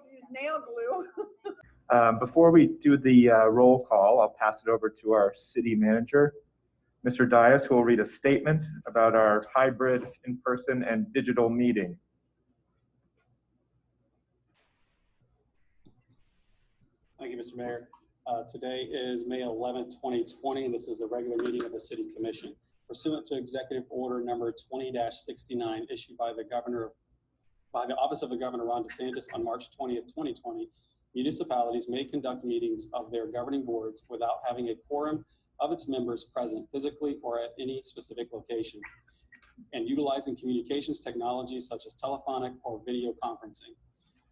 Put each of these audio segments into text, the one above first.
Use nail glue. Before we do the roll call, I'll pass it over to our city manager, Mr. Dias, who will read a statement about our hybrid in-person and digital meeting. Thank you, Mr. Mayor. Today is May 11th, 2020, and this is the regular meeting of the City Commission. Pursuant to Executive Order number 20-69 issued by the Office of the Governor, Ron DeSantis, on March 20th, 2020, municipalities may conduct meetings of their governing boards without having a quorum of its members present physically or at any specific location, and utilizing communications technologies such as telephonic or video conferencing,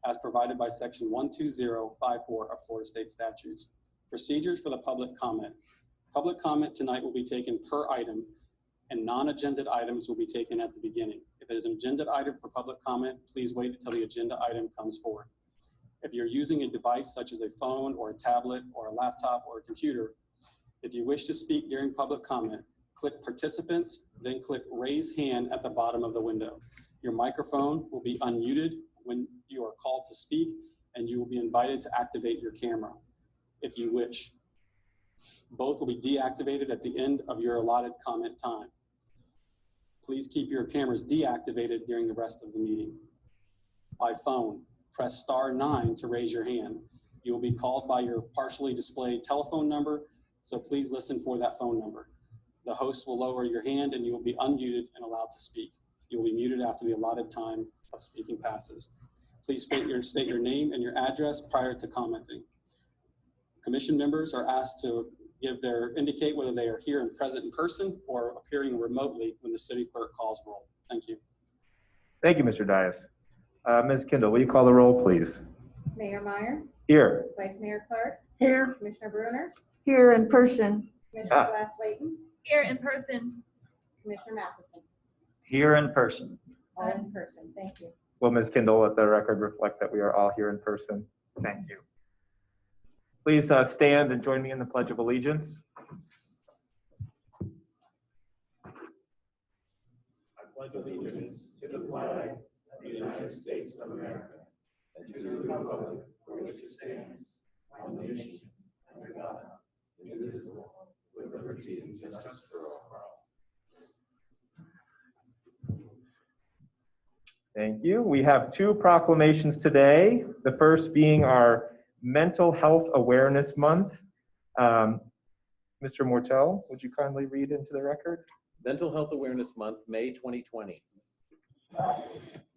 as provided by Section 12054 of Florida State Statutes. Procedures for the public comment. Public comment tonight will be taken per item, and non-agended items will be taken at the beginning. If it is an agenda item for public comment, please wait until the agenda item comes forth. If you're using a device such as a phone or a tablet or a laptop or a computer, if you wish to speak during public comment, click Participants, then click Raise Hand at the bottom of the window. Your microphone will be unmuted when you are called to speak, and you will be invited to activate your camera if you wish. Both will be deactivated at the end of your allotted comment time. Please keep your cameras deactivated during the rest of the meeting. By phone, press *9 to raise your hand. You will be called by your partially displayed telephone number, so please listen for that phone number. The host will lower your hand and you will be unmuted and allowed to speak. You will be muted after the allotted time of speaking passes. Please state your name and your address prior to commenting. Commission members are asked to indicate whether they are here and present in person or appearing remotely when the city clerk calls roll. Thank you. Thank you, Mr. Dias. Ms. Kendall, will you call the roll, please? Mayor Meyer. Here. Vice Mayor Clark. Here. Commissioner Bruner. Here in person. Commissioner Glass-Layton. Here in person. Commissioner Matheson. Here in person. All in person. Thank you. Will Ms. Kendall let the record reflect that we are all here in person? Thank you. Please stand and join me in the Pledge of Allegiance. I pledge allegiance to the flag of the United States of America and to the republic for which it stands, one nation, under God, indivisible, with liberty and justice for all. Thank you. We have two proclamations today. The first being our Mental Health Awareness Month. Mr. Mortel, would you kindly read into the record? Mental Health Awareness Month, May 2020.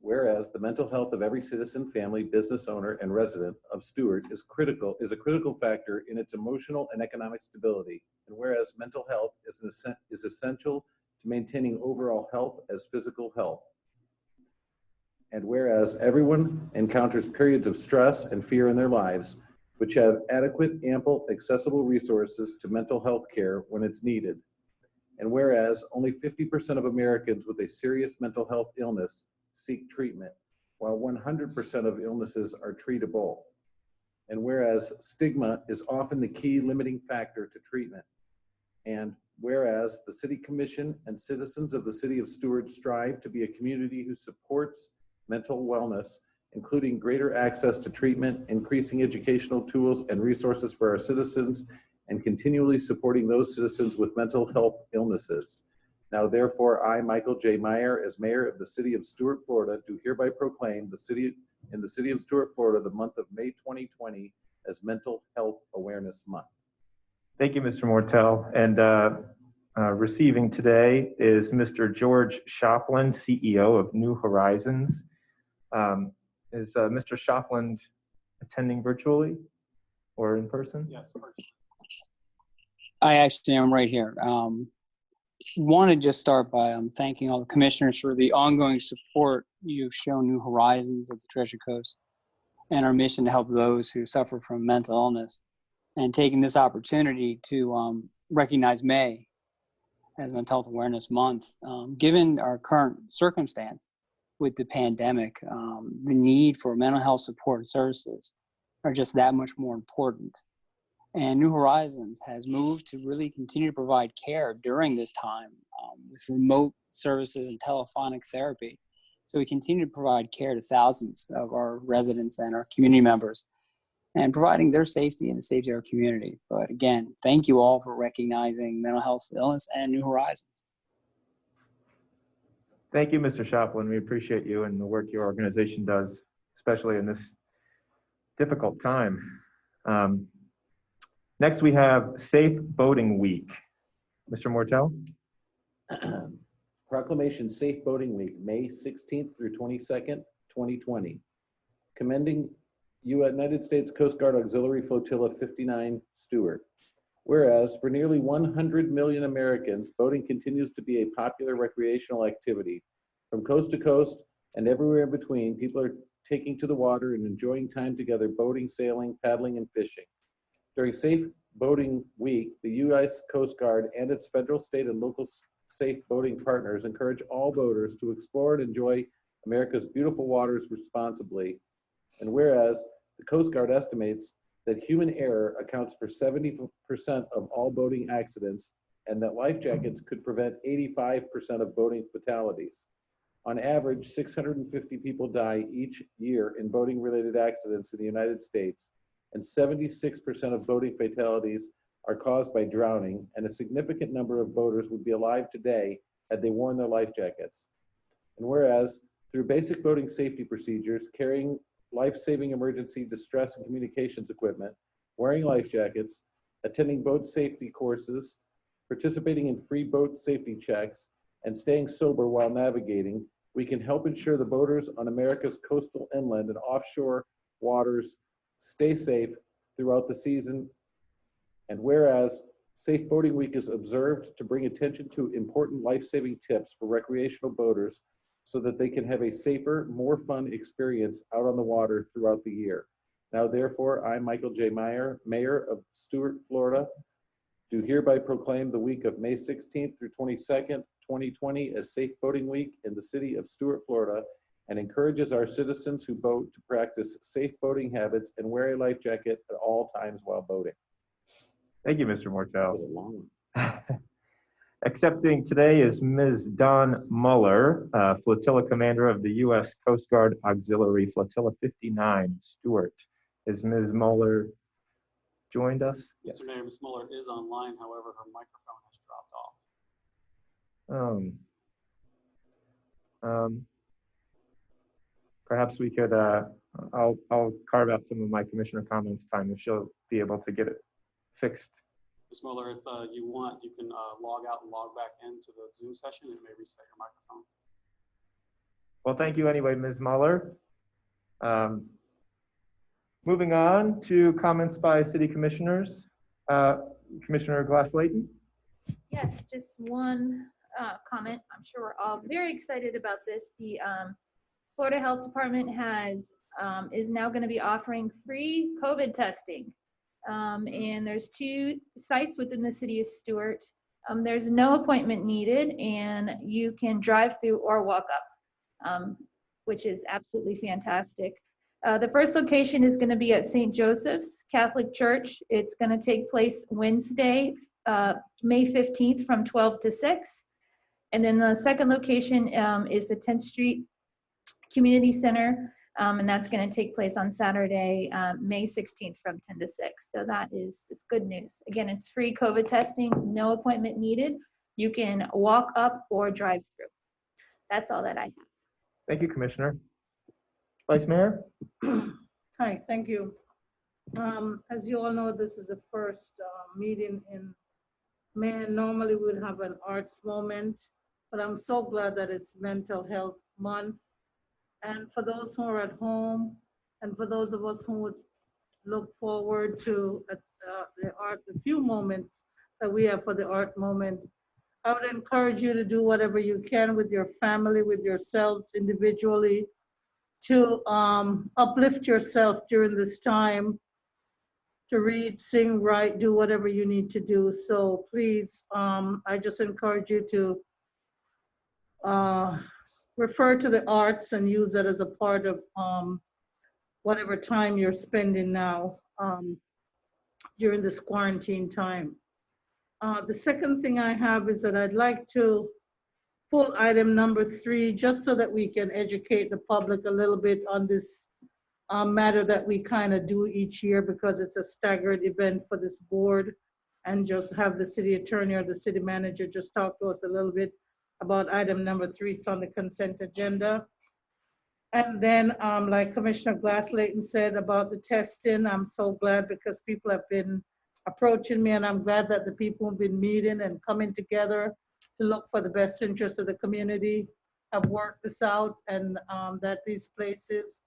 Whereas the mental health of every citizen, family, business owner, and resident of Stuart is a critical factor in its emotional and economic stability. And whereas mental health is essential to maintaining overall health as physical health. And whereas everyone encounters periods of stress and fear in their lives, which have adequate, ample, accessible resources to mental health care when it's needed. And whereas only 50% of Americans with a serious mental health illness seek treatment, while 100% of illnesses are treatable. And whereas stigma is often the key limiting factor to treatment. And whereas the City Commission and citizens of the City of Stuart strive to be a community who supports mental wellness, including greater access to treatment, increasing educational tools and resources for our citizens, and continually supporting those citizens with mental health illnesses. Now, therefore, I, Michael J. Meyer, as Mayor of the City of Stuart, Florida, do hereby proclaim in the City of Stuart, Florida, the month of May 2020 as Mental Health Awareness Month. Thank you, Mr. Mortel. And receiving today is Mr. George Shopland, CEO of New Horizons. Is Mr. Shopland attending virtually or in person? Yes, I actually am right here. Want to just start by thanking all the commissioners for the ongoing support you've shown New Horizons of the Treasure Coast and our mission to help those who suffer from mental illness, and taking this opportunity to recognize May as Mental Health Awareness Month. Given our current circumstance with the pandemic, the need for mental health support services are just that much more important. And New Horizons has moved to really continue to provide care during this time with remote services and telephonic therapy So we continue to provide care to thousands of our residents and our community members and providing their safety and the safety of our community. But again, thank you all for recognizing mental health illness and New Horizons. Thank you, Mr. Shopland. We appreciate you and the work your organization does, especially in this difficult time. Next, we have Safe Boating Week. Mr. Mortel? Proclamation Safe Boating Week, May 16th through 22nd, 2020. Commending United States Coast Guard Auxiliary Flotilla 59 Stewart. Whereas for nearly 100 million Americans, boating continues to be a popular recreational activity. From coast to coast and everywhere in between, people are taking to the water and enjoying time together boating, sailing, paddling, and fishing. During Safe Boating Week, the U.S. Coast Guard and its federal, state, and local safe boating partners encourage all boaters to explore and enjoy America's beautiful waters responsibly. And whereas the Coast Guard estimates that human error accounts for 70% of all boating accidents, and that life jackets could prevent 85% of boating fatalities. On average, 650 people die each year in boating-related accidents in the United States, and 76% of boating fatalities are caused by drowning, and a significant number of boaters would be alive today had they worn their life jackets. And whereas, through basic boating safety procedures, carrying life-saving emergency distress and communications equipment, wearing life jackets, attending boat safety courses, participating in free boat safety checks, and staying sober while navigating, we can help ensure the boaters on America's coastal inland and offshore waters stay safe throughout the season. And whereas Safe Boating Week is observed to bring attention to important life-saving tips for recreational boaters so that they can have a safer, more fun experience out on the water throughout the year. Now, therefore, I, Michael J. Meyer, Mayor of Stuart, Florida, do hereby proclaim the week of May 16th through 22nd, 2020 as Safe Boating Week in the city of Stuart, Florida, and encourages our citizens who boat to practice safe boating habits and wear a life jacket at all times while boating. Thank you, Mr. That Mortel. was a long one. Accepting today is Ms. Dawn Muller, Flotilla Commander of the U.S. Coast Guard Auxiliary Flotilla 59, Stewart. Is Ms. Muller joined us? Mr. Mayor, Ms. Muller is online, however, her microphone has dropped off. Perhaps we could, I'll carve out some of my commissioner comments time if she'll be able to get it fixed. Ms. Muller, if you want, you can log out and log back into the Zoom session. It may reset your microphone. Well, thank you anyway, Ms. Muller. Moving on to comments by city commissioners. Commissioner Glass-Layton. Yes, just one comment. I'm sure we're all very excited about this. The Florida Health Department is now going to be offering free COVID testing. And there's 2 sites within the city of Stuart. There's no appointment needed, and you can drive through or walk up, which is absolutely fantastic. The first location is going to be at St. Joseph's Catholic Church. It's going to take place Wednesday, May 15th from 12 to 6. And then the second location is the 10th Street Community Center. And that's going to take place on Saturday, May 16th from 10 to 6. So that is good news. Again, it's free COVID testing, no appointment needed. You can walk up or drive through. That's all that I have. Thank you, Commissioner. Vice Mayor? Hi, thank you. As you all know, this is the first meeting in May. Normally we would have an arts moment, but I'm so glad that it's Mental Health Month. And for those who are at home, and for those of us who would look forward to the few moments that we have for the art moment, I would encourage you to do whatever you can with your family, with yourselves individually, to uplift yourself during this time, to read, sing, write, do whatever you need to do. So please, I just encourage you to refer to the arts and use that as a part of whatever time you're spending now during this quarantine time. The second thing I have is that I'd like to pull item number 3, just so that we can educate the public a little bit on this matter that we kind of do each year, because it's a staggered event for this board, and just have the city attorney or the city manager just talk to us a little bit about item number 3. It's on the consent agenda. And then, like Commissioner Glass-Layton said about the testing, I'm so glad, because people have been approaching me, and I'm glad that the people who've been meeting and coming together to look for the best interest of the community have worked this out, and that these places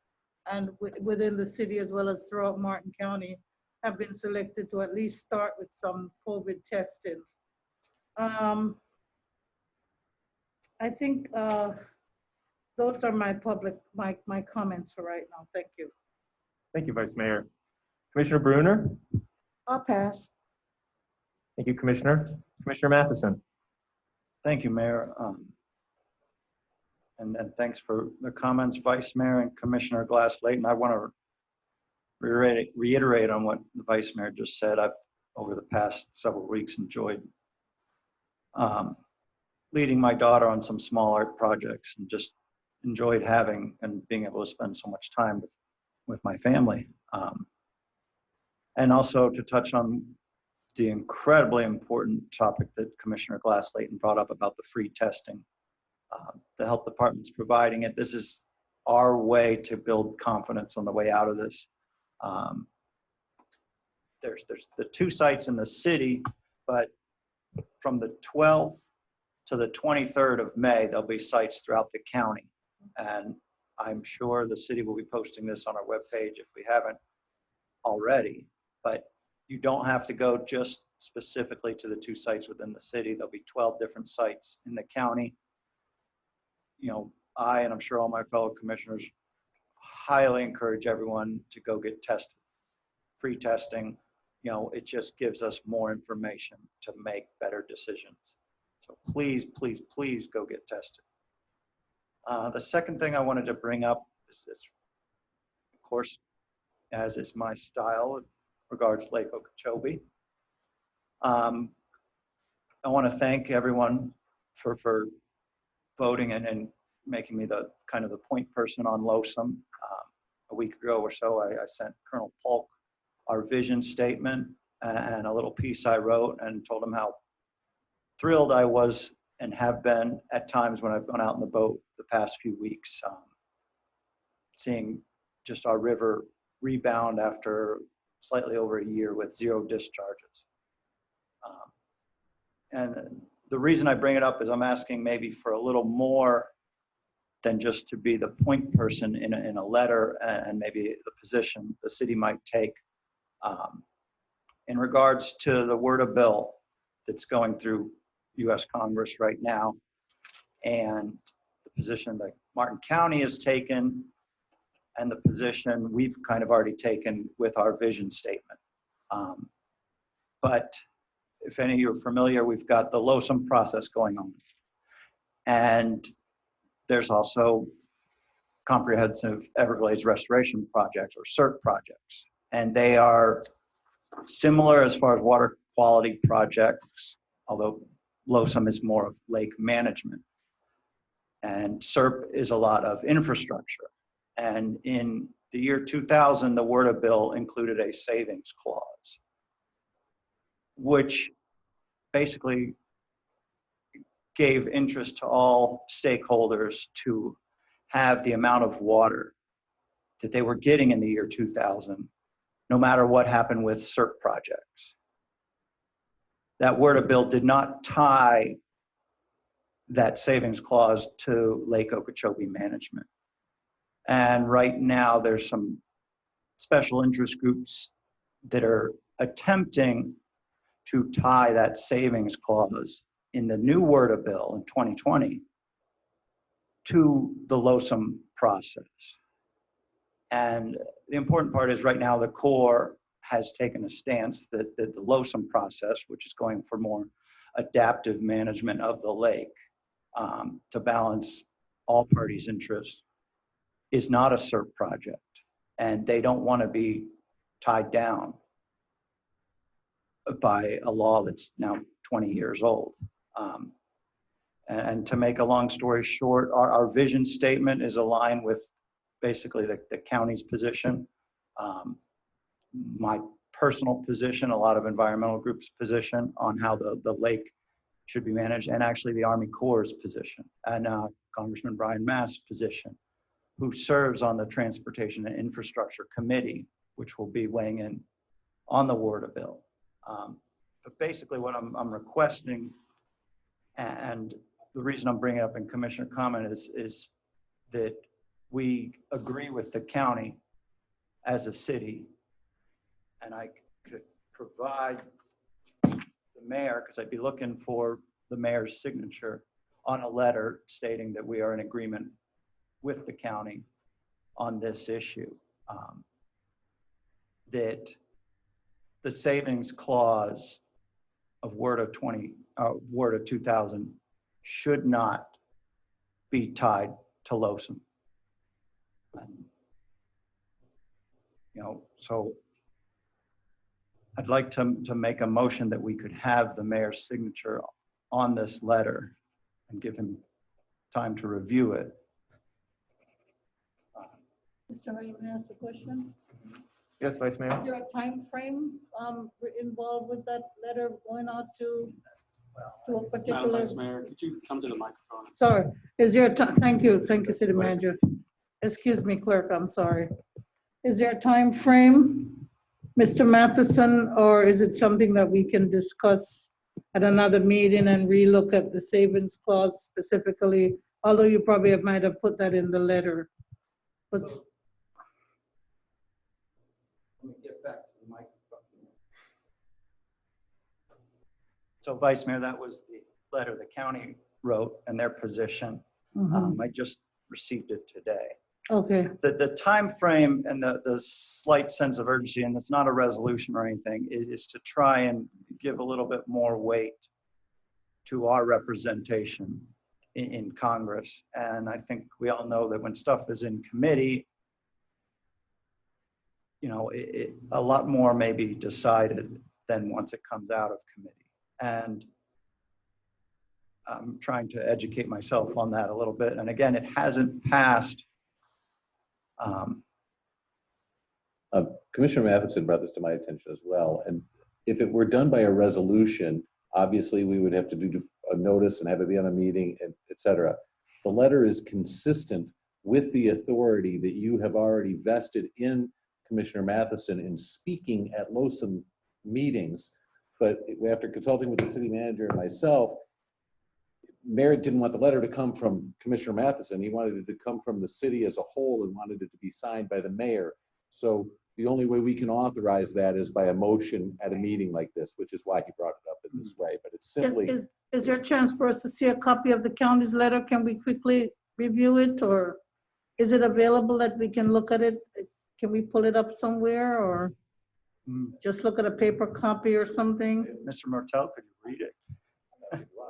and within the city as well as throughout Martin County have been selected to at least start with some COVID testing. I think those are my my comments for right now. Thank you. Thank you, Vice Mayor. Commissioner Bruner? I'll pass. Thank you, Commissioner. Commissioner Matheson? Thank you, Mayor. And thanks for the comments, Vice Mayor and Commissioner Glass-Layton. I want to reiterate on what the Vice Mayor just said. I've, over the past several weeks, enjoyed leading my daughter on some small art projects, and just enjoyed having and being able to spend so much time with my family. And also to touch on the incredibly important topic that Commissioner Glass-Layton brought up about the free testing. The health department's providing it. This is our way to build confidence on the way out of this. There's the 2 sites in the city, but from the 12th to the 23rd of May, there'll be sites throughout the county. And I'm sure the city will be posting this on our webpage if we haven't already, but you don't have to go just specifically to the 2 sites within the city. There'll be 12 different sites in the county. You know, I, and I'm sure all my fellow commissioners, highly encourage everyone to go get tested. Free testing, you know, it just gives us more information to make better decisions. So please, please, please go get tested. The second thing I wanted to bring up is this, of course, as is my style, regards Lake Okeechobee. I want to thank everyone for voting and making me the kind of the point person on LOSUM. A week ago or so, I sent Colonel Polk our vision statement and a little piece I wrote, and told him how thrilled I was and have been at times when I've gone out in the boat the past few weeks, seeing just our river rebound after slightly over a year with 0 discharges. And the reason I bring it up is I'm asking maybe for a little more than just to be the point person in a letter, and maybe the position the city might take in regards to the WRDA bill that's going through U.S. Congress right now, and the position that Martin County has taken, and the position we've kind of already taken with our vision statement. But if any of you are familiar, we've got the LOSUM process going on. And there's also comprehensive Everglades restoration projects, or CERT projects. And they are similar as far as water quality projects, although LOSUM is more of lake management. And CERP is a lot of infrastructure. And in the year 2000, the WRDA bill included a savings clause, which basically gave interest to all stakeholders to have the amount of water that they were getting in the year 2000, no matter what happened with CERT projects. That WRDA bill did not tie that savings clause to Lake Okeechobee management. And right now there's some special interest groups that are attempting to tie that savings clause in the new WRDA bill in 2020 to the LOSUM process. And the important part is right now the Corps has taken a stance that the LOSUM process, which is going for more adaptive management of the lake to balance all parties' interests, is not a CERP project. And they don't want to be tied down by a law that's now 20 years old. And to make a long story short, our vision statement is aligned with basically the county's position. My personal position, a lot of environmental groups' position on how the lake should be managed, and actually the Army Corps' position, and Congressman Brian Mast's position, who serves on the Transportation and Infrastructure Committee, which will be weighing in on the WRDA bill. But basically what I'm requesting, and the reason I'm bringing it up in Commissioner comment is that we agree with the county as a city, and I could provide the mayor, because I'd be looking for the mayor's signature on a letter stating that we are in agreement with the county on this issue. That the savings clause of WRDA 2000 should not be tied to LOSUM. So I'd like to make a motion that we could have the mayor's signature on this letter and give him time to review it. Mr. Mayor, may I ask a question? Yes, Vice Mayor. Is there a time frame involved with that letter going out to a Madam particular? Vice Mayor, could you come to the microphone? Sorry, is there a time? Thank you, City Manager. Excuse me, Clerk, I'm sorry. Is there a time frame, Mr. Matheson, or is it something that we can discuss at another meeting and relook at the savings clause specifically? Although you probably might have put that in the letter. But Let me get back to the microphone. So Vice Mayor, that was the letter the county wrote and their position. I just received it today. okay, The time frame and the slight sense of urgency, and it's not a resolution or anything, is to try and give a little bit more weight to our representation in Congress. And I think we all know that when stuff is in committee, a lot more may be decided than once it comes out of committee. And I'm trying to educate myself on that a little bit. And again, it hasn't passed. Commissioner Matheson brought this to my attention as well. And if it were done by a resolution, obviously we would have to do a notice and have it be on a meeting, and et cetera. The letter is consistent with the authority that you have already vested in Commissioner Matheson in speaking at LOSUM meetings. But after consulting with the city manager and myself, Merritt didn't want the letter to come from Commissioner Matheson. He wanted it to come from the city as a whole and wanted it to be signed by the mayor. So the only way we can authorize that is by a motion at a meeting like this, which is why he brought it up in this way. But it's simply. is there a chance for us to see a copy of the county's letter? Can we quickly review it, or is it available that we can look at it? Can we pull it up somewhere, or just look at a paper copy or something? Mr. Martell, could you read it?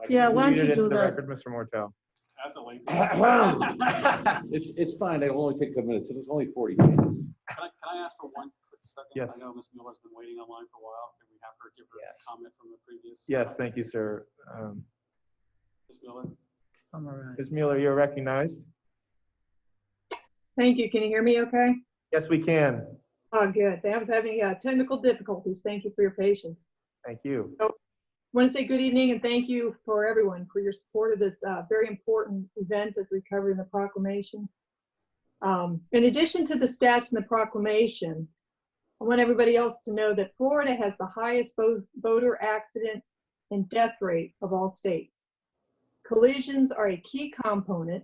Yeah, why don't you do that? Mr. Mortel. That's a late. It's fine. It'll only take a minute. So there's only 40 pages. Can I ask for one quick second? Yes. I know Ms. Mueller's been waiting online for a while. Can we have her give her a comment from the previous? Yes, thank you, sir. Ms. Mueller? Summarize. Ms. Mueller, you're recognized. Thank you. Can you hear me okay? Yes, we can. Oh, good. I was having technical difficulties. Thank you for your patience. Thank you. I want to say good evening and thank you for everyone for your support of this very important event as we covered in the proclamation. In addition to the stats in the proclamation, I want everybody else to know that Florida has the highest boater accident and death rate of all states. Collisions are a key component,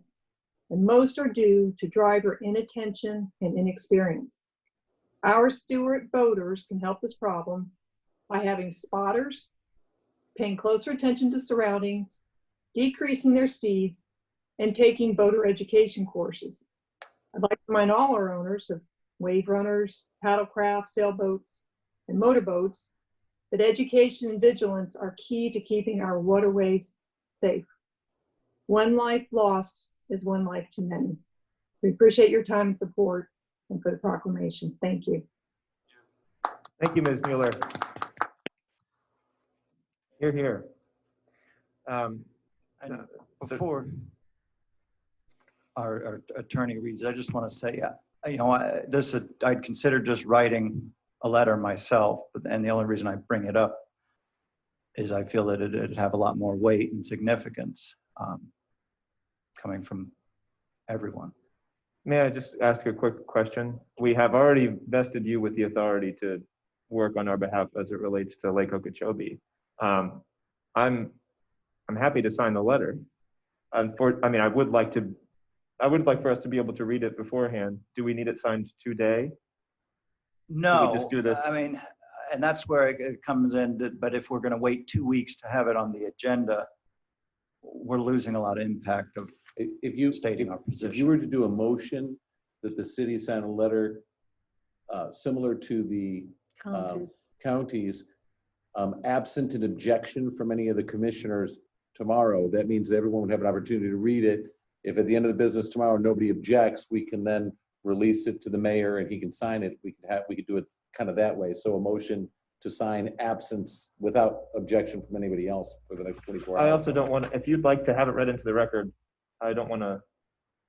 and most are due to driver inattention and inexperience. Our Stewart boaters can help this problem by having spotters, paying closer attention to surroundings, decreasing their speeds, and taking boater education courses. I'd like to remind all our owners of wave runners, paddlecraft, sailboats, and motorboats that education and vigilance are key to keeping our waterways safe. One life lost is one life too many. We appreciate your time and support and for the proclamation. Thank you. Thank you, Ms. Mueller. Here, here. And before our attorney reads, I just want to say, I'd consider just writing a letter myself, and the only reason I bring it up is I feel that it'd have a lot more weight and significance coming from everyone. May I just ask a quick question? We have already vested you with the authority to work on our behalf as it relates to Lake Okeechobee. I'm happy to sign the letter. I would like for us to be able to read it beforehand. Do we need it signed today? No, just do this? I mean, and that's where it comes in, but if we're going to wait 2 weeks to have it on the agenda, we're losing a lot of impact of If you, stating our if you position. were to do a motion that the city sign a letter similar to the counties, absent an objection from any of the commissioners tomorrow, that means that everyone would have an opportunity to read it. If at the end of the business tomorrow, nobody objects, we can then release it to the mayor and he can sign it. We could do it kind of that way. So a motion to sign absence without objection from anybody else for the next 24 hours. I also don't want, if you'd like to have it read into the record, I don't want to.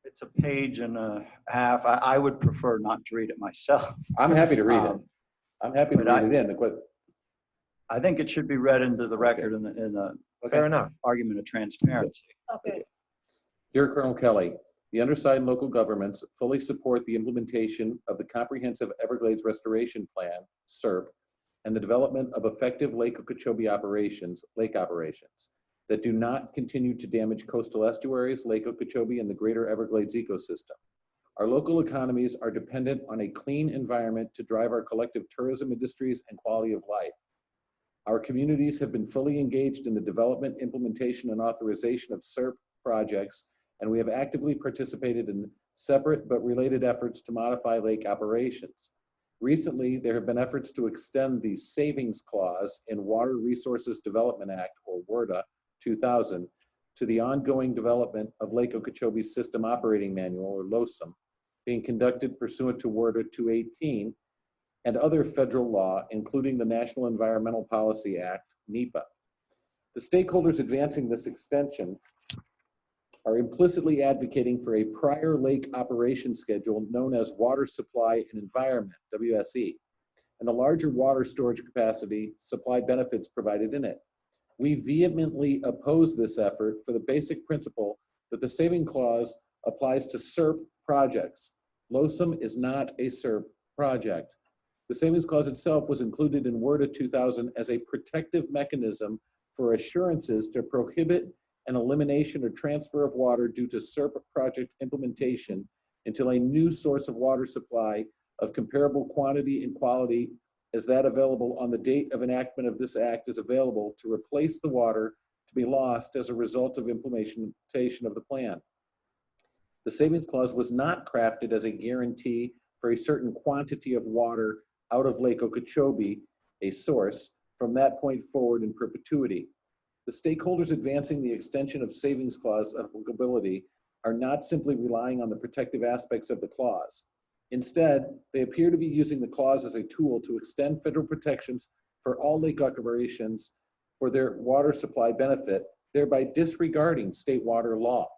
It's a page and a half. I would prefer not to read it myself. I'm happy to read it. I'm happy to but read it in. I think it should be read into the record in the Fair enough. argument of transparency. Okay. Dear Colonel Kelly, the undersigned local governments fully support the implementation of the Comprehensive Everglades Restoration Plan, SERP, and the development of effective Lake Okeechobee lake operations that do not continue to damage coastal estuaries, Lake Okeechobee, and the greater Everglades ecosystem. Our local economies are dependent on a clean environment to drive our collective tourism industries and quality of life. Our communities have been fully engaged in the development, implementation, and authorization of SERP projects, and we have actively participated in separate but related efforts to modify lake operations. Recently, there have been efforts to extend the savings clause in Water Resources Development Act, or WRDA 2000, to the ongoing development of Lake Okeechobee's System Operating Manual, or LOSOM, being conducted pursuant to WRDA 218 and other federal law, including the National Environmental Policy Act, NEPA. The stakeholders advancing this extension are implicitly advocating for a prior lake operation schedule known as Water Supply and Environment, WSE, and the larger water storage capacity supply benefits provided in it. We vehemently oppose this effort for the basic principle that the saving clause applies to SERP projects. LOSOM is not a SERP project. The savings clause itself was included in WRDA 2000 as a protective mechanism for assurances to prohibit an elimination or transfer of water due to SERP project implementation until a new source of water supply of comparable quantity and quality as that available on the date of enactment of this act is available to replace the water to be lost as a result of implementation of the plan. The savings clause was not crafted as a guarantee for a certain quantity of water out of Lake Okeechobee, a source, from that point forward in perpetuity. The stakeholders advancing the extension of savings clause applicability are not simply relying on the protective aspects of the clause. Instead, they appear to be using the clause as a tool to extend federal protections for all lake operations for their water supply benefit, thereby disregarding state water law.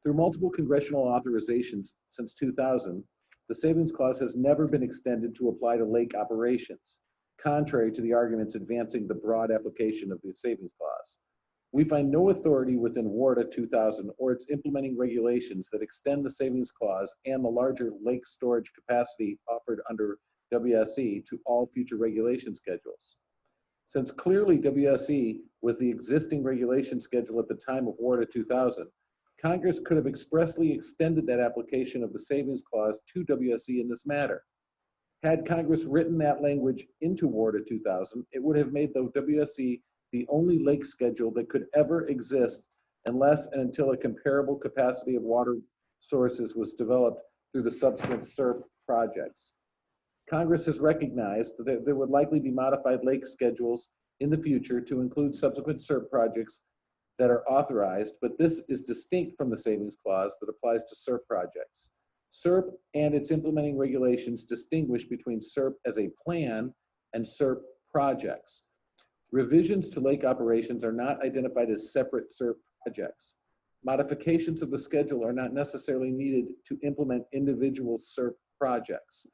Through multiple congressional authorizations since 2000, the savings clause has never been extended to apply to lake operations, contrary to the arguments advancing the broad application of the savings clause. We find no authority within WRDA 2000 or its implementing regulations that extend the savings clause and the larger lake storage capacity offered under WSE to all future regulation schedules. Since clearly WSE was the existing regulation schedule at the time of WRDA 2000, Congress could have expressly extended that application of the savings clause to WSE in this matter. Had Congress written that language into WRDA 2000, it would have made the WSE the only lake schedule that could ever exist unless and until a comparable capacity of water sources was developed through the subsequent SERP projects. Congress has recognized that there would likely be modified lake schedules in the future to include subsequent SERP projects that are authorized, but this is distinct from the savings clause that applies to SERP projects. SERP and its implementing regulations distinguish between SERP as a plan and SERP projects. Revisions to lake operations are not identified as separate SERP projects. Modifications of the schedule are not necessarily needed to implement individual SERP projects,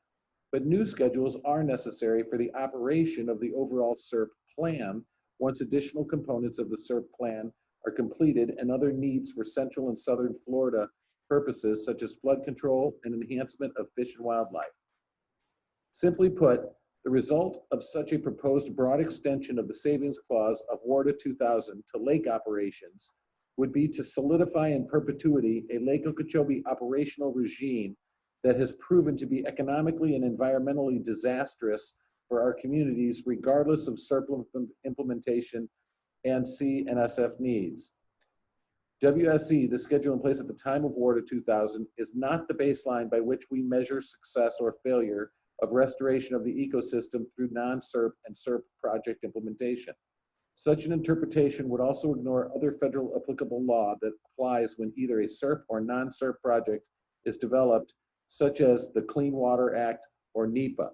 but new schedules are necessary for the operation of the overall SERP plan once additional components of the SERP plan are completed and other needs for Central and Southern Florida purposes such as flood control and enhancement of fish and wildlife. Simply put, the result of such a proposed broad extension of the savings clause of WARDA 2000 to lake operations would be to solidify in perpetuity a Lake Okeechobee operational regime that has proven to be economically and environmentally disastrous for our communities regardless of SERP implementation and CNSF needs. WSE, the schedule in place at the time of WARDA 2000, is not the baseline by which we measure success or failure of restoration of the ecosystem through non-SERP and SERP project implementation. Such an interpretation would also ignore other federal applicable law that applies when either a SERP or non-SERP project is developed, such as the Clean Water Act or NEPA.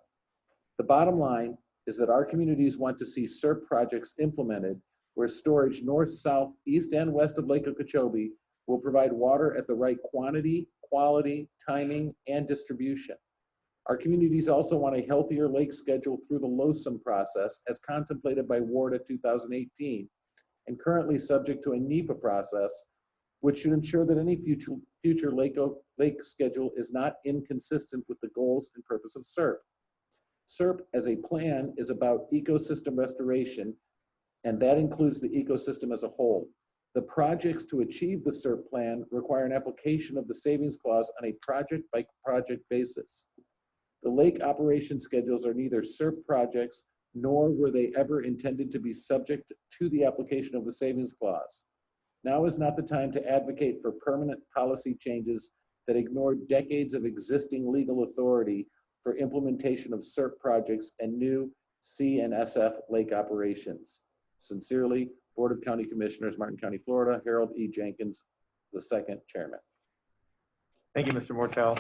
The bottom line is that our communities want to see SERP projects implemented where storage north, south, east, and west of Lake Okeechobee will provide water at the right quantity, quality, timing, and distribution. Our communities also want a healthier lake schedule through the LOSUM process as contemplated by WARDA 2018 and currently subject to a NEPA process, which should ensure that any future lake schedule is not inconsistent with the goals and purpose of SERP. SERP as a plan is about ecosystem restoration, and that includes the ecosystem as a whole. The projects to achieve the SERP plan require an application of the savings clause on a project-by-project basis. The lake operation schedules are neither SERP projects, nor were they ever intended to be subject to the application of the savings clause. Now is not the time to advocate for permanent policy changes that ignore decades of existing legal authority for implementation of SERP projects and new CNSF lake operations. Sincerely, Board of County Commissioners, Martin County, Florida, Harold E. Jenkins, II, Chairman. Thank you, Mr. Mortel.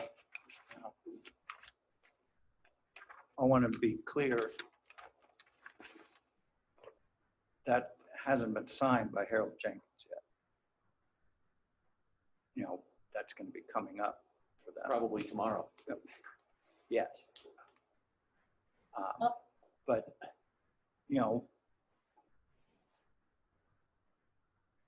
I want to be clear. That hasn't been signed by Harold Jenkins yet. You know, that's going to be coming up for them. Probably tomorrow. Yes. But, you know,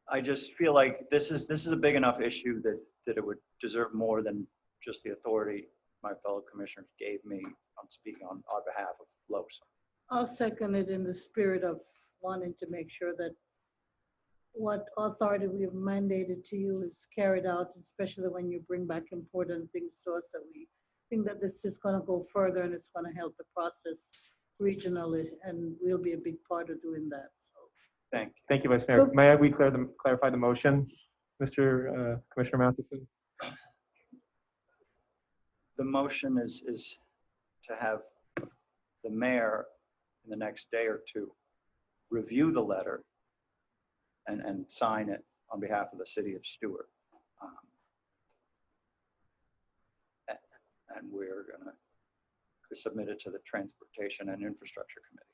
I just feel like this is a big enough issue that it would deserve more than just the authority my fellow commissioners gave me on speaking on our behalf of LOSUM. I'll second it in the spirit of wanting to make sure that what authority we have mandated to you is carried out, especially when you bring back important things to us that we think that this is going to go further and it's going to help the process regionally, and we'll be a big part of doing that. So Thank you. Thank you, Vice Mayor. May we clarify the motion, Mr. Commissioner Matheson? The motion is to have the mayor in the next day or two review the letter and sign it on behalf of the city of Stewart. And we're going to submit it to the Transportation and Infrastructure Committee.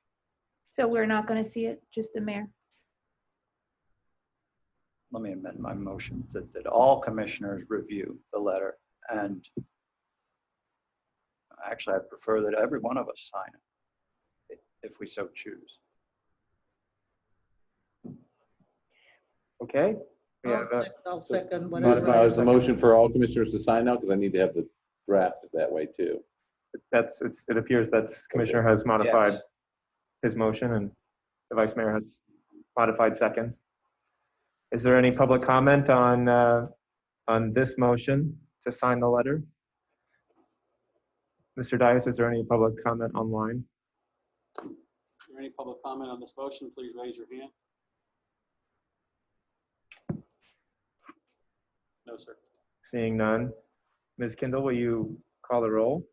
So we're not going to see it, just the mayor? Let me amend my motion that all commissioners review the letter, and actually I prefer that every one of us sign it if we so choose. Okay. We I'll have, I'll second Is the motion for all commissioners to sign now? Because I need to have the draft that way too. it appears that Commissioner has modified Yes. his motion and the Vice Mayor has modified second. Is there any public comment on this motion to sign the letter? Mr. Dias, is there any public comment online? Is there any public comment on this motion? Please raise your hand. No, sir. Seeing none. Ms. Kindle, will you call the roll?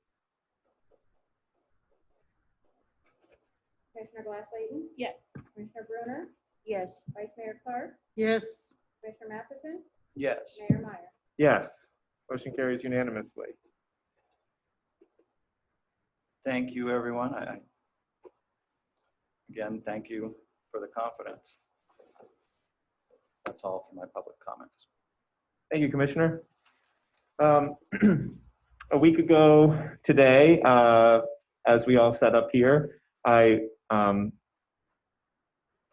Commissioner Glass-Leighton, Yes. Commissioner Bruner, Yes. Vice Mayor Clark, Yes. Commissioner Matheson, Yes. Mayor Meyer. Yes. Motion carries unanimously. Thank you, everyone. Again, thank you for the confidence. That's all for my public comments. Thank you, Commissioner. A week ago today, as we all sat up here, I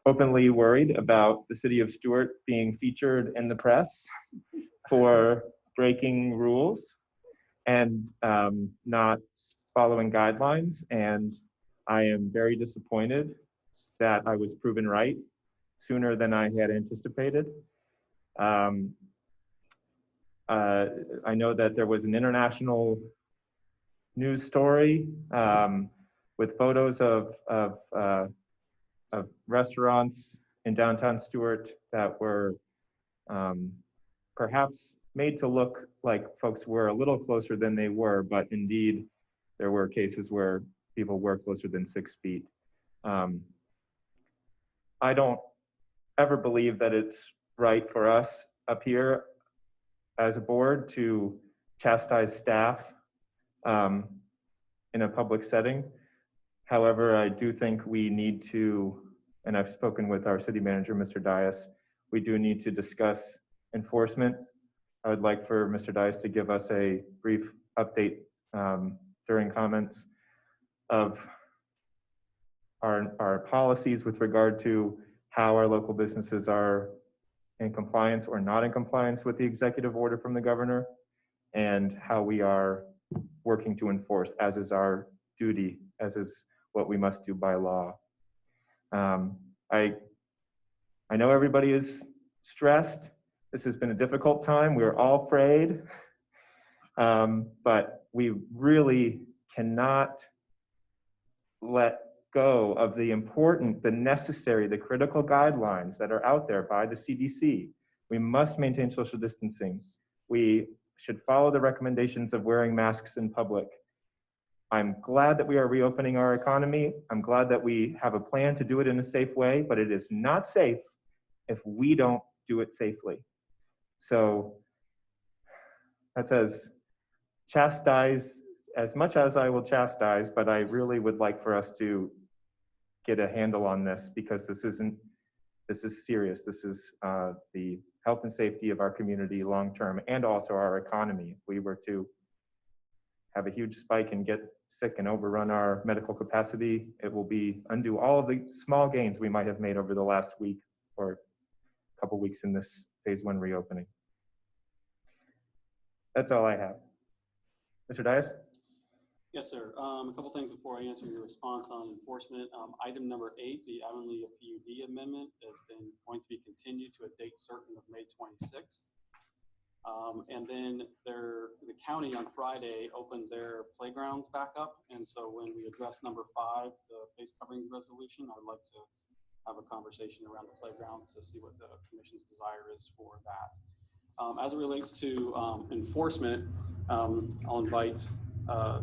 openly worried about the city of Stuart being featured in the press for breaking rules and not following guidelines. And I am very disappointed that I was proven right sooner than I had anticipated. I know that there was an international news story with photos of restaurants in downtown Stuart that were perhaps made to look like folks were a little closer than they were, but indeed there were cases where people were closer than 6 feet. I don't ever believe that it's right for us up here as a board to chastise staff in a public setting. However, I do think we need to, and I've spoken with our city manager, Mr. Dias, we do need to discuss enforcement. I would like for Mr. Dias to give us a brief update during comments of our policies with regard to how our local businesses are in compliance or not in compliance with the executive order from the governor, and how we are working to enforce, as is our duty, as is what we must do by law. I know everybody is stressed. This has been a difficult time. We're all afraid, but we really cannot let go of the important, the necessary, the critical guidelines that are out there by the CDC. We must maintain social distancing. We should follow the recommendations of wearing masks in public. I'm glad that we are reopening our economy. I'm glad that we have a plan to do it in a safe way, but it is not safe if we don't do it safely. So that says, chastise as much as I will chastise, but I really would like for us to get a handle on this, because this is serious. This is the health and safety of our community long-term, and also our economy. If we were to have a huge spike and get sick and overrun our medical capacity, it will undo all of the small gains we might have made over the last week or a couple weeks in this phase 1 reopening. That's all I have. Mr. Dias? Yes, sir. A couple things before I answer your response on enforcement. Item number 8, the Avonlea PUD amendment, has been going to be continued to a date certain of May 26th. And then the county on Friday opened their playgrounds back up. And so when we address number 5, the face covering resolution, I'd like to have a conversation around the playgrounds to see what the commission's desire is for that. As it relates to enforcement, I'll invite the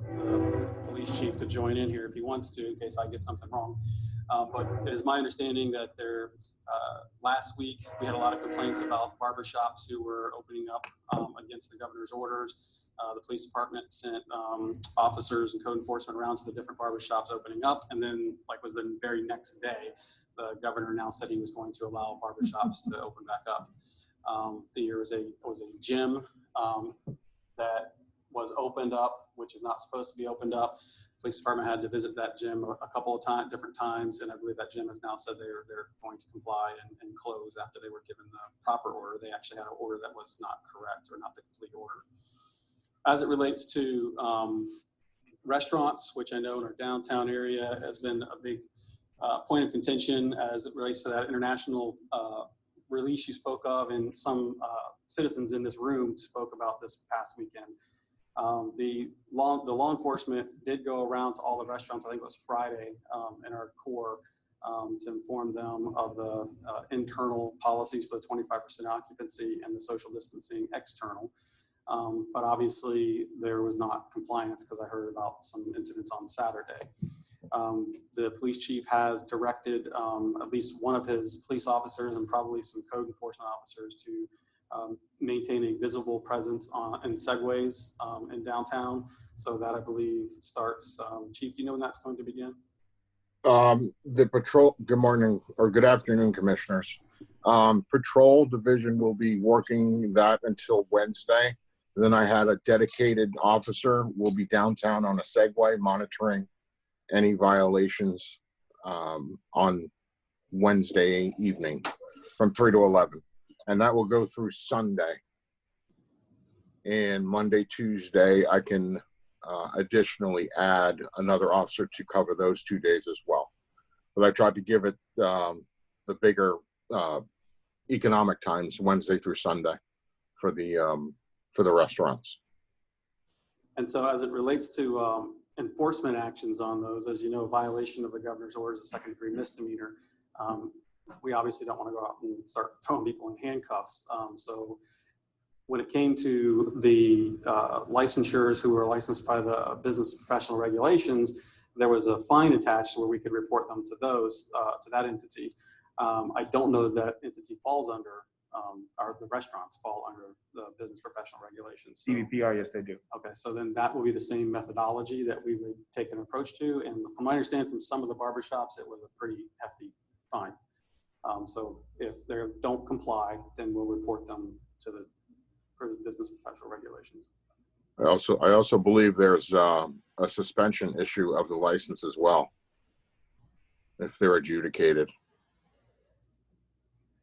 police chief to join in here if he wants to, in case I get something wrong. But it is my understanding that last week we had a lot of complaints about barbershops who were opening up against the governor's orders. The police department sent officers and code enforcement around to the different barbershops opening up, and then, like, was the very next day, the governor announced that he was going to allow barbershops to open back up. There was a gym that was opened up, which is not supposed to be opened up. Police department had to visit that gym a couple of different times, and I believe that gym has now said they're going to comply and close after they were given the proper order. They actually had an order that was not correct, or not the complete order. As it relates to restaurants, which I know in our downtown area has been a big point of contention as it relates to that international release you spoke of, and some citizens in this room spoke about this past weekend. The law enforcement did go around to all the restaurants, I think it was Friday, in our core, to inform them of the internal policies for the 25% occupancy and the social distancing external. But obviously there was not compliance, because I heard about some incidents on Saturday. The police chief has directed at least one of his police officers and probably some code enforcement officers to maintain a visible presence in segways in downtown. So that, I believe, starts, Chief, do you know when that's going to begin? The patrol, good morning or good afternoon, commissioners. Patrol division will be working that until Wednesday. Then I had a dedicated officer will be downtown on a Segway monitoring any violations on Wednesday evening from 3 to 11. And that will go through Sunday. And Monday, Tuesday, I can additionally add another officer to cover those 2 days as well. But I tried to give it the bigger economic times, Wednesday through Sunday, for the restaurants. And so as it relates to enforcement actions on those, as you know, violation of the governor's order is a second-degree misdemeanor. We obviously don't want to go out and start throwing people in handcuffs. So when it came to the licensures who were licensed by the business professional regulations, there was a fine attached where we could report them to those, to that entity. I don't know that entity falls under, or the restaurants fall under the business professional regulations. So, CBPR, yes, they do. okay, so then that will be the same methodology that we would take an approach to. And from my understanding from some of the barbershops, it was a pretty hefty fine. So if they don't comply, then we'll report them to the business professional regulations. I also believe there's a suspension issue of the license as well, if they're adjudicated.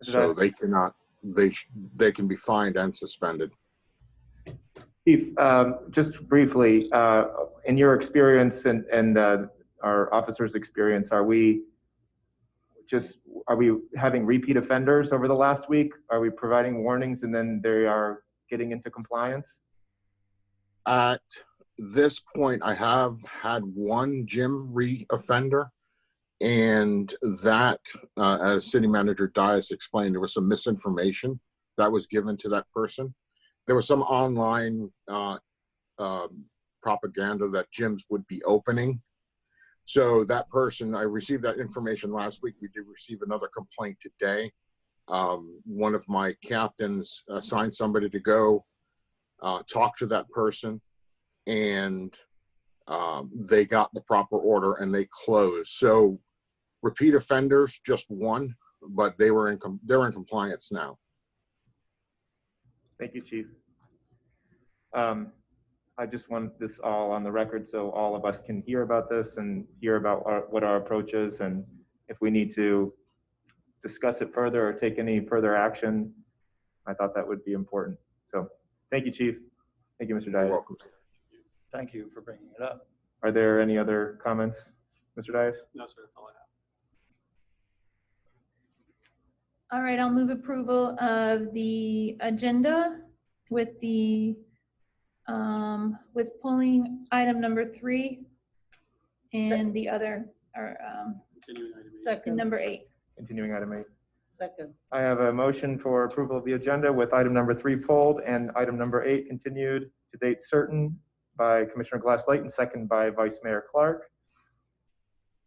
So they cannot, they can be fined and suspended. Chief, just briefly, in your experience and our officers' experience, are we having repeat offenders over the last week? Are we providing warnings and then they are getting into compliance? At this point, I have had one gym re-offender, and that, as City Manager Dias explained, there was some misinformation that was given to that person. There was some online propaganda that gyms would be opening. So that person, I received that information last week. We did receive another complaint today. One of my captains assigned somebody to go talk to that person, and they got the proper order and they closed. So repeat offenders, just one, but they're in compliance now. Thank you, Chief. I just want this all on the record so all of us can hear about this and hear about what our approach is, and if we need to discuss it further or take any further action, I thought that would be important. So thank you, Chief. Thank you, Mr. Dias. You're welcome. Thank you for bringing it up. Are there any other comments, Mr. Dias? No, sir, that's all I have. All right, I'll move approval of the agenda with the with pulling item number 3 and the other, or Continuing item 8. Second. number 8. Continuing item 8. Second. I have a motion for approval of the agenda with item number 3 pulled and item number 8 continued to date certain by Commissioner Glass-Leighton, second by Vice Mayor Clark.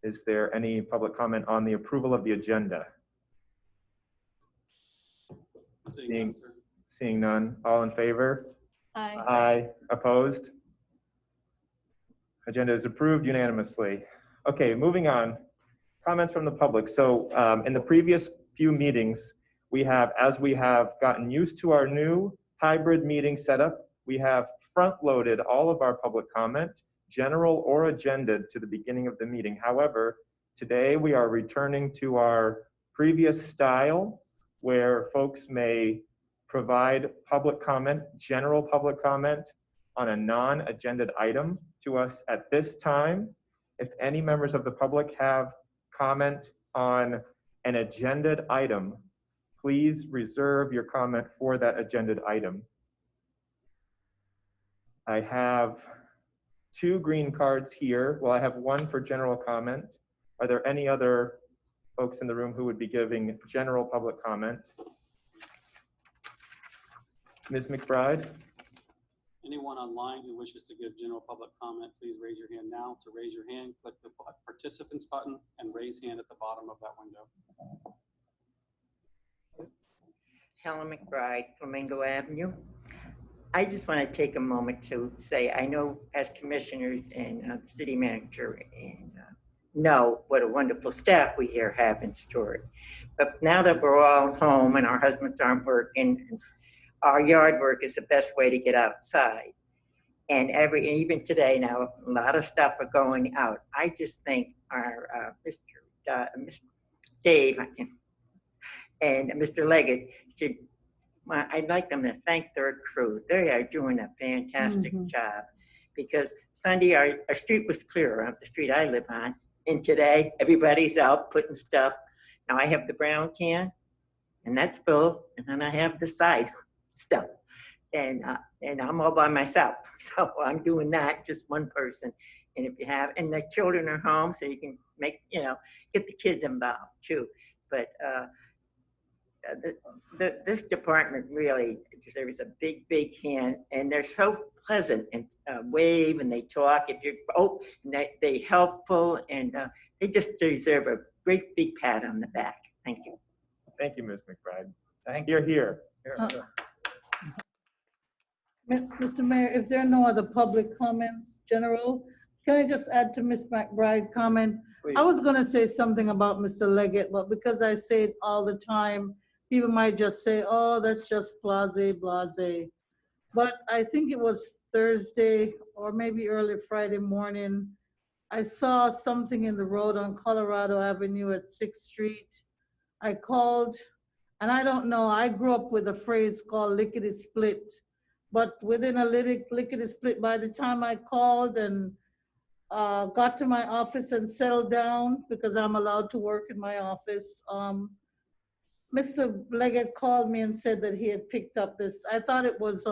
Is there any public comment on the approval of the agenda? Seeing none. All in favor? Aye. Aye. Opposed? Agenda is approved unanimously. Okay, moving on. Comments from the public. So in the previous few meetings, as we have gotten used to our new hybrid meeting setup, we have front-loaded all of our public comment, general or agended, to the beginning of the meeting. However, today we are returning to our previous style where folks may provide public comment, general public comment on a non-agended item to us at this time. If any members of the public have comment on an agended item, please reserve your comment for that agended item. I have 2 green cards here. Well, I have 1 for general comment. Are there any other folks in the room who would be giving general public comment? Ms. McBride? Anyone online who wishes to give general public comment, please raise your hand now. To raise your hand, click the participants button and raise hand at the bottom of that window. Helen McBride, Flamingo Avenue. I just want to take a moment to say, I know as commissioners and city manager and know what a wonderful staff we here have in Stewart. But now that we're all home and our husbands aren't working, our yard work is the best way to get outside. And even today now, a lot of stuff are going out. I just think our Mr. Dave and Mr. Leggett should, I'd like them to thank their crew. They are doing a fantastic job. Because Sunday, our street was clear, the street I live on. And today, everybody's out putting stuff. Now I have the brown can, and that's full, and then I have the side stuff. And I'm all by myself. So I'm doing that, just one person. And if you have, and the children are home, so you can make, get the kids involved too. But this department really deserves a big, big hand, and they're so pleasant and wave and they talk. If you're and they helpful, and they just deserve a great big pat on the back. Thank you. Thank you, Ms. McBride. Thank you. Here. Mr. Mayor, if there are no other public comments, general, can I just add to Ms. McBride's comment? I was gonna say something about Mr. Leggett, but because I say it all the time, people might just say, oh, that's just blase. But I think it was Thursday or maybe early Friday morning, I saw something in the road on Colorado Avenue at 6th Street. I called, and I don't know, I grew up with a phrase called lickety split. But within a lickety split, by the time I called and got to my office and settled down, because I'm allowed to work in my office, Mr. Leggett called me and said that he had picked up this. I thought it was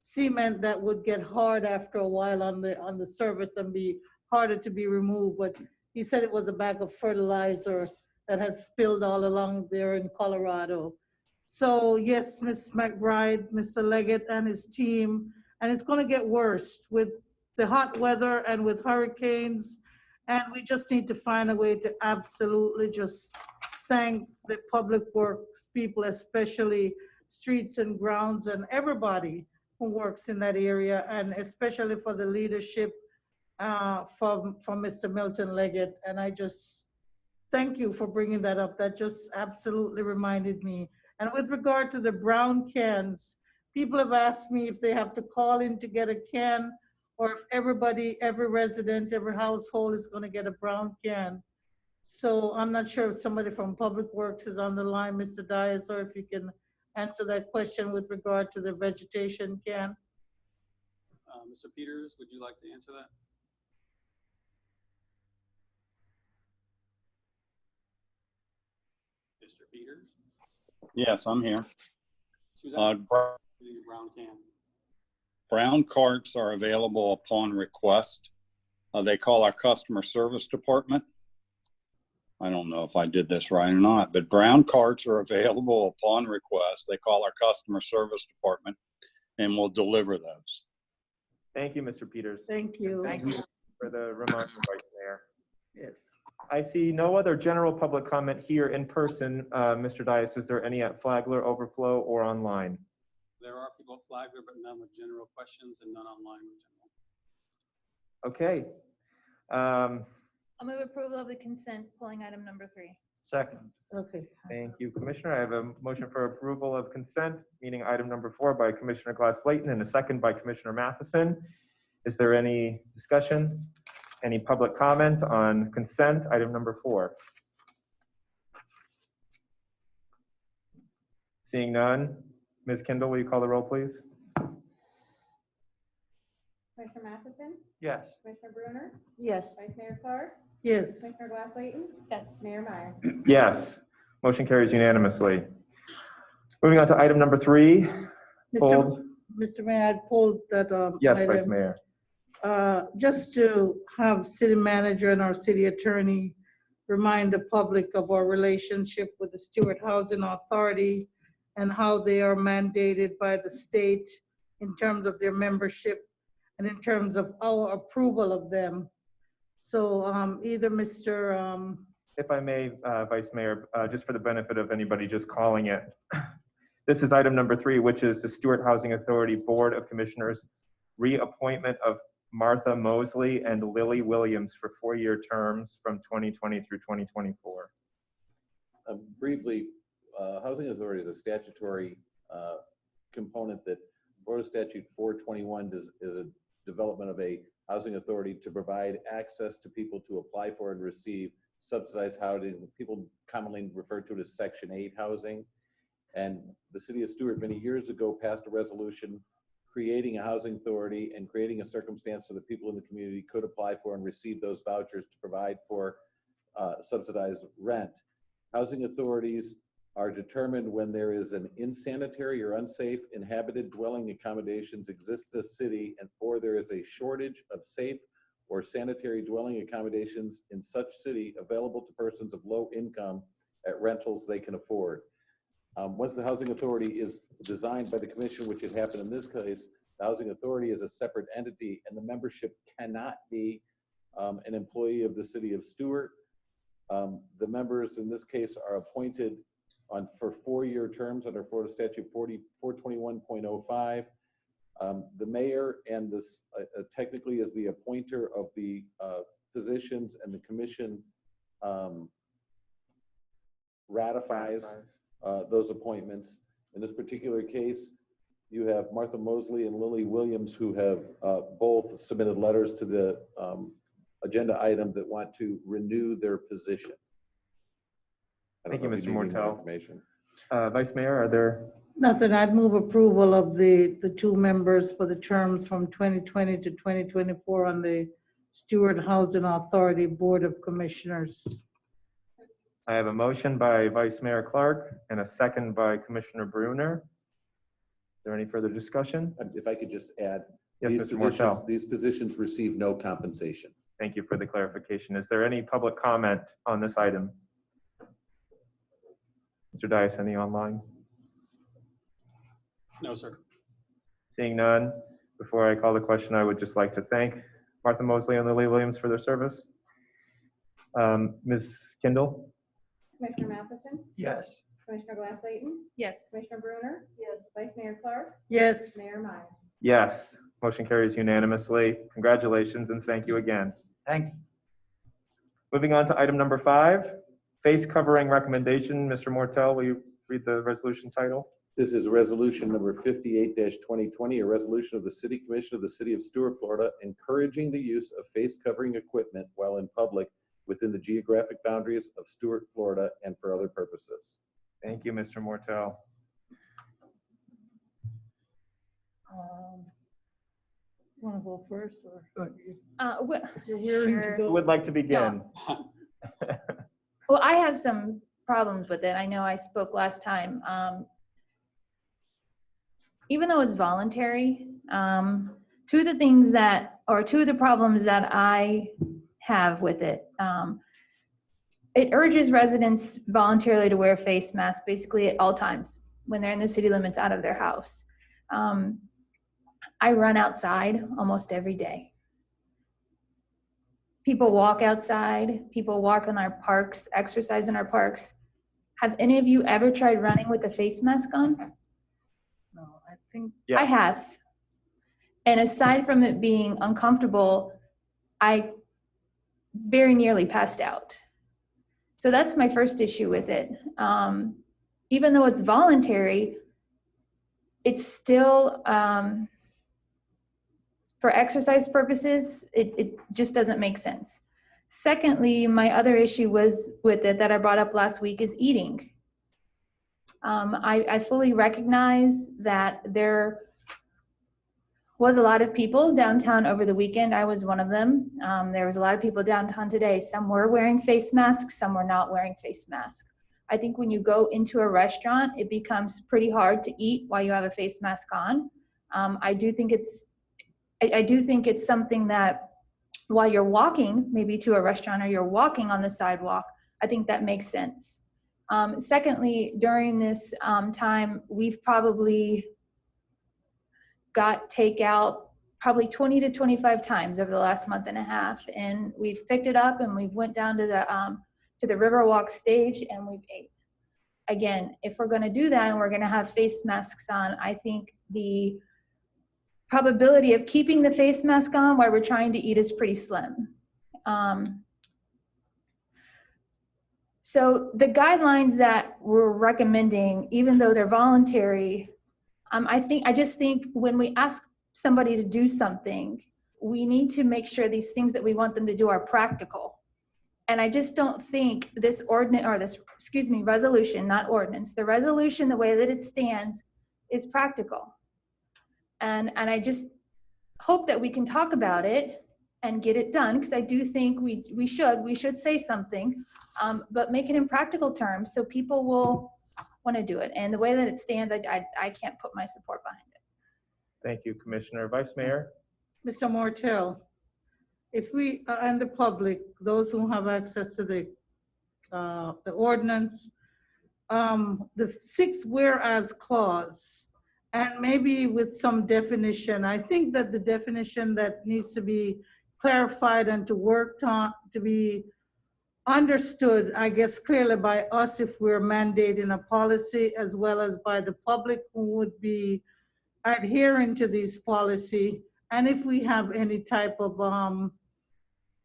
cement that would get hard after a while on the surface and be harder to be removed. But he said it was a bag of fertilizer that had spilled all along there in Colorado. So yes, Ms. McBride, Mr. Leggett and his team, and it's gonna get worse with the hot weather and with hurricanes. And we just need to find a way to absolutely just thank the public works people, especially streets and grounds and everybody who works in that area, and especially for the leadership from Mr. Milton Leggett. And I just thank you for bringing that up. That just absolutely reminded me. And with regard to the brown cans, people have asked me if they have to call in to get a can, or if everybody, every resident, every household is going to get a brown can. So I'm not sure if somebody from Public Works is on the line, Mr. Dias, or if you can answer that question with regard to the vegetation can. Mr. Peters, would you like to answer that? Mr. Peters? Yes, I'm here. Brown can. Brown carts are available upon request. They call our customer service department. I don't know if I did this right or not, but brown carts are available upon request. They call our customer service department and we'll deliver those. Thank you, Mr. Peters. Thank you. Thank you for the reminder, Vice Mayor. Yes. I see no other general public comment here in person. Mr. Dias, is there any at Flagler, Overflow, or online? There are people at Flagler, but none with general questions and none online with general. Okay. I'll move approval of the consent, pulling item number 3. Second. Okay. Thank you, Commissioner. I have a motion for approval of consent, meaning item number 4 by Commissioner Glass-Layton and a second by Commissioner Matheson. Is there any discussion? Any public comment on consent, item number 4? Seeing none, Ms. Kendall, will you call the roll, please? Commissioner Matheson, Yes. Commissioner Bruner, Yes. Vice Mayor Clark, Yes. Commissioner Glass-Layton, Yes. Mayor Meyer. Yes. Motion carries unanimously. Moving on to item number 3. Pulled. Mr. Mayor, I pulled that Yes, item. Vice Mayor. Just to have city manager and our city attorney remind the public of our relationship with the Stewart Housing Authority and how they are mandated by the state in terms of their membership and in terms of our approval of them. So either Mr. If I may, Vice Mayor, just for the benefit of anybody just calling it, this is item number 3, which is the Stewart Housing Authority Board of Commissioners reappointment of Martha Mosley and Lily Williams for 4-year terms from 2020 through 2024. Briefly, Housing Authority is a statutory component that Florida Statute 421 is a development of a housing authority to provide access to people to apply for and receive subsidized housing. People commonly refer to it as Section 8 housing. And the city of Stuart many years ago passed a resolution creating a housing authority and creating a circumstance so that people in the community could apply for and receive those vouchers to provide for subsidized rent. Housing authorities are determined when there is an insanitary or unsafe inhabited dwelling accommodations exist in the city, and or there is a shortage of safe or sanitary dwelling accommodations in such city available to persons of low income at rentals they can afford. Once the housing authority is designed by the commission, which had happened in this case, the housing authority is a separate entity and the membership cannot be an employee of the city of Stuart. The members in this case are appointed for 4-year terms under Florida Statute 421.05. The mayor and this technically is the appointer of the positions, and the commission ratifies those appointments. In this particular case, you have Martha Mosley and Lily Williams, who have both submitted letters to the agenda item that want to renew their position. Thank you, Mr. Mortel. Information. Vice Mayor, are there? Nothing. I'd move approval of the 2 members for the terms from 2020 to 2024 on the Stuart Housing Authority Board of Commissioners. I have a motion by Vice Mayor Clark and a second by Commissioner Bruner. Is there any further discussion? If I could just add, Yes, Mr. Mortel. these positions receive no compensation. Thank you for the clarification. Is there any public comment on this item? Mr. Dias, any online? No, sir. Seeing none, before I call the question, I would just like to thank Martha Mosley and Lily Williams for their service. Ms. Kindle? Commissioner Matheson, Yes. Commissioner Glass Layton, Yes. Commissioner Bruner. Yes. Vice Mayor Clark, Yes. Mayor Meyer. Yes. Motion carries unanimously. Congratulations and thank you again. Thank you. Moving on to item number 5, face covering recommendation. Mr. Mortel, will you read the resolution title? This is resolution number 58-2020, a resolution of the City Commission of the City of Stuart, Florida, encouraging the use of face covering equipment while in public within the geographic boundaries of Stuart, Florida, and for other purposes. Thank you, Mr. Mortel. Want to go first, or you're wearing to Sure. Who go? would like to begin? Well, I have some problems with it. I know I spoke last time. Even though it's voluntary, two of the problems that I have with it, it urges residents voluntarily to wear a face mask basically at all times when they're in the city limits out of their house. I run outside almost every day. People walk outside, people walk in our parks, exercise in our parks. Have any of you ever tried running with a face mask on? No, I think. I have. And aside from it being uncomfortable, I very nearly passed out. So that's my first issue with it. Even though it's voluntary, it's still, for exercise purposes, it just doesn't make sense. Secondly, my other issue was with it that I brought up last week is eating. I fully recognize that there was a lot of people downtown over the weekend. I was one of them. There was a lot of people downtown today. Some were wearing face masks, some were not wearing face masks. I think when you go into a restaurant, it becomes pretty hard to eat while you have a face mask on. I do think it's something that while you're walking maybe to a restaurant or you're walking on the sidewalk, I think that makes sense. Secondly, during this time, we've probably got takeout probably 20 to 25 times over the last month and a half, and we've picked it up and we've went down to the Riverwalk stage and we've ate. Again, if we're going to do that and we're going to have face masks on, I think the probability of keeping the face mask on while we're trying to eat is pretty slim. So the guidelines that we're recommending, even though they're voluntary, I just think when we ask somebody to do something, we need to make sure these things that we want them to do are practical. And I just don't think this resolution, not ordinance, the resolution, the way that it stands is practical. And I just hope that we can talk about it and get it done, because I do think we should say something, but make it in practical terms so people will want to do it. And the way that it stands, I can't put my support behind it. Thank you, Commissioner. Vice Mayor? Mr. Martell, if we, and the public, those who have access to the ordinance, the 6 whereas clause, and maybe with some definition, I think that the definition that needs to be clarified and to work on, to be understood, I guess, clearly by us if we're mandating a policy, as well as by the public who would be adhering to these policy, and if we have any type of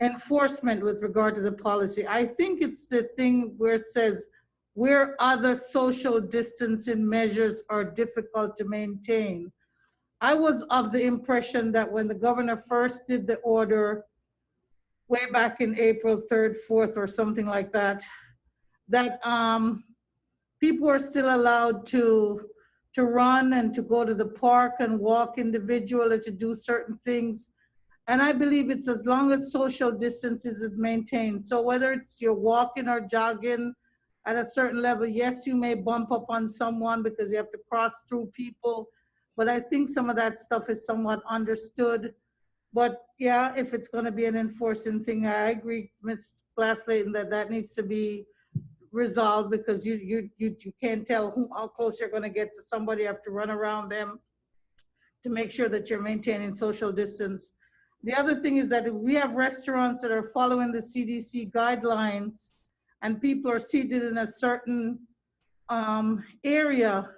enforcement with regard to the policy. I think it's the thing where it says where other social distancing measures are difficult to maintain. I was of the impression that when the governor first did the order way back in April 3rd, 4th, or something like that, that people are still allowed to run and to go to the park and walk individually, to do certain things. And I believe it's as long as social distance is maintained. So whether it's you're walking or jogging at a certain level, yes, you may bump up on someone because you have to cross through people. But I think some of that stuff is somewhat understood. But yeah, if it's going to be an enforcing thing, I agree, Ms. Glass-Layton, that needs to be resolved, because you can't tell how close you're going to get to somebody. You have to run around them to make sure that you're maintaining social distance. The other thing is that if we have restaurants that are following the CDC guidelines and people are seated in a certain area,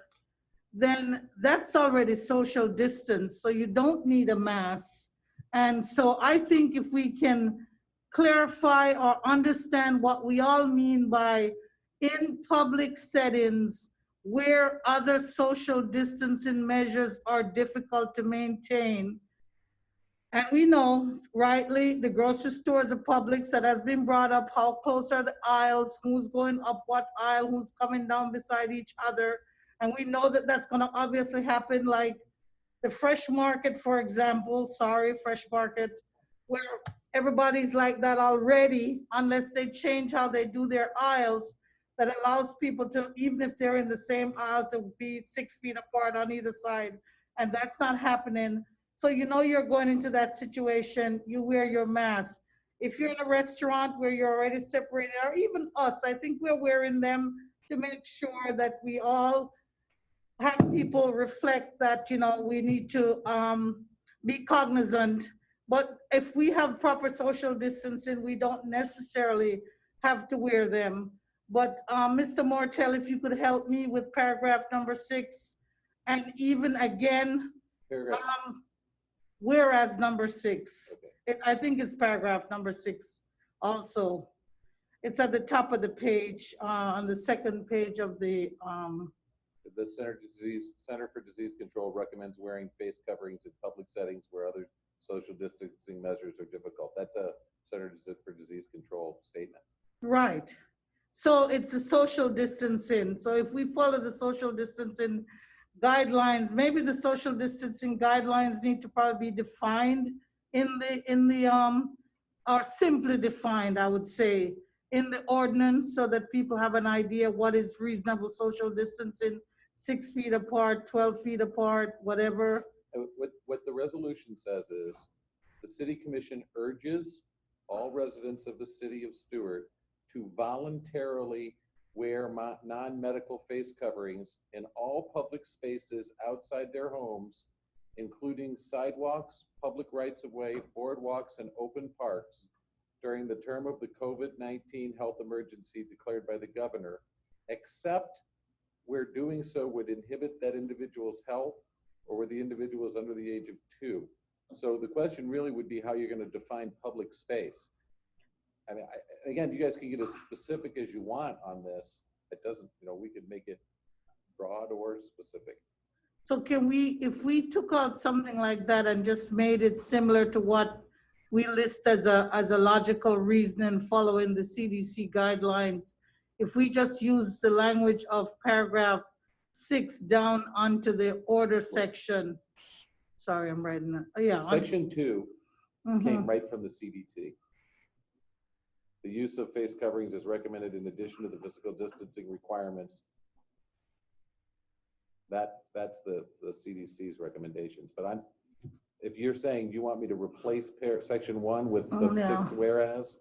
then that's already social distance. So you don't need a mask. And so I think if we can clarify or understand what we all mean by in public settings where other social distancing measures are difficult to maintain. And we know, rightly, the grocery stores are Publix, that has been brought up, how close are the aisles, who's going up what aisle, who's coming down beside each other. And we know that that's gonna obviously happen, like the Fresh Market, for example, Fresh Market, where everybody's like that already, unless they change how they do their aisles, that allows people to, even if they're in the same aisle, to be 6 feet apart on either side. And that's not happening. So you know you're going into that situation, you wear your mask. If you're in a restaurant where you're already separated, or even us, I think we're wearing them to make sure that we all have people reflect that, you know, we need to be cognizant. But if we have proper social distancing, we don't necessarily have to wear them. But Mr. Martell, if you could help me with paragraph number 6, and even again, whereas number 6, I think it's paragraph number 6 also. It's at the top of the page, on the second page of the. The Center for Disease Control recommends wearing face coverings in public settings where other social distancing measures are difficult. That's a Center for Disease Control statement. Right. So it's a social distancing. So if we follow the social distancing guidelines, maybe the social distancing guidelines need to probably be defined or simply defined, I would say, in the ordinance, so that people have an idea what is reasonable social distancing, 6 feet apart, 12 feet apart, whatever. What the resolution says is, the City Commission urges all residents of the City of Stuart to voluntarily wear non-medical face coverings in all public spaces outside their homes, including sidewalks, public rights-of-way, boardwalks, and open parks during the term of the COVID-19 health emergency declared by the governor, except where doing so would inhibit that individual's health or where the individual is under the age of 2. So the question really would be how you're going to define public space. I mean, again, you guys can get as specific as you want on this. It doesn't, we could make it broad or specific. So can we, if we took out something like that and just made it similar to what we list as a logical reasoning following the CDC guidelines, if we just use the language of paragraph 6 down onto the order section, sorry, I'm writing it, yeah. Section 2 Mhm. came right from the CDC. The use of face coverings is recommended in addition to the physical distancing requirements. That's the CDC's recommendations. But if you're saying you want me to replace section 1 with the No. 6th whereas,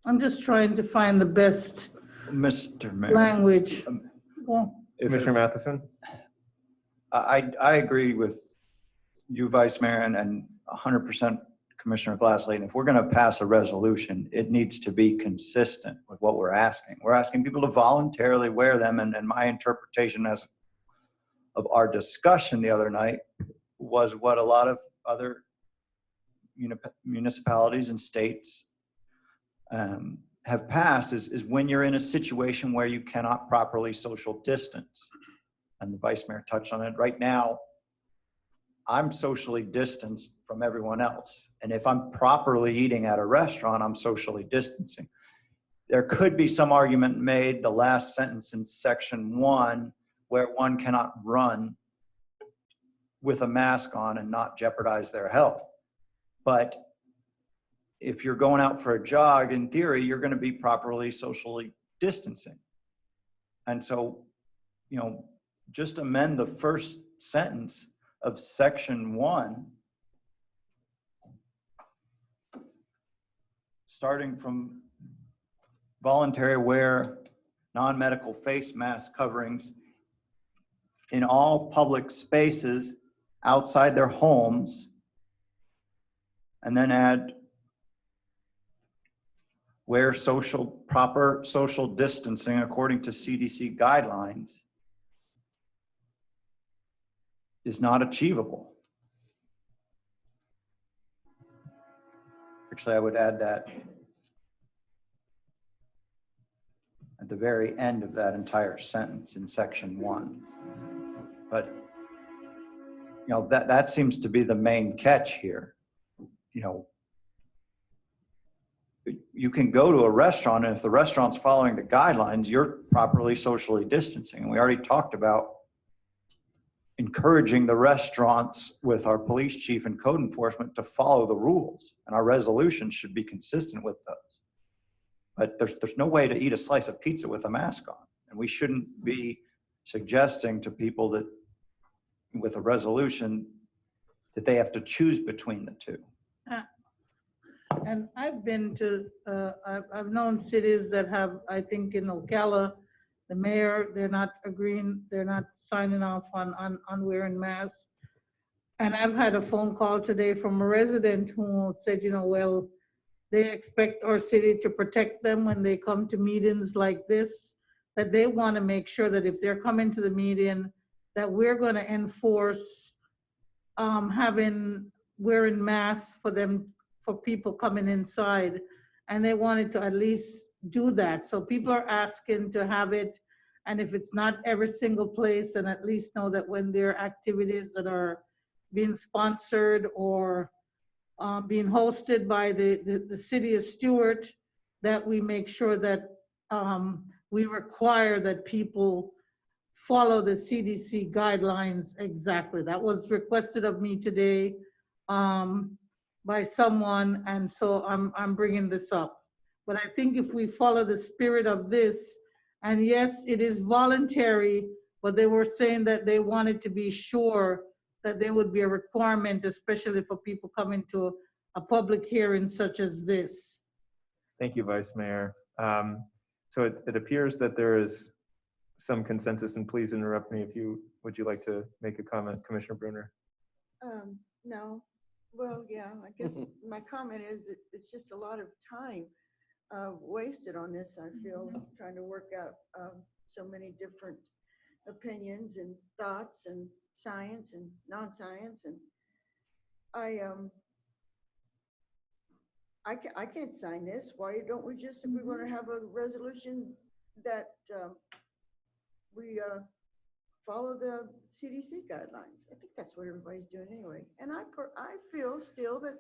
I'm just trying to find the best Mr. Mayor. language. Well, Commissioner Matheson? I agree with you, Vice Mayor, and 100% Commissioner Glassleton. If we're going to pass a resolution, it needs to be consistent with what we're asking. We're asking people to voluntarily wear them, and my interpretation of our discussion the other night was what a lot of other municipalities and states have passed is when you're in a situation where you cannot properly social distance. And the Vice Mayor touched on it. Right now, I'm socially distanced from everyone else. And if I'm properly eating at a restaurant, I'm socially distancing. There could be some argument made, the last sentence in section 1, where one cannot run with a mask on and not jeopardize their health. But if you're going out for a jog, in theory, you're going to be properly socially distancing. And so, just amend the first sentence of section 1, starting from voluntary wear non-medical face mask coverings in all public spaces outside their homes, and then add where proper social distancing according to CDC guidelines is not achievable. Actually, I would add that at the very end of that entire sentence in section 1. But, that seems to be the main catch here. You can go to a restaurant, and if the restaurant's following the guidelines, you're properly socially distancing. And we already talked about encouraging the restaurants with our police chief and code enforcement to follow the rules. And our resolution should be consistent with those. But there's no way to eat a slice of pizza with a mask on. And we shouldn't be suggesting to people that with a resolution that they have to choose between the two. And I've been to, I've known cities that have, I think in Ocala, the mayor, they're not agreeing, they're not signing off on wearing masks. And I've had a phone call today from a resident who said, well, they expect our city to protect them when they come to meetings like this, that they want to make sure that if they're coming to the meeting, that we're going to enforce wearing masks for people coming inside. And they wanted to at least do that. So people are asking to have it. And if it's not every single place, and at least know that when there are activities that are being sponsored or being hosted by the city of Stewart, that we make sure that we require that people follow the CDC guidelines exactly. That was requested of me today by someone, and so I'm bringing this up. But I think if we follow the spirit of this, and yes, it is voluntary, but they were saying that they wanted to be sure that there would be a requirement, especially for people coming to a public hearing such as this. Thank you, Vice Mayor. So it appears that there is some consensus, and please interrupt me would you like to make a comment, Commissioner Bruner? No. Well, yeah, I guess my comment is it's just a lot of time wasted on this, I feel, trying to work out so many different opinions and thoughts and science and non-science. And I can't sign this. Why don't we just, if we want to have a resolution that we follow the CDC guidelines. I think that's what everybody's doing anyway. And I feel still that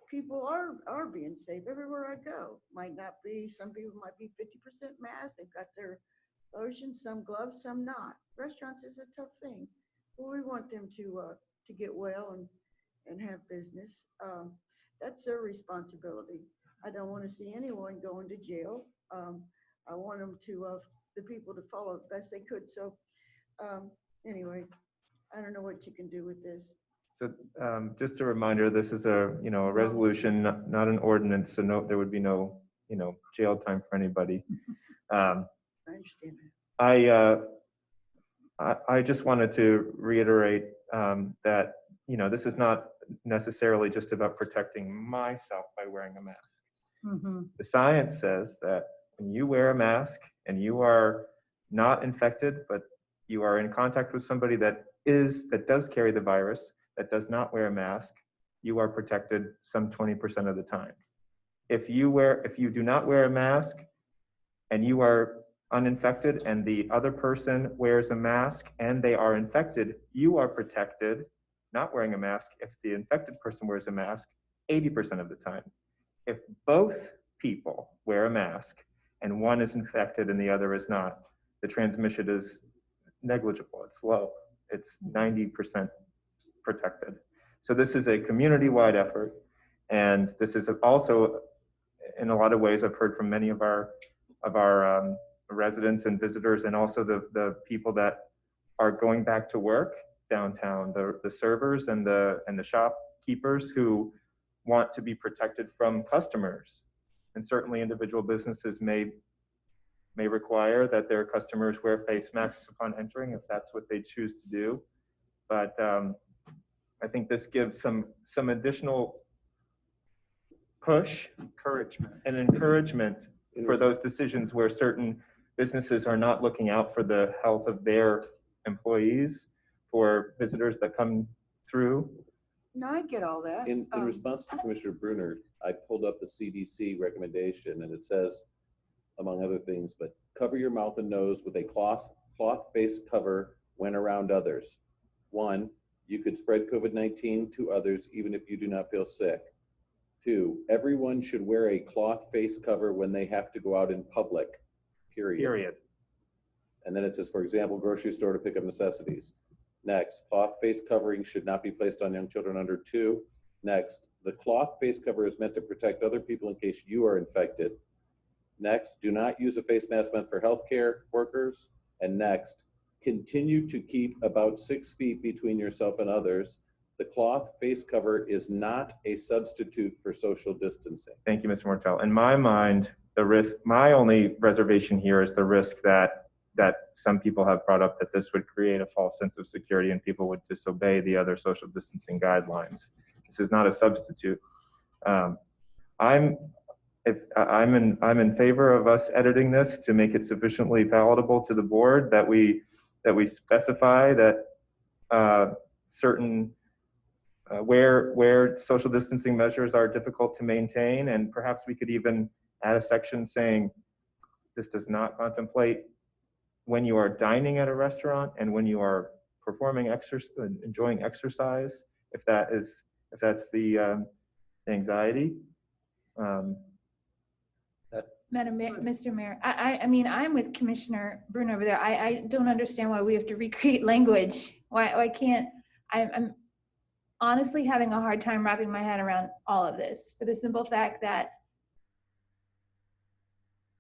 people are being safe everywhere I go. Might not be, some people might be 50% masked. They've got their lotion, some gloves, some not. Restaurants is a tough thing. Well, we want them to get well and have business. That's their responsibility. I don't want to see anyone going to jail. I want them to, the people to follow it best they could. So anyway, I don't know what you can do with this. So just a reminder, this is a resolution, not an ordinance, so no, there would be no, jail time for anybody. I understand that. I just wanted to reiterate that, this is not necessarily just about protecting myself by wearing a mask. The science says that when you wear a mask and you are not infected, but you are in contact with somebody that does carry the virus, that does not wear a mask, you are protected some 20% of the time. If you do not wear a mask and you are uninfected and the other person wears a mask and they are infected, you are protected, not wearing a mask, if the infected person wears a mask 80% of the time. If both people wear a mask and one is infected and the other is not, the transmission is negligible, it's low, it's 90% protected. So this is a community-wide effort, and this is also, in a lot of ways, I've heard from many of our residents and visitors, and also the people that are going back to work downtown, the servers and the shopkeepers who want to be protected from customers. And certainly individual businesses may require that their customers wear face masks upon entering if that's what they choose to do. But I think this gives some additional push and encouragement for those decisions where certain businesses are not looking out for the health of their employees, for visitors that come through. No, I get all that. In response to Commissioner Bruner, I pulled up the CDC recommendation, and it says, among other things, but cover your mouth and nose with a cloth face cover when around others. 1, you could spread COVID-19 to others even if you do not feel sick. 2, everyone should wear a cloth face cover when they have to go out in public, period. And then it says, for example, grocery store to pick up necessities. Next, cloth face covering should not be placed on young children under 2. Next, the cloth face cover is meant to protect other people in case you are infected. Next, do not use a face mask meant for healthcare workers. And next, continue to keep about 6 feet between yourself and others. The cloth face cover is not a substitute for social distancing. Thank you, Mr. Martell. In my mind, my only reservation here is the risk that some people have brought up, that this would create a false sense of security and people would disobey the other social distancing guidelines. This is not a substitute. I'm in favor of us editing this to make it sufficiently palatable to the board, that we specify that certain where social distancing measures are difficult to maintain, and perhaps we could even add a section saying this does not contemplate when you are dining at a restaurant and when you are performing enjoying exercise, if that's the anxiety. Mr. Mayor, I mean, I'm with Commissioner Bruno over there. I don't understand why we have to recreate language. Why can't, I'm honestly having a hard time wrapping my head around all of this, for the simple fact that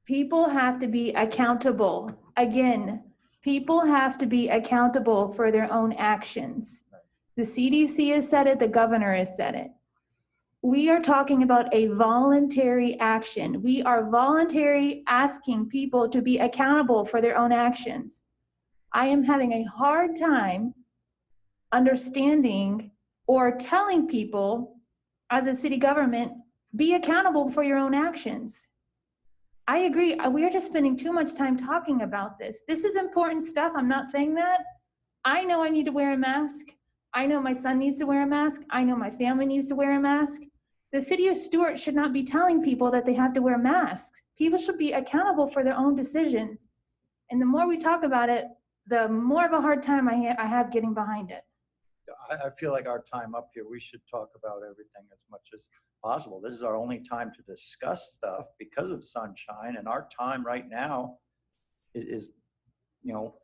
people have to be accountable. Again, people have to be accountable for their own actions. The CDC has said it, the governor has said it. We are talking about a voluntary action. We are voluntarily asking people to be accountable for their own actions. I am having a hard time understanding or telling people as a city government, be accountable for your own actions. I agree. We are just spending too much time talking about this. This is important stuff. I'm not saying that. I know I need to wear a mask. I know my son needs to wear a mask. I know my family needs to wear a mask. The city of Stuart should not be telling people that they have to wear masks. People should be accountable for their own decisions. And the more we talk about it, the more of a hard time I have getting behind it. I feel like our time up here, we should talk about everything as much as possible. This is our only time to discuss stuff because of sunshine, and our time right now is you know,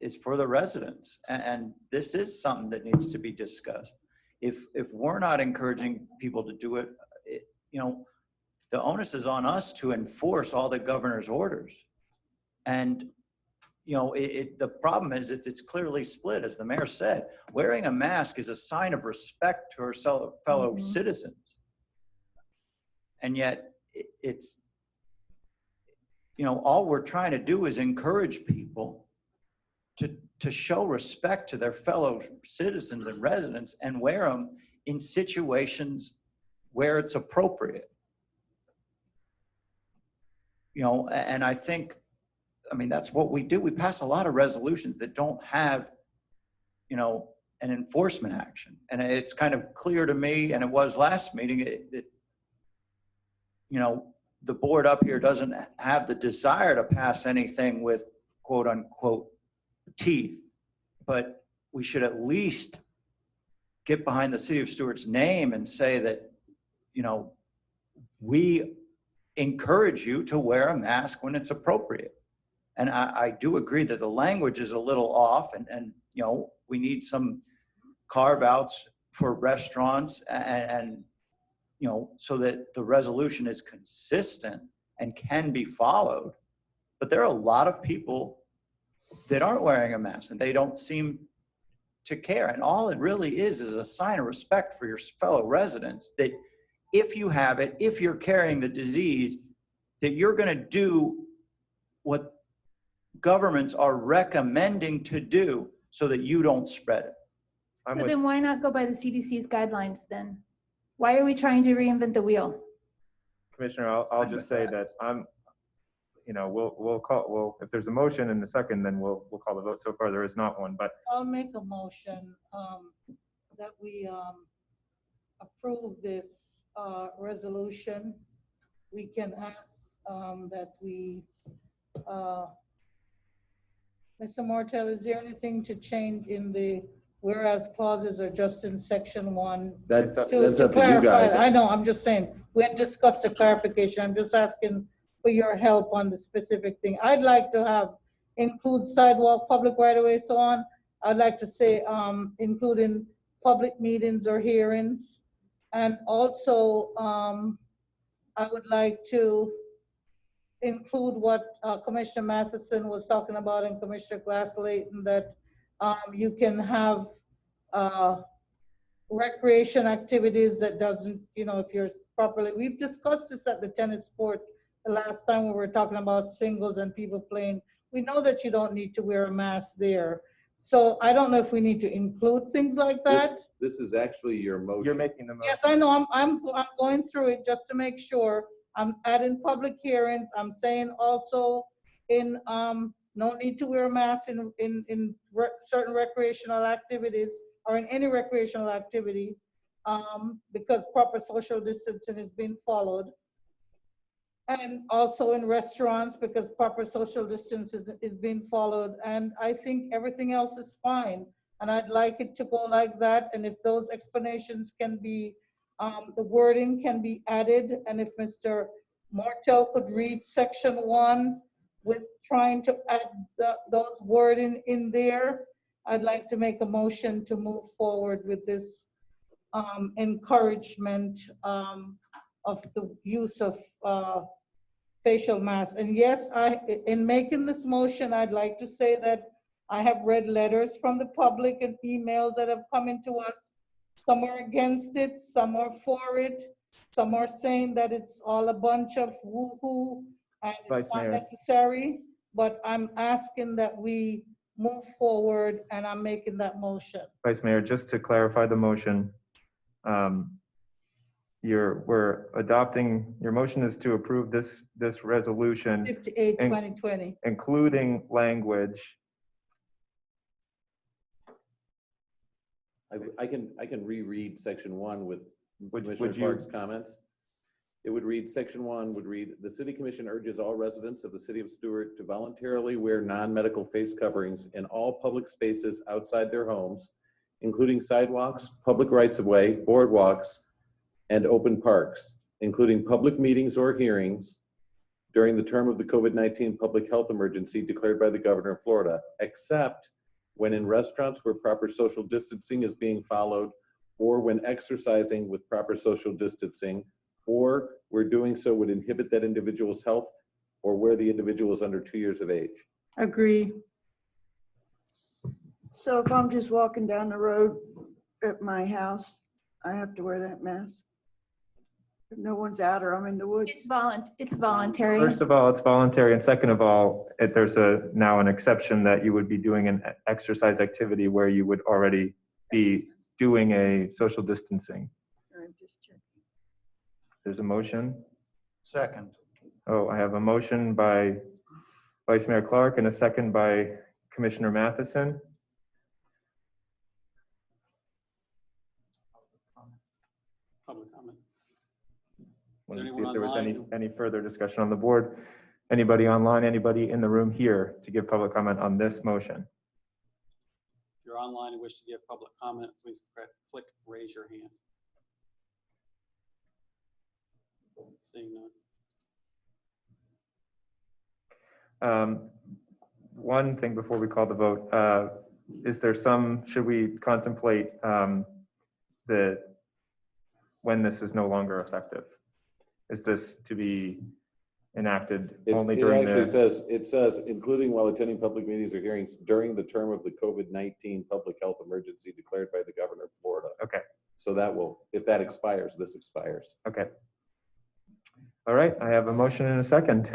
is for the residents. And this is something that needs to be discussed. If we're not encouraging people to do it, you know, the onus is on us to enforce all the governor's orders. And you know, the problem is it's clearly split, as the mayor said. Wearing a mask is a sign of respect to our fellow citizens. And yet it's, you know, all we're trying to do is encourage people to show respect to their fellow citizens and residents and wear them in situations where it's appropriate. You know, and I think, I mean, that's what we do. We pass a lot of resolutions that don't have, you know, an enforcement action. And it's kind of clear to me, and it was last meeting, that, you know, the board up here doesn't have the desire to pass anything with quote unquote teeth, but we should at least get behind the city of Stuart's name and say that, you know, we encourage you to wear a mask when it's appropriate. And I do agree that the language is a little off, and you know, we need some carve outs for restaurants and you know, so that the resolution is consistent and can be followed. But there are a lot of people that aren't wearing a mask and they don't seem to care. And all it really is a sign of respect for your fellow residents, that if you have it, if you're carrying the disease, that you're going to do what governments are recommending to do so that you don't spread it. So then why not go by the CDC's guidelines then? Why are we trying to reinvent the wheel? Commissioner, I'll just say that I'm, you know, we'll if there's a motion and a second, then we'll call the vote. So far, there is not one, but I'll make a motion that we approve this resolution. We can ask that we, Mr. Martel, is there anything to change in the whereas clauses or just in section 1? That's to up to you clarify? guys. I know, I'm just saying, we had discussed the clarification. I'm just asking for your help on the specific thing. I'd like to have include sidewalk, public right of way, so on. I'd like to say including public meetings or hearings. And also I would like to include what Commissioner Matheson was talking about and Commissioner Glass-Layton, that you can have recreation activities that doesn't, you know, if you're properly, we've discussed this at the tennis court the last time we were talking about singles and people playing. We know that you don't need to wear a mask there. So I don't know if we need to include things like that. This is actually your motion. you're making the motion. Yes, I know, I'm going through it just to make sure. I'm adding public hearings. I'm saying also in, no need to wear a mask in certain recreational activities or in any recreational activity because proper social distancing is being followed. And also in restaurants because proper social distance is being followed. And I think everything else is fine. And I'd like it to go like that. And if those explanations can be, the wording can be added. And if Mr. Martel could read section 1 with trying to add those wording in there, I'd like to make a motion to move forward with this encouragement of the use of facial masks. And yes, in making this motion, I'd like to say that I have read letters from the public and emails that have come into us. Some are against it, some are for it, some are saying that it's all a bunch of woo-hoo and it's not necessary, but I'm asking that we move forward and I'm making that motion. Vice Mayor, just to clarify the motion, we're adopting, your motion is to approve this resolution, 58, 2020. including language. I can reread section 1 with Would Commissioner you- Clark's comments. It would read, section 1 would read, the city commission urges all residents of the city of Stewart to voluntarily wear non-medical face coverings in all public spaces outside their homes, including sidewalks, public rights-of-way, boardwalks, and open parks, including public meetings or hearings during the term of the COVID-19 public health emergency declared by the governor of Florida, except when in restaurants where proper social distancing is being followed, or when exercising with proper social distancing, or where doing so would inhibit that individual's health, or where the individual is under 2 years of age. Agree. So if I'm just walking down the road at my house, I have to wear that mask? If no one's out or I'm in the woods? It's voluntary. First of all, it's voluntary, and second of all, there's now an exception that you would be doing an exercise activity where you would already be doing a social distancing. I'm just checking. There's a motion. Second. Oh, I have a motion by Vice Mayor Clark and a second by Commissioner Matheson. Public comment. Wanted to see anyone if there was online? any further discussion on the board. Anybody online, anybody in the room here to give public comment on this motion? If you're online and wish to give public comment, please click raise your hand. Seeing none. One thing before we call the vote, is there should we contemplate when this is no longer effective? Is this to be enacted only during It says, including while attending public meetings or hearings during the term of the COVID-19 public health emergency declared by the governor of Florida. Okay. So that will, if that expires, this expires. Okay. All right, I have a motion and a second.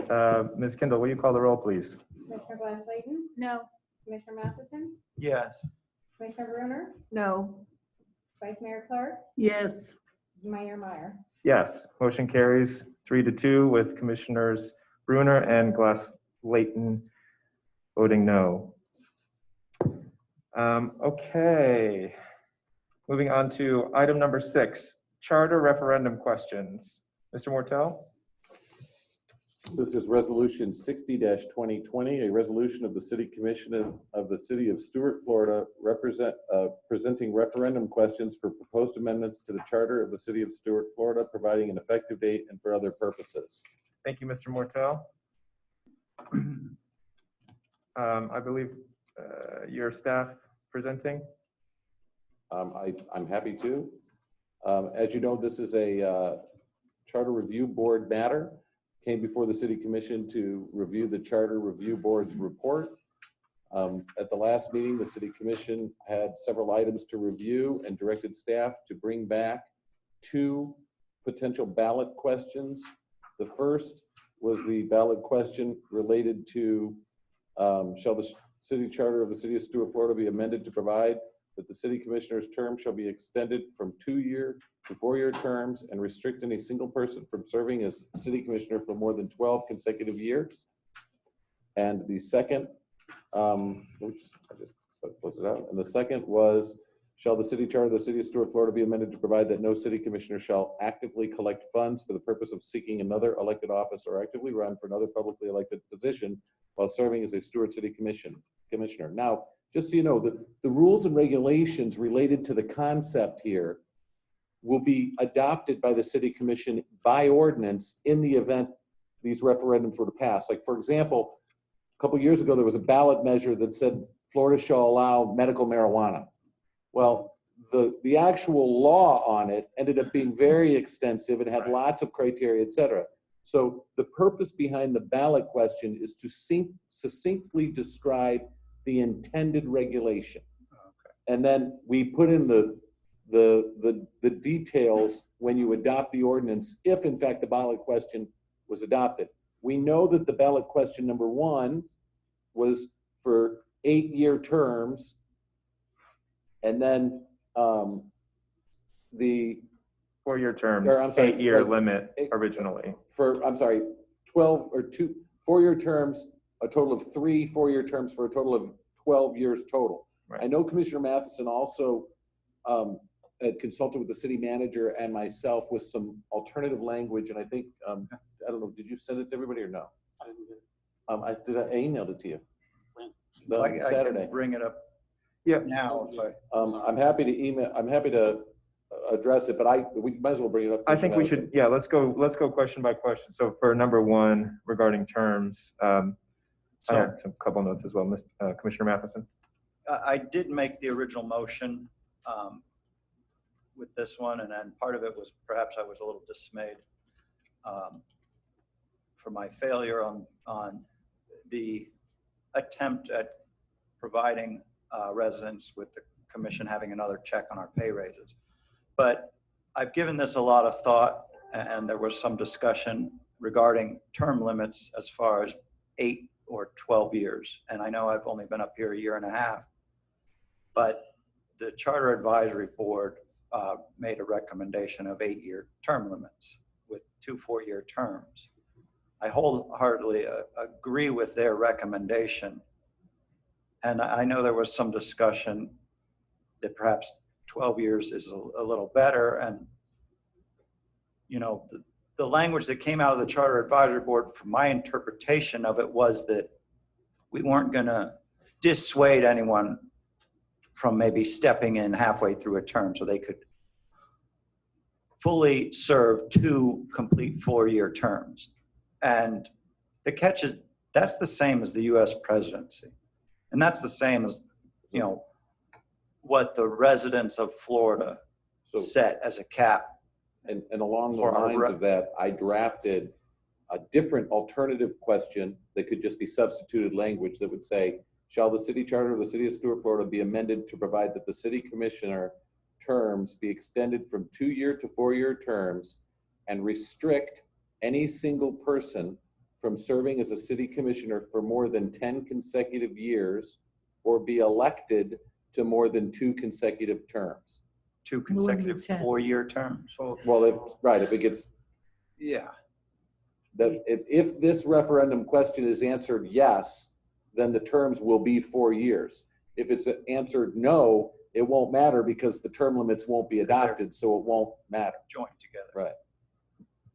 Ms. Kendall, will you call the roll, please? Commissioner Glass Layton, No. Commissioner Matheson, Yes. Commissioner Bruner, No. Vice Mayor Clark, Yes. Mayor Meyer. Yes, motion carries 3-2 with Commissioners Bruner and Glass Layton voting no. Okay, moving on to item number 6, charter referendum questions. Mr. Mortel? This is resolution 60-2020, a resolution of the City Commission of the City of Stewart, Florida, presenting referendum questions for proposed amendments to the charter of the City of Stewart, Florida, providing an effective date and for other purposes. Thank you, Mr. Mortel. I believe your staff presenting. I'm happy to. As you know, this is a Charter Review Board matter. Came before the City Commission to review the Charter Review Board's report. At the last meeting, the City Commission had several items to review and directed staff to bring back 2 potential ballot questions. The first was the ballot question related to shall the city charter of the City of Stewart, Florida be amended to provide that the City Commissioner's term shall be extended from 2-year to 4-year terms and restrict any single person from serving as City Commissioner for more than 12 consecutive years. And the second, oops, I just closed it out. And the second was, shall the city charter of the City of Stewart, Florida be amended to provide that no City Commissioner shall actively collect funds for the purpose of seeking another elected office or actively run for another publicly elected position while serving as a Stewart City Commissioner. Now, just so you know, the rules and regulations related to the concept here will be adopted by the City Commission by ordinance in the event these referendums were to pass. Like, for example, a couple years ago, there was a ballot measure that said Florida shall allow medical marijuana. Well, the actual law on it ended up being very extensive. It had lots of criteria, et cetera. So the purpose behind the ballot question is to succinctly describe the intended regulation. Okay. And then we put in the details when you adopt the ordinance, if in fact the ballot question was adopted. We know that the ballot question number 1 was for 8-year terms. And then the 4-year terms, Or, I'm sorry, 8-year like, limit eight- originally. I'm sorry, 12 or 4-year terms, a total of 3 4-year terms for a total of 12 years total. Right. I know Commissioner Matheson also had consulted with the city manager and myself with some alternative language, and I think, I don't know, did you send it to everybody or no? I didn't get it. I emailed it to you. I Saturday. can bring it up Yeah. now if I. I'm happy to address it, but we might as well bring it up. I think we should, yeah, let's go question by question. So for number 1 regarding terms, I had a couple notes as well, Commissioner Matheson. I did make the original motion with this one, and then part of it was perhaps I was a little dismayed for my failure on the attempt at providing residents with the commission having another check on our pay raises. But I've given this a lot of thought, and there was some discussion regarding term limits as far as 8 or 12 years. And I know I've only been up here a year and a half, but the Charter Advisory Board made a recommendation of 8-year term limits with 2 4-year terms. I wholeheartedly agree with their recommendation. And I know there was some discussion that perhaps 12 years is a little better. And, you know, the language that came out of the Charter Advisory Board, from my interpretation of it, was that we weren't going to dissuade anyone from maybe stepping in halfway through a term so they could fully serve 2 complete 4-year terms. And the catch is that's the same as the US presidency. And that's the same as, you know, what the residents of Florida set as a cap. And along the for our lines of that, I drafted a different alternative question that could just be substituted language that would say, shall the city charter of the city of Stuart, Florida be amended to provide that the city commissioner terms be extended from 2-year to 4-year terms and restrict any single person from serving as a city commissioner for more than 10 consecutive years or be elected to more than 2 consecutive terms. 2 consecutive 4-year terms. Well, if it gets, Yeah. that if this referendum question is answered yes, then the terms will be 4 years. If it's answered no, it won't matter because the term limits won't be adopted, so it won't matter. Joined together. Right.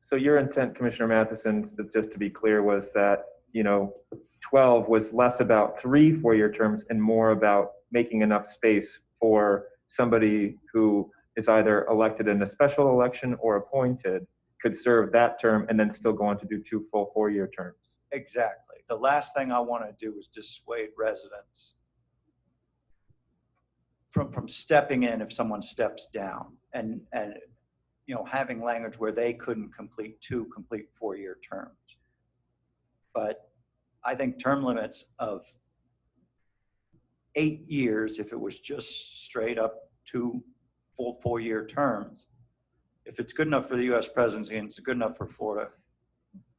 So your intent, Commissioner Matheson, just to be clear, was that, you know, 12 was less about 3 4-year terms and more about making enough space for somebody who is either elected in a special election or appointed could serve that term and then still go on to do 2 full 4-year terms. Exactly. The last thing I want to do is dissuade residents from stepping in if someone steps down and you know, having language where they couldn't complete 2 complete 4-year terms. But I think term limits of 8 years, if it was just straight up 2 full 4-year terms, if it's good enough for the US presidency and it's good enough for Florida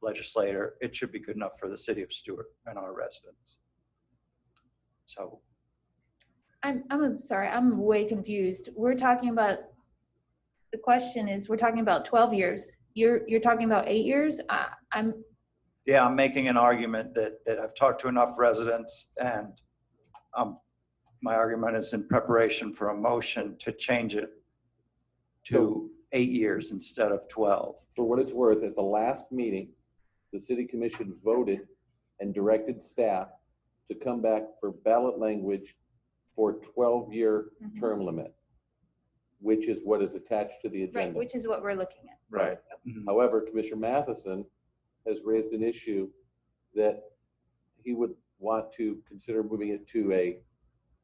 legislator, it should be good enough for the city of Stuart and our residents. So I'm sorry, I'm way confused. We're talking about, the question is, we're talking about 12 years. You're talking about 8 years? I'm making an argument that I've talked to enough residents, and my argument is in preparation for a motion to change it to 8 years instead of 12. For what it's worth, at the last meeting, the city commission voted and directed staff to come back for ballot language for 12-year term limit, which is what is attached to the agenda. right, which is what we're looking at. Right. However, Commissioner Matheson has raised an issue that he would want to consider moving it to a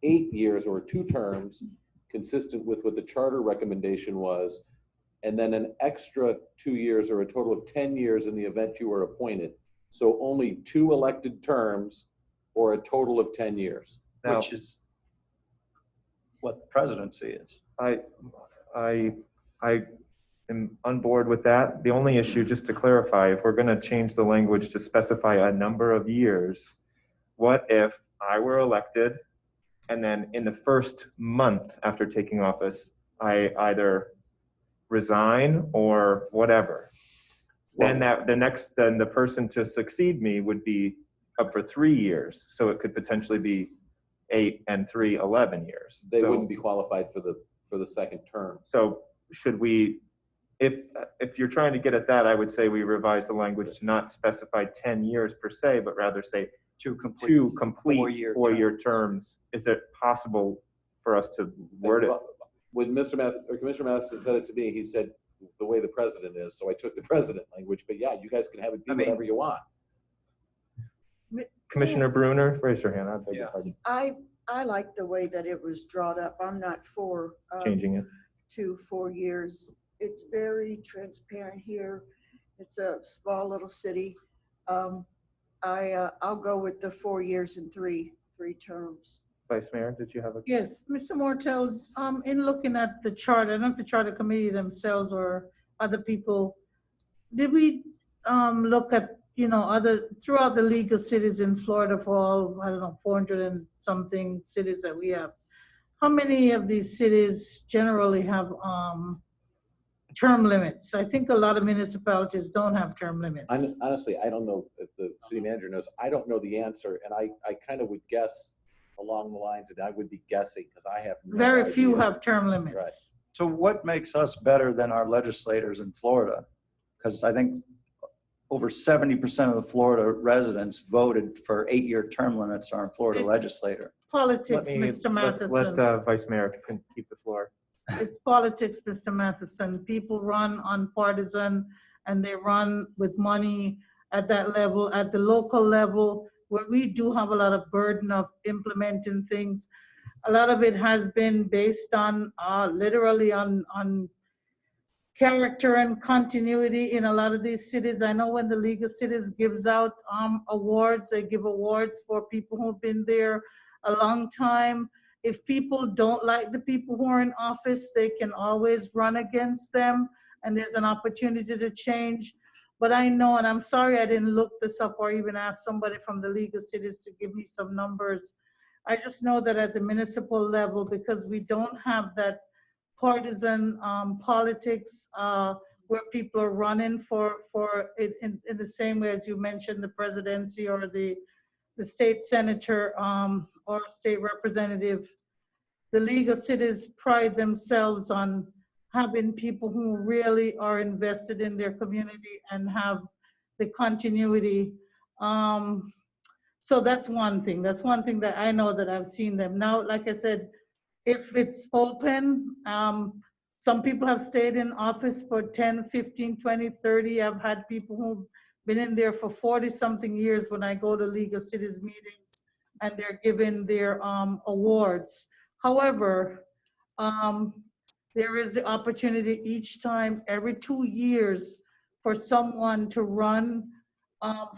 8 years or 2 terms, consistent with what the charter recommendation was, and then an extra 2 years or a total of 10 years in the event you were appointed. So only 2 elected terms or a total of 10 years. Now, which is what the presidency is. I am on board with that. The only issue, just to clarify, if we're going to change the language to specify a number of years, what if I were elected and then in the first month after taking office, I either resign or whatever, then then the person to succeed me would be up for 3 years. So it could potentially be 8 and 3, 11 years. They So- wouldn't be qualified for the second term. So should we, if you're trying to get at that, I would say we revise the language to not specify 10 years per se, but rather say Two complete. two complete four-year four-year terms. Is it possible for us to word it? When Commissioner Matheson said it to me, he said the way the president is, so I took the president language, but yeah, you guys can have it be whatever you want. Commissioner Bruner, raise your hand. I beg your pardon. I like the way that it was drawn up. I'm not for Changing it. 2 4 years. It's very transparent here. It's a small little city. I'll go with the 4 years and three terms. Vice Mayor, did you have a? Yes, Mr. Mortel, in looking at the charter, not the charter committee themselves or other people, did we look at, throughout the League of Cities in Florida for all, I don't know, 400 and something cities that we have, how many of these cities generally have term limits? I think a lot of municipalities don't have term limits. Honestly, I don't know if the city manager knows. I don't know the answer, and I kind of would guess along the lines, and I would be guessing because I have no Very idea. few have term limits. Right. So what makes us better than our legislators in Florida? Because I think over 70% of the Florida residents voted for 8-year term limits on our Florida It's legislator. Politics, Mr. Matheson. Let Vice Mayor keep the floor. It's politics, Mr. Matheson. People run on partisan and they run with money at that level, at the local level, where we do have a lot of burden of implementing things. A lot of it has been based on literally on character and continuity in a lot of these cities. I know when the League of Cities gives out awards, they give awards for people who've been there a long time. If people don't like the people who are in office, they can always run against them, and there's an opportunity to change. But I know, and I'm sorry I didn't look this up or even ask somebody from the League of Cities to give me some numbers. I just know that at the municipal level, because we don't have that partisan politics where people are running for it in the same way as you mentioned, the presidency or the state senator or state representative. The League of Cities pride themselves on having people who really are invested in their community and have the continuity. So that's one thing. That's one thing that I know that I've seen them. Now, like I said, if it's open, some people have stayed in office for 10, 15, 20, 30. I've had people who've been in there for 40-something years when I go to League of Cities meetings and they're given their awards. However, there is the opportunity each time, every 2 years, for someone to run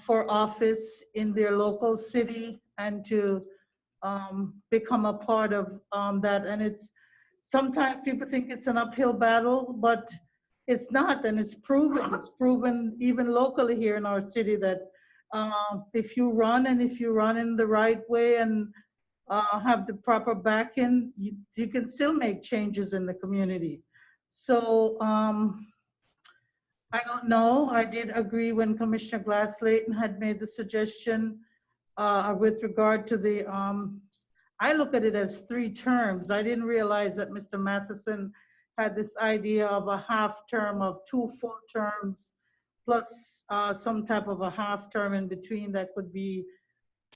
for office in their local city and to become a part of that. And it's, sometimes people think it's an uphill battle, but it's not, and it's proven even locally here in our city that if you run and if you run in the right way and have the proper backing, you can still make changes in the community. So I don't know. I did agree when Commissioner Glass-Layton had made the suggestion with regard to the, I look at it as 3 terms, but I didn't realize that Mr. Matheson had this idea of a half term of 2 full terms plus some type of a half term in between that could be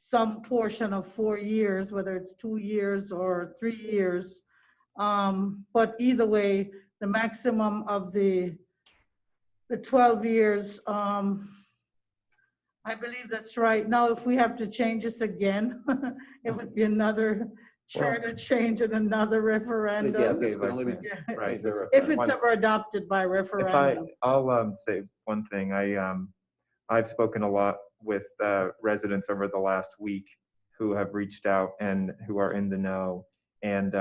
some portion of 4 years, whether it's 2 years or 3 years. But either way, the maximum of the 12 years, I believe that's right. Now, if we have to change this again, it would be another charter change and another referendum. Yeah, this can only be Yeah. Right. If it's ever adopted by referendum. I'll say one thing. I've spoken a lot with residents over the last week who have reached out and who are in the know. And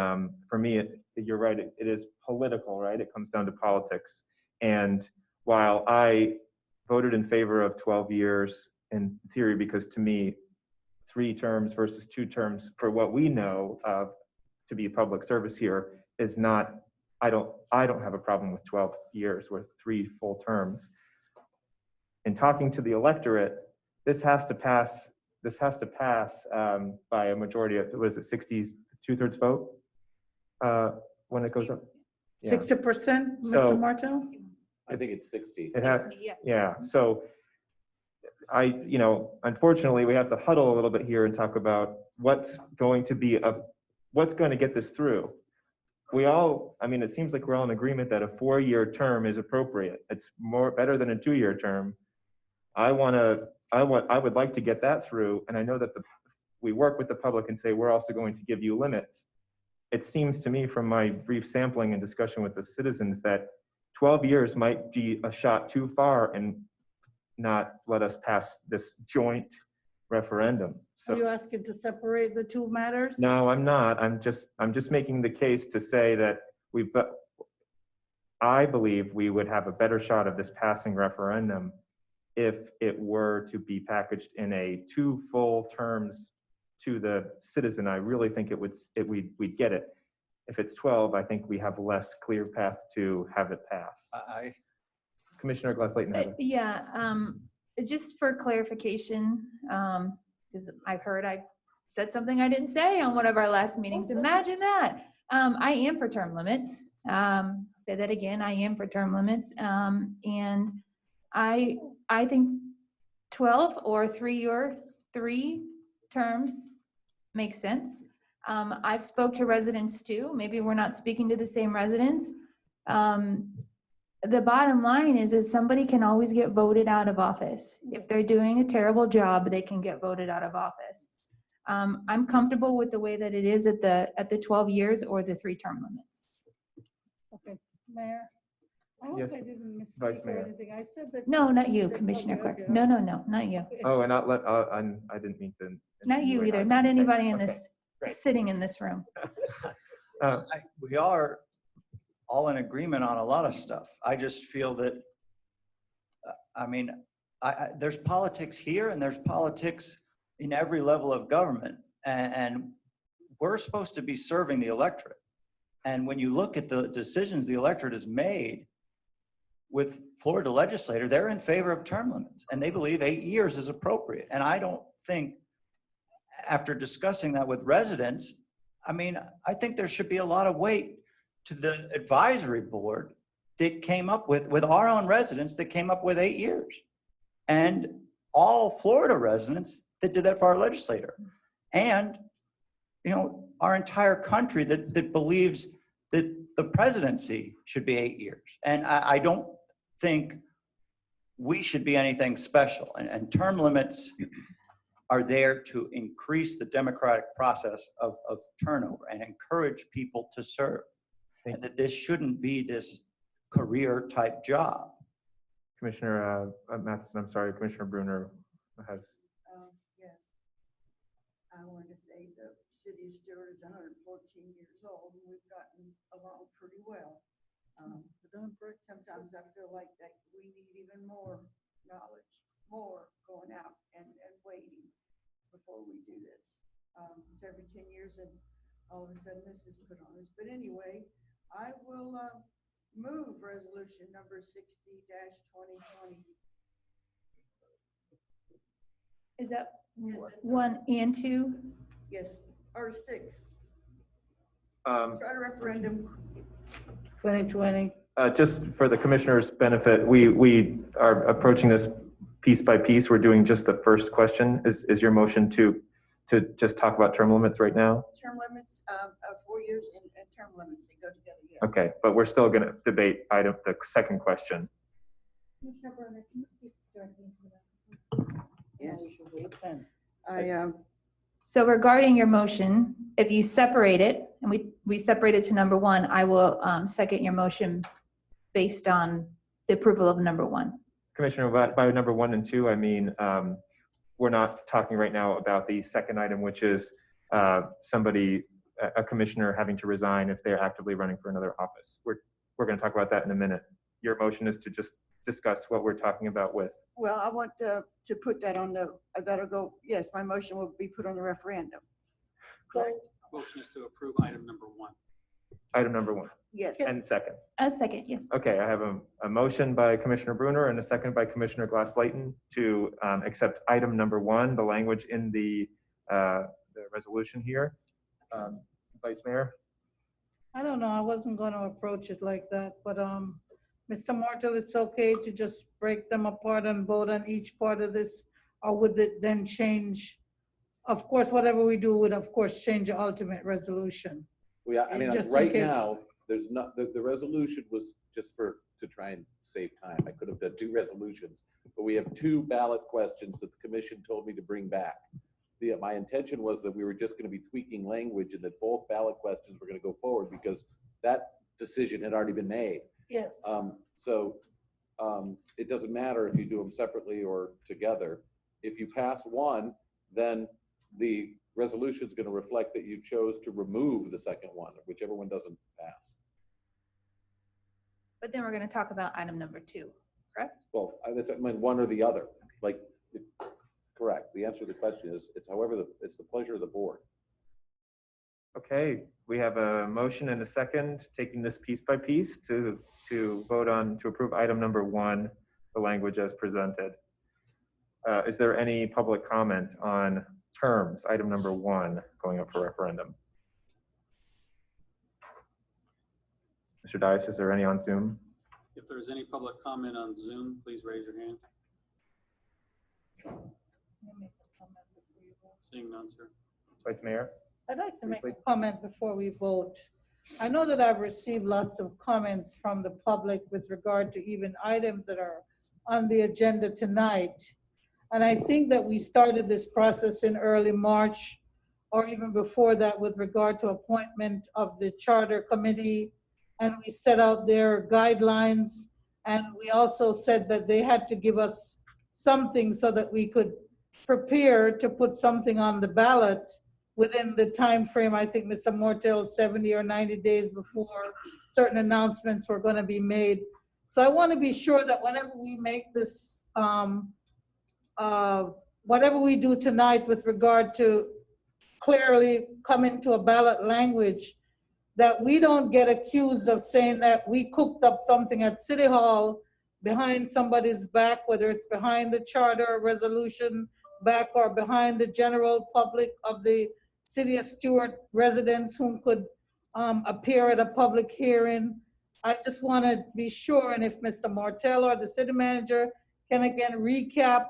for me, you're right, it is political, right? It comes down to politics. And while I voted in favor of 12 years in theory, because to me, 3 terms versus 2 terms for what we know of to be public service here is not I don't have a problem with 12 years with 3 full terms. In talking to the electorate, this has to pass by a majority of, was it 60, 2/3 vote? When it goes up? Yeah. 60%, Mr. So- Martel? I think it's 60. It has, 60, yeah. yeah, so unfortunately, we have to huddle a little bit here and talk about what's going to get this through. It seems like we're all in agreement that a 4-year term is appropriate. It's better than a 2-year term. I would like to get that through, and I know that we work with the public and say, we're also going to give you limits. It seems to me from my brief sampling and discussion with the citizens that 12 years might be a shot too far and not let us pass this joint referendum. Are you So, asking to separate the two matters? no, I'm not. I'm just making the case to say that I believe we would have a better shot of this passing referendum if it were to be packaged in a 2 full terms to the citizen. I really think we'd get it. If it's 12, I think we have a less clear path to have it pass. Commissioner Glass-Layton had Yeah, just for clarification, because I've heard I said something I didn't say on one of our last meetings. Imagine that. I am for term limits. Say that again, I am for term limits. And I think 12 or 3 terms makes sense. I've spoke to residents too. Maybe we're not speaking to the same residents. The bottom line is somebody can always get voted out of office. If they're doing a terrible job, they can get voted out of office. I'm comfortable with the way that it is at the 12 years or the 3 term limits. Okay, Mayor, I hope Yes, I didn't Vice misspeak or Mayor. anything. I said that. No, not you, Okay, Commissioner Clark. okay. No, not you. Oh, and I didn't mean to. Not you insinuate either. I- Not okay, anybody in okay, this, great. sitting in this room. We are all in agreement on a lot of stuff. I just feel that, there's politics here and there's politics in every level of government. And we're supposed to be serving the electorate. And when you look at the decisions the electorate has made with Florida legislator, they're in favor of term limits and they believe 8 years is appropriate. And I don't think, after discussing that with residents, I think there should be a lot of weight to the advisory board that came up with our own residents that came up with 8 years. And all Florida residents that did that for our legislator. And, our entire country that believes that the presidency should be 8 years. And I don't think we should be anything special. And term limits are there to increase the democratic process of turnover and encourage people to serve. And that this shouldn't be this career type job. Commissioner Matheson, I'm sorry, Commissioner Bruner has. Yes. I wanted to say the city of Stewart is 114 years old and we've gotten along pretty well. Sometimes I feel like that we need even more knowledge, more going out and waiting before we do this. It's every 10 years and all of a sudden this is put on us. But anyway, I will move resolution number 60-2020. Is that Yes, that's 1 and 2? Yes, or 6. Um, Try to referendum. 2020. Just for the commissioner's benefit, we are approaching this piece by piece. We're doing just the first question. Is your motion to just talk about term limits right now? Term limits, 4 years and term limits, they go together, yes. Okay, but we're still going to debate the second question. Commissioner Bruner, can you speak directly into that? Yes. So regarding your motion, if you separate it, and we separate it to number 1, I will second your motion based on the approval of number 1. Commissioner, by number 1 and 2, I mean, we're not talking right now about the second item, which is a commissioner having to resign if they're actively running for another office. We're going to talk about that in a minute. Your motion is to just discuss what we're talking about with. Well, I want to put that on that'll go, yes, my motion will be put on the referendum. So, Motion is to approve item number 1. Item number 1. Yes. And second. A second, yes. Okay, I have a motion by Commissioner Bruner and a second by Commissioner Glass-Leighton to accept item number 1, the language in the resolution here. Vice Mayor? I don't know, I wasn't going to approach it like that, but Mr. Martel, it's okay to just break them apart and vote on each part of this, or would it then change? Of course, whatever we do would, of course, change the ultimate resolution. I mean, Just in right case- now, there's not, the resolution was just to try and save time. I could have done 2 resolutions, but we have 2 ballot questions that the commission told me to bring back. My intention was that we were just going to be tweaking language and that both ballot questions were going to go forward because that decision had already been made. Yes. It doesn't matter if you do them separately or together. If you pass one, then the resolution is going to reflect that you chose to remove the second one, whichever one doesn't pass. But then we're going to talk about item number 2, correct? Well, I mean, one or the other, correct. The answer to the question is, it's the pleasure of the board. Okay, we have a motion and a second, taking this piece by piece to vote on, to approve item number 1, the language as presented. Is there any public comment on terms, item number 1, going up for referendum? Mr. Dias, is there any on Zoom? If there's any public comment on Zoom, please raise your hand. Seeing none, sir. Vice Mayor? I'd like to make a comment before we vote. I know that I've received lots of comments from the public with regard to even items that are on the agenda tonight. And I think that we started this process in early March or even before that with regard to appointment of the charter committee. And we set out their guidelines. And we also said that they had to give us something so that we could prepare to put something on the ballot within the time frame. I think Mr. Mortel, 70 or 90 days before certain announcements were going to be made. So I want to be sure that whenever we make this, whatever we do tonight with regard to clearly coming to a ballot language, that we don't get accused of saying that we cooked up something at City Hall behind somebody's back, whether it's behind the charter resolution back or behind the general public of the City of Stuart residents who could appear at a public hearing. I just want to be sure, and if Mr. Martel or the city manager can again recap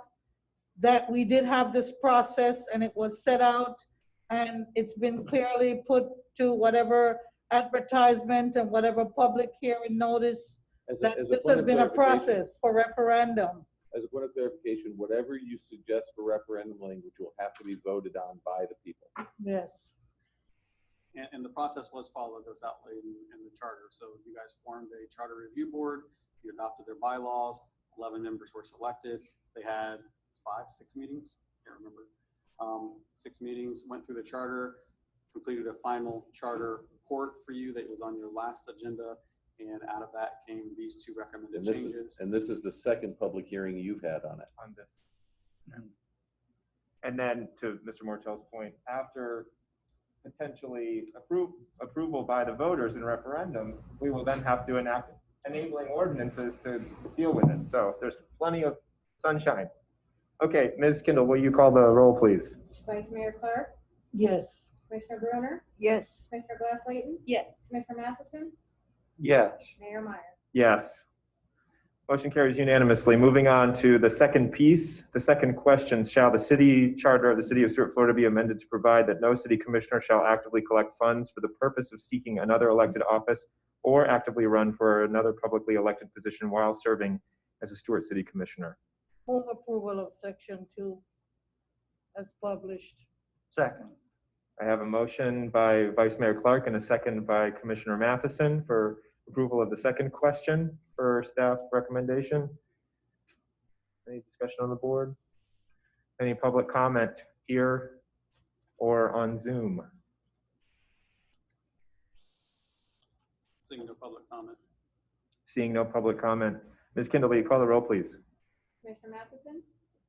that we did have this process and it was set out and it's been clearly put to whatever advertisement and whatever public hearing notice that this has been a process for referendum. As a point of clarification, whatever you suggest for referendum language will have to be voted on by the people. Yes. And the process was followed that was outlined in the charter. So you guys formed a charter review board, you adopted their bylaws, 11 members were selected. They had 5, 6 meetings, can't remember. 6 meetings, went through the charter, completed a final charter report for you that was on your last agenda. And out of that came these 2 recommended changes. And this is the second public hearing you've had on it. On this. And then to Mr. Mortel's point, after potentially approval by the voters in referendum, we will then have to enact enabling ordinances to deal with it. So there's plenty of sunshine. Okay, Ms. Kindle, will you call the roll, please? Vice Mayor Clark, Yes. Commissioner Bruner, Yes. Commissioner Glass-Leighton, Yes. Commissioner Matheson, Yes. Mayor Meyer. Yes. Motion carries unanimously. Moving on to the second piece, the second question, shall the city charter of the City of Stuart, Florida be amended to provide that no city commissioner shall actively collect funds for the purpose of seeking another elected office or actively run for another publicly elected position while serving as a Stuart City Commissioner? Move approval of section 2 as published. Second. I have a motion by Vice Mayor Clark and a second by Commissioner Matheson for approval of the second question for staff recommendation. Any discussion on the board? Any public comment here or on Zoom? Seeing no public comment. Seeing no public comment. Ms. Kindle, will you call the roll, please? Commissioner Matheson,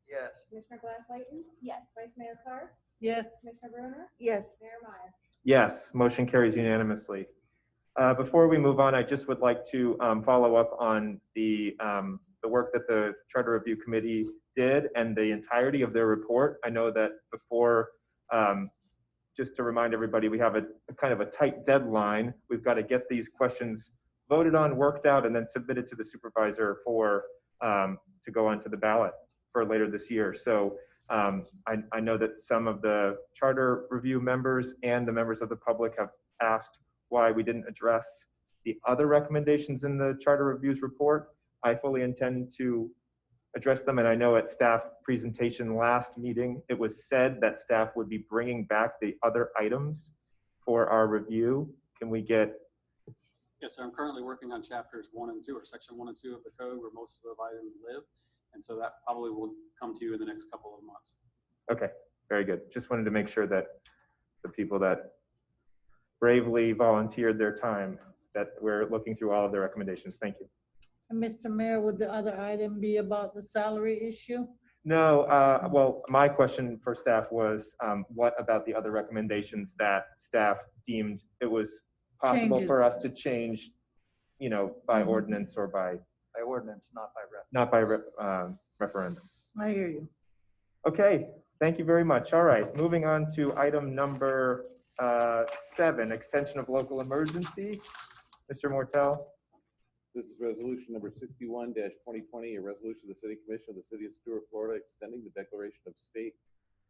Yes. Commissioner Glass-Leighton, Yes. Vice Mayor Clark, Yes. Commissioner Bruner, Yes. Mayor Meyer. Yes, motion carries unanimously. Before we move on, I just would like to follow up on the work that the Charter Review Committee did and the entirety of their report. I know that before, just to remind everybody, we have a kind of a tight deadline. We've got to get these questions voted on, worked out, and then submitted to the supervisor for to go onto the ballot for later this year. So I know that some of the Charter Review members and the members of the public have asked why we didn't address the other recommendations in the Charter Review's report. I fully intend to address them, and I know at staff presentation last meeting, it was said that staff would be bringing back the other items for our review. Can we get? Yes, sir. I'm currently working on chapters 1 and 2, or section 1 and 2 of the code where most of the items live. And so that probably will come to you in the next couple of months. Okay, very good. Just wanted to make sure that the people that bravely volunteered their time, that we're looking through all of their recommendations. Thank you. And Mr. Mayor, would the other item be about the salary issue? No, well, my question for staff was, what about the other recommendations that staff deemed it was possible for us to change, you know, by ordinance or by ordinance, not by rep. not by referendum? I hear you. Okay, thank you very much. All right, moving on to item number 7, extension of local emergency. Mr. Mortel. This is resolution number 61-2020, a resolution of the City Commission of the City of Stuart, Florida, extending the declaration of state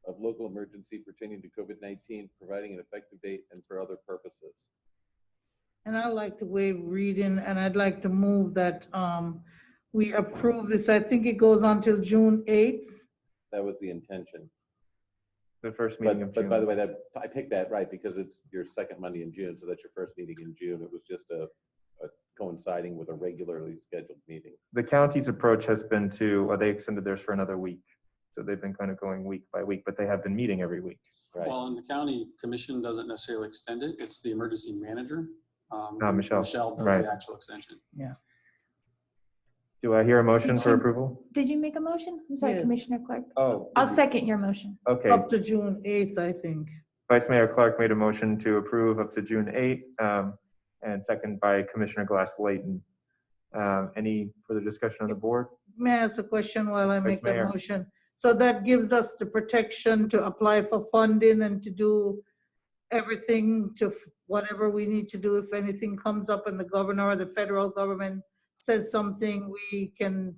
of local emergency pertaining to COVID-19, providing an effective date and for other purposes. And I'd like to waive reading, and I'd like to move that we approve this. I think it goes on till June 8th. That was the intention. The first meeting of June. But by the way, that I picked that right because it's your second Monday in June, so that's your first meeting in June. It was just a coinciding with a regularly scheduled meeting. The county's approach has been to, well, they extended theirs for another week. So they've been kind of going week by week, but they have been meeting every week. Right. Well, and the county commission doesn't necessarily extend it. It's the emergency manager. Michelle. Michelle does Right. the actual extension. Yeah. Do I hear a motion for approval? Did you make a motion? I'm sorry, Yes. Commissioner Clark. Oh, I'll second your motion. okay. Up to June 8th, I think. Vice Mayor Clark made a motion to approve up to June 8th, and second by Commissioner Glass-Layton. Any further discussion on the board? May I ask a question while I make the Mayor. motion? So that gives us the protection to apply for funding and to do everything to whatever we need to do. If anything comes up and the governor or the federal government says something, we can.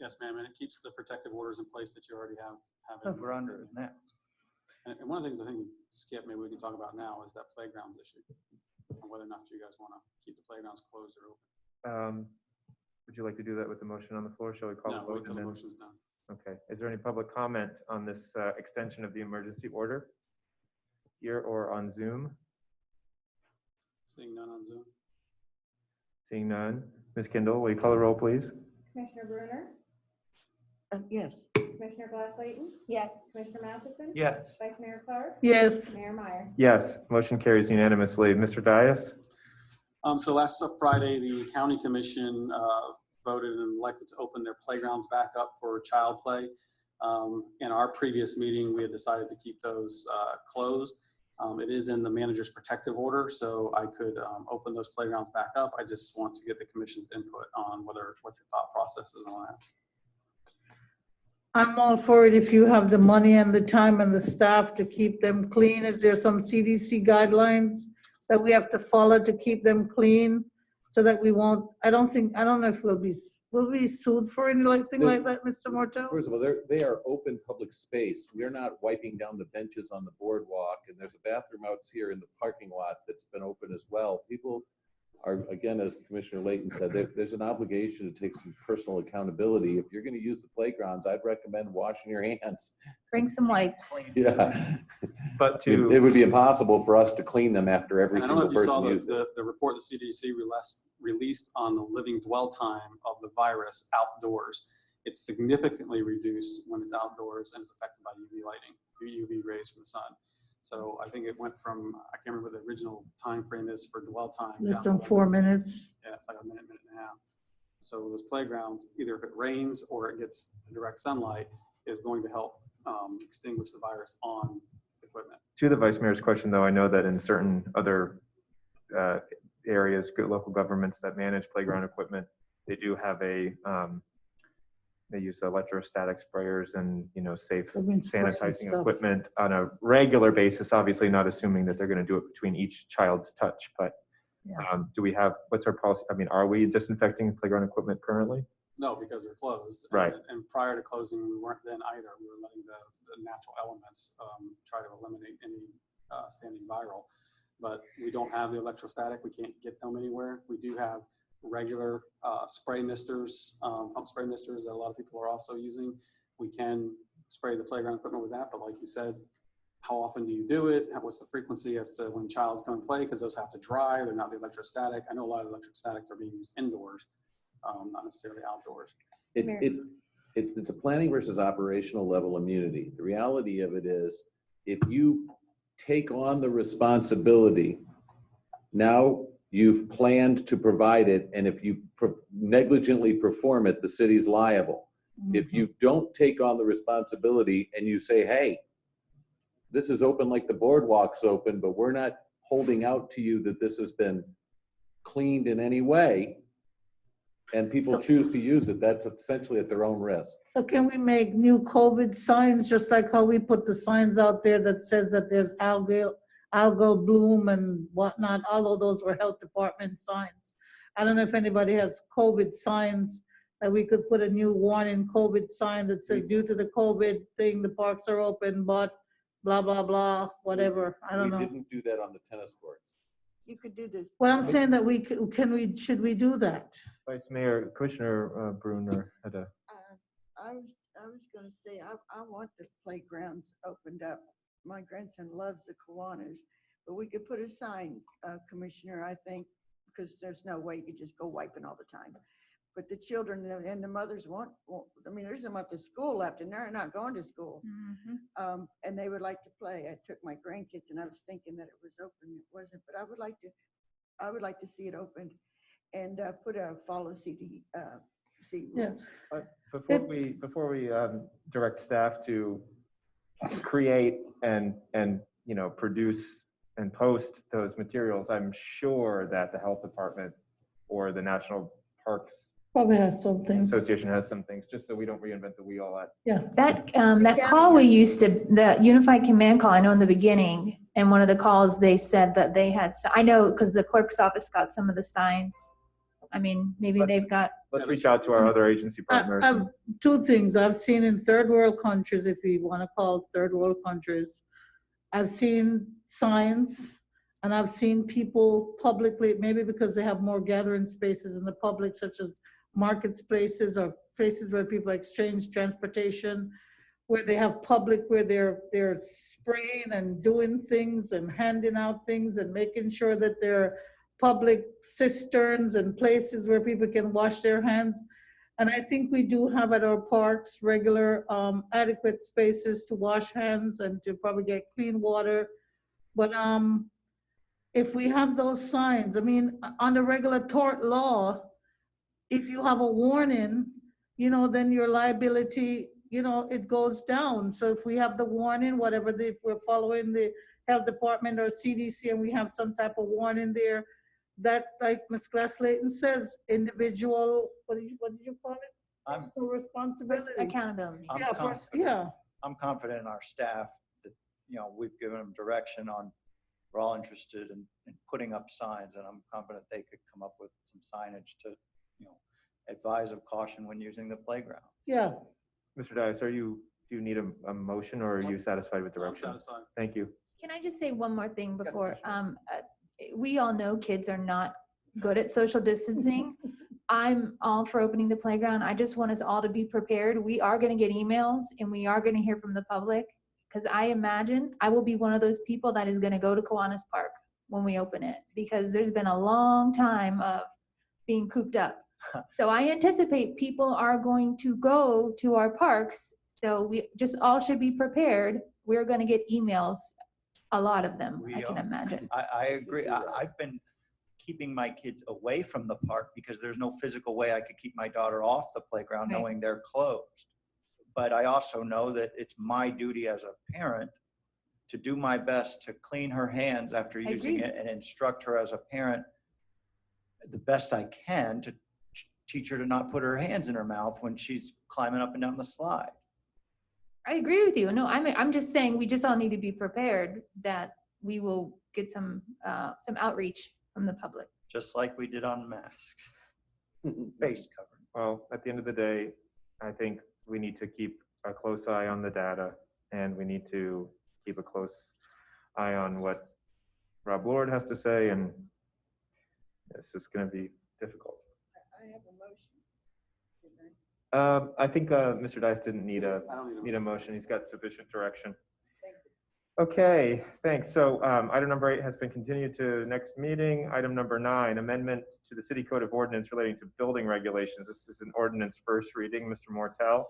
Yes, ma'am, and it keeps the protective orders in place that you already have. We're under it now. And one of the things I think we skipped, maybe we can talk about now, is that playgrounds issue, and whether or not you guys want to keep the playgrounds closed or open. Would you like to do that with the motion on the floor? Shall we call No, the wait vote? till and the then- motion's done. Okay. Is there any public comment on this extension of the emergency order? Here or on Zoom? Seeing none on Zoom. Seeing none. Ms. Kindle, will you call the roll, please? Commissioner Bruner, Yes. Commissioner Glass-Layton, Yes. Commissioner Matheson. Yes. Vice Mayor Clark. Yes. Mayor Meyer. Yes, motion carries unanimously. Mr. Dias? So last Friday, the county commission voted and elected to open their playgrounds back up for child play. In our previous meeting, we had decided to keep those closed. It is in the manager's protective order, so I could open those playgrounds back up. I just want to get the commission's input on what your thought process is on that. I'm all for it if you have the money and the time and the staff to keep them clean. Is there some CDC guidelines that we have to follow to keep them clean so that we won't, I don't know if we'll be sued for anything like that, Mr. Mortel? First of all, they are open public space. We're not wiping down the benches on the boardwalk, and there's a bathroom out here in the parking lot that's been open as well. People are, again, as Commissioner Layton said, there's an obligation to take some personal accountability. If you're going to use the playgrounds, I'd recommend washing your hands. Bring some wipes. Yeah. But It would be impossible for us to clean them after every And I don't know single if you saw person used it. the report the CDC released on the living dwell time of the virus outdoors. It's significantly reduced when it's outdoors and is affected by UV lighting, UV rays from the sun. So I think it went from, I can't remember what the original time frame is for dwell time. Less down than to 4 minutes. Yeah, it's like a minute and a half. So those playgrounds, either if it rains or it gets direct sunlight, is going to help extinguish the virus on equipment. to the Vice Mayor's question, though, I know that in certain other areas, good local governments that manage playground equipment, they do have they use electrostatic sprayers and, safe They've been spraying sanitizing stuff. equipment on a regular basis, obviously not assuming that they're going to do it between each child's touch, but do we have, what's our policy? I mean, are we disinfecting playground equipment currently? No, because they're closed. Right. And prior to closing, we weren't then either. We were letting the natural elements try to eliminate any standing viral. But we don't have the electrostatic. We can't get them anywhere. We do have regular spray misters, pump spray misters that a lot of people are also using. We can spray the playground equipment with that, but like you said, how often do you do it? What's the frequency as to when child's come and play? Because those have to dry. They're not the electrostatic. I know a lot of the electrostatics are being used indoors, not necessarily outdoors. It's a planning versus operational level immunity. The reality of it is, if you take on the responsibility, now you've planned to provide it, and if you negligently perform it, the city's liable. If you don't take on the responsibility and you say, hey, this is open like the boardwalk's open, but we're not holding out to you that this has been cleaned in any way, and people choose to use it, that's essentially at their own risk. So can we make new COVID signs, just like how we put the signs out there that says that there's algal bloom and whatnot? All of those were health department signs. I don't know if anybody has COVID signs that we could put a new warning COVID sign that says due to the COVID thing, the parks are open, but blah, blah, blah, whatever. I don't know. We didn't do that on the tennis courts. You could do this. Well, I'm saying that should we do that? Vice Mayor, Commissioner Bruner had a. I was gonna say, I want the playgrounds opened up. My grandson loves the Kiwanis, but we could put a sign, Commissioner, I think, because there's no way you could just go wiping all the time. But the children and the mothers I mean, there's some up to school left and they're not going to school. And they would like to play. I took my grandkids and I was thinking that it was open. It wasn't, but I would like to see it opened and put a follow CDC rules. Before we direct staff to create and produce and post those materials, I'm sure that the health department or the National Parks Probably has something. Association has some things, just so we don't reinvent the wheel. That call we used to, the Unified Command Call, I know in the beginning, and one of the calls they said that they had, I know because the clerk's office got some of the signs. I mean, maybe they've got. Let's reach out to our other agency partners. Two things I've seen in third world countries, if you want to call it third world countries. I've seen signs and I've seen people publicly, maybe because they have more gathering spaces in the public, such as market spaces or places where people exchange transportation, where they have public, where they're spraying and doing things and handing out things and making sure that there are public cisterns and places where people can wash their hands. And I think we do have at our parks regular adequate spaces to wash hands and to probably get clean water. But if we have those signs, I mean, under regular tort law, if you have a warning, then your liability, it goes down. So if we have the warning, if we're following the health department or CDC and we have some type of warning there, that, like Ms. Glass-Layton says, individual, what did you call it? Personal responsibility. Accountability. I'm confident in our staff that, we've given them direction on, we're all interested in putting up signs, and I'm confident they could come up with some signage to, advise of caution when using the playground. Yeah. Mr. Dias, do you need a motion, or are you satisfied with direction? I'm satisfied. Thank you. Can I just say one more thing before? We all know kids are not good at social distancing. I'm all for opening the playground. I just want us all to be prepared. We are going to get emails and we are going to hear from the public, because I imagine I will be one of those people that is going to go to Kiwanis Park when we open it, because there's been a long time of being cooped up. So I anticipate people are going to go to our parks. So we just all should be prepared. We're going to get emails, a lot of them, I can imagine. I agree. I've been keeping my kids away from the park because there's no physical way I could keep my daughter off the playground knowing they're closed. But I also know that it's my duty as a parent to do my best to clean her hands after using it and instruct her as a parent the best I can to teach her to not put her hands in her mouth when she's climbing up and down the slide. I agree with you. No, I'm just saying we just all need to be prepared that we will get some outreach from the public. Just like we did on masks, face covering. Well, at the end of the day, I think we need to keep a close eye on the data, and we need to keep a close eye on what Rob Lord has to say, and it's just going to be difficult. I have a motion. Didn't I? I think Mr. Dice didn't need a I don't need a motion. He's got sufficient direction. Thank you. Okay, thanks. So item number 8 has been continued to next meeting. Item number 9, amendment to the City Code of Ordinance relating to building regulations. This is an ordinance first reading. Mr. Mortel.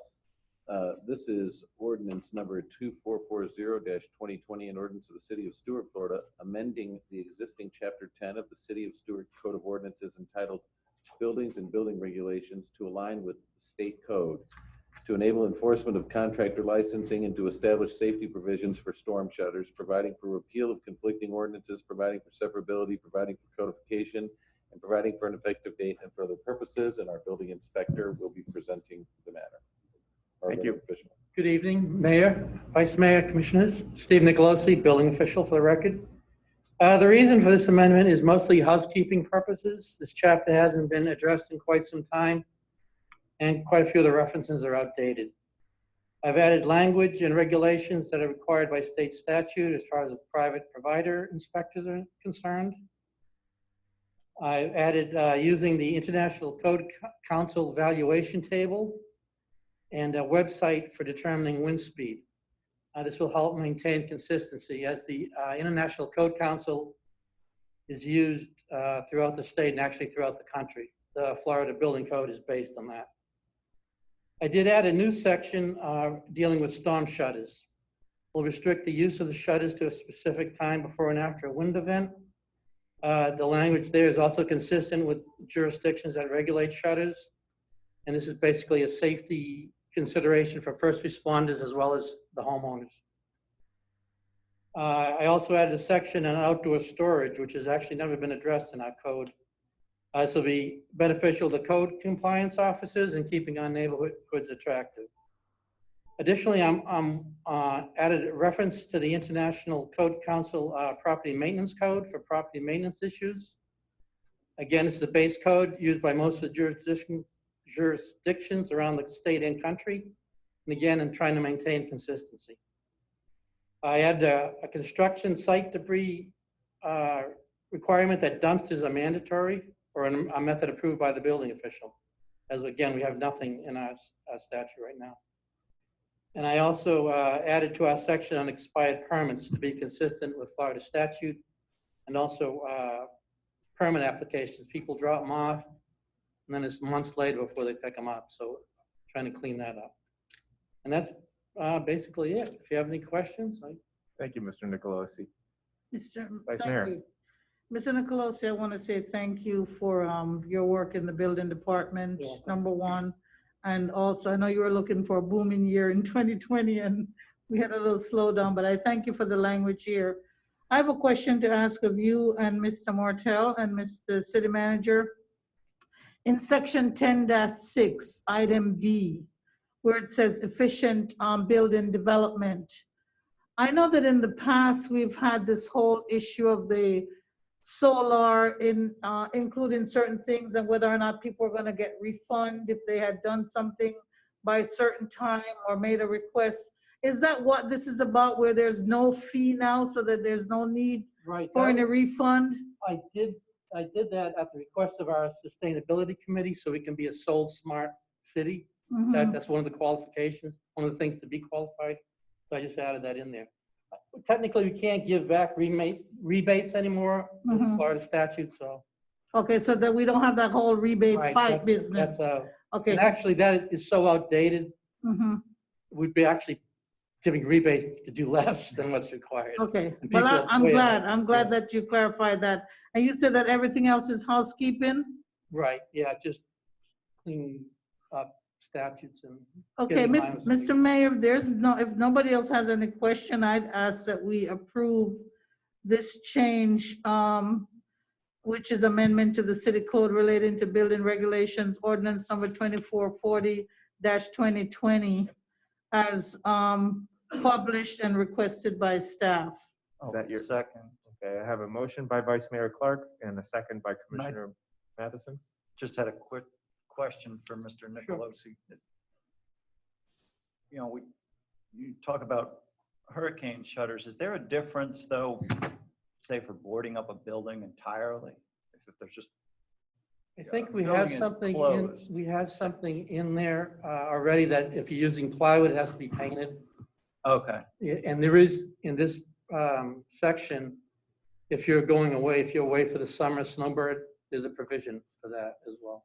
This is ordinance number 2440-2020, an ordinance of the City of Stuart, Florida, amending the existing Chapter 10 of the City of Stuart Code of Ordinances entitled Buildings and Building Regulations to align with state code, to enable enforcement of contractor licensing and to establish safety provisions for storm shutters, providing for repeal of conflicting ordinances, providing for severability, providing for codification, and providing for an effective date and for other purposes. And our building inspector will be presenting the matter. Thank you. Official. Good evening, Mayor, Vice Mayor, Commissioners. Steve Nicolosi, building official for the record. The reason for this amendment is mostly housekeeping purposes. This chapter hasn't been addressed in quite some time, and quite a few of the references are outdated. I've added language and regulations that are required by state statute as far as the private provider inspectors are concerned. I've added using the International Code Council valuation table and a website for determining wind speed. This will help maintain consistency as the International Code Council is used throughout the state and actually throughout the country. The Florida Building Code is based on that. I did add a new section dealing with storm shutters. We'll restrict the use of the shutters to a specific time before and after a wind event. The language there is also consistent with jurisdictions that regulate shutters. And this is basically a safety consideration for first responders as well as the homeowners. I also added a section on outdoor storage, which has actually never been addressed in our code. This will be beneficial to code compliance officers and keeping our neighborhoods attractive. Additionally, I'm added a reference to the International Code Council Property Maintenance Code for property maintenance issues. Again, it's the base code used by most of the jurisdictions around the state and country. And again, I'm trying to maintain consistency. I had a construction site debris requirement that dumpsters are mandatory or a method approved by the building official. As again, we have nothing in our statute right now. And I also added to our section on expired permits to be consistent with Florida statute, and also permit applications. People drop them off, and then it's months later before they pick them up. So trying to clean that up. And that's basically it. If you have any questions. Thank you, Mr. Nicolosi. Mr. Vice Thank Mayor. you. Mr. Nicolosi, I want to say thank you for your work in the building department, number one. And also, I know you were looking for a booming year in 2020 and we had a little slowdown, but I thank you for the language here. I have a question to ask of you and Mr. Martel and Mr. City Manager. In section 10-6, item B, where it says efficient building development. I know that in the past, we've had this whole issue of the solar in including certain things and whether or not people are going to get refund if they had done something by a certain time or made a request. Is that what this is about, where there's no fee now so that there's no need for any refund? I did that at the request of our sustainability committee so we can be a soul smart city. That's one of the qualifications, one of the things to be qualified. So I just added that in there. Technically, we can't give back rebates anymore with the Florida statute, so. Okay, so that we don't have that whole rebate fight business. Okay. And actually, that is so outdated. We'd be actually giving rebates to do less than what's required. Okay, And well, people I'm glad that you clarified that. And you said that everything else is housekeeping? Right, yeah, just cleaning up statutes and. Okay, getting in line with- Mr. Mayor, if nobody else has any question, I'd ask that we approve this change which is amendment to the city code relating to building regulations, ordinance number 2440-2020, as published and requested by staff. Is that your Second. Okay, I have a motion by Vice Mayor Clark and a second by I- Commissioner Matheson. Just had a quick question for Mr. Nicolosi. You know, you talk about hurricane shutters. Is there a difference though, say for boarding up a building entirely? If there's just, I think we building have is something in, closed. we have something in there already that if you're using plywood, it has to be painted. okay, Yeah, and there is, in this section, if you're going away, if you're away for the summer snowbird, there's a provision for that as well.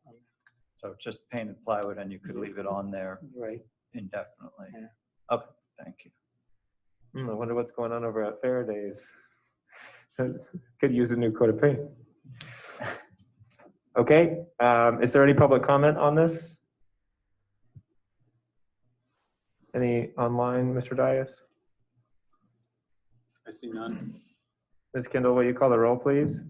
so just painted plywood and you could leave it on there Right. indefinitely? Yeah. Okay, thank you. I wonder what's going on over at Faraday's. Could use a new coat of paint. Okay, is there any public comment on this? Any online, Mr. Dias? I see none. Ms. Kendall, will you call the roll, please?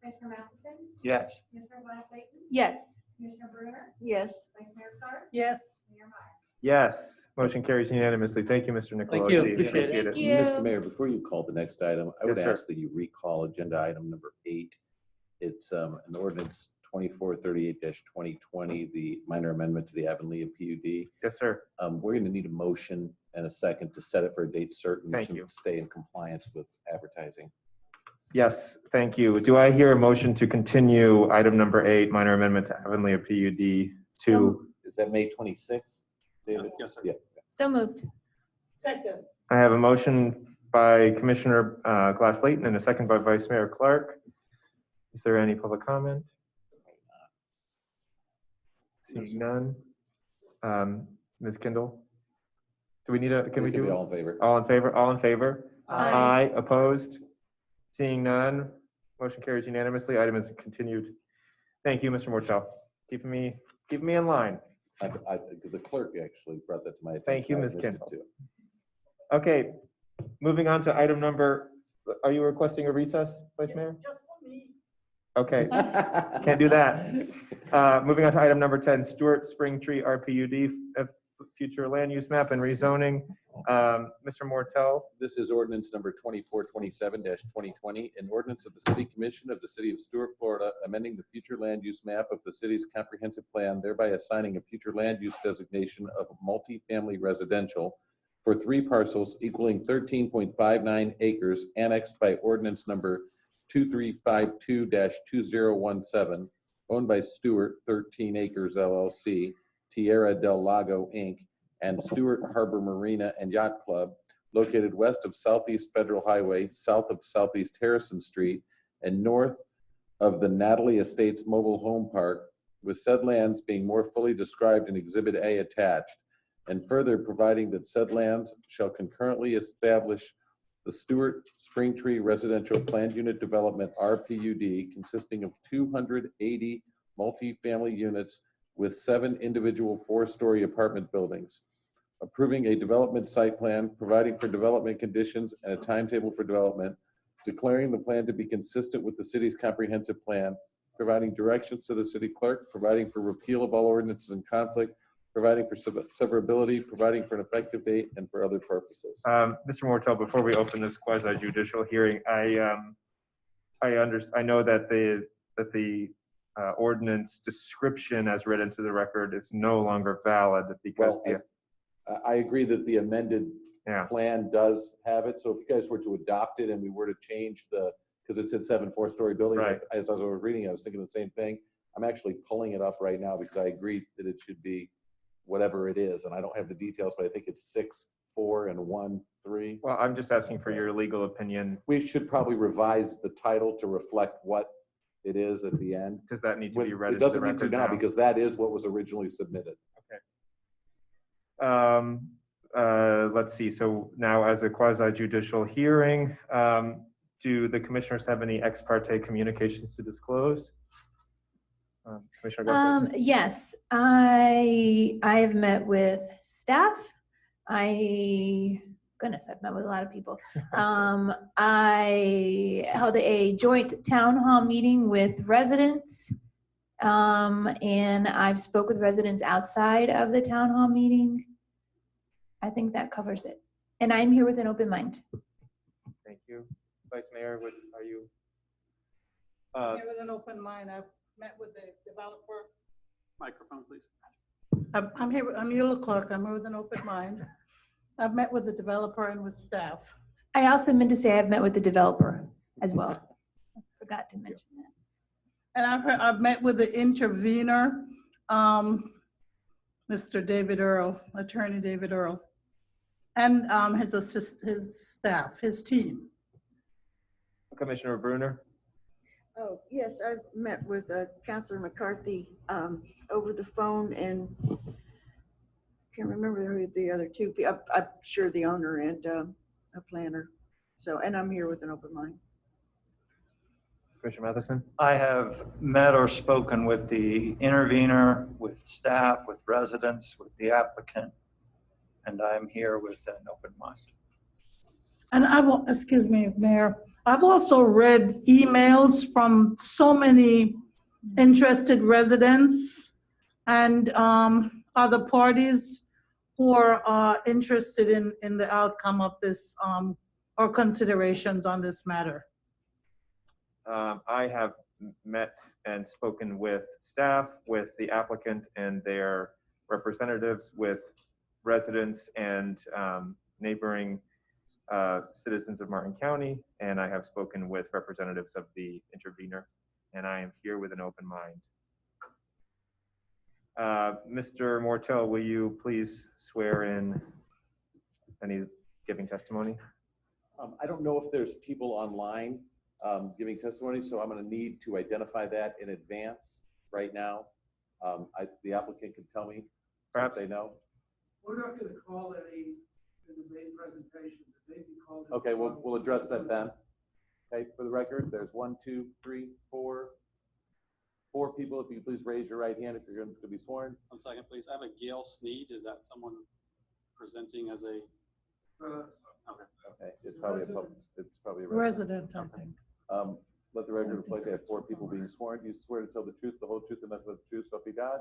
Commissioner Matheson? Yes. Commissioner Glass Leighton? Yes. Commissioner Bruner? Yes. Vice Mayor Clark? Yes. Mayor Meyer? Yes, motion carries unanimously. Thank you, Mr. Nicolosi. Thank you. Appreciate it. Thank you. Mr. Mayor, before you call the next item, I would Yes, sir. ask that you recall agenda item number 8. It's an ordinance 2438-2020, the minor amendment to the Avonlea PUD. Yes, sir. We're going to need a motion and a second to set it for a date certain Thank to you. stay in compliance with advertising. Yes, thank you. Do I hear a motion to continue item number 8, minor amendment to Avonlea PUD to? Is that May 26th? David? Yes, sir. Yeah. So moved. Second. I have a motion by Commissioner Glass Leighton and a second by Vice Mayor Clark. Is there any public comment? Seeing none. Ms. Kendall? Do we need a, can we It could be do? all in favor. All in favor? All in favor? Aye. Opposed? Seeing none. Motion carries unanimously. Item is continued. Thank you, Mr. Mortel. Keeping me in line. The clerk actually brought that to my attention. Thank you, I Ms. missed it Kendall. too. Okay, moving on to item number, are you requesting a recess, Vice Mayor? Just for me. Okay, can't do that. Moving on to item number 10, Stewart Spring Tree RPUD, future land use map and rezoning. Mr. Mortel, This is ordinance number 2427-2020, an ordinance of the City Commission of the City of Stuart, Florida, amending the future land use map of the city's comprehensive plan, thereby assigning a future land use designation of multifamily residential for 3 parcels equaling 13.59 acres annexed by ordinance number 2352-2017, owned by Stewart 13 Acres LLC, Tierra del Lago, Inc., and Stewart Harbor Marina and Yacht Club, located west of Southeast Federal Highway, south of Southeast Harrison Street, and north of the Natalie Estates Mobile Home Park, with said lands being more fully described in Exhibit A attached, and further providing that said lands shall concurrently establish the Stewart Spring Tree Residential Planned Unit Development RPUD, consisting of 280 multifamily units with 7 individual 4-story apartment buildings, approving a development site plan, providing for development conditions and a timetable for development, declaring the plan to be consistent with the city's comprehensive plan, providing directions to the city clerk, providing for repeal of all ordinances in conflict, providing for severability, providing for an effective date, and for other purposes. Mr. Mortel, before we open this quasi judicial hearing, I know that the ordinance description as read into the record is no longer valid because Well, I agree that the amended plan does have it. So if you guys were to adopt it and we were to change because it said 7 4-story buildings, Right. as I was reading, I was thinking the same thing. I'm actually pulling it up right now because I agree that it should be whatever it is. And I don't have the details, but I think it's 6, 4, and 1, 3. Well, I'm just asking for your legal opinion. We should probably revise the title to reflect what it is at the end. Does that need to be read It into the doesn't need to record now now? because that is what was originally submitted. Let's see, so now as a quasi judicial hearing, do the commissioners have any ex parte communications to disclose? Commissioner Garcia? Yes, I have met with staff. I goodness, I've met with a lot of people. I held a joint town hall meeting with residents. And I've spoke with residents outside of the town hall meeting. I think that covers it. And I'm here with an open mind. Thank you. Vice Mayor, what are you? Here with an open mind. I've met with the developer. Microphone, please. I'm here, I'm Eula Clark. I'm here with an open mind. I've met with the developer and with staff. I also meant to say I've met with the developer as well. I forgot to mention that. And I've met with the intervener, Mr. David Earl, Attorney David Earl, and his staff, his team. Commissioner Bruner? Oh, yes, I've met with Councilor McCarthy over the phone, and can't remember who the other two, I'm sure the owner and a planner. So, and I'm here with an open mind. Commissioner Matheson? I have met or spoken with the intervener, with staff, with residents, with the applicant, and I'm here with an open mind. And excuse me, Mayor, I've also read emails from so many interested residents and other parties who are interested in the outcome of this or considerations on this matter. I have met and spoken with staff, with the applicant and their representatives, with residents and neighboring citizens of Martin County, and I have spoken with representatives of the intervener, and I am here with an open mind. Mr. Mortel, will you please swear in any giving testimony? I don't know if there's people online giving testimony, so I'm going to need to identify that in advance right now. The applicant can tell me Perhaps if they know. We're not going to call any in the main presentation, but they be called. Okay, we'll address that then. Okay, for the record, there's 1, 2, 3, 4 people. If you please raise your right hand if you're going to be sworn. 1 second, please. I have a Gail Sneed. Is that someone presenting as a? Okay, it's probably a Resident, I think. Let the record reflect I have 4 people being sworn. You swear to tell the truth, the whole truth, and nothing but the truth, so help you God.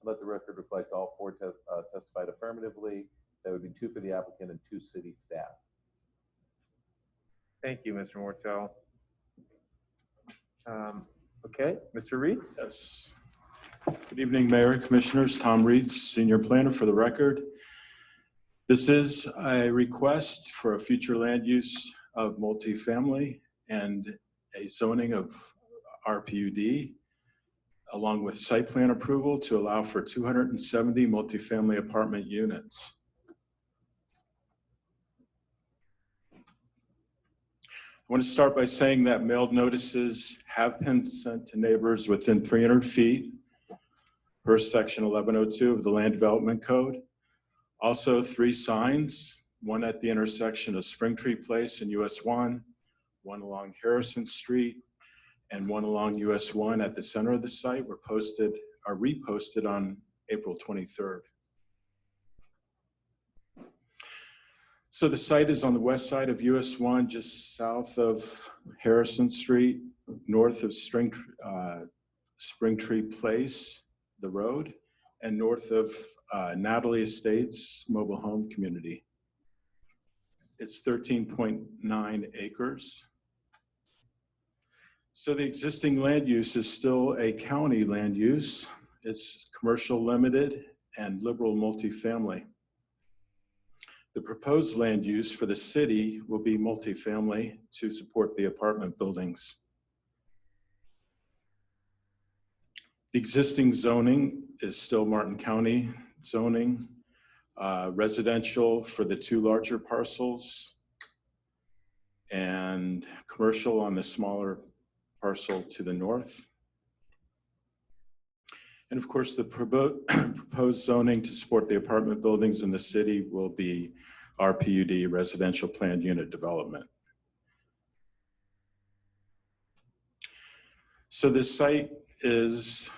Let the record reflect all 4 testified affirmatively. That would be 2 for the applicant and 2 city staff. Thank you, Mr. Mortel. Okay, Mr. Reeds? Yes. Good evening, Mayor, Commissioners. Tom Reeds, Senior Planner for the record. This is a request for a future land use of multifamily and a zoning of RPUD, along with site plan approval to allow for 270 multifamily apartment units. I want to start by saying that mailed notices have been sent to neighbors within 300 feet per section 1102 of the Land Development Code. Also 3 signs, one at the intersection of Springtree Place and US 1, one along Harrison Street, and one along US 1 at the center of the site were reposted on April 23rd. So the site is on the west side of US 1, just south of Harrison Street, north of Springtree Place, the road, and north of Natalie Estates mobile home community. It's 13.9 acres. So the existing land use is still a county land use. It's commercial limited and liberal multifamily. The proposed land use for the city will be multifamily to support the apartment buildings. The existing zoning is still Martin County zoning, residential for the 2 larger parcels, and commercial on the smaller parcel to the north. And of course, the proposed zoning to support the apartment buildings in the city will be RPUD, residential planned unit development. So this site is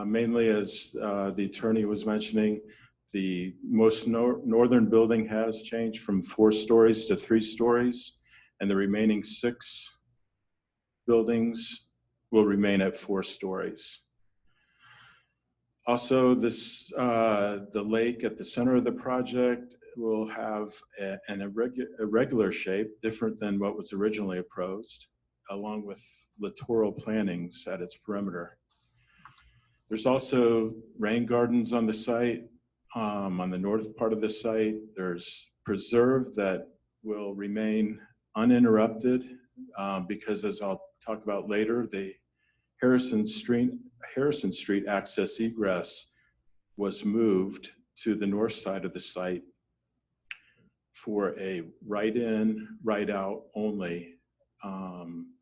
mainly, as the attorney was mentioning, The most northern building has changed from 4 stories to 3 stories, and the remaining 6 buildings will remain at 4 stories. Also, the lake at the center of the project will have an irregular shape, different than what was originally proposed, along with littoral plantings at its perimeter. There's also rain gardens on the site. On the north part of the site, there's preserve that will remain uninterrupted because, as I'll talk about later, the Harrison Street access egress was moved to the north side of the site for a right-in, right-out only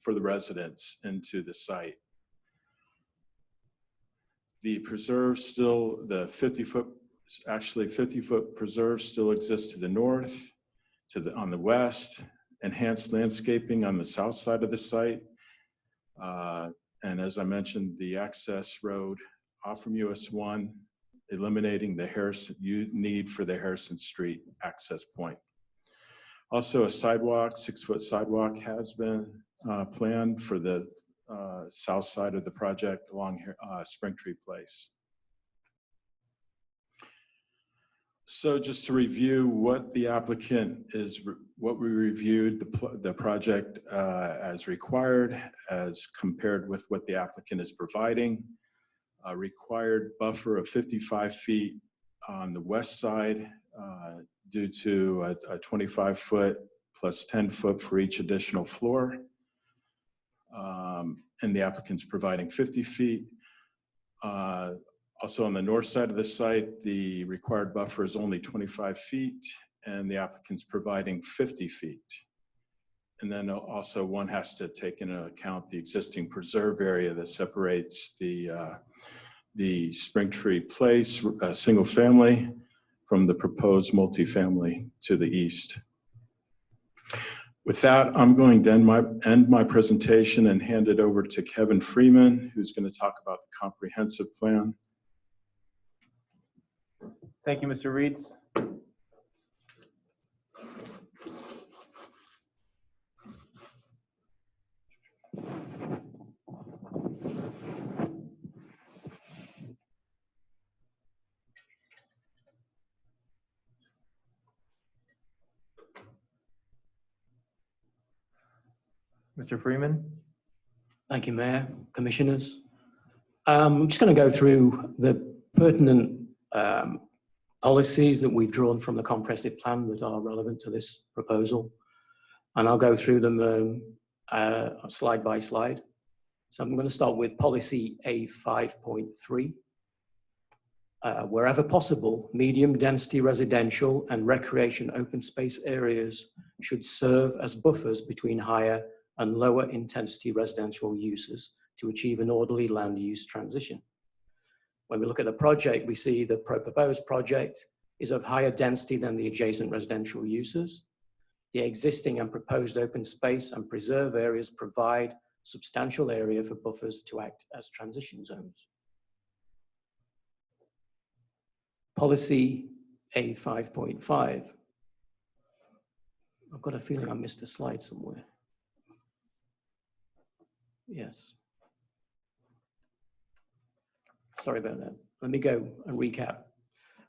for the residents into the site. The preserve still, the 50-foot preserve still exists to the north, on the west, enhanced landscaping on the south side of the site. And as I mentioned, the access road off from US 1, eliminating the need for the Harrison Street access point. Also, a sidewalk, 6-foot sidewalk has been planned for the south side of the project along Springtree Place. So just to review what the applicant is, what we reviewed the project as required, as compared with what the applicant is providing. A required buffer of 55 feet on the west side due to a 25-foot plus 10-foot for each additional floor. And the applicant's providing 50 feet. Also on the north side of the site, the required buffer is only 25 feet and the applicant's providing 50 feet. And then also one has to take into account the existing preserve area that separates the Springtree Place single family from the proposed multifamily to the east. With that, I'm going to end my presentation and hand it over to Kevin Freeman, who's going to talk about the comprehensive plan. Thank you, Mr. Reeds. Mr. Freeman. Thank you, Mayor, Commissioners. I'm just going to go through the pertinent policies that we've drawn from the comprehensive plan that are relevant to this proposal. And I'll go through them slide by slide. So I'm going to start with policy A5.3. Wherever possible, medium density residential and recreation open space areas should serve as buffers between higher and lower intensity residential uses to achieve an orderly land use transition. When we look at the project, we see the proposed project is of higher density than the adjacent residential uses. The existing and proposed open space and preserve areas provide substantial area for buffers to act as transition zones. Policy A5.5. I've got a feeling I missed a slide somewhere. Yes. Sorry about that. Let me go and recap.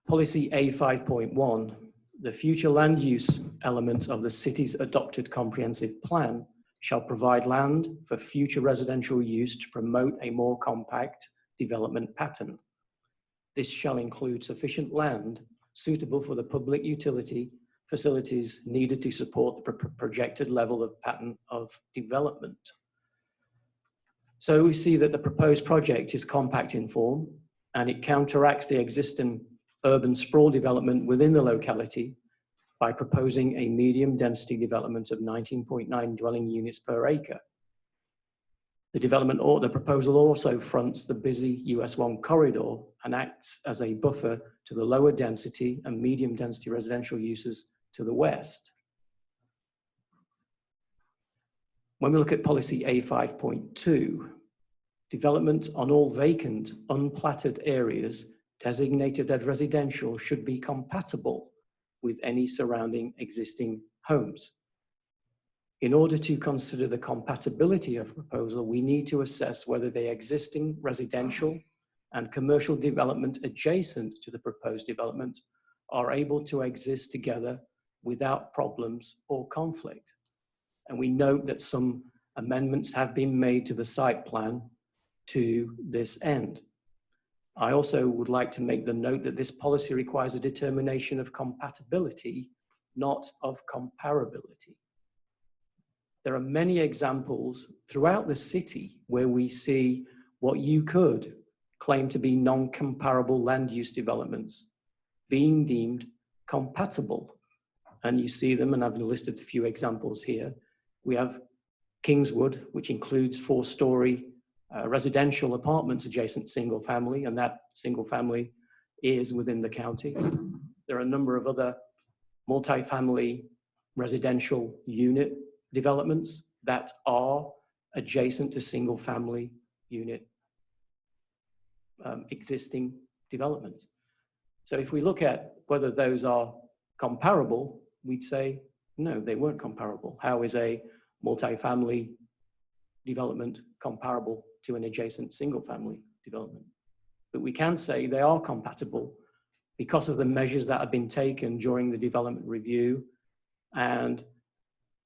Policy A5.1, the future land use element of the city's adopted comprehensive plan shall provide land for future residential use to promote a more compact development pattern. This shall include sufficient land suitable for the public utility facilities needed to support the projected level of pattern of development. So we see that the proposed project is compact in form and it counteracts the existing urban sprawl development within the locality by proposing a medium density development of 19.9 dwelling units per acre. The proposal also fronts the busy US 1 corridor and acts as a buffer to the lower density and medium density residential uses to the west. When we look at policy A5.2, development on all vacant, unplatted areas designated as residential should be compatible with any surrounding existing homes. In order to consider the compatibility of proposal, we need to assess whether the existing residential and commercial development adjacent to the proposed development are able to exist together without problems or conflict. And we note that some amendments have been made to the site plan to this end. I also would like to make the note that this policy requires a determination of compatibility, not of comparability. There are many examples throughout the city where we see what you could claim to be non-comparable land use developments being deemed compatible. And you see them, and I've listed a few examples here. We have Kingswood, which includes 4-story residential apartments adjacent single family, and that single family is within the county. There are a number of other multifamily residential unit developments that are adjacent to single family unit existing developments. So if we look at whether those are comparable, we'd say, no, they weren't comparable. How is a multifamily development comparable to an adjacent single family development? But we can say they are compatible because of the measures that have been taken during the development review and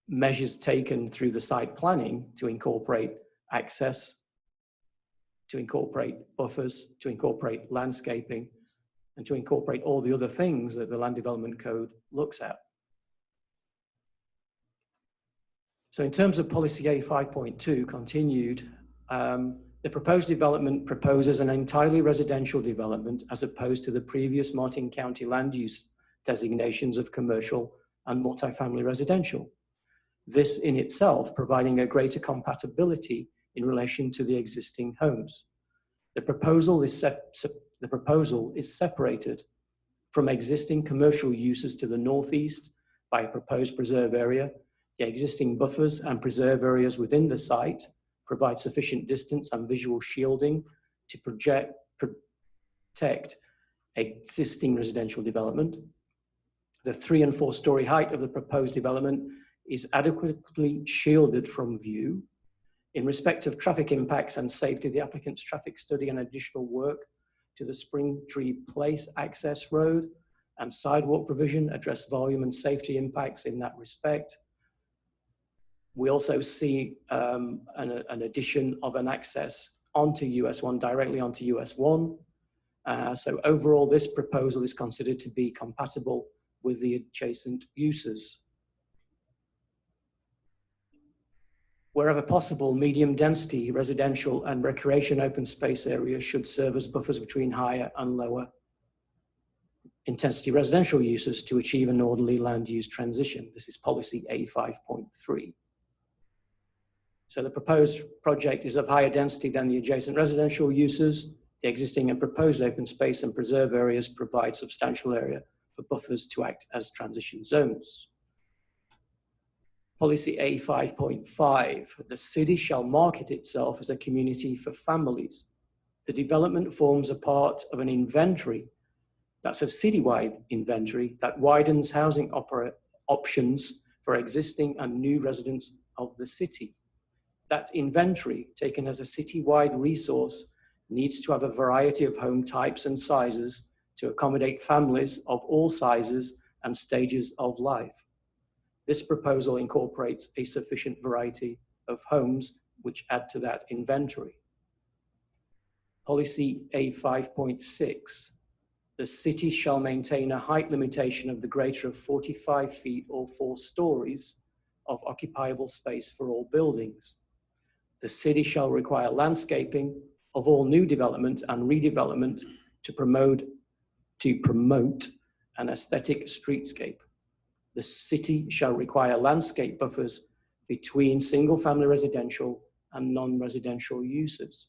measures taken through the site planning to incorporate access, to incorporate buffers, to incorporate landscaping, and to incorporate all the other things that the Land Development Code looks at. So in terms of Policy A 5.2 continued, the proposed development proposes an entirely residential development as opposed to the previous Martin County land use designations of commercial and multifamily residential. This in itself providing a greater compatibility in relation to the existing homes. The proposal is separated from existing commercial uses to the northeast by a proposed preserve area. The existing buffers and preserve areas within the site provide sufficient distance and visual shielding to protect existing residential development. The 3- and 4-story height of the proposed development is adequately shielded from view. In respect of traffic impacts and safety, the applicant's traffic study and additional work to the Springtree Place access road and sidewalk provision address volume and safety impacts in that respect. We also see an addition of an access onto US 1, directly onto US 1. So overall, this proposal is considered to be compatible with the adjacent uses. Wherever possible, medium density residential and recreation open space areas should serve as buffers between higher and lower intensity residential uses to achieve an orderly land use transition. This is Policy A 5.3. So the proposed project is of higher density than the adjacent residential uses. The existing and proposed open space and preserve areas provide substantial area for buffers to act as transition zones. Policy A 5.5, the city shall market itself as a community for families. The development forms a part of an inventory, that's a citywide inventory that widens housing options for existing and new residents of the city. That inventory, taken as a citywide resource, needs to have a variety of home types and sizes to accommodate families of all sizes and stages of life. This proposal incorporates a sufficient variety of homes which add to that inventory. Policy A 5.6, the city shall maintain a height limitation of the greater of 45 feet or 4 stories of occupiable space for all buildings. The city shall require landscaping of all new development and redevelopment to promote an aesthetic streetscape. The city shall require landscape buffers between single-family residential and non-residential uses.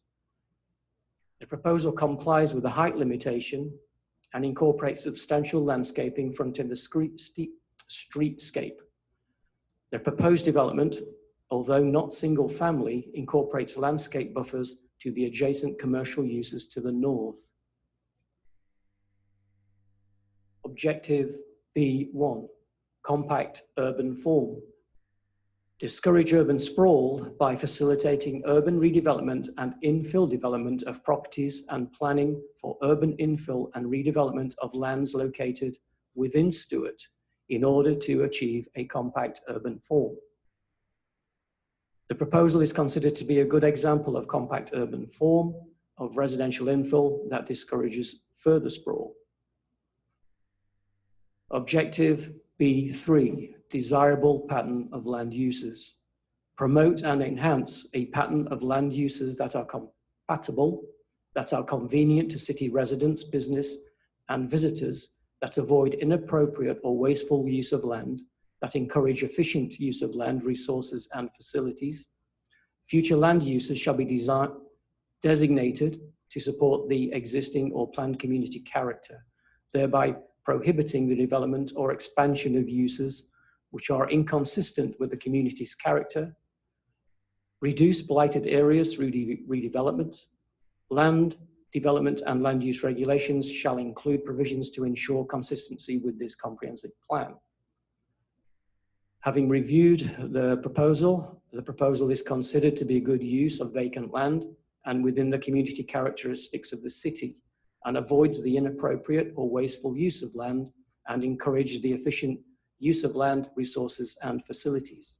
The proposal complies with the height limitation and incorporates substantial landscaping fronting the streetscape. The proposed development, although not single-family, incorporates landscape buffers to the adjacent commercial uses to the north. Objective B1, compact urban form. Discourage urban sprawl by facilitating urban redevelopment and infill development of properties and planning for urban infill and redevelopment of lands located within Stewart in order to achieve a compact urban form. The proposal is considered to be a good example of compact urban form of residential infill that discourages further sprawl. Objective B3, desirable pattern of land uses. Promote and enhance a pattern of land uses that are compatible, that are convenient to city residents, business, and visitors, that avoid inappropriate or wasteful use of land, that encourage efficient use of land, resources, and facilities. Future land uses shall be designated to support the existing or planned community character, thereby prohibiting the development or expansion of uses which are inconsistent with the community's character. Reduce blighted areas through redevelopment. Land development and land use regulations shall include provisions to ensure consistency with this comprehensive plan. Having reviewed the proposal is considered to be a good use of vacant land and within the community characteristics of the city, and avoids the inappropriate or wasteful use of land and encourages the efficient use of land, resources, and facilities.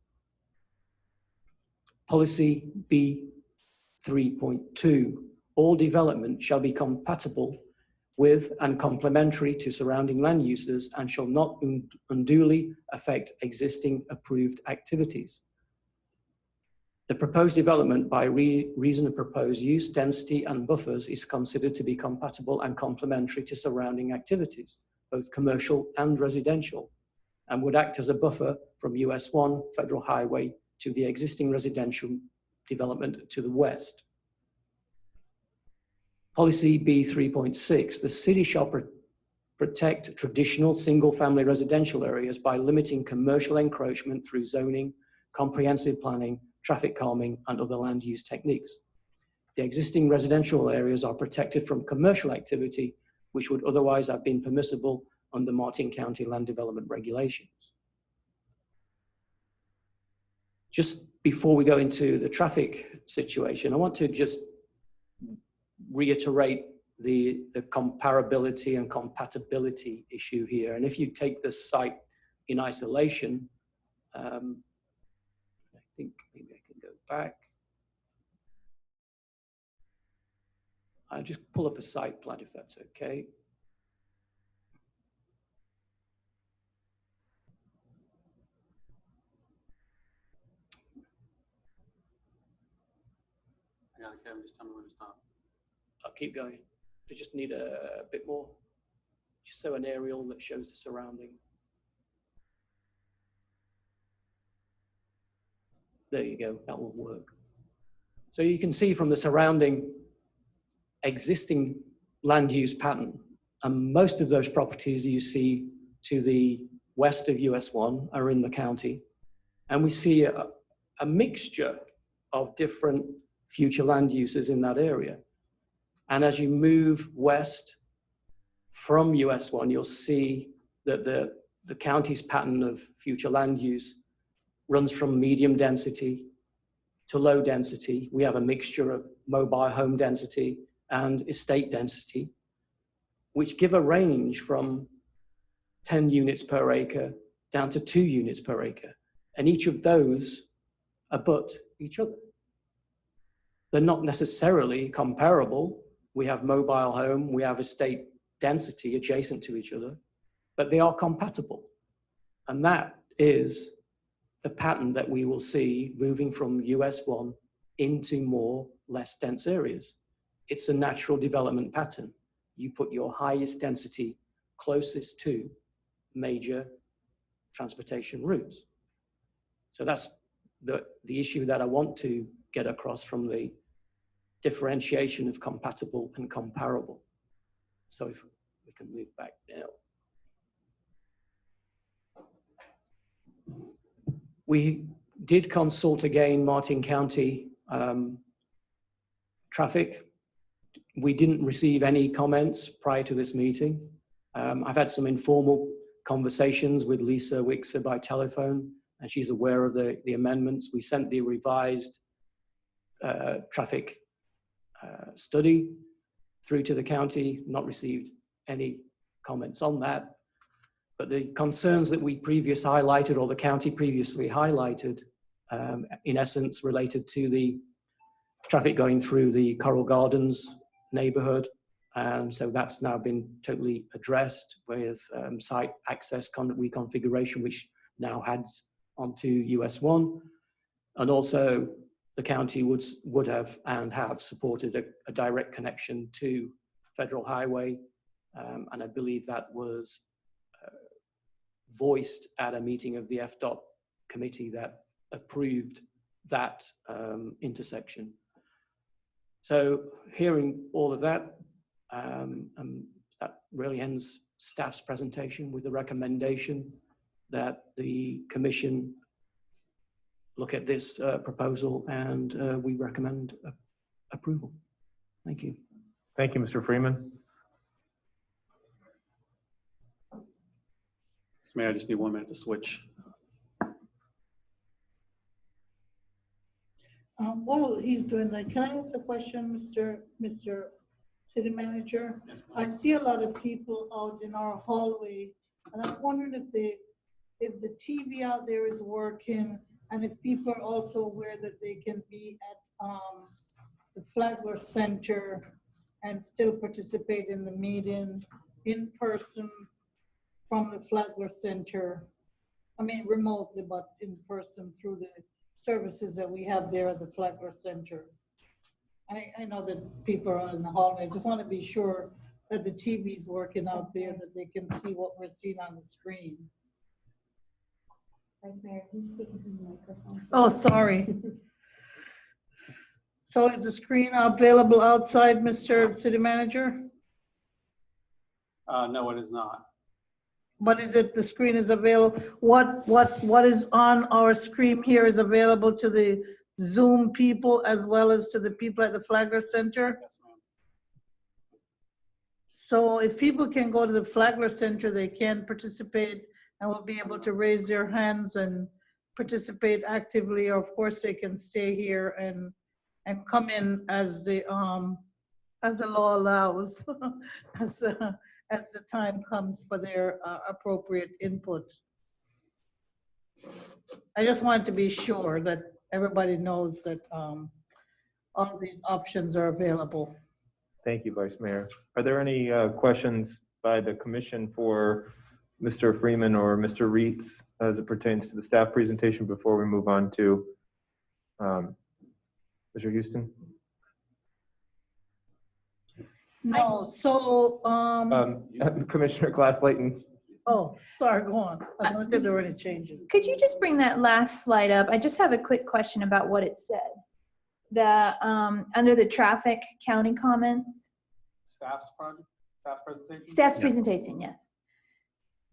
Policy B3.2, all development shall be compatible with and complementary to surrounding land uses and shall not unduly affect existing approved activities. The proposed development by reason of proposed use, density, and buffers is considered to be compatible and complementary to surrounding activities, both commercial and residential, and would act as a buffer from US 1 Federal Highway to the existing residential development to the west. Policy B3.6, the city shall protect traditional single-family residential areas by limiting commercial encroachment through zoning, comprehensive planning, traffic calming, and other land use techniques. The existing residential areas are protected from commercial activity, which would otherwise have been permissible under Martin County land development regulations. Just before we go into the traffic situation, I want to just reiterate the comparability and compatibility issue here. And if you take this site in isolation, I think maybe I can go back. I'll just pull up a site plan if that's okay. I got it, Kevin, just tell me when to stop. I'll keep going. I just need a bit more. Just so an aerial that shows the surrounding. There you go, that will work. So you can see from the surrounding existing land use pattern, and most of those properties you see to the west of US 1 are in the county. And we see a mixture of different future land uses in that area. And as you move west from US 1, you'll see that the county's pattern of future land use runs from medium density to low density. We have a mixture of mobile home density and estate density, which give a range from 10 units per acre down to 2 units per acre. And each of those abut each other. They're not necessarily comparable. We have mobile home, we have estate density adjacent to each other, but they are compatible. And that is the pattern that we will see moving from US 1 into more less dense areas. It's a natural development pattern. You put your highest density closest to major transportation routes. So that's the issue that I want to get across from the differentiation of compatible and comparable. So if we can move back now. We did consult again Martin County traffic. We didn't receive any comments prior to this meeting. I've had some informal conversations with Lisa Wixer by telephone, and she's aware of the amendments. We sent the revised traffic study through to the county, not received any comments on that. But the concerns that we previously highlighted, or the county previously highlighted, in essence related to the traffic going through the Coral Gardens neighborhood. And so that's now been totally addressed with site access reconfiguration, which now heads onto US 1. And also the county would have and have supported a direct connection to Federal Highway. And I believe that was voiced at a meeting of the FDOT committee that approved that intersection. So hearing all of that, that really ends staff's presentation with the recommendation that the commission look at this proposal, and we recommend approval. Thank you. Thank you, Mr. Freeman. Mayor, I just need 1 minute to switch. While he's doing that, can I ask a question, Mr. City Manager? I see a lot of people out in our hallway, and I'm wondering if the TV out there is working, and if people are also aware that they can be at the Flagler Center and still participate in the meeting in person from the Flagler Center. I mean, remotely, but in person through the services that we have there at the Flagler Center. I know that people are in the hallway. I just want to be sure that the TV's working out there, that they can see what we're seeing on the screen. Vice Mayor, can you speak into the microphone? Oh, sorry. So is the screen available outside, Mr. City Manager? No, it is not. What is it, the screen is available? What is on our screen here is available to the Zoom people as well as to the people at the Flagler Center? Yes, ma'am. So if people can go to the Flagler Center, they can participate and will be able to raise their hands and participate actively, or of course they can stay here and come in as the law allows, as the time comes for their appropriate input. I just wanted to be sure that everybody knows that all these options are available. Thank you, Vice Mayor. Are there any questions by the commission for Mr. Freeman or Mr. Reitz as it pertains to the staff presentation before we move on to Mr. Houston? No, so, Commissioner Glass-Layton. oh, sorry, go on. I was gonna say there were any changes. Could you just bring that last slide up? I just have a quick question about what it said. The, under the traffic county comments, Staff's presentation? staff's presentation, yes.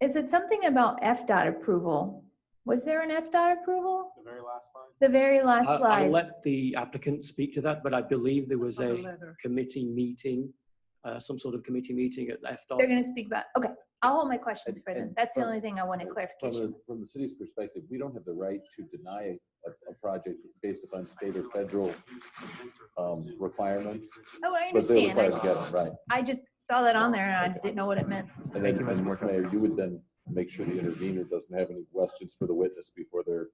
Is it something about FDOT approval? Was there an FDOT approval? The very last slide? The very last I'll slide. let the applicant speak to that, but I believe there was on the a letter. committee meeting, some sort of committee meeting at FDOT. They're gonna speak about, okay, I'll hold my questions for them. And That's the from- only thing I wanted clarification. From the city's perspective, we don't have the right to deny a project based upon state or federal requirements. Oh, I But they understand. require together, right? I just saw that on there and I didn't know what it meant. And then, Mr. Mayor, you would then make sure the intervener doesn't have any questions for the witness before they're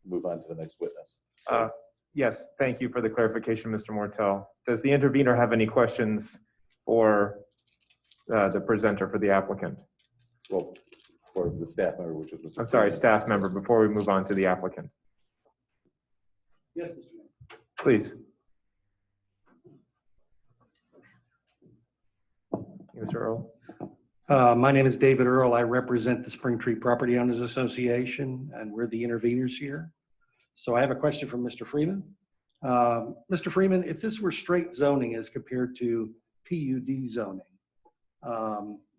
move on to the next witness. So, Yes, thank you for the clarification, Mr. Mortel. Does the intervener have any questions for the presenter, for the applicant? well, for the staff member, which is Mr. I'm sorry, Freeman. staff member, before we move on to the applicant, Yes, Mr. Mayor. please. Mr. Earl. My name is David Earl. I represent the Spring Tree Property Owners Association, and we're the interveners here. So I have a question from Mr. Freeman. Mr. Freeman, if this were straight zoning as compared to PUD zoning,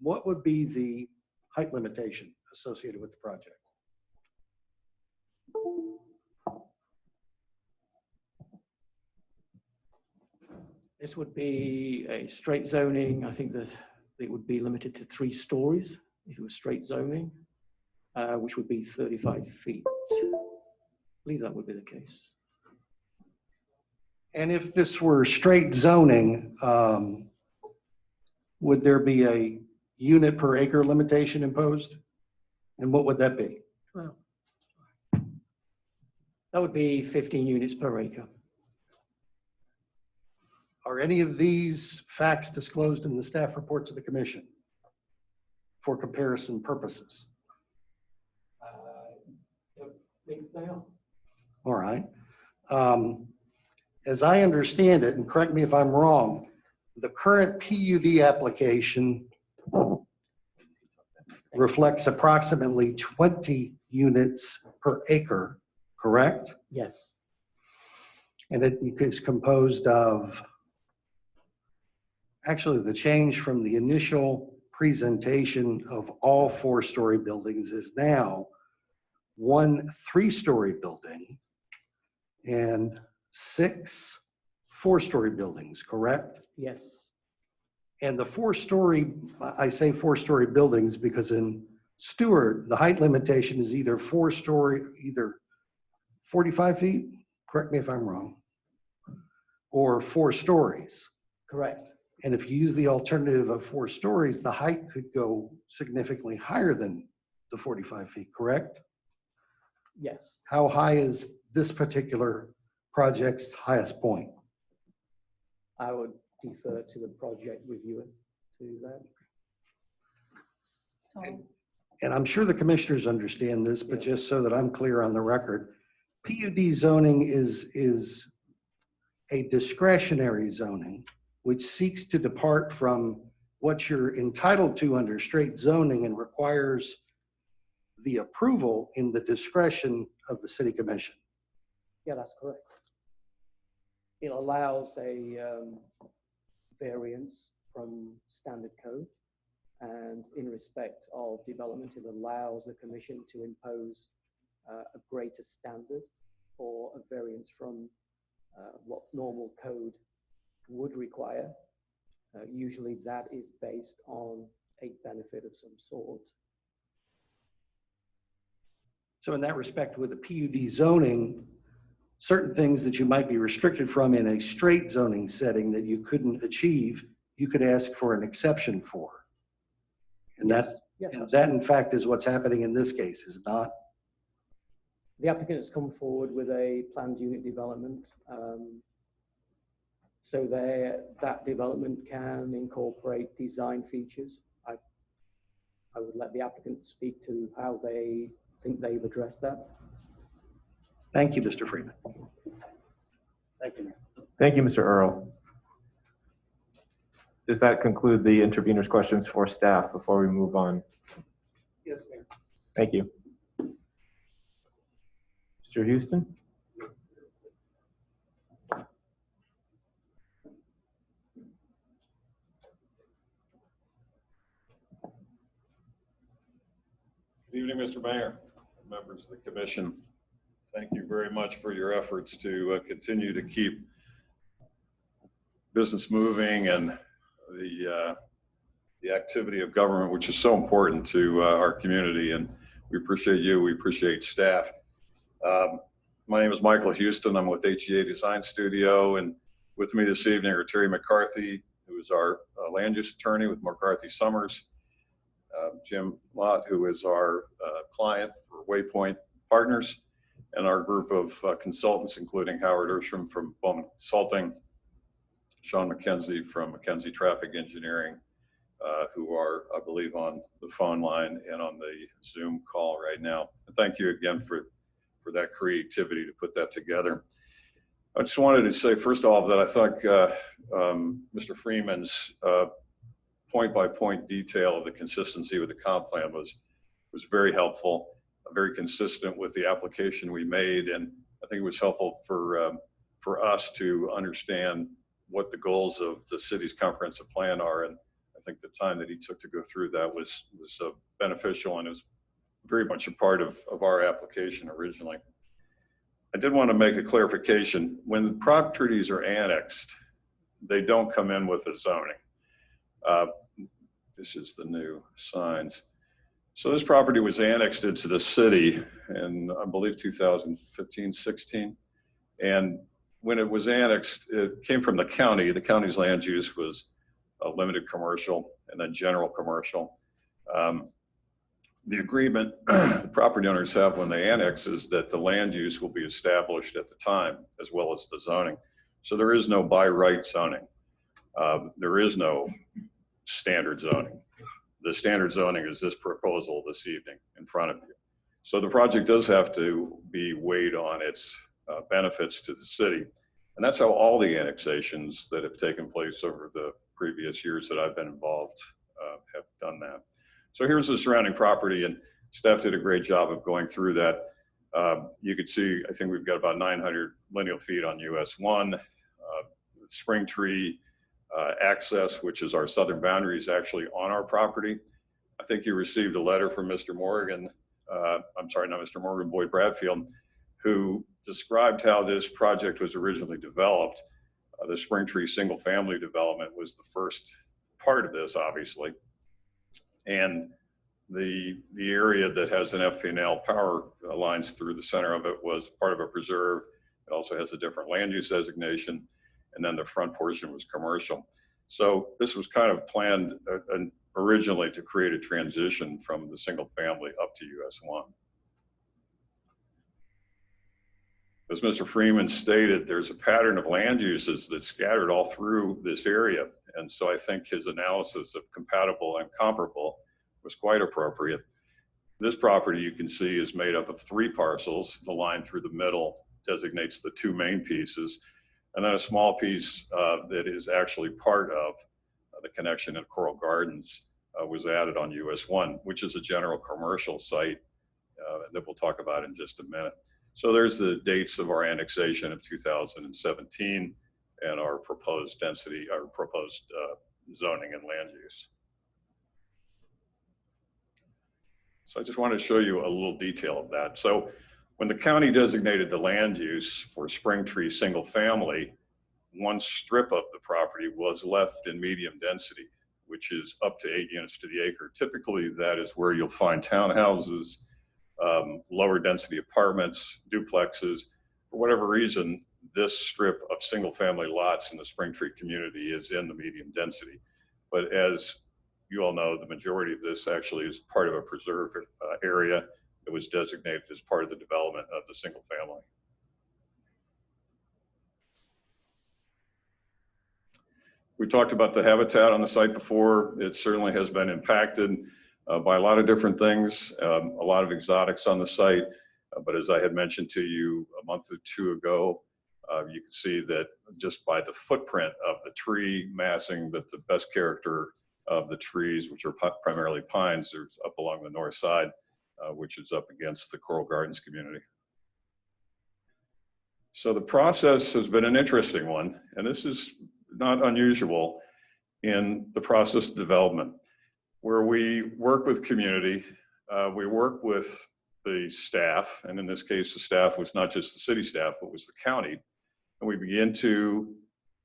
what would be the height limitation associated with the project? This would be a straight zoning. I think the it would be limited to 3 stories if it was straight zoning, which would be 35 feet. I believe that would be the case. And if this were straight zoning, would there be a unit per acre limitation imposed? And what would that be? Well, That would be 15 units per acre. Are any of these facts disclosed in the staff report to the commission for comparison purposes? I think they are. All right. As I understand it, and correct me if I'm wrong, the current PUD application reflects approximately 20 units per acre, correct? Yes. And it is composed of, actually, the change from the initial presentation of all 4-story buildings is now 1 3-story building and 6 4-story buildings, correct? Yes. And the 4-story, I say 4-story buildings because in Stewart, the height limitation is either 4-story, either 45 feet, correct me if I'm wrong, or 4 stories. Correct. And if you use the alternative of 4 stories, the height could go significantly higher than the 45 feet, correct? Yes. How high is this particular project's highest point? I would defer to the project reviewer to that. And I'm sure the commissioners understand this, but just so that I'm clear on the record, PUD zoning is a discretionary zoning which seeks to depart from what you're entitled to under straight zoning and requires the approval in the discretion of the city commission. Yeah, that's correct. It allows a variance from standard code, and in respect of development, it allows the commission to impose a greater standard or a variance from what normal code would require. Usually that is based on a benefit of some sort. So in that respect, with the PUD zoning, certain things that you might be restricted from in a straight zoning setting that you couldn't achieve, you could ask for an exception for. And that in fact is what's happening in this case, is it not? The applicant has come forward with a planned unit development. So that development can incorporate design features. I would let the applicant speak to how they think they've addressed that. Thank you, Mr. Freeman. Thank you, Mayor. Thank you, Mr. Earl. Does that conclude the intervener's questions for staff before we move on? Yes, Mayor. Thank you. Mr. Houston? Good evening, Mr. Mayor, members of the commission. Thank you very much for your efforts to continue to keep business moving and the activity of government, which is so important to our community. And we appreciate you. We appreciate staff. My name is Michael Houston. I'm with HEA Design Studio, and with me this evening are Terry McCarthy, who is our land use attorney with McCarthy Summers, Jim Lott, who is our client for Waypoint Partners, and our group of consultants, including Howard Ersham from Bowman Consulting, Sean McKenzie from McKenzie Traffic Engineering, who are, I believe, on the phone line and on the Zoom call right now. And thank you again for that creativity to put that together. I just wanted to say, first of all, that I thought Mr. Freeman's point-by-point detail of the consistency with the comp plan was very helpful, very consistent with the application we made, and I think it was helpful for us to understand what the goals of the city's comprehensive plan are. And I think the time that he took to go through that was beneficial, and it was very much a part of our application originally. I did want to make a clarification. When properties are annexed, they don't come in with a zoning. This is the new signs. So this property was annexed into the city in, I believe, 2015, 16. And when it was annexed, it came from the county. The county's land use was limited commercial and then general commercial. The agreement the property owners have when they annex is that the land use will be established at the time, as well as the zoning. So there is no by right zoning. There is no standard zoning. The standard zoning is this proposal this evening in front of you. So the project does have to be weighed on its benefits to the city. And that's how all the annexations that have taken place over the previous years that I've been involved have done that. So here's the surrounding property, and staff did a great job of going through that. You could see, I think we've got about 900 lineal feet on US 1. Spring Tree access, which is our southern boundary, is actually on our property. I think you received a letter from Mr. Morgan, I'm sorry, not Mr. Morgan, Boyd Bradfield, who described how this project was originally developed. The Spring Tree single family development was the first part of this, obviously. And the area that has an FP&L power lines through the center of it was part of a preserve. It also has a different land use designation. And then the front portion was commercial. So this was kind of planned originally to create a transition from the single family up to US 1. As Mr. Freeman stated, there's a pattern of land uses that's scattered all through this area. And so I think his analysis of compatible and comparable was quite appropriate. This property, you can see, is made up of 3 parcels. The line through the middle designates the 2 main pieces. And then a small piece that is actually part of the connection at Coral Gardens was added on US 1, which is a general commercial site that we'll talk about in just a minute. So there's the dates of our annexation of 2017 and our proposed density, our proposed zoning and land use. So I just wanted to show you a little detail of that. So when the county designated the land use for Spring Tree single family, one strip of the property was left in medium density, which is up to 8 units to the acre. Typically, that is where you'll find townhouses, lower density apartments, duplexes. For whatever reason, this strip of single family lots in the Spring Tree community is in the medium density. But as you all know, the majority of this actually is part of a preserve area that was designated as part of the development of the single family. We talked about the habitat on the site before. It certainly has been impacted by a lot of different things, a lot of exotics on the site. But as I had mentioned to you a month or 2 ago, you can see that just by the footprint of the tree massing, that the best character of the trees, which are primarily pines, are up along the north side, which is up against the Coral Gardens community. So the process has been an interesting one, and this is not unusual in the process of development, where we work with community, we work with the staff, and in this case, the staff was not just the city staff, but was the county, and we begin to,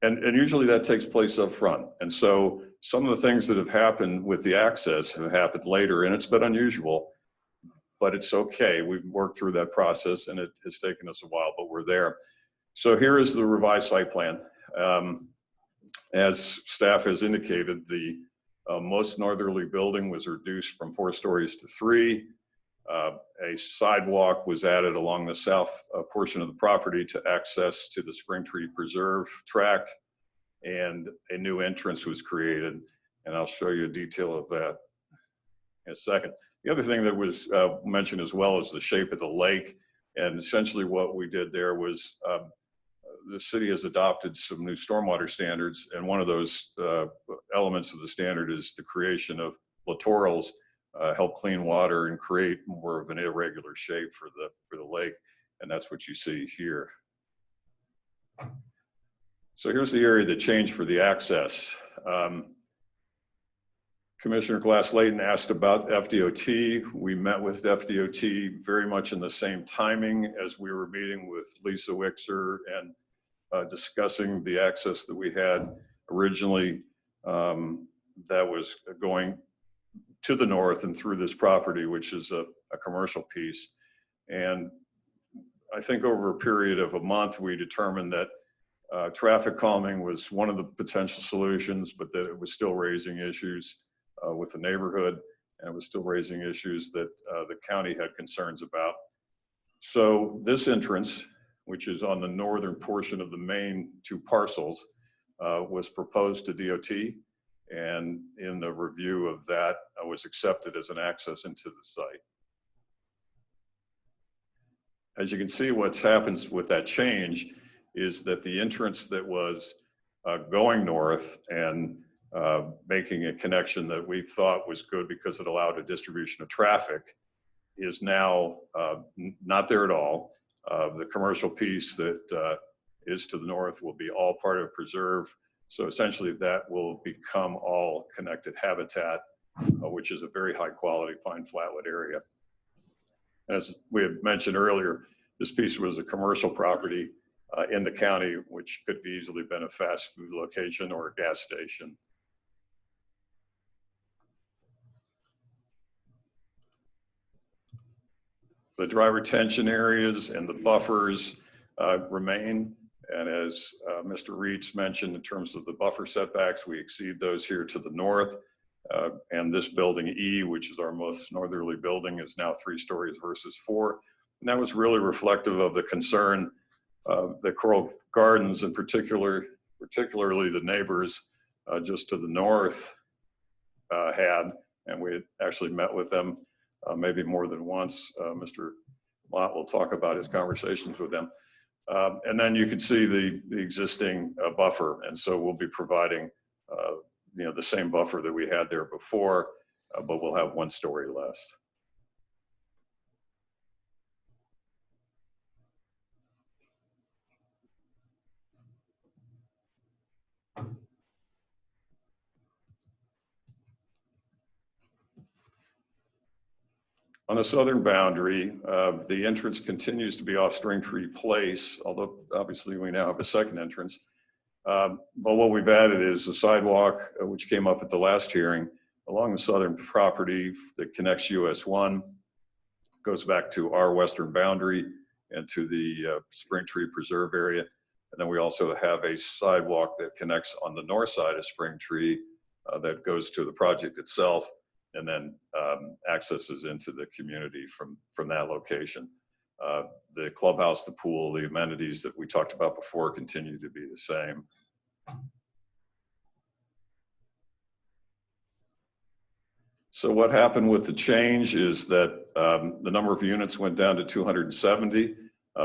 and usually that takes place up front. And so some of the things that have happened with the access have happened later, and it's been unusual, but it's okay. We've worked through that process, and it has taken us a while, but we're there. So here is the revised site plan. As staff has indicated, the most northerly building was reduced from 4 stories to 3. A sidewalk was added along the south portion of the property to access to the Spring Tree Preserve tract, and a new entrance was created. And I'll show you a detail of that in a second. The other thing that was mentioned as well is the shape of the lake. And essentially what we did there was the city has adopted some new stormwater standards, and one of those elements of the standard is the creation of littorals, help clean water and create more of an irregular shape for the lake, and that's what you see here. So here's the area that changed for the access. Commissioner Glass-Layton asked about FDOT. We met with FDOT very much in the same timing as we were meeting with Lisa Wixer and discussing the access that we had originally. that was going to the north and through this property, which is a commercial piece. And I think over a period of a month, we determined that traffic calming was one of the potential solutions, but that it was still raising issues with the neighborhood, and it was still raising issues that the county had concerns about. So this entrance, which is on the northern portion of the main two parcels, was proposed to DOT, and in the review of that, was accepted as an access into the site. As you can see, what happens with that change is that the entrance that was going north and making a connection that we thought was good because it allowed a distribution of traffic is now not there at all. The commercial piece that is to the north will be all part of preserve. So essentially that will become all connected habitat, which is a very high quality pine flatwood area. As we had mentioned earlier, this piece was a commercial property in the county, which could have easily been a fast food location or a gas station. The dry retention areas and the buffers remain. And as Mr. Reeds mentioned, in terms of the buffer setbacks, we exceed those here to the north. And this building E, which is our most northerly building, is now 3 stories versus 4. And that was really reflective of the concern that Coral Gardens, in particularly the neighbors just to the north had. And we had actually met with them maybe more than once. Mr. Lott will talk about his conversations with them. And then you can see the existing buffer. And so we'll be providing the same buffer that we had there before, but we'll have 1 story less. On the southern boundary, the entrance continues to be off Stringtree Place, although obviously we now have a second entrance. But what we've added is a sidewalk, which came up at the last hearing, along the southern property that connects US 1, goes back to our western boundary and to the Springtree Preserve area. And then we also have a sidewalk that connects on the north side of Springtree that goes to the project itself, and then accesses into the community from that location. The clubhouse, the pool, the amenities that we talked about before continue to be the same. So what happened with the change is that the number of units went down to 270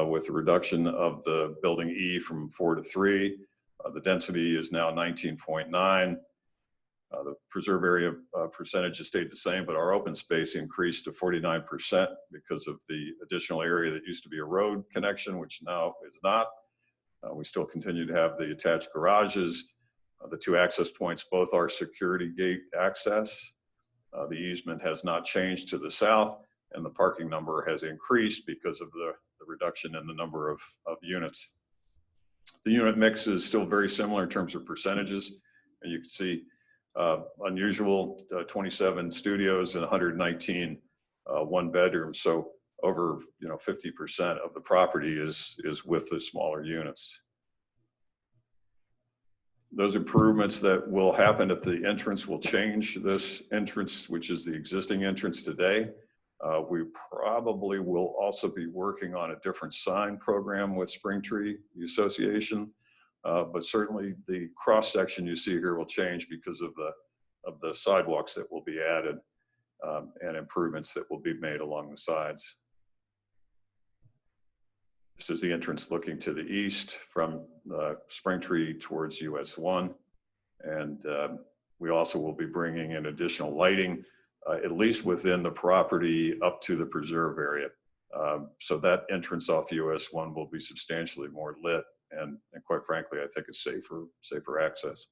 with the reduction of the building E from 4 to 3. The density is now 19.9. The preserve area percentage has stayed the same, but our open space increased to 49% because of the additional area that used to be a road connection, which now is not. We still continue to have the attached garages. The 2 access points, both are security gate access. The easement has not changed to the south, and the parking number has increased because of the reduction in the number of units. The unit mix is still very similar in terms of percentages, and you can see unusual 27 studios and 119 1 bedrooms. So over 50% of the property is with the smaller units. Those improvements that will happen at the entrance will change this entrance, which is the existing entrance today. We probably will also be working on a different sign program with Springtree Association. But certainly the cross section you see here will change because of the sidewalks that will be added and improvements that will be made along the sides. This is the entrance looking to the east from Springtree towards US 1. And we also will be bringing in additional lighting, at least within the property up to the preserve area. So that entrance off US 1 will be substantially more lit. And quite frankly, I think it's safer access.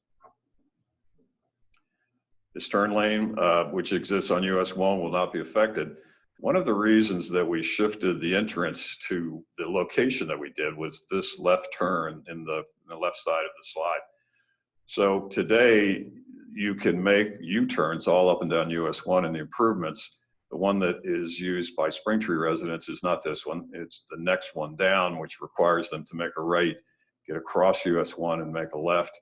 This turn lane, which exists on US 1, will not be affected. One of the reasons that we shifted the entrance to the location that we did was this left turn in the left side of the slide. So today, you can make U-turns all up and down US 1 and the improvements. The one that is used by Springtree residents is not this one. It's the next one down, which requires them to make a right, get across US 1 and make a left.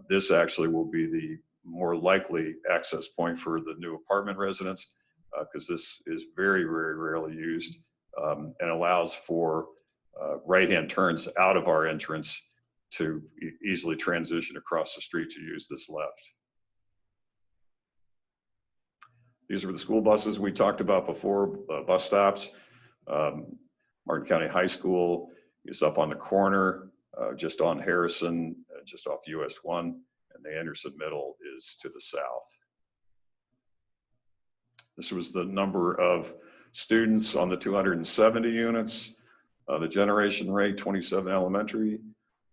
This actually will be the more likely access point for the new apartment residents because this is very, very rarely used and allows for right-hand turns out of our entrance to easily transition across the street to use this left. These are the school buses we talked about before, bus stops. Martin County High School is up on the corner, just on Harrison, just off US 1, and the Anderson Middle is to the south. This was the number of students on the 270 units, the generation rate, 27 elementary,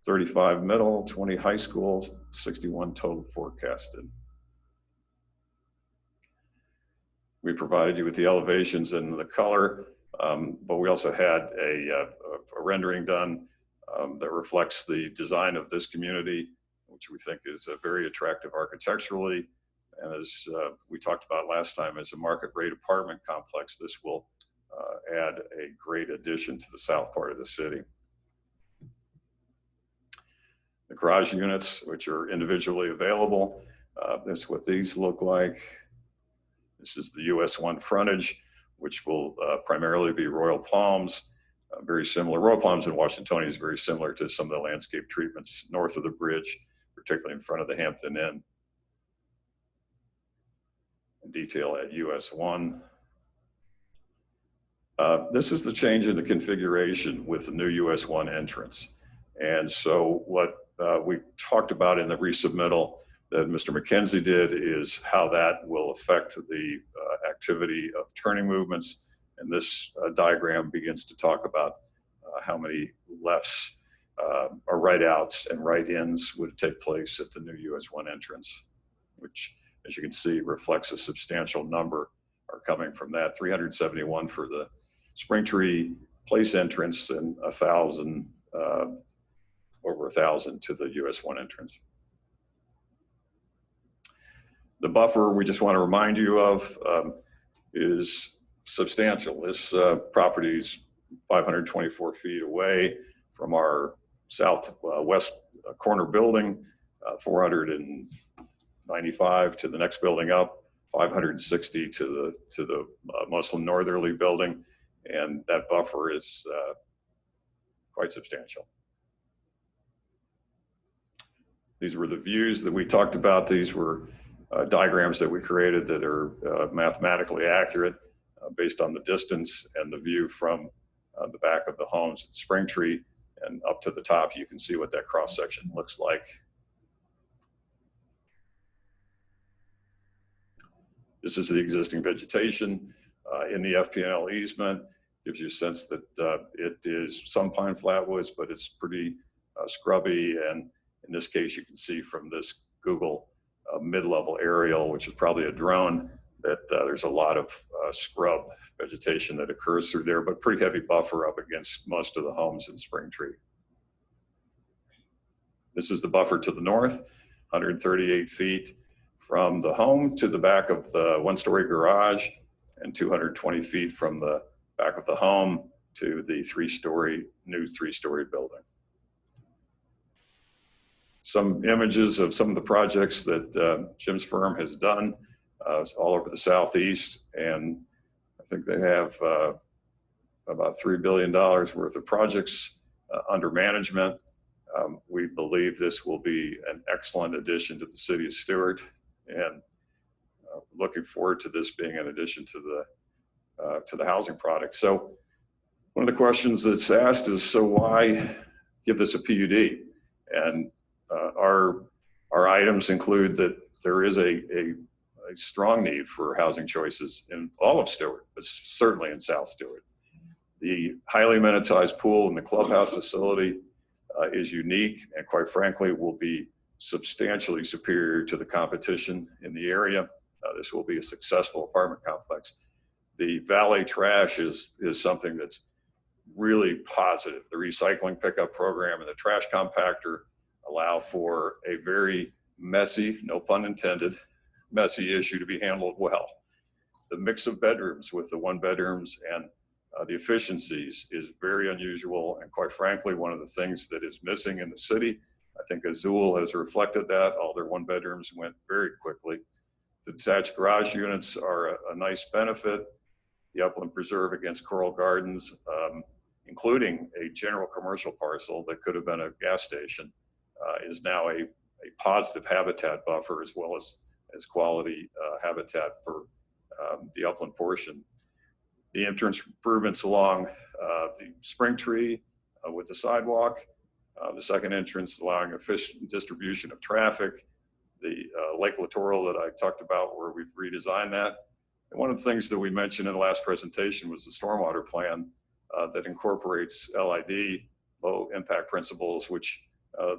35 middle, 20 high schools, 61 total forecasted. We provided you with the elevations and the color, but we also had a rendering done that reflects the design of this community, which we think is very attractive architecturally. And as we talked about last time, as a market rate apartment complex, this will add a great addition to the south part of the city. The garage units, which are individually available, this is what these look like. This is the US 1 frontage, which will primarily be Royal Palms, very similar. Royal Palms in Washingtonia is very similar to some of the landscape treatments north of the bridge, particularly in front of the Hampton Inn. Detail at US 1. This is the change in the configuration with the new US 1 entrance. And so what we talked about in the resubmittal that Mr. McKenzie did is how that will affect the activity of turning movements. And this diagram begins to talk about how many lefts or right outs and right ins would take place at the new US 1 entrance, which, as you can see, reflects a substantial number are coming from that. 371 for the Springtree Place entrance and 1,000, over 1,000 to the US 1 entrance. The buffer we just want to remind you of is substantial. This property is 524 feet away from our southwest corner building, 495 to the next building up, 560 to the Muslim northerly building, and that buffer is quite substantial. These were the views that we talked about. These were diagrams that we created that are mathematically accurate based on the distance and the view from the back of the homes at Springtree, and up to the top you can see what that cross section looks like. This is the existing vegetation in the FPNL easement. Gives you a sense that it is some pine flatwoods, but it's pretty scrubby. And in this case, you can see from this Google mid-level aerial, which is probably a drone, that there's a lot of scrub vegetation that occurs through there, but pretty heavy buffer up against most of the homes in Springtree. This is the buffer to the north, 138 feet from the home to the back of the one-story garage, and 220 feet from the back of the home to the new three-story building. Some images of some of the projects that Jim's firm has done all over the Southeast, and I think they have about $3 billion worth of projects under management. We believe this will be an excellent addition to the city of Stuart, and looking forward to this being an addition to the housing product. So one of the questions that's asked is, so why give this a PUD? And our items include that there is a strong need for housing choices in all of Stuart, but certainly in South Stuart. The highly amenitized pool in the clubhouse facility is unique, and quite frankly will be substantially superior to the competition in the area. This will be a successful apartment complex. The valet trash is something that's really positive. The recycling pickup program and the trash compactor allow for a very messy, no pun intended, messy issue to be handled well. The mix of bedrooms with the 1-bedrooms and the efficiencies is very unusual, and quite frankly, one of the things that is missing in the city. I think Azul has reflected that. All their 1-bedrooms went very quickly. The detached garage units are a nice benefit. The upland preserve against Coral Gardens, including a general commercial parcel that could have been a gas station, is now a positive habitat buffer as well as quality habitat for the upland portion. The entrance improvements along the Spring Tree with the sidewalk, the second entrance allowing efficient distribution of traffic, the Lake Littoral that I talked about where we've redesigned that. And one of the things that we mentioned in the last presentation was the stormwater plan that incorporates LID, low impact principles, which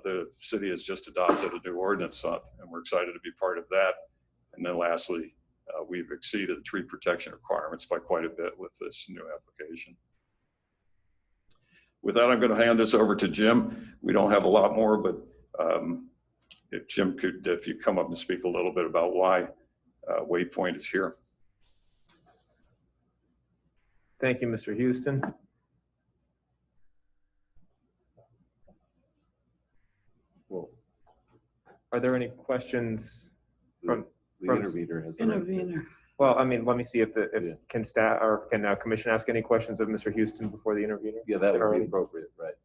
the city has just adopted a new ordinance on, and we're excited to be part of that. And then lastly, we've exceeded the tree protection requirements by quite a bit with this new application. With that, I'm going to hand this over to Jim. We don't have a lot more, but if Jim could, if you come up and speak a little bit about why Waypoint is here. Thank you, Mr. Houston. Are there any questions from The intervener has. Intervener. Well, I mean, let me see if can staff or can commission ask any questions of Mr. Houston before the intervener? Yeah, that would be appropriate, right?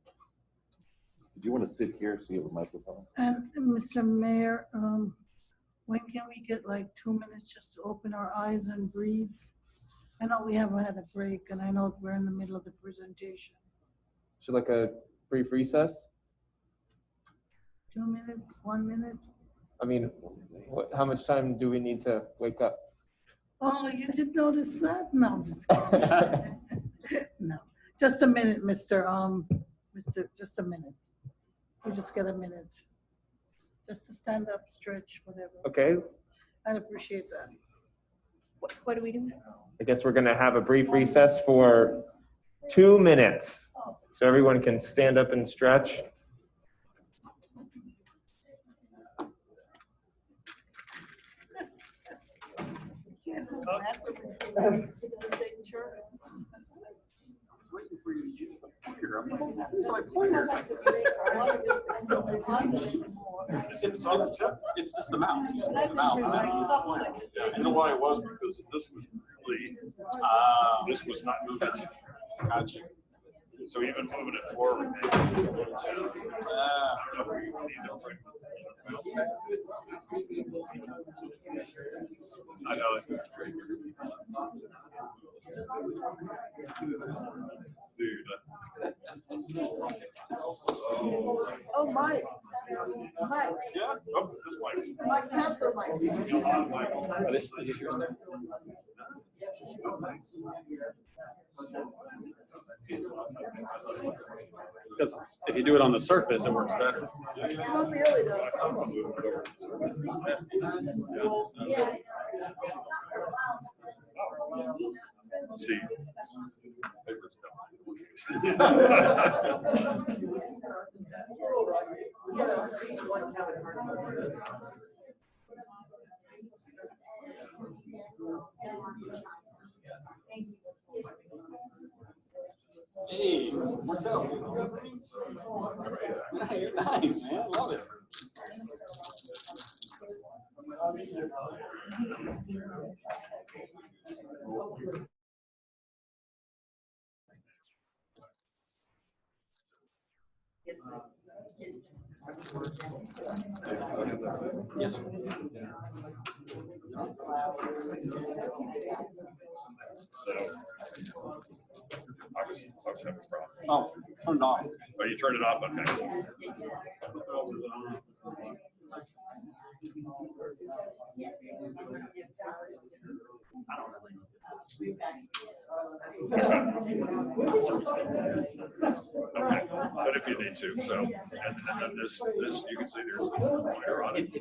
Do you want to sit here so you have a microphone? And Mr. Mayor, when can we get like 2 minutes just to open our eyes and breathe? I know we haven't had a break, and I know we're in the middle of the presentation. Should like a brief recess? 2 minutes, 1 minute? I mean, how much time do we need to wake up? Oh, you did notice that? No, I'm just kidding. No, just a minute, Mr. Just a minute. We just get a minute. Just to stand up, stretch, whatever. Okay. I'd appreciate that. What do we do? I guess we're gonna have a brief recess for 2 minutes. So everyone can stand up and stretch. Waiting for you to use the pointer. I'm like, use my pointer. It's just the mouse. You just move the mouse. Yeah, you know why it was? Because this was really, this was not moving. Gotcha. So even moving it forward. I know. Dude. Oh, Mike. Mike. Yeah? Oh, this Mike. Mike Council, Mike. This is yours. Because if you do it on the surface, it works better. It won't be early though. See. Hey, Martel. Yeah, you're nice, man. I love it. Yes, sir. I was having a problem. Oh, turn it off. Oh, you turned it off? Okay. Okay, but if you need to, so, and then this, you can see there's a pointer on it.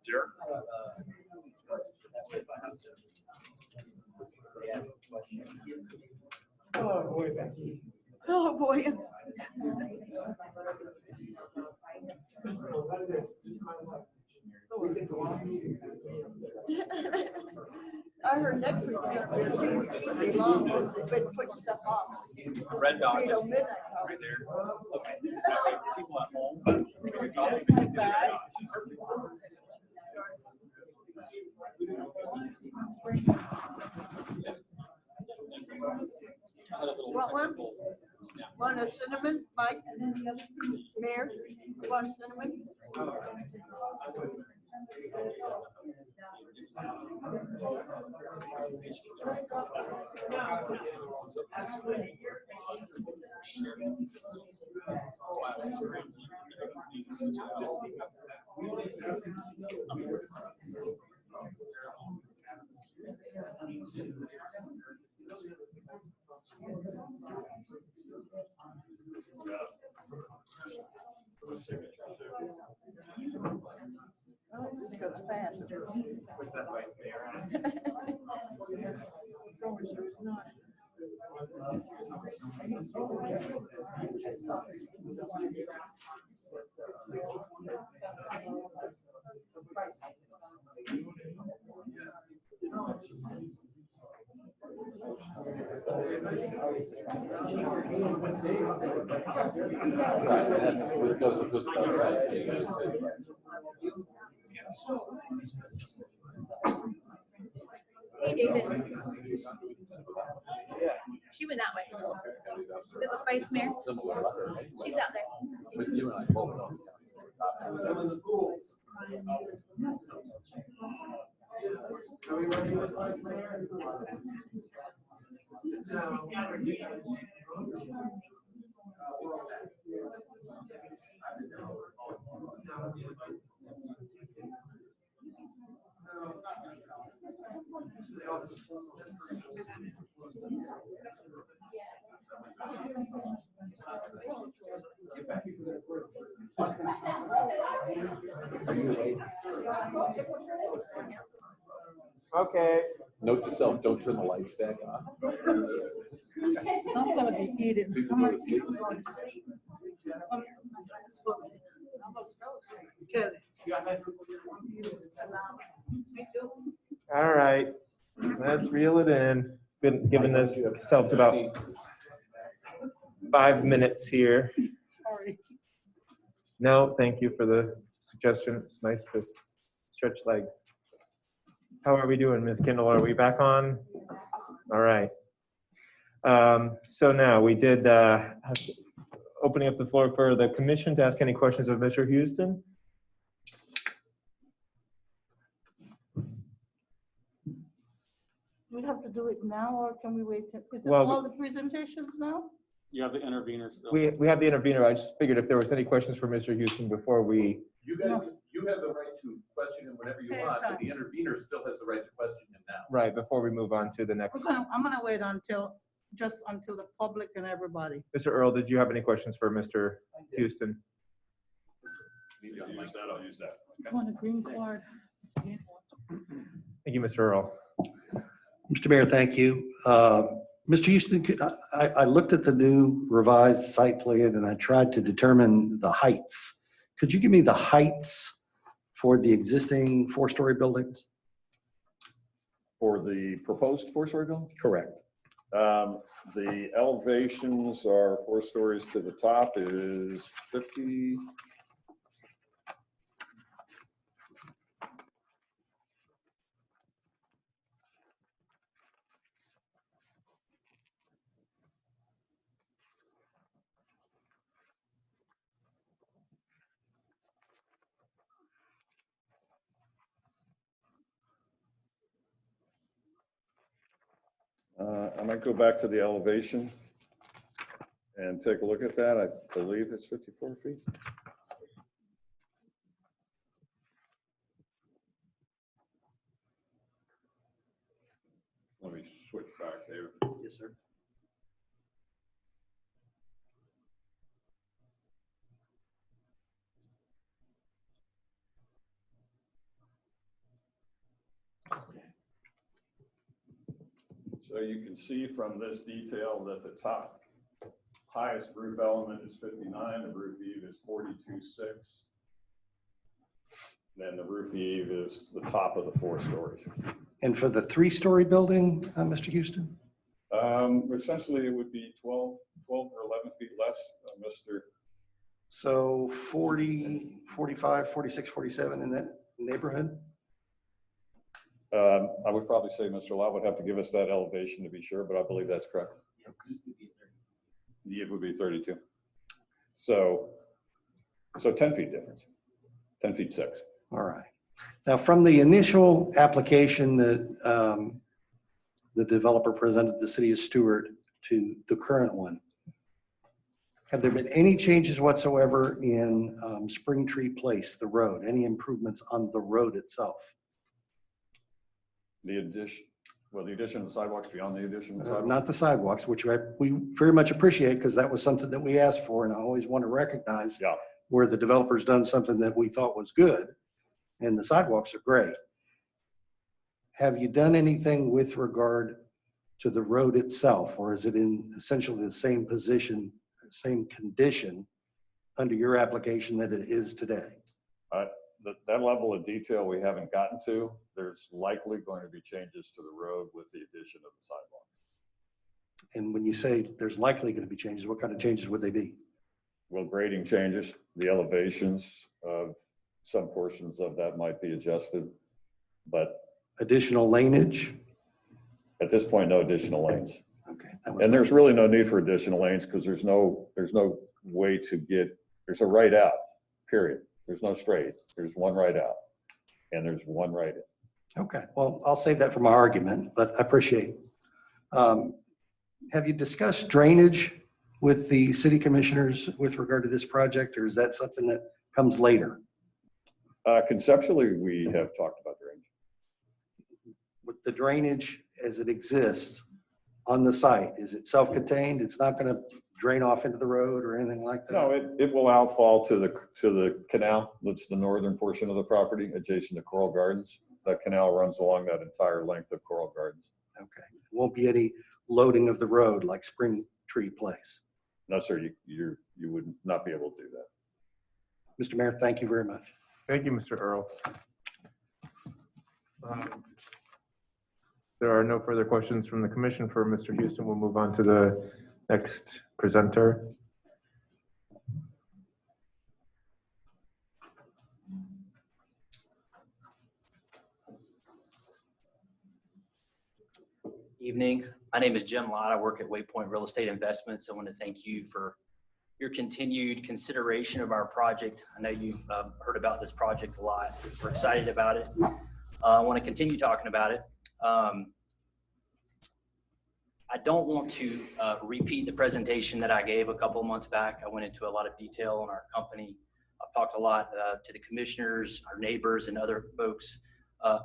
Jared? Oh, boy, Becky. Oh, boy. I heard next week's gonna be 2 weeks pretty long, because they've been putting stuff off. Red dot is Tornado Midnight House. right there. Okay. That way people at home. That's not bad. Want one? Want a cinnamon, Mike? Mayor, you want cinnamon? Oh, this goes fast. Hey, David. She went that way. There's a vice mayor. She's out there. But you and I both know. Okay. Note to self, don't turn the lights back on. I'm gonna be eating. People I'm go gonna to sleep. All right, let's reel it in. Been giving ourselves about 5 minutes here. Sorry. No, thank you for the suggestion. It's nice to stretch legs. How are we doing, Ms. Kindle? Are we back on? All right. So now we did opening up the floor for the commission to ask any questions of Mr. Houston. We have to do it now, or can we wait? Is it Well, all the presentations now? You have the intervener still. We have the intervener. I just figured if there was any questions for Mr. Houston before we. You guys, you have the right to question him whenever you want, but the intervener still has the right to question him now. Right, before we move on to the next. I'm gonna wait until the public and everybody. Mr. Earl, did you have any questions for Mr. Houston? Use that, I'll use that. I want a green card. Thank you, Mr. Earl. Mr. Mayor, thank you. Mr. Houston, I looked at the new revised site plan and I tried to determine the heights. Could you give me the heights for the existing 4-story buildings? For the proposed 4-story building? Correct. The elevations are 4 stories to the top is 50. I might go back to the elevation and take a look at that. I believe it's 54 feet. Let me switch back there. Yes, sir. So you can see from this detail that the top highest roof element is 59, the roof eave is 42.6, Then the roof eave is the top of the 4 stories. And for the 3-story building, Mr. Houston? Essentially, it would be 12 or 11 feet less, Mr. So 40, 45, 46, 47 in that neighborhood? I would probably say Mr. Lau would have to give us that elevation to be sure, but I believe that's correct. It would be 32. So 10 feet difference, 10 feet 6. All right. Now, from the initial application that the developer presented the city of Stewart to the current one, have there been any changes whatsoever in Spring Tree Place, the road? Any improvements on the road itself? The addition of the sidewalks beyond the addition of the sidewalks? Not the sidewalks, which we very much appreciate because that was something that we asked for, and I always want to recognize where the developer's done something that we thought was good, and the sidewalks are great. Have you done anything with regard to the road itself, or is it in essentially the same position, same condition under your application that it is today? That level of detail we haven't gotten to. There's likely going to be changes to the road with the addition of the sidewalk. And when you say there's likely going to be changes, what kind of changes would they be? Well, grading changes, the elevations of some portions of that might be adjusted, but additional laneage? At this point, no additional lanes. Okay. And there's really no need for additional lanes because there's no way to get, there's a right out, period. There's no straight. There's one right out and there's one right in. Okay, well, I'll save that for my argument, but I appreciate it. Have you discussed drainage with the city commissioners with regard to this project, or is that something that comes later? Conceptually, we have talked about drainage. With the drainage as it exists on the site, is it self-contained? It's not going to drain off into the road or anything like that? No, it will outfall to the canal. That's the northern portion of the property adjacent to Coral Gardens. That canal runs along that entire length of Coral Gardens. Okay, won't be any loading of the road like Spring Tree Place? No, sir, you would not be able to do that. Mr. Mayor, thank you very much. Thank you, Mr. Earl. There are no further questions from the commission for Mr. Houston. We'll move on to the next presenter. Evening. My name is Jim Lott. I work at Waypoint Real Estate Investments. I want to thank you for your continued consideration of our project. I know you've heard about this project a lot. We're excited about it. I want to continue talking about it. I don't want to repeat the presentation that I gave a couple of months back. I went into a lot of detail on our company. I've talked a lot to the commissioners, our neighbors, and other folks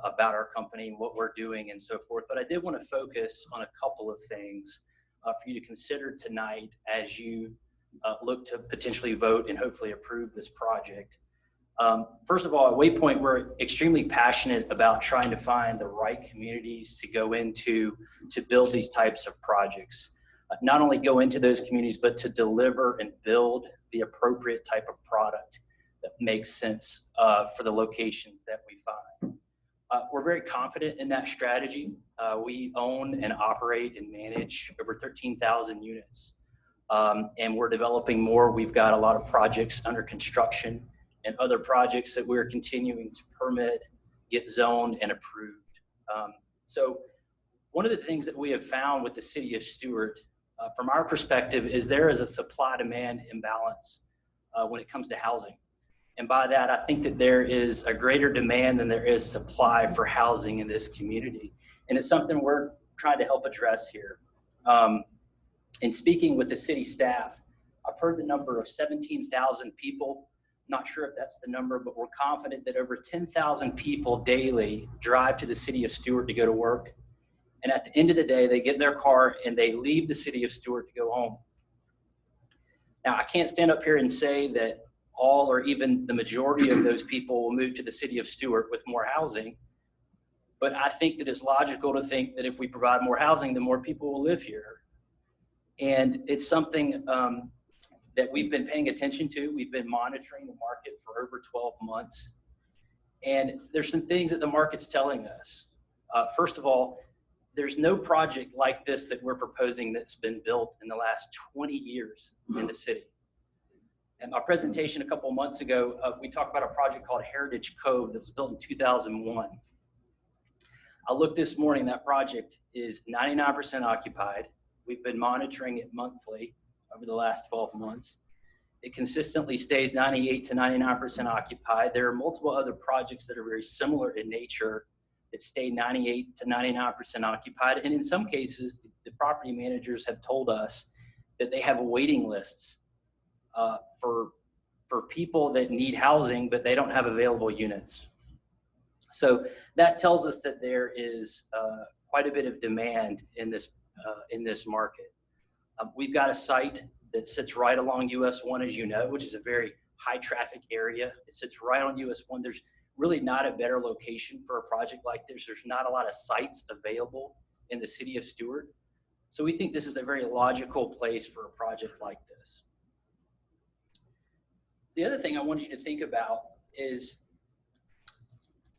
about our company, what we're doing, and so forth. But I did want to focus on a couple of things for you to consider tonight as you look to potentially vote and hopefully approve this project. First of all, at Waypoint, we're extremely passionate about trying to find the right communities to go into to build these types of projects. Not only go into those communities, but to deliver and build the appropriate type of product that makes sense for the locations that we find. We're very confident in that strategy. We own and operate and manage over 13,000 units. And we're developing more. We've got a lot of projects under construction and other projects that we're continuing to permit, get zoned, and approved. So one of the things that we have found with the city of Stewart, from our perspective, is there is a supply-demand imbalance when it comes to housing. And by that, I think that there is a greater demand than there is supply for housing in this community. And it's something we're trying to help address here. In speaking with the city staff, I've heard the number of 17,000 people. Not sure if that's the number, but we're confident that over 10,000 people daily drive to the city of Stewart to go to work. And at the end of the day, they get in their car and they leave the city of Stewart to go home. Now, I can't stand up here and say that all or even the majority of those people will move to the city of Stewart with more housing. But I think that it's logical to think that if we provide more housing, then more people will live here. And it's something that we've been paying attention to. We've been monitoring the market for over 12 months. And there's some things that the market's telling us. First of all, there's no project like this that we're proposing that's been built in the last 20 years in the city. In my presentation a couple of months ago, we talked about a project called Heritage Cove that was built in 2001. I looked this morning, that project is 99% occupied. We've been monitoring it monthly over the last 12 months. It consistently stays 98 to 99% occupied. There are multiple other projects that are very similar in nature that stay 98 to 99% occupied. And in some cases, the property managers have told us that they have waiting lists for people that need housing, but they don't have available units. So that tells us that there is quite a bit of demand in this market. We've got a site that sits right along US 1, as you know, which is a very high traffic area. It sits right on US 1. There's really not a better location for a project like this. There's not a lot of sites available in the city of Stuart. So we think this is a very logical place for a project like this. The other thing I want you to think about is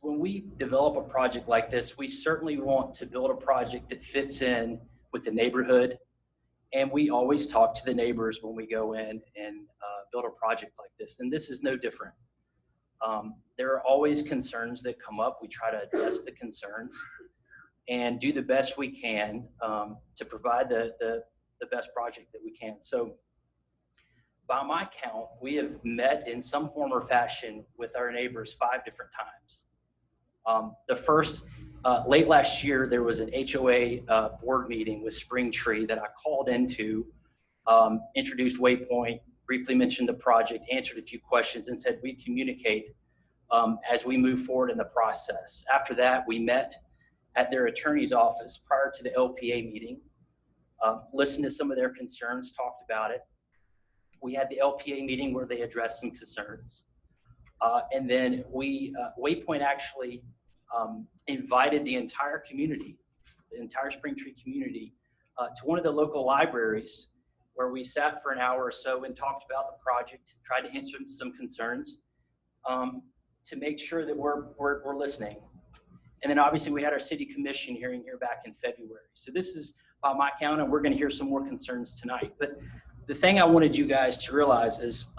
when we develop a project like this, we certainly want to build a project that fits in with the neighborhood. And we always talk to the neighbors when we go in and build a project like this. And this is no different. There are always concerns that come up. We try to address the concerns and do the best we can to provide the best project that we can. So by my count, we have met in some form or fashion with our neighbors 5 different times. The first, late last year, there was an HOA board meeting with Spring Tree that I called into, introduced Waypoint, briefly mentioned the project, answered a few questions, and said we'd communicate as we move forward in the process. After that, we met at their attorney's office prior to the LPA meeting, listened to some of their concerns, talked about it. We had the LPA meeting where they addressed some concerns. And then Waypoint actually invited the entire community, the entire Spring Tree community, to one of the local libraries where we sat for an hour or so and talked about the project, tried to answer some concerns to make sure that we're listening. And then obviously we had our city commission hearing here back in February. So this is by my count, and we're going to hear some more concerns tonight. But the thing I wanted you guys to realize is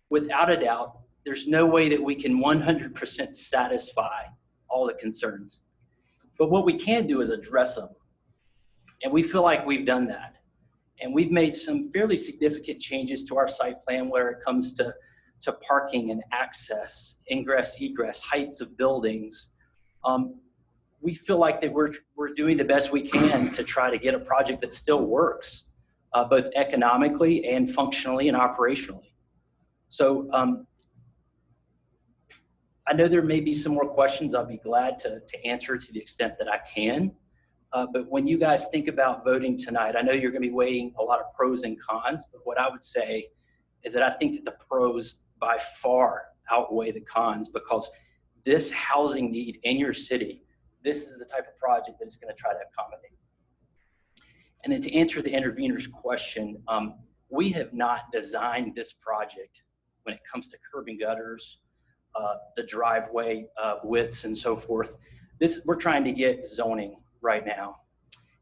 without a doubt, there's no way that we can 100% satisfy all the concerns. But what we can do is address them. And we feel like we've done that. And we've made some fairly significant changes to our site plan where it comes to parking and access, ingress, egress, heights of buildings. We feel like that we're doing the best we can to try to get a project that still works, both economically and functionally and operationally. So I know there may be some more questions. I'll be glad to answer to the extent that I can. But when you guys think about voting tonight, I know you're going to be weighing a lot of pros and cons, but what I would say is that I think that the pros by far outweigh the cons, because this housing need in your city, this is the type of project that is going to try to accommodate. And then to answer the intervener's question, we have not designed this project when it comes to curb and gutters, the driveway widths and so forth. We're trying to get zoning right now.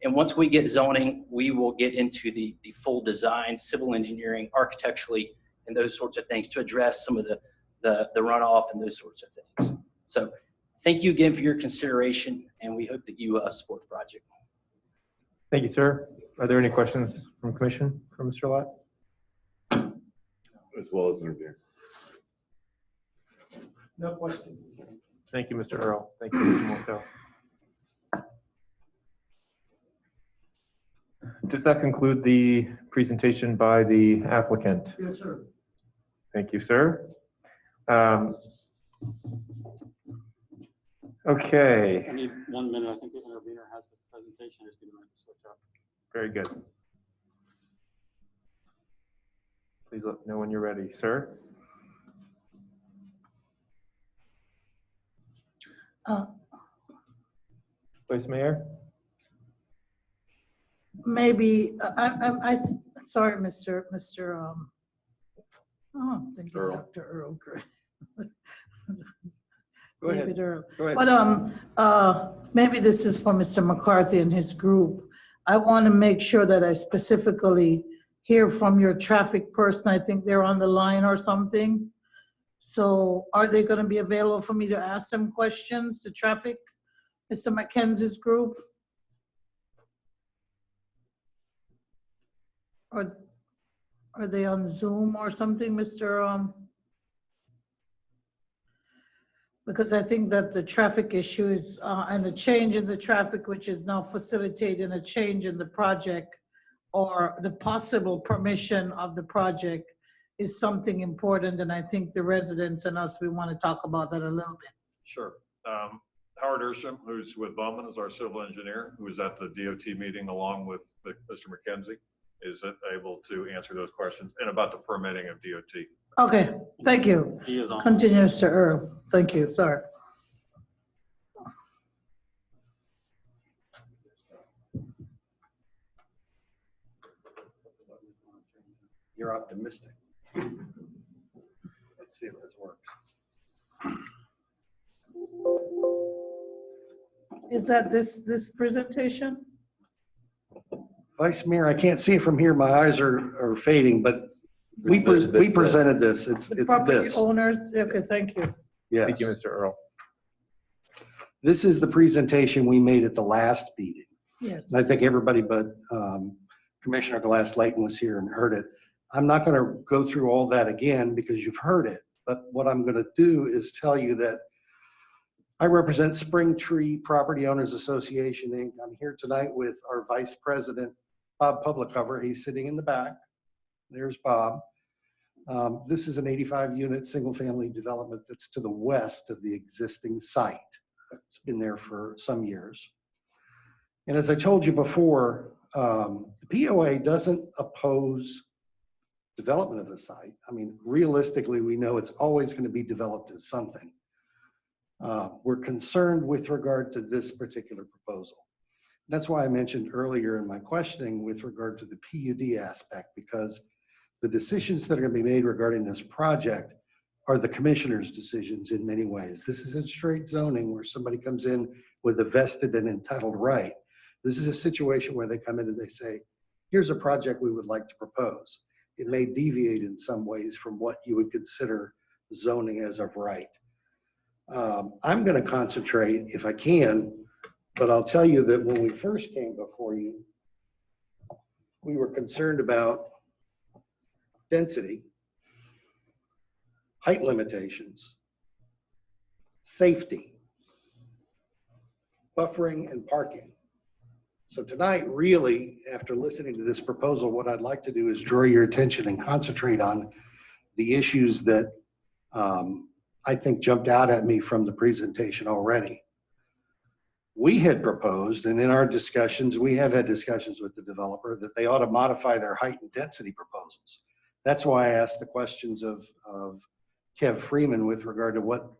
And once we get zoning, we will get into the full design, civil engineering, architecturally, and those sorts of things to address some of the runoff and those sorts of things. So thank you again for your consideration, and we hope that you support the project. Thank you, sir. Are there any questions from commission for Mr. Lott? As well as interviewer. No question. Thank you, Mr. Earl. Thank you, Mr. Mortel. Does that conclude the presentation by the applicant? Yes, sir. Thank you, sir. Okay. I need 1 minute. I think the intervener has the presentation. Just give me a switch up. Very good. Please let me know when you're ready, sir. Vice Mayor? Maybe, sorry, Mr. I was thinking Earl. Dr. Earl Gray. Go ahead. David Earl. Go ahead. But maybe this is for Mr. McCarthy and his group. I want to make sure that I specifically hear from your traffic person. I think they're on the line or something. So are they going to be available for me to ask them questions, the traffic, Mr. McKenzie's group? Or are they on Zoom or something, Mr. Because I think that the traffic issue is, and the change in the traffic, which is now facilitating a change in the project or the possible permission of the project, is something important. And I think the residents and us, we want to talk about that a little bit. Sure. Howard Ersham, who's with Bowman, is our civil engineer, who was at the DOT meeting along with Mr. McKenzie, is able to answer those questions and about the permitting of DOT. Okay, thank you. He is on. Continue, Mr. Earl. Thank you, sorry. You're optimistic. Let's see if this works. Is that this presentation? Vice Mayor, I can't see it from here. My eyes are fading, but we presented this. It's The property this. owners, okay, thank you. Yes. Thank you, Mr. Earl. This is the presentation we made at the last meeting. Yes. And I think everybody but Commissioner Glass-Layton was here and heard it. I'm not going to go through all that again because you've heard it. But what I'm going to do is tell you that I represent Spring Tree Property Owners Association, Inc. I'm here tonight with our Vice President, Bob Publicover. He's sitting in the back. There's Bob. This is an 85-unit single-family development that's to the west of the existing site. It's been there for some years. And as I told you before, the POA doesn't oppose development of the site. I mean, realistically, we know it's always going to be developed as something. We're concerned with regard to this particular proposal. That's why I mentioned earlier in my questioning with regard to the PUD aspect, because the decisions that are going to be made regarding this project are the commissioner's decisions in many ways. This isn't straight zoning where somebody comes in with a vested and entitled right. This is a situation where they come in and they say, here's a project we would like to propose. It may deviate in some ways from what you would consider zoning as of right. I'm going to concentrate, if I can, but I'll tell you that when we first came before you, we were concerned about density, height limitations, safety, buffering, and parking. So tonight, really, after listening to this proposal, what I'd like to do is draw your attention and concentrate on the issues that I think jumped out at me from the presentation already. We had proposed, and in our discussions, we have had discussions with the developer that they ought to modify their height and density proposals. That's why I asked the questions of Kev Freeman with regard to what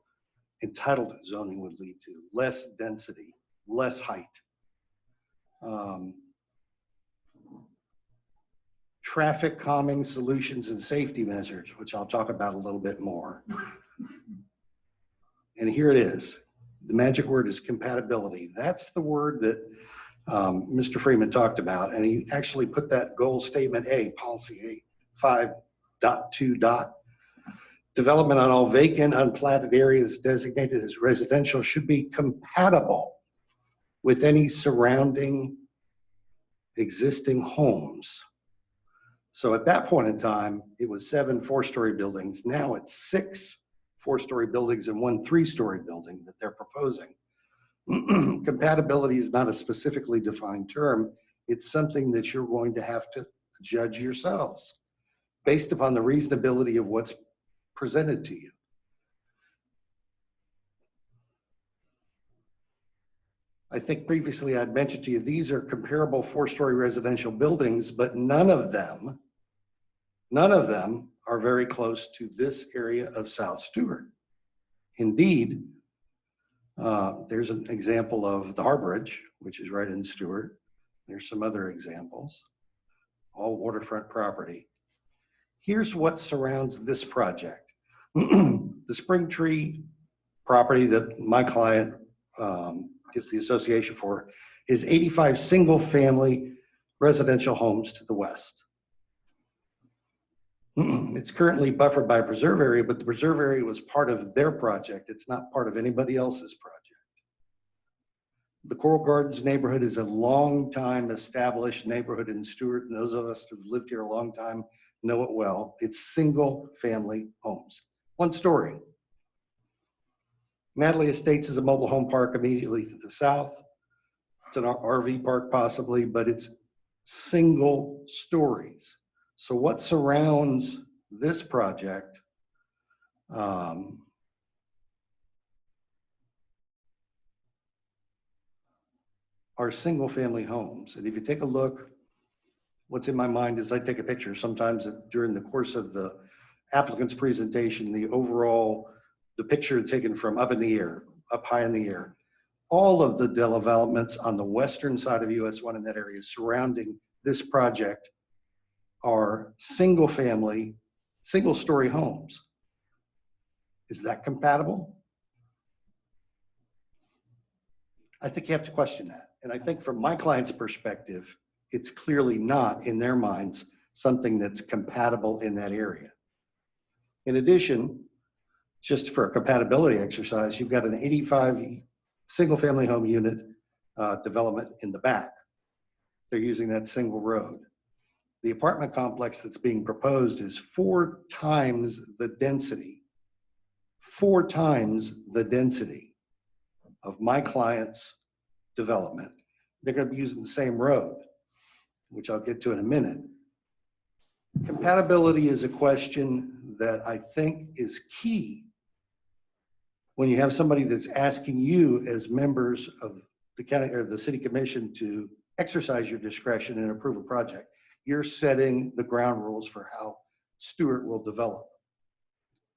entitlement zoning would lead to. Less density, less height. Traffic calming solutions and safety measures, which I'll talk about a little bit more. And here it is. The magic word is compatibility. That's the word that Mr. Freeman talked about. And he actually put that goal statement A, policy 5.2. Development on all vacant, unplatted areas designated as residential should be compatible with any surrounding existing homes. So at that point in time, it was 7 4-story buildings. Now it's 6 4-story buildings and 1 3-story building that they're proposing. Compatibility is not a specifically defined term. It's something that you're going to have to judge yourselves based upon the reasonability of what's presented to you. I think previously I'd mentioned to you, these are comparable 4-story residential buildings, but none of them are very close to this area of South Stewart. Indeed, there's an example of the Harborage, which is right in Stewart. There's some other examples, all waterfront property. Here's what surrounds this project. The Spring Tree property that my client is the association for is 85 single-family residential homes to the west. It's currently buffered by a preserve area, but the preserve area was part of their project. It's not part of anybody else's project. The Coral Gardens neighborhood is a long-time established neighborhood in Stewart, and those of us who've lived here a long time know it well. It's single-family homes, one story. Natalie Estates is a mobile home park immediately to the south. It's an RV park possibly, but it's single stories. So what surrounds this project are single family homes. And if you take a look, what's in my mind is I take a picture sometimes during the course of the applicant's presentation, the picture taken from up in the air, up high in the air. All of the developments on the western side of US 1 in that area surrounding this project are single family, single story homes. Is that compatible? I think you have to question that. And I think from my client's perspective, it's clearly not in their minds something that's compatible in that area. In addition, just for a compatibility exercise, you've got an 85 single family home unit development in the back. They're using that single road. The apartment complex that's being proposed is 4 times the density, 4 times the density of my client's development. They're going to be using the same road, which I'll get to in a minute. Compatibility is a question that I think is key when you have somebody that's asking you as members of the county or the city commission to exercise your discretion and approve a project. You're setting the ground rules for how Stewart will develop.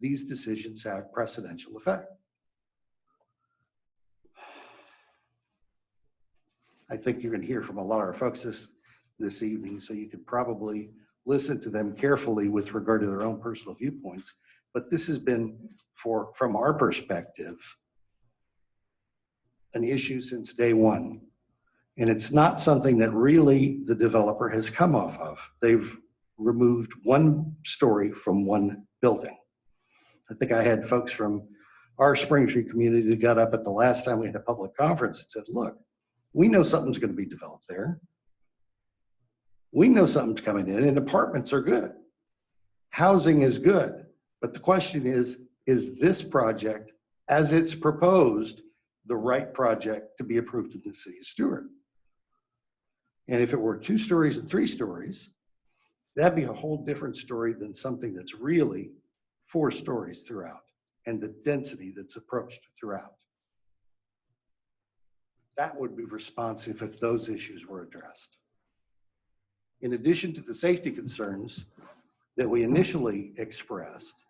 These decisions have precedential effect. I think you're going to hear from a lot of our folks this evening, so you could probably listen to them carefully with regard to their own personal viewpoints. But this has been, from our perspective, an issue since day one. And it's not something that really the developer has come off of. They've removed one story from one building. I think I had folks from our Spring Tree community that got up at the last time we had a public conference and said, look, we know something's going to be developed there. We know something's coming in, and apartments are good. Housing is good. But the question is this project, as it's proposed, the right project to be approved in the city of Stewart? And if it were 2 stories and 3 stories, that'd be a whole different story than something that's really 4 stories throughout and the density that's approached throughout. That would be responsive if those issues were addressed. In addition to the safety concerns that we initially expressed,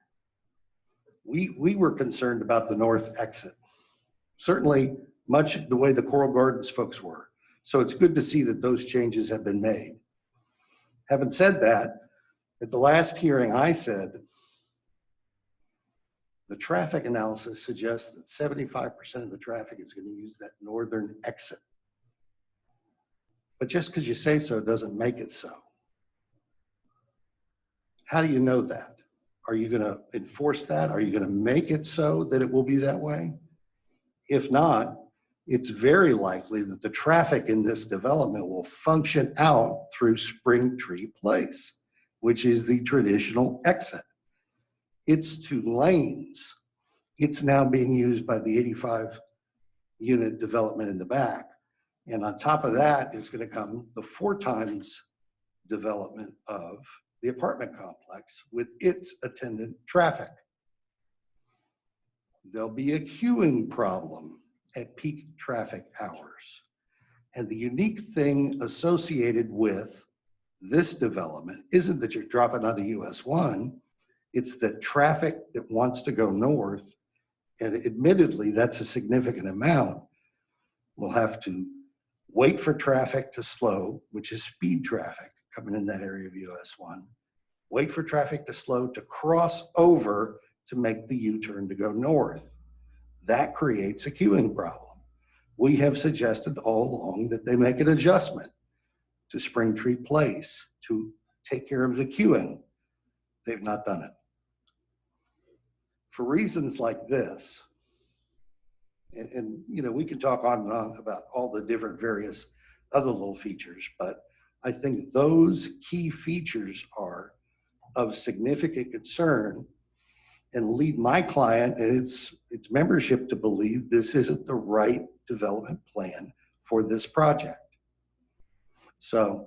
we were concerned about the north exit. Certainly much the way the Coral Gardens folks were. So it's good to see that those changes have been made. Having said that, at the last hearing I said, the traffic analysis suggests that 75% of the traffic is going to use that northern exit. But just because you say so doesn't make it so. How do you know that? Are you going to enforce that? Are you going to make it so that it will be that way? If not, it's very likely that the traffic in this development will function out through Spring Tree Place, which is the traditional exit. It's 2 lanes. It's now being used by the 85 unit development in the back. And on top of that is going to come the 4 times development of the apartment complex with its attendant traffic. There'll be a queuing problem at peak traffic hours. And the unique thing associated with this development isn't that you're dropping onto US 1, it's that traffic that wants to go north, and admittedly that's a significant amount, will have to wait for traffic to slow, which is speed traffic coming in that area of US 1, wait for traffic to slow to cross over to make the U-turn to go north. that creates a queuing problem. We have suggested all along that they make an adjustment to Springtree Place to take care of the queuing. They've not done it. For reasons like this, and you know, we could talk on and on about all the different various other little features, but I think those key features are of significant concern and lead my client and its membership to believe this isn't the right development plan for this project. So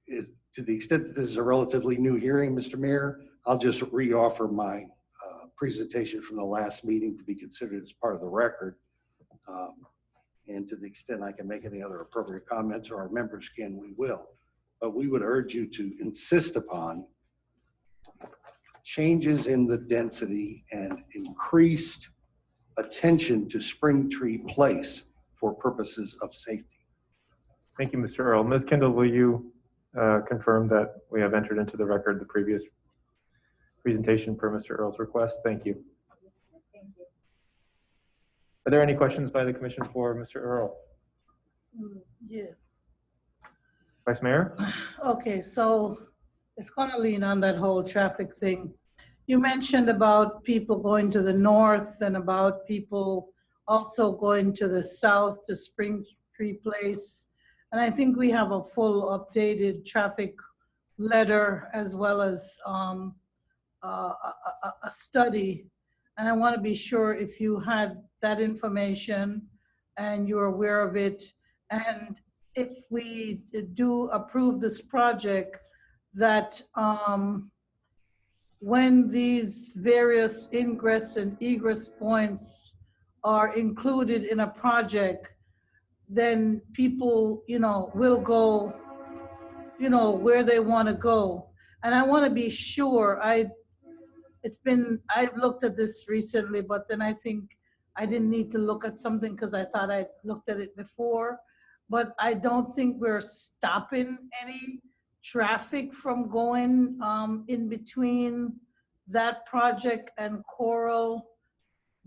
to the extent that this is a relatively new hearing, Mr. Mayor, I'll just reoffer my presentation from the last meeting to be considered as part of the record. And to the extent I can make any other appropriate comments or our members can, we will. But we would urge you to insist upon changes in the density and increased attention to Springtree Place for purposes of safety. Thank you, Mr. Earl. Ms. Kendall, will you confirm that we have entered into the record the previous presentation per Mr. Earl's request? Thank you. Are there any questions by the commission for Mr. Earl? Yes. Vice Mayor? Okay, so it's gonna lean on that whole traffic thing. You mentioned about people going to the north and about people also going to the south to Springtree Place. And I think we have a full updated traffic letter as well as a study. And I want to be sure if you had that information and you're aware of it. And if we do approve this project, that when these various ingress and egress points are included in a project, then people, you know, will go, you know, where they want to go. And I want to be sure, I've looked at this recently, but then I think I didn't need to look at something because I thought I looked at it before. But I don't think we're stopping any traffic from going in between that project and Coral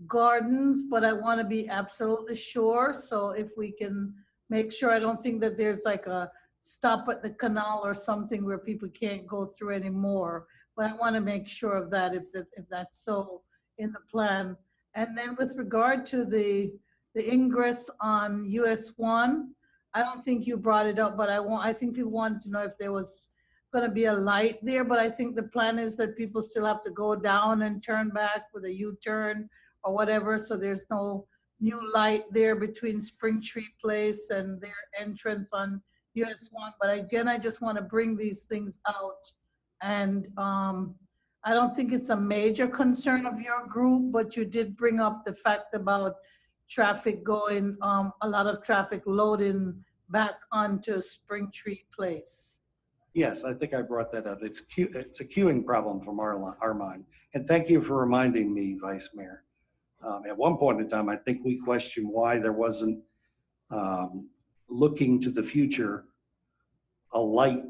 Gardens, but I want to be absolutely sure. So if we can make sure, I don't think that there's like a stop at the canal or something where people can't go through anymore. But I want to make sure of that if that's so in the plan. And then with regard to the ingress on US 1, I don't think you brought it up, but I think people wanted to know if there was going to be a light there. But I think the plan is that people still have to go down and turn back with a U-turn or whatever. So there's no new light there between Springtree Place and their entrance on US 1. But again, I just want to bring these things out. And I don't think it's a major concern of your group, but you did bring up the fact about traffic going, a lot of traffic loading back onto Springtree Place. Yes, I think I brought that up. It's a queuing problem from our mind. And thank you for reminding me, Vice Mayor. At one point in time, I think we questioned why there wasn't looking to the future a light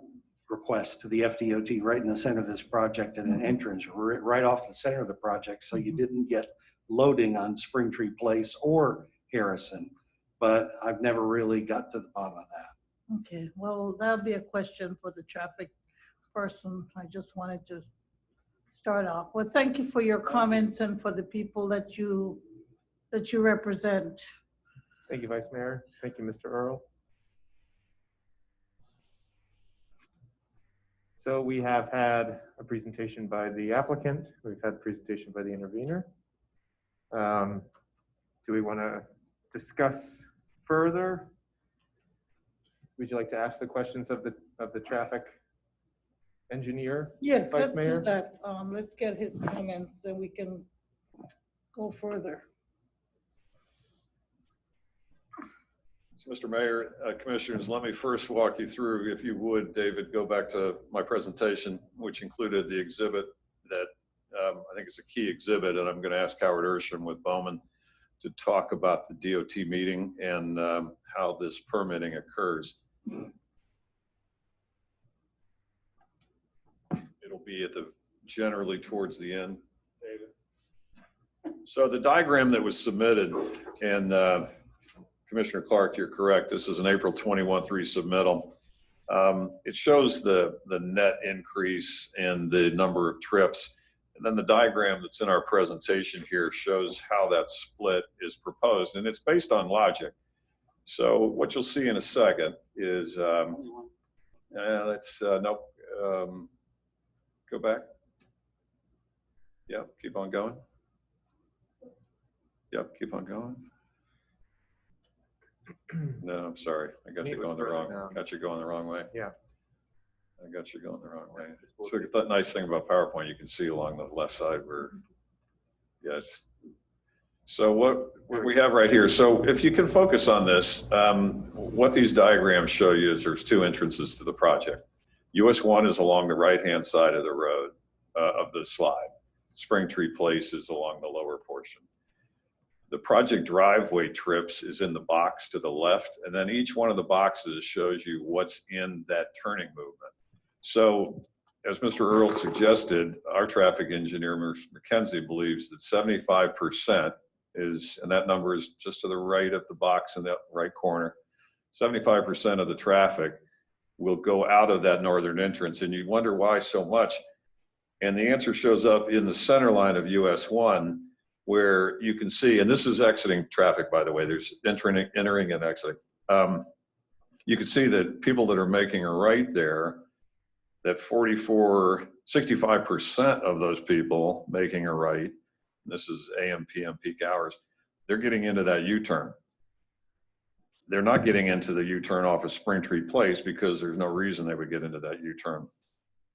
request to the FDOT right in the center of this project and an entrance right off the center of the project, so you didn't get loading on Springtree Place or Harrison. But I've never really got to the bottom of that. Okay, well, that'll be a question for the traffic person. I just wanted to start off. Well, thank you for your comments and for the people that you represent. Thank you, Vice Mayor. Thank you, Mr. Earl. So we have had a presentation by the applicant. We've had a presentation by the intervener. Do we want to discuss further? Would you like to ask the questions of the traffic engineer? Yes, Vice let's Mayor? do that. Let's get his comments and we can go further. So, Mr. Mayor, Commissioners, let me first walk you through, if you would, David, go back to my presentation, which included the exhibit that I think is a key exhibit, and I'm going to ask Howard Ersham with Bowman to talk about the DOT meeting and how this permitting occurs. It'll be generally towards the end, David. So the diagram that was submitted, and Commissioner Clark, you're correct, this is an April 21 resubmittal. It shows the net increase in the number of trips. And then the diagram that's in our presentation here shows how that split is proposed, and it's based on logic. So what you'll see in a second is, nope, go back. Yep, keep on going. Yep, keep on going. No, I'm sorry, I got you going the wrong way. Yeah. I got you going the wrong way. So the nice thing about PowerPoint, you can see along the left side where, yes. So what we have right here, so if you can focus on this, what these diagrams show you is there's two entrances to the project. US 1 is along the right-hand side of the road of the slide. Springtree Place is along the lower portion. The project driveway trips is in the box to the left, and then each one of the boxes shows you what's in that turning movement. So as Mr. Earl suggested, our traffic engineer, Mr. McKenzie, believes that 75% is, and that number is just to the right of the box in that right corner, 75% of the traffic will go out of that northern entrance. And you wonder why so much. And the answer shows up in the center line of US 1, where you can see, and this is exiting traffic, by the way, there's entering and exiting. You can see that people that are making a right there, that 65% of those people making a right, and this is AM, PM peak hours, they're getting into that U-turn. They're not getting into the U-turn off of Springtree Place because there's no reason they would get into that U-turn.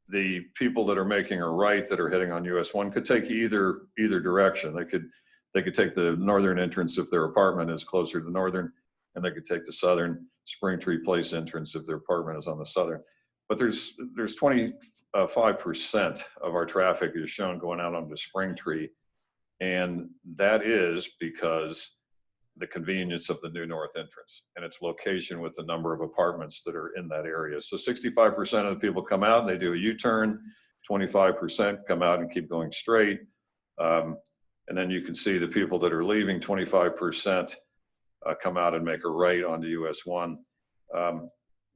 The people that are making a right that are heading on US 1 could take either direction. They could take the northern entrance if their apartment is closer to northern, and they could take the southern Springtree Place entrance if their apartment is on the southern. But there's 25% of our traffic is shown going out onto Springtree, and that is because the convenience of the new north entrance and its location with the number of apartments that are in that area. So 65% of the people come out and they do a U-turn, 25% come out and keep going straight. And then you can see the people that are leaving, 25% come out and make a right onto US 1.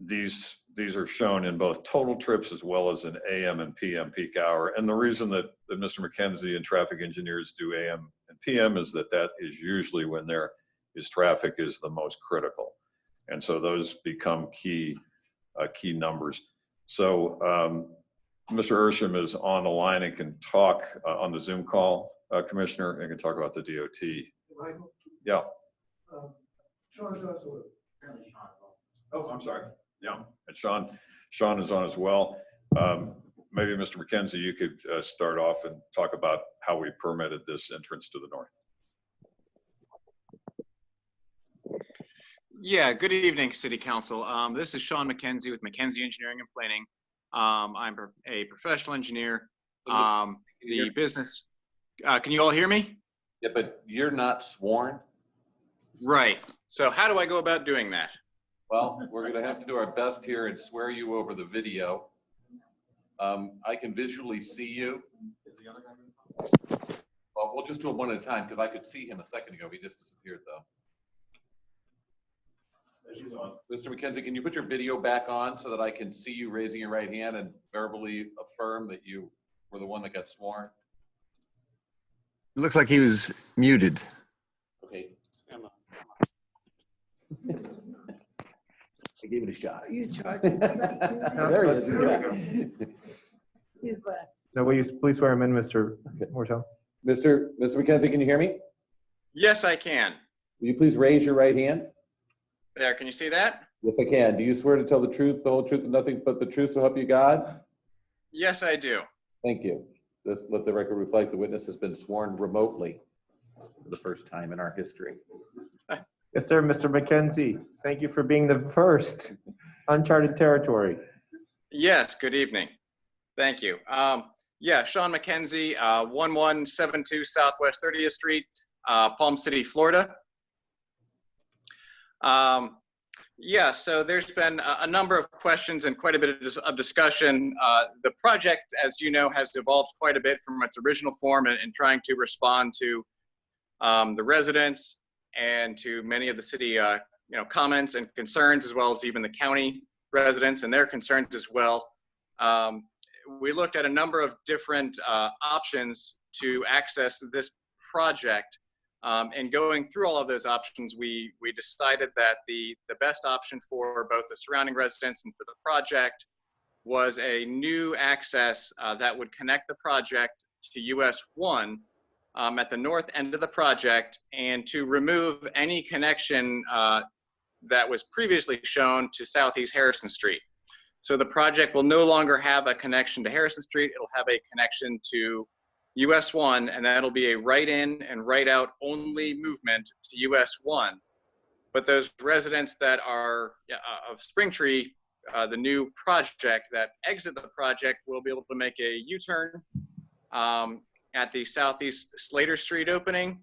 These are shown in both total trips as well as in AM and PM peak hour. And the reason that Mr. McKenzie and traffic engineers do AM and PM is that is usually when traffic is the most critical. And so those become key numbers. So Mr. Ersham is on the line and can talk on the Zoom call, Commissioner, and can talk about the DOT. Michael? Yeah. Sean's also. Oh, I'm sorry. Yeah, and Sean is on as well. Maybe Mr. McKenzie, you could start off and talk about how we permitted this entrance to the north. Yeah, good evening, City Council. This is Sean McKenzie with McKenzie Engineering and Planning. I'm a professional engineer. The business, can you all hear me? Yeah, but you're not sworn. Right. So how do I go about doing that? Well, we're going to have to do our best here and swear you over the video. I can visually see you. Well, we'll just do it one at a time because I could see him a second ago. He just disappeared, though. Mr. McKenzie, can you put your video back on so that I can see you raising your right hand and verbally affirm that you were the one that got sworn? It looks like he was muted. Okay. I gave it a shot. You charge. There he is. He's back. Now, will you please swear him in, Mr. Mortel? Mr. McKenzie, can you hear me? Yes, I can. Will you please raise your right hand? There, can you see that? Yes, I can. Do you swear to tell the truth, the whole truth, and nothing but the truth, so help you God? Yes, I do. Thank you. Let the record reflect the witness has been sworn remotely for the first time in our history. Yes, sir, Mr. McKenzie. Thank you for being the first. Uncharted territory. Yes, good evening. Thank you. Yeah, Sean McKenzie, 1172 Southwest 30th Street, Palm City, Florida. Yeah, so there's been a number of questions and quite a bit of discussion. The project, as you know, has evolved quite a bit from its original form in trying to respond to the residents and to many of the city comments and concerns, as well as even the county residents and their concerns as well. We looked at a number of different options to access this project. And going through all of those options, we decided that the best option for both the surrounding residents and for the project was a new access that would connect the project to US 1 at the north end of the project, and to remove any connection that was previously shown to Southeast Harrison Street. So the project will no longer have a connection to Harrison Street. It'll have a connection to US 1, and that'll be a right in and right out only movement to US 1. But those residents that are of Springtree, the new project that exit the project, will be able to make a U-turn at the Southeast Slater Street opening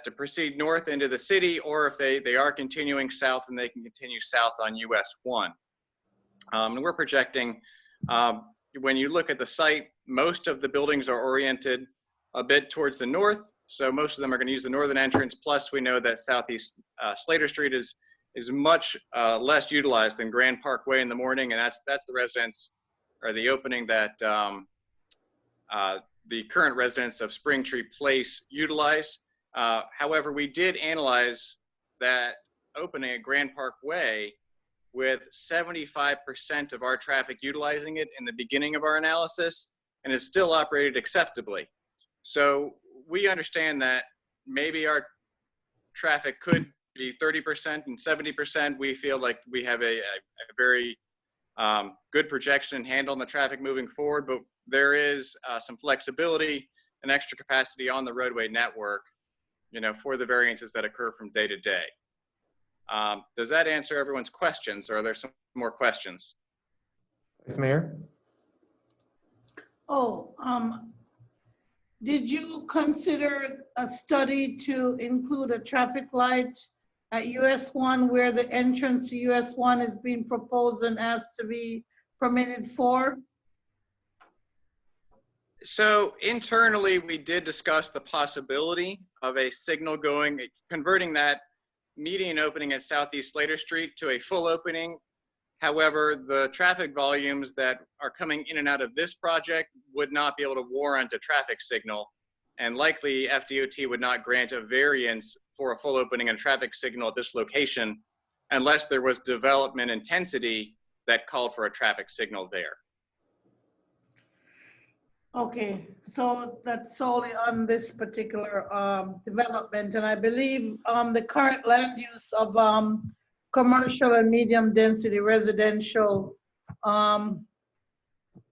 to proceed north into the city, or if they are continuing south, and they can continue south on US 1. And we're projecting, when you look at the site, most of the buildings are oriented a bit towards the north, so most of them are going to use the northern entrance. Plus, we know that Southeast Slater Street is much less utilized than Grand Parkway in the morning, and that's the residents, or the opening that the current residents of Springtree Place utilize. However, we did analyze that opening at Grand Parkway with 75% of our traffic utilizing it in the beginning of our analysis, and it's still operated acceptably. So we understand that maybe our traffic could be 30% and 70%. We feel like we have a very good projection and handle on the traffic moving forward, but there is some flexibility and extra capacity on the roadway network, for the variances that occur from day to day. Does that answer everyone's questions, or are there some more questions? Vice Mayor? Did you consider a study to include a traffic light at US 1 where the entrance to US 1 is being proposed and asked to be permitted for? So internally, we did discuss the possibility of a signal converting that median opening at Southeast Slater Street to a full opening. However, the traffic volumes that are coming in and out of this project would not be able to warrant a traffic signal, and likely FDOT would not grant a variance for a full opening and traffic signal at this location unless there was development intensity that called for a traffic signal there. Okay, so that's solely on this particular development, and I believe the current land use of commercial and medium density residential,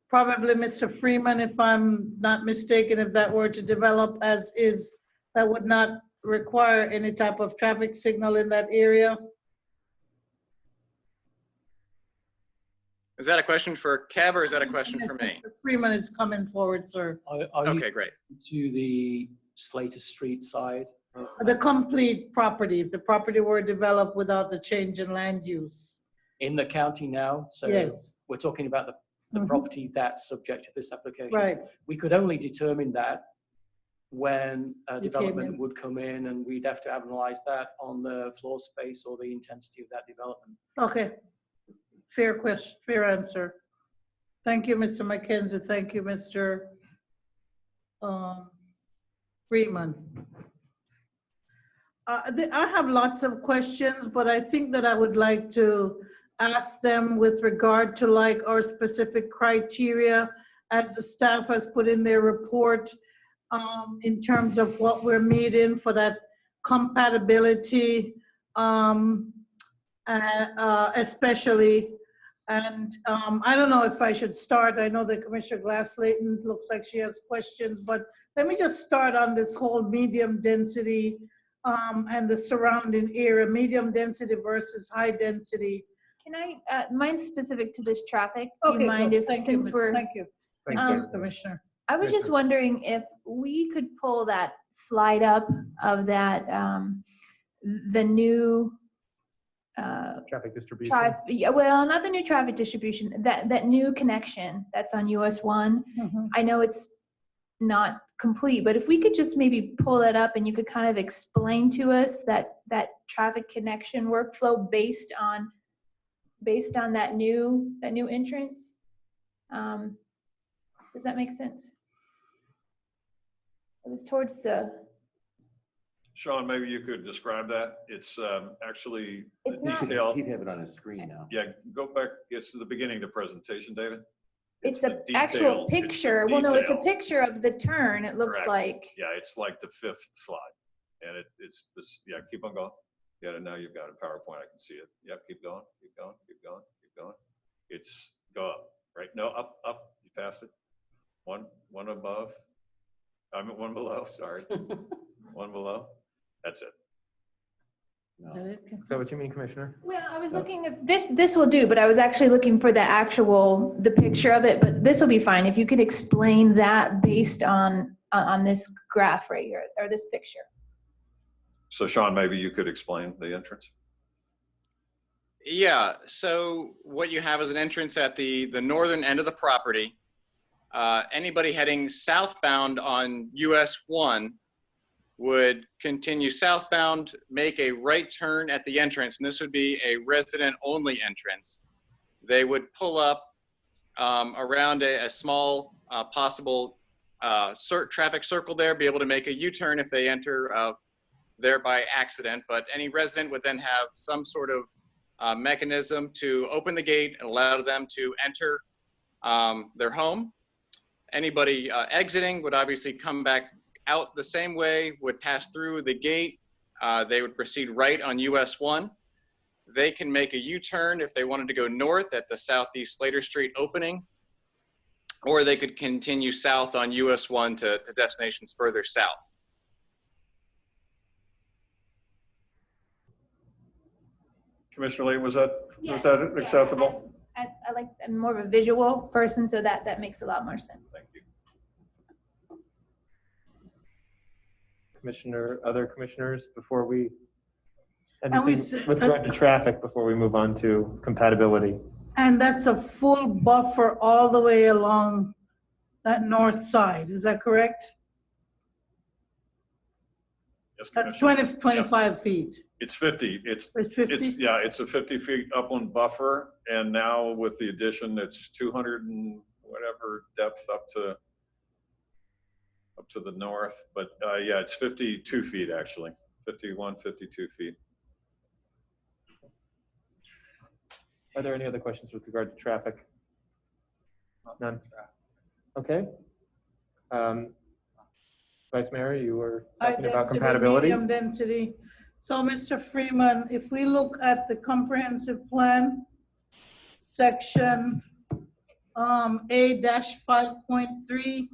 probably Mr. Freeman, if I'm not mistaken, if that were to develop as is, that would not require any type of traffic signal in that area. Is that a question for Kev, or is that a question for me? Mr. Freeman is coming forward, sir. Okay, great. To the Slater Street side? The complete property, if the property were developed without the change in land use. In the county now? So yes. We're talking about the property that's subject to this application. Right. We could only determine that when a development would come in, and we'd have to analyze that on the floor space or the intensity of that development. Okay. Fair question, fair answer. Thank you, Mr. McKenzie. Thank you, Mr. Freeman. I have lots of questions, but I think that I would like to ask them with regard to like our specific criteria as the staff has put in their report in terms of what we're meeting for that compatibility, especially. And I don't know if I should start. I know that Commissioner Glass-Layton looks like she has questions, but let me just start on this whole medium density and the surrounding area, medium density versus high density. Can I, mine's specific to this traffic. Okay, Do you mind if, thank you, since we're. Thank you. Thank you, Commissioner. I was just wondering if we could pull that slide up of that, the new traffic distribution. Well, not the new traffic distribution, that new connection that's on US 1. I know it's not complete, but if we could just maybe pull that up and you could kind of explain to us that traffic connection workflow based on that new entrance. Does that make sense? It was towards the. Sean, maybe you could describe that. It's actually the It's not- detail. He'd have it on his screen now. Yeah, go back. It's to the beginning of the presentation, David. It's the the actual detail. It's the picture. Well, no, it's a detail. picture of the turn. It looks Correct. like. Yeah, it's like the 5th slide. And it's this, yeah, keep on going. Yeah, now you've got a PowerPoint. I can see it. Yep, keep going, keep going, keep going, keep going. It's go up, right? No, up. You passed it. One above. I mean, one below, sorry. One below. That's it. Is that what you mean, Commissioner? Well, I was looking at this will do, but I was actually looking for the picture of it, but this will be fine. If you could explain that based on this graph right here, or this picture. So Sean, maybe you could explain the entrance? Yeah, so what you have is an entrance at the northern end of the property. Anybody heading southbound on US 1 would continue southbound, make a right turn at the entrance, and this would be a resident-only entrance. They would pull up around a small possible traffic circle there, be able to make a U-turn if they enter there by accident, but any resident would then have some sort of mechanism to open the gate and allow them to enter their home. Anybody exiting would obviously come back out the same way, would pass through the gate. They would proceed right on US 1. They can make a U-turn if they wanted to go north at the Southeast Slater Street opening, or they could continue south on US 1 to destinations further south. Commissioner Lee, was that Yes, acceptable? I like, I'm more of a visual person, so that makes a lot more sense. Thank you. Other commissioners, before we, And we anything with regard to traffic before we move on to compatibility? And that's a full buffer all the way along that north side, is that correct? Yes, That's Commissioner. 25 feet. It's 50. It's 50? Yeah, it's a 50 feet upland buffer. And now with the addition, it's 200 and whatever depth up to the north. But yeah, it's 52 feet actually, 51, 52 feet. Are there any other questions with regard to traffic? None? Okay. Vice Mayor, you were talking about High-density, compatibility? medium density. So, Mr. Freeman, if we look at the comprehensive plan, section A-5.3.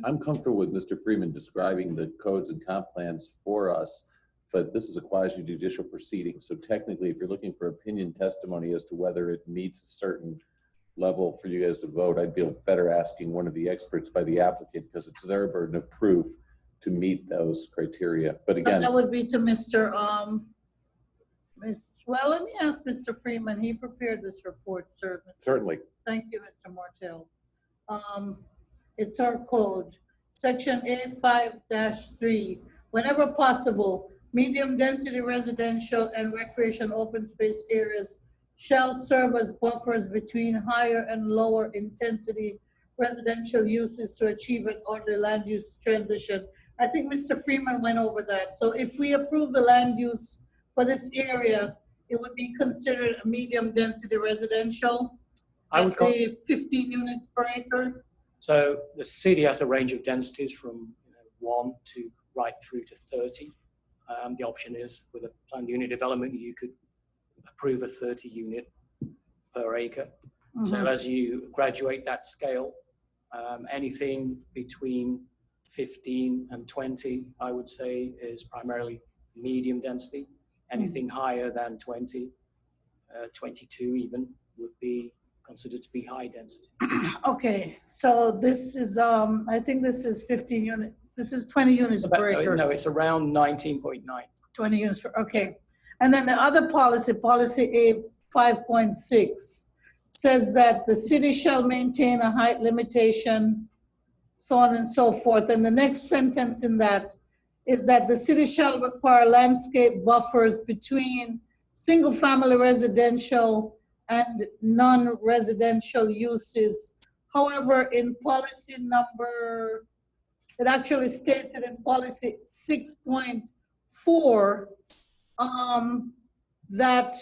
I'm comfortable with Mr. Freeman describing the codes and comp plans for us, but this is a quasi judicial proceeding. So technically, if you're looking for opinion testimony as to whether it meets a certain level for you guys to vote, I'd feel better asking one of the experts by the applicant, because it's their burden of proof to meet those criteria. But So again, that would be to Mr. Well, let me ask Mr. Freeman. He prepared this report, sir. certainly. Thank you, Mr. Martell. It's our code, section A5-3. Whenever possible, medium-density residential and recreation open space areas shall serve as buffers between higher and lower intensity residential uses to achieve an orderly land use transition. I think Mr. Freeman went over that. So if we approve the land use for this area, it would be considered a medium-density residential at the 15 units per acre. So the city has a range of densities from 1 to right through to 30. The option is with a planned unit development, you could approve a 30 unit per acre. So as you graduate that scale, anything between 15 and 20, I would say, is primarily medium density. Anything higher than 20, 22 even, would be considered to be high density. Okay, so this is, I think this is 15 unit, this is 20 units per acre. No, it's around 19.9. 20 units per, okay. And then the other policy, policy A5.6, says that the city shall maintain a height limitation so on and so forth. And the next sentence in that is that the city shall require landscape buffers between single-family residential and non-residential uses. However, in policy number, it actually states it in policy 6.4, that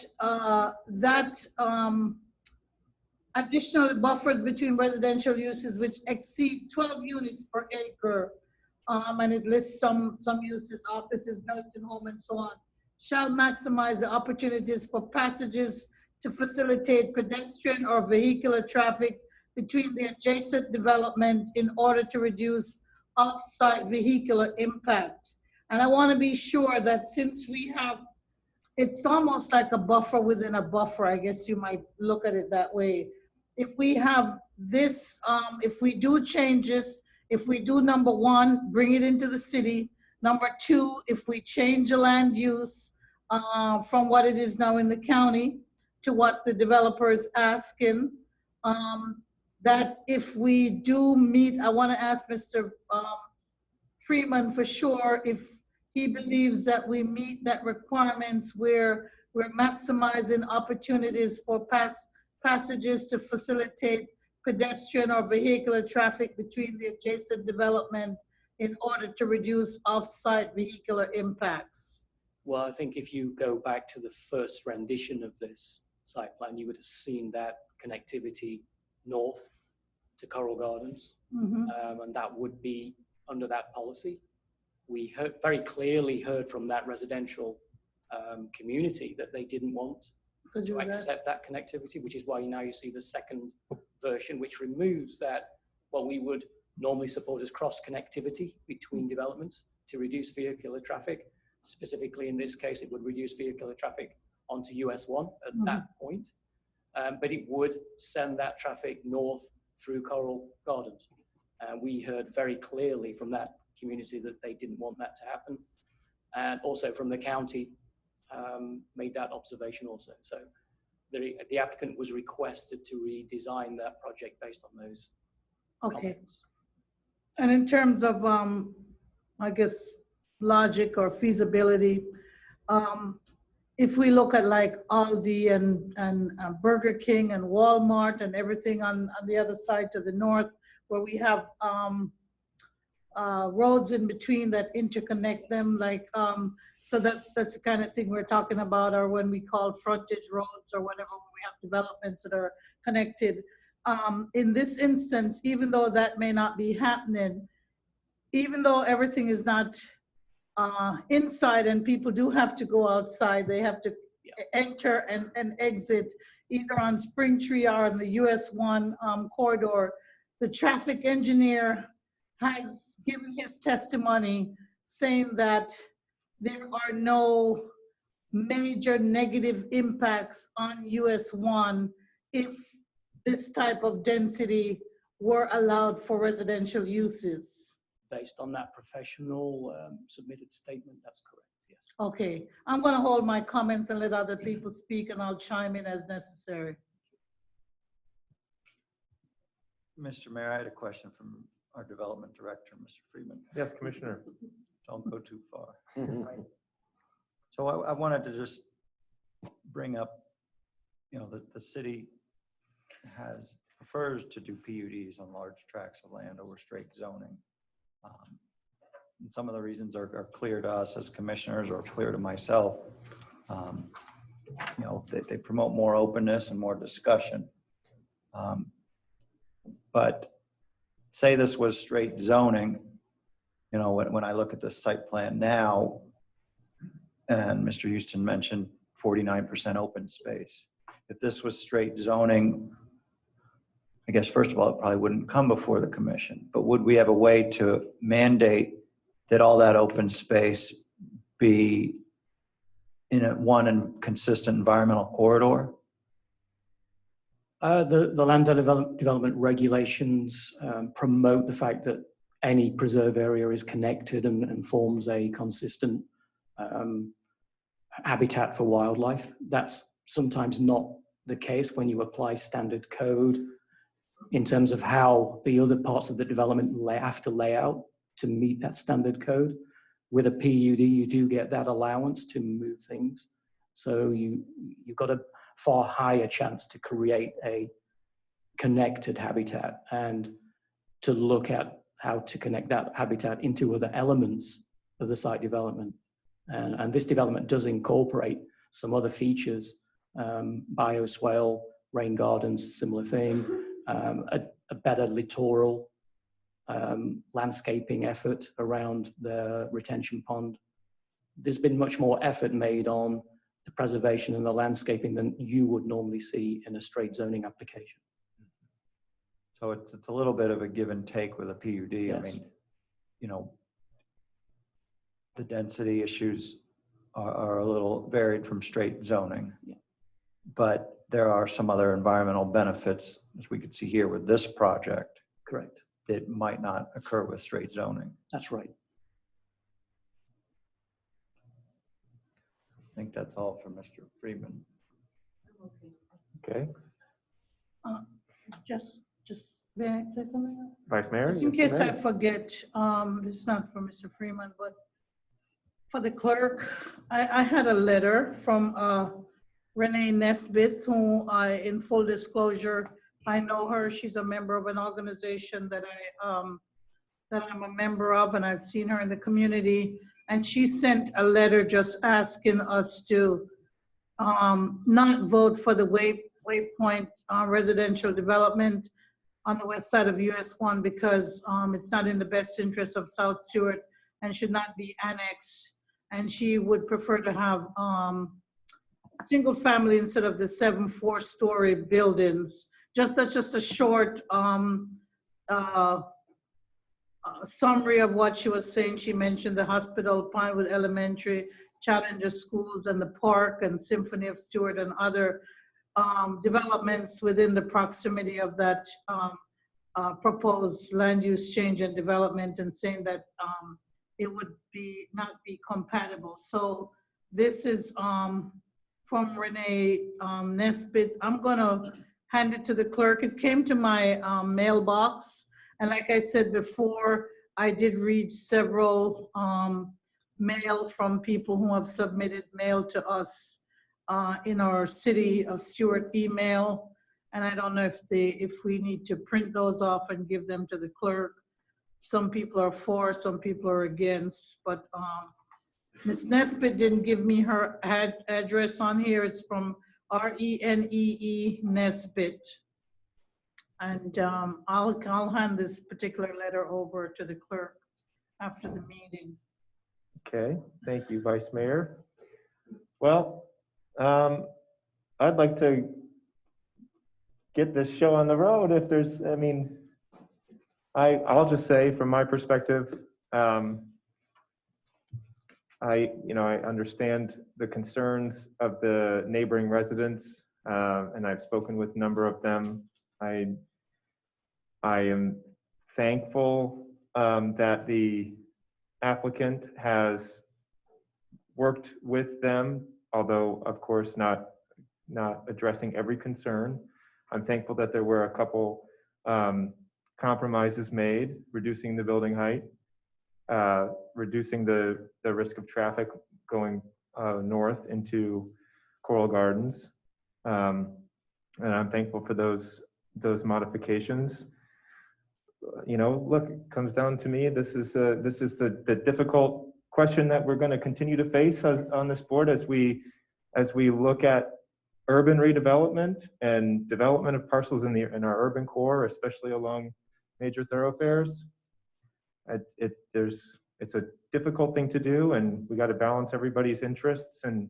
additional buffers between residential uses which exceed 12 units per acre, and it lists some uses, offices, nursing home, and so on, shall maximize the opportunities for passages to facilitate pedestrian or vehicular traffic between the adjacent development in order to reduce off-site vehicular impact. And I want to be sure that since we have, it's almost like a buffer within a buffer, I guess you might look at it that way. If we have this, if we do changes, if we do number one, bring it into the city. Number two, if we change the land use from what it is now in the county to what the developer is asking, that if we do meet, I want to ask Mr. Freeman for sure if he believes that we meet that requirements where we're maximizing opportunities for passages to facilitate pedestrian or vehicular traffic between the adjacent development in order to reduce off-site vehicular impacts. Well, I think if you go back to the first rendition of this site plan, you would have seen that connectivity north to Coral Gardens, and that would be under that policy. We very clearly heard from that residential community that they didn't want to accept that connectivity, which is why now you see the second version, which removes that, what we would normally support as cross connectivity between developments to reduce vehicular traffic. Specifically in this case, it would reduce vehicular traffic onto US 1 at that point, but it would send that traffic north through Coral Gardens. We heard very clearly from that community that they didn't want that to happen. And also from the county made that observation also. So the applicant was requested to redesign that project based on those comments. And in terms of, I guess, logic or feasibility, if we look at like Aldi and Burger King and Walmart and everything on the other side to the north, where we have roads in between that interconnect them, like, so that's the kind of thing we're talking about, or when we call frontage roads or whatever, when we have developments that are connected. In this instance, even though that may not be happening, even though everything is not inside and people do have to go outside, they have to enter and exit either on Springtree or on the US 1 corridor. The traffic engineer has given his testimony saying that there are no major negative impacts on US 1 if this type of density were allowed for residential uses. Based on that professional submitted statement, that's correct, yes. Okay, I'm gonna hold my comments and let other people speak, and I'll chime in as necessary. Mr. Mayor, I had a question from our development director, Mr. Freeman. Yes, Commissioner. Don't go too far. So I wanted to just bring up, you know, that the city prefers to do PUDs on large tracts of land over straight zoning. And some of the reasons are clear to us as commissioners or clear to myself. You know, they promote more openness and more discussion. But say this was straight zoning, you know, when I look at the site plan now, and Mr. Houston mentioned 49% open space. If this was straight zoning, I guess, first of all, it probably wouldn't come before the commission, but would we have a way to mandate that all that open space be in one and consistent environmental corridor? The land development regulations promote the fact that any preserve area is connected and forms a consistent habitat for wildlife. That's sometimes not the case when you apply standard code in terms of how the other parts of the development have to lay out to meet that standard code. With a PUD, you do get that allowance to move things. So you've got a far higher chance to create a connected habitat and to look at how to connect that habitat into other elements of the site development. And this development does incorporate some other features, bioswale, rain gardens, similar thing, a better littoral landscaping effort around the retention pond. There's been much more effort made on the preservation and the landscaping than you would normally see in a straight zoning application. So it's a little bit of a give and take with a PUD. Yes. I mean, you know, the density issues are a little varied from straight zoning. Yeah. But there are some other environmental benefits, as we could see here with this project. Correct. That might not occur with straight zoning. That's right. I think that's all for Mr. Freeman. Okay. Just, may I say something? Vice Mayor? Just in Yes, case ma'am. I forget, this is not for Mr. Freeman, but for the clerk, I had a letter from Renee Nesbitt, who in full disclosure, I know her. She's a member of an organization that I'm a member of, and I've seen her in the community. And she sent a letter just asking us to not vote for the Waypoint residential development on the west side of US 1 because it's not in the best interest of South Stewart and should not be annexed. And she would prefer to have single family instead of the 7 4-story buildings. That's just a short summary of what she was saying. She mentioned the hospital, Pinewood Elementary, Challenger Schools, and the park, and Symphony of Stewart, and other developments within the proximity of that proposed land use change and development, and saying that it would not be compatible. So this is from Renee Nesbitt. I'm gonna hand it to the clerk. It came to my mailbox. And like I said before, I did read several mail from people who have submitted mail to us in our City of Stewart email. And I don't know if we need to print those off and give them to the clerk. Some people are for, some people are against, but Ms. Nesbitt didn't give me her address on here. It's from RENEE Nesbitt. And I'll hand this particular letter over to the clerk after the meeting. Okay, thank you, Vice Mayor. Well, I'd like to get this show on the road if there's, I mean, I'll just say from my perspective, I understand the concerns of the neighboring residents, and I've spoken with a number of them. I am thankful that the applicant has worked with them, although of course not addressing every concern. I'm thankful that there were a couple compromises made, reducing the building height, reducing the risk of traffic going north into Coral Gardens. And I'm thankful for those modifications. Look, it comes down to me, this is the difficult question that we're going to continue to face on this board as we look at urban redevelopment and development of parcels in our urban core, especially along major thoroughfares. It's a difficult thing to do, and we got to balance everybody's interests and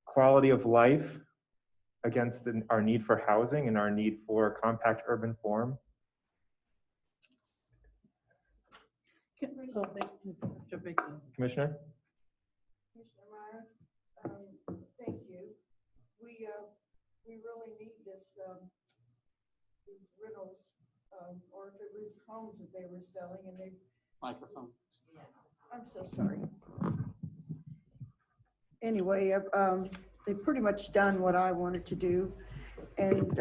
quality of life against our need for housing and our need for a compact urban form. Commissioner? Commissioner Meyer, thank you. We really need this, these rentals, or if it was homes that they were selling and they. Microphone. I'm so sorry. Anyway, they've pretty much done what I wanted to do. And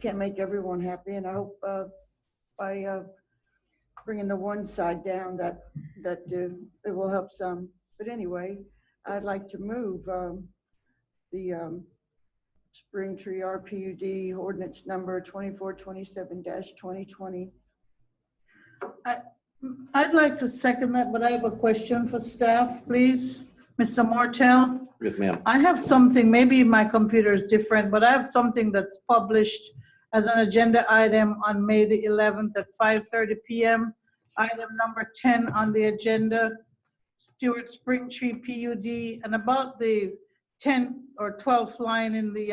can't make everyone happy, and I hope by bringing the one side down that it will help some. But anyway, I'd like to move the Spring Tree RPUD ordinance number 2427-2020. I'd like to second that, but I have a question for staff, please. Mr. Martell? Yes, ma'am. I have something, maybe my computer is different, but I have something that's published as an agenda item on May the 11th at 5:30 PM. Item number 10 on the agenda, Stewart Spring Tree PUD, and about the 10th or 12th line in the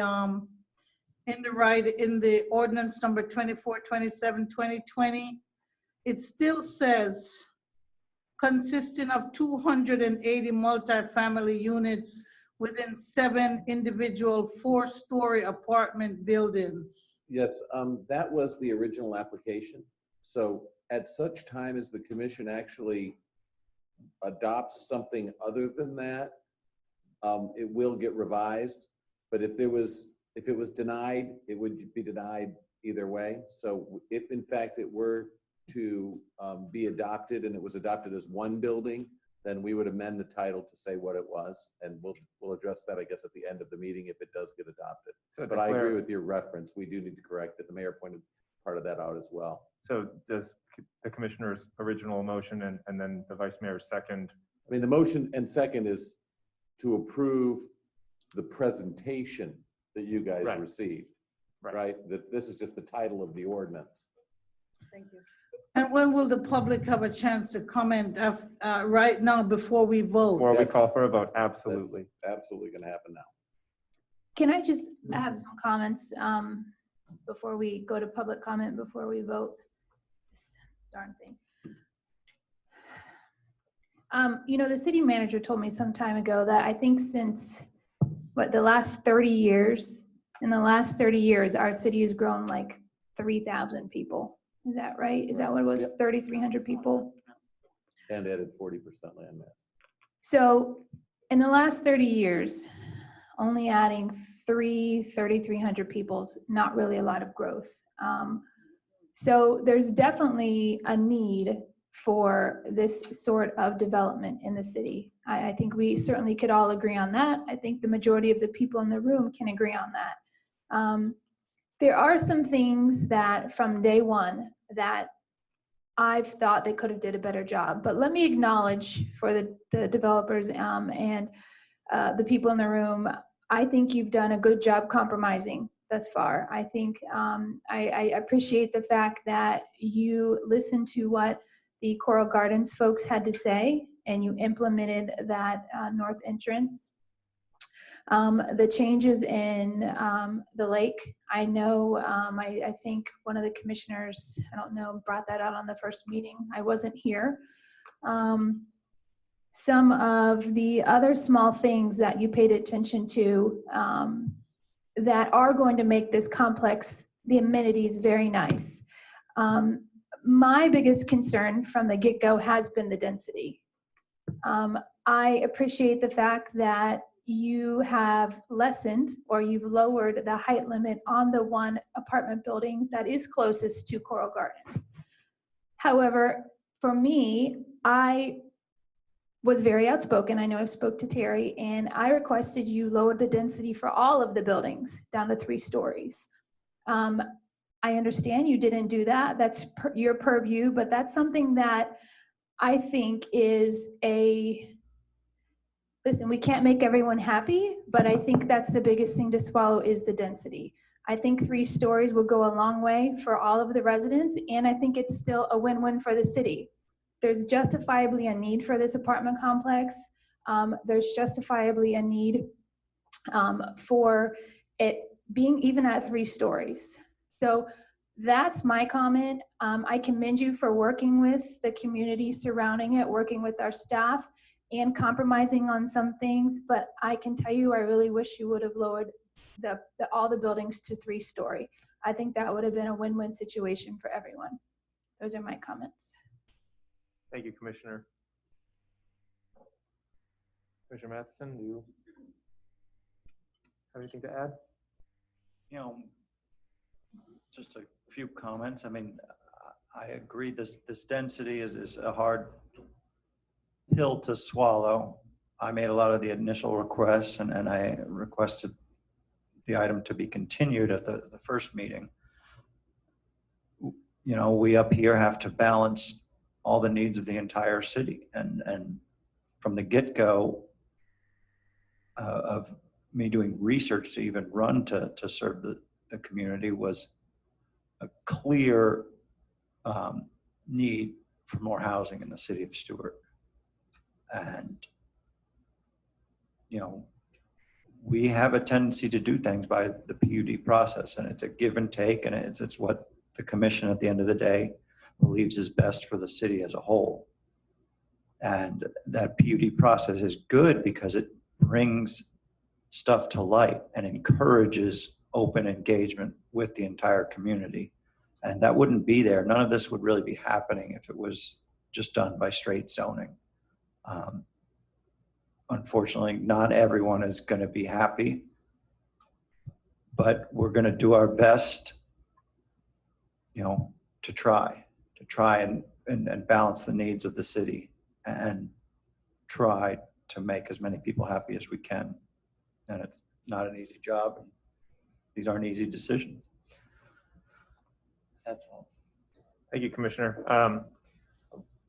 ordinance number 2427-2020, it still says consisting of 280 multifamily units within 7 individual 4-story apartment buildings. Yes, that was the original application. So at such time as the commission actually adopts something other than that, it will get revised. But if it was denied, it would be denied either way. So if in fact it were to be adopted and it was adopted as one building, then we would amend the title to say what it was, and we'll address that, I guess, at the end of the meeting if it does get adopted. So but I agree with your reference. We do need to correct it. The mayor pointed part of that out as well. So does the commissioner's original motion and then the vice mayor's second? I mean, the motion and second is to approve the presentation that you guys received, right? That this is just the title of the ordinance. Thank you. And when will the public have a chance to comment right now before we vote? Before we call for a vote, absolutely. That's absolutely going to happen now. Can I just have some comments before we go to public comment, before we vote? This darn thing. You know, the city manager told me some time ago that I think since, the last 30 years, in the last 30 years, our city has grown like 3,000 people. Is that right? Is that what it was? 3,300 people? And added 40% land mass. So in the last 30 years, only adding 3,300 people is not really a lot of growth. So there's definitely a need for this sort of development in the city. I think we certainly could all agree on that. I think the majority of the people in the room can agree on that. There are some things that from day one that I've thought they could have did a better job, but let me acknowledge for the developers and the people in the room, I think you've done a good job compromising thus far. I think I appreciate the fact that you listened to what the Coral Gardens folks had to say and you implemented that north entrance. The changes in the lake, I know, I think one of the commissioners, I don't know, brought that out on the first meeting. I wasn't here. Some of the other small things that you paid attention to that are going to make this complex, the amenities, very nice. My biggest concern from the get-go has been the density. I appreciate the fact that you have lessened or you've lowered the height limit on the one apartment building that is closest to Coral Gardens. However, for me, I was very outspoken. I know I spoke to Terry and I requested you lower the density for all of the buildings down to 3 stories. I understand you didn't do that. That's your purview, but that's something that I think is listen, we can't make everyone happy, but I think that's the biggest thing to swallow is the density. I think 3 stories will go a long way for all of the residents, and I think it's still a win-win for the city. There's justifiably a need for this apartment complex. There's justifiably a need for it being even at 3 stories. So that's my comment. I commend you for working with the community surrounding it, working with our staff, and compromising on some things, but I can tell you, I really wish you would have lowered all the buildings to 3-story. I think that would have been a win-win situation for everyone. Those are my comments. Thank you, Commissioner. Commissioner Matheson, do you have anything to add? You know, Just a few comments. I mean, I agree this density is a hard pill to swallow. I made a lot of the initial requests and I requested the item to be continued at the first meeting. You know, we up here have to balance all the needs of the entire city, and from the get-go of me doing research to even run to serve the community was a clear need for more housing in the city of Stuart. And, you know, we have a tendency to do things by the PUD process, and it's a give and take, and it's what the commission at the end of the day believes is best for the city as a whole. And that PUD process is good because it brings stuff to light and encourages open engagement with the entire community. And that wouldn't be there. None of this would really be happening if it was just done by straight zoning. Unfortunately, not everyone is going to be happy, but we're going to do our best, you know, to try and balance the needs of the city and try to make as many people happy as we can. And it's not an easy job. And these aren't easy decisions. That's all. Thank you, Commissioner.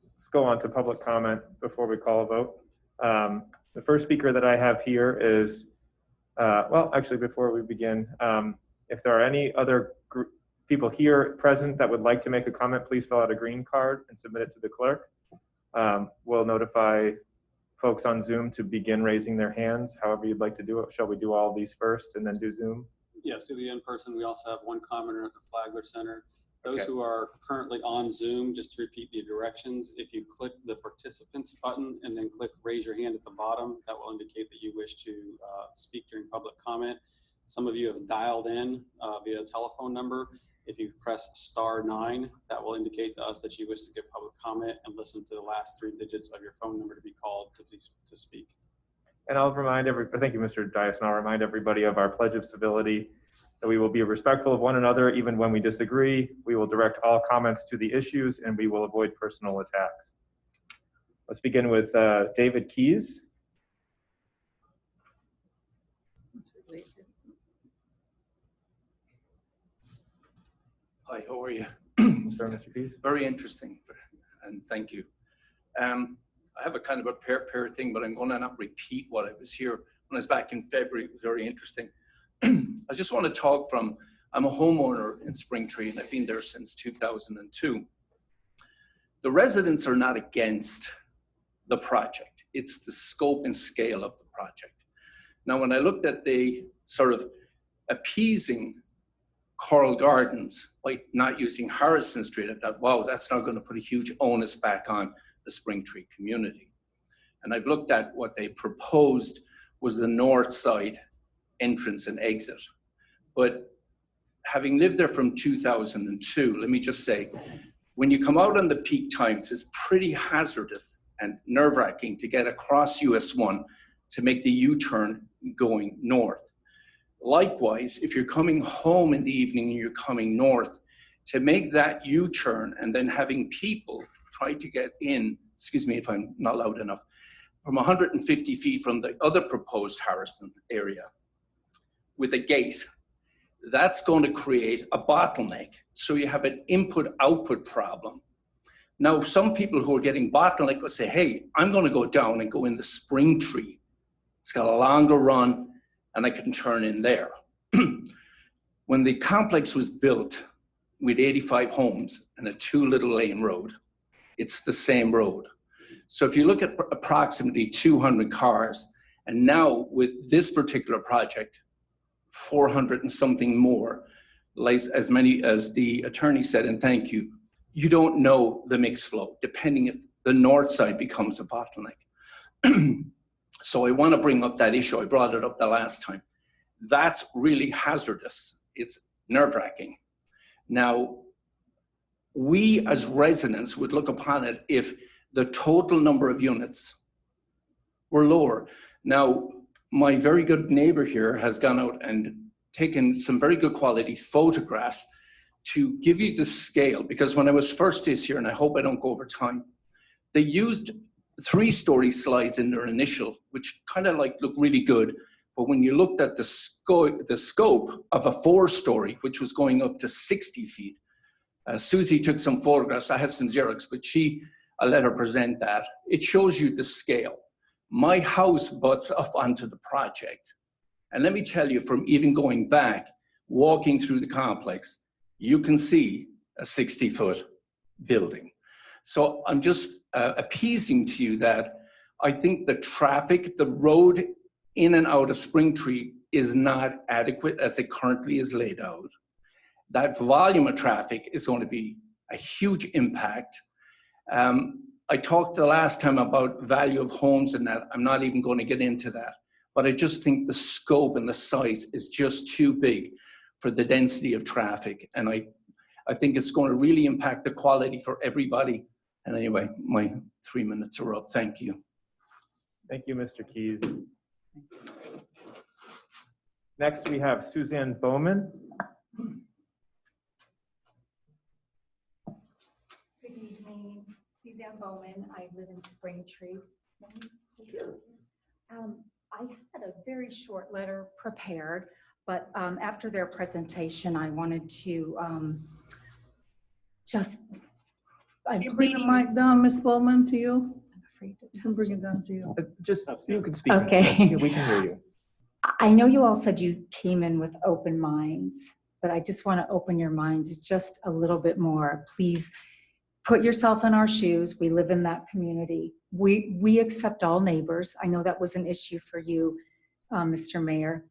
Let's go on to public comment before we call a vote. The first speaker that I have here is, well, actually, before we begin, if there are any other people here present that would like to make a comment, please fill out a green card and submit it to the clerk. We'll notify folks on Zoom to begin raising their hands, however you'd like to do it. Shall we do all of these first and then do Zoom? Yes, do the in-person. We also have one commenter at the Flagler Center. Those Okay. who are currently on Zoom, just to repeat the directions, if you click the participants button and then click raise your hand at the bottom, that will indicate that you wish to speak during public comment. Some of you have dialed in via telephone number. If you press *9, that will indicate to us that you wish to give public comment and listen to the last 3 digits of your phone number to be called to speak. And I'll remind thank you, Mr. Dias, and I'll remind everybody of our pledge of civility, that we will be respectful of one another even when we disagree. We will direct all comments to the issues, and we will avoid personal attacks. Let's begin with David Keys. Hi, how are you? Sir, Mr. Keys. Very interesting, and thank you. I have a kind of a pair thing, but I'm going to not repeat what I was here when I was back in February. It was very interesting. I just want to talk from, I'm a homeowner in Springtree, and I've been there since 2002. The residents are not against the project. It's the scope and scale of the project. Now, when I looked at the sort of appeasing Coral Gardens by not using Harrison Street, I thought, wow, that's not going to put a huge onus back on the Springtree community. And I've looked at what they proposed was the north side entrance and exit. But having lived there from 2002, let me just say, when you come out on the peak times, it's pretty hazardous and nerve-wracking to get across US 1 to make the U-turn going north. Likewise, if you're coming home in the evening and you're coming north, to make that U-turn and then having people try to get in, excuse me if I'm not loud enough, from 150 feet from the other proposed Harrison area with a gate, that's going to create a bottleneck. So you have an input-output problem. Now, some people who are getting bottleneck will say, hey, I'm going to go down and go in the Springtree. It's got a longer run, and I can turn in there. When the complex was built with 85 homes and a 2-little-lane road, it's the same road. So if you look at approximately 200 cars, and now with this particular project, 400 and something more, as many as the attorney said, and thank you, you don't know the mix flow, depending if the north side becomes a bottleneck. So I want to bring up that issue. I brought it up the last time. That's really hazardous. It's nerve-wracking. Now, we as residents would look upon it if the total number of units were lower. Now, my very good neighbor here has gone out and taken some very good quality photographs to give you the scale, because when I was first this year, and I hope I don't go over time, they used 3-story slides in their initial, which kind of like look really good. But when you looked at the scope of a 4-story, which was going up to 60 feet, Susie took some photographs. I have some Xerox, but I let her present that. It shows you the scale. My house butts up onto the project. And let me tell you, from even going back, walking through the complex, you can see a 60-foot building. So I'm just appeasing to you that I think the traffic, the road in and out of Springtree is not adequate as it currently is laid out. That volume of traffic is going to be a huge impact. I talked the last time about value of homes and that. I'm not even going to get into that. But I just think the scope and the size is just too big for the density of traffic. And I think it's going to really impact the quality for everybody. And anyway, my 3 minutes are up. Thank you. Thank you, Mr. Keys. Next, we have Suzanne Bowman. Good evening, Suzanne Bowman. I live in Springtree. I had a very short letter prepared, but after their presentation, I wanted to Can you bring the mic down, Ms. Bowman, to you? I can bring it down to you. Just, you can speak. Okay. We can hear you. I know you all said you came in with open minds, but I just want to open your minds just a little bit more. Please put yourself in our shoes. We live in that community. We accept all neighbors. I know that was an issue for you, Mr. Mayor.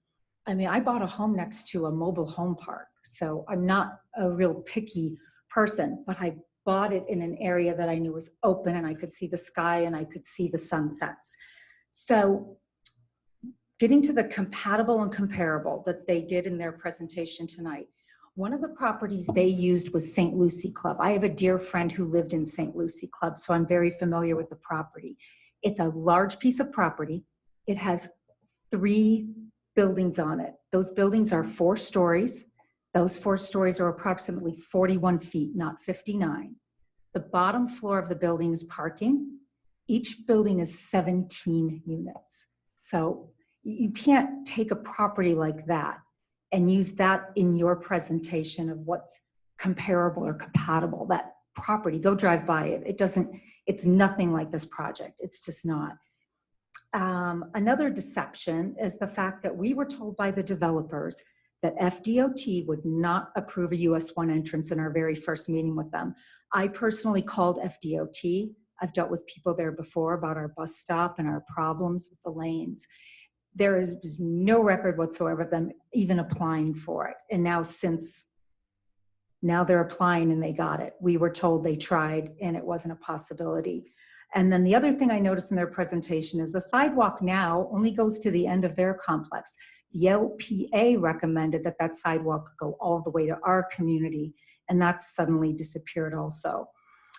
I mean, I bought a home next to a mobile home park, so I'm not a real picky person, but I bought it in an area that I knew was open and I could see the sky and I could see the sunsets. So getting to the compatible and comparable that they did in their presentation tonight, one of the properties they used was St. Lucie Club. I have a dear friend who lived in St. Lucie Club, so I'm very familiar with the property. It's a large piece of property. It has 3 buildings on it. Those buildings are 4 stories. Those 4 stories are approximately 41 feet, not 59. The bottom floor of the building is parking. Each building is 17 units. So you can't take a property like that and use that in your presentation of what's comparable or compatible. That property, go drive by it. It's nothing like this project. It's just not. Another deception is the fact that we were told by the developers that FDOT would not approve a US 1 entrance in our very first meeting with them. I personally called FDOT. I've dealt with people there before about our bus stop and our problems with the lanes. There is no record whatsoever of them even applying for it. And now they're applying and they got it. We were told they tried and it wasn't a possibility. And then the other thing I noticed in their presentation is the sidewalk now only goes to the end of their complex. The LPA recommended that that sidewalk go all the way to our community, and that's suddenly disappeared also.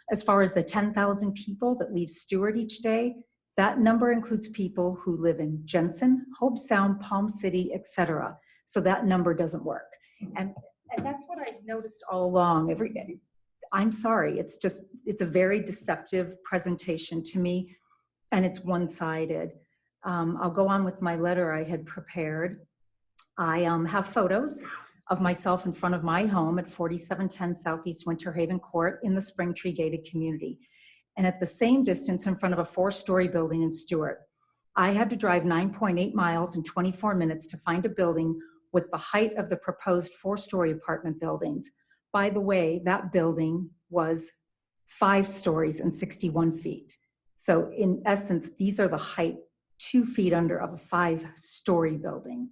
As far as the 10,000 people that leave Stewart each day, that number includes people who live in Jensen, Hobe Sound, Palm City, etc. So that number doesn't work. And that's what I've noticed all along. I'm sorry, it's a very deceptive presentation to me, and it's one-sided. I'll go on with my letter I had prepared. I have photos of myself in front of my home at 4710 Southeast Winter Haven Court in the Springtree gated community. And at the same distance in front of a 4-story building in Stewart. I had to drive 9.8 miles in 24 minutes to find a building with the height of the proposed 4-story apartment buildings. By the way, that building was 5 stories and 61 feet. So in essence, these are the height 2 feet under of a 5-story building.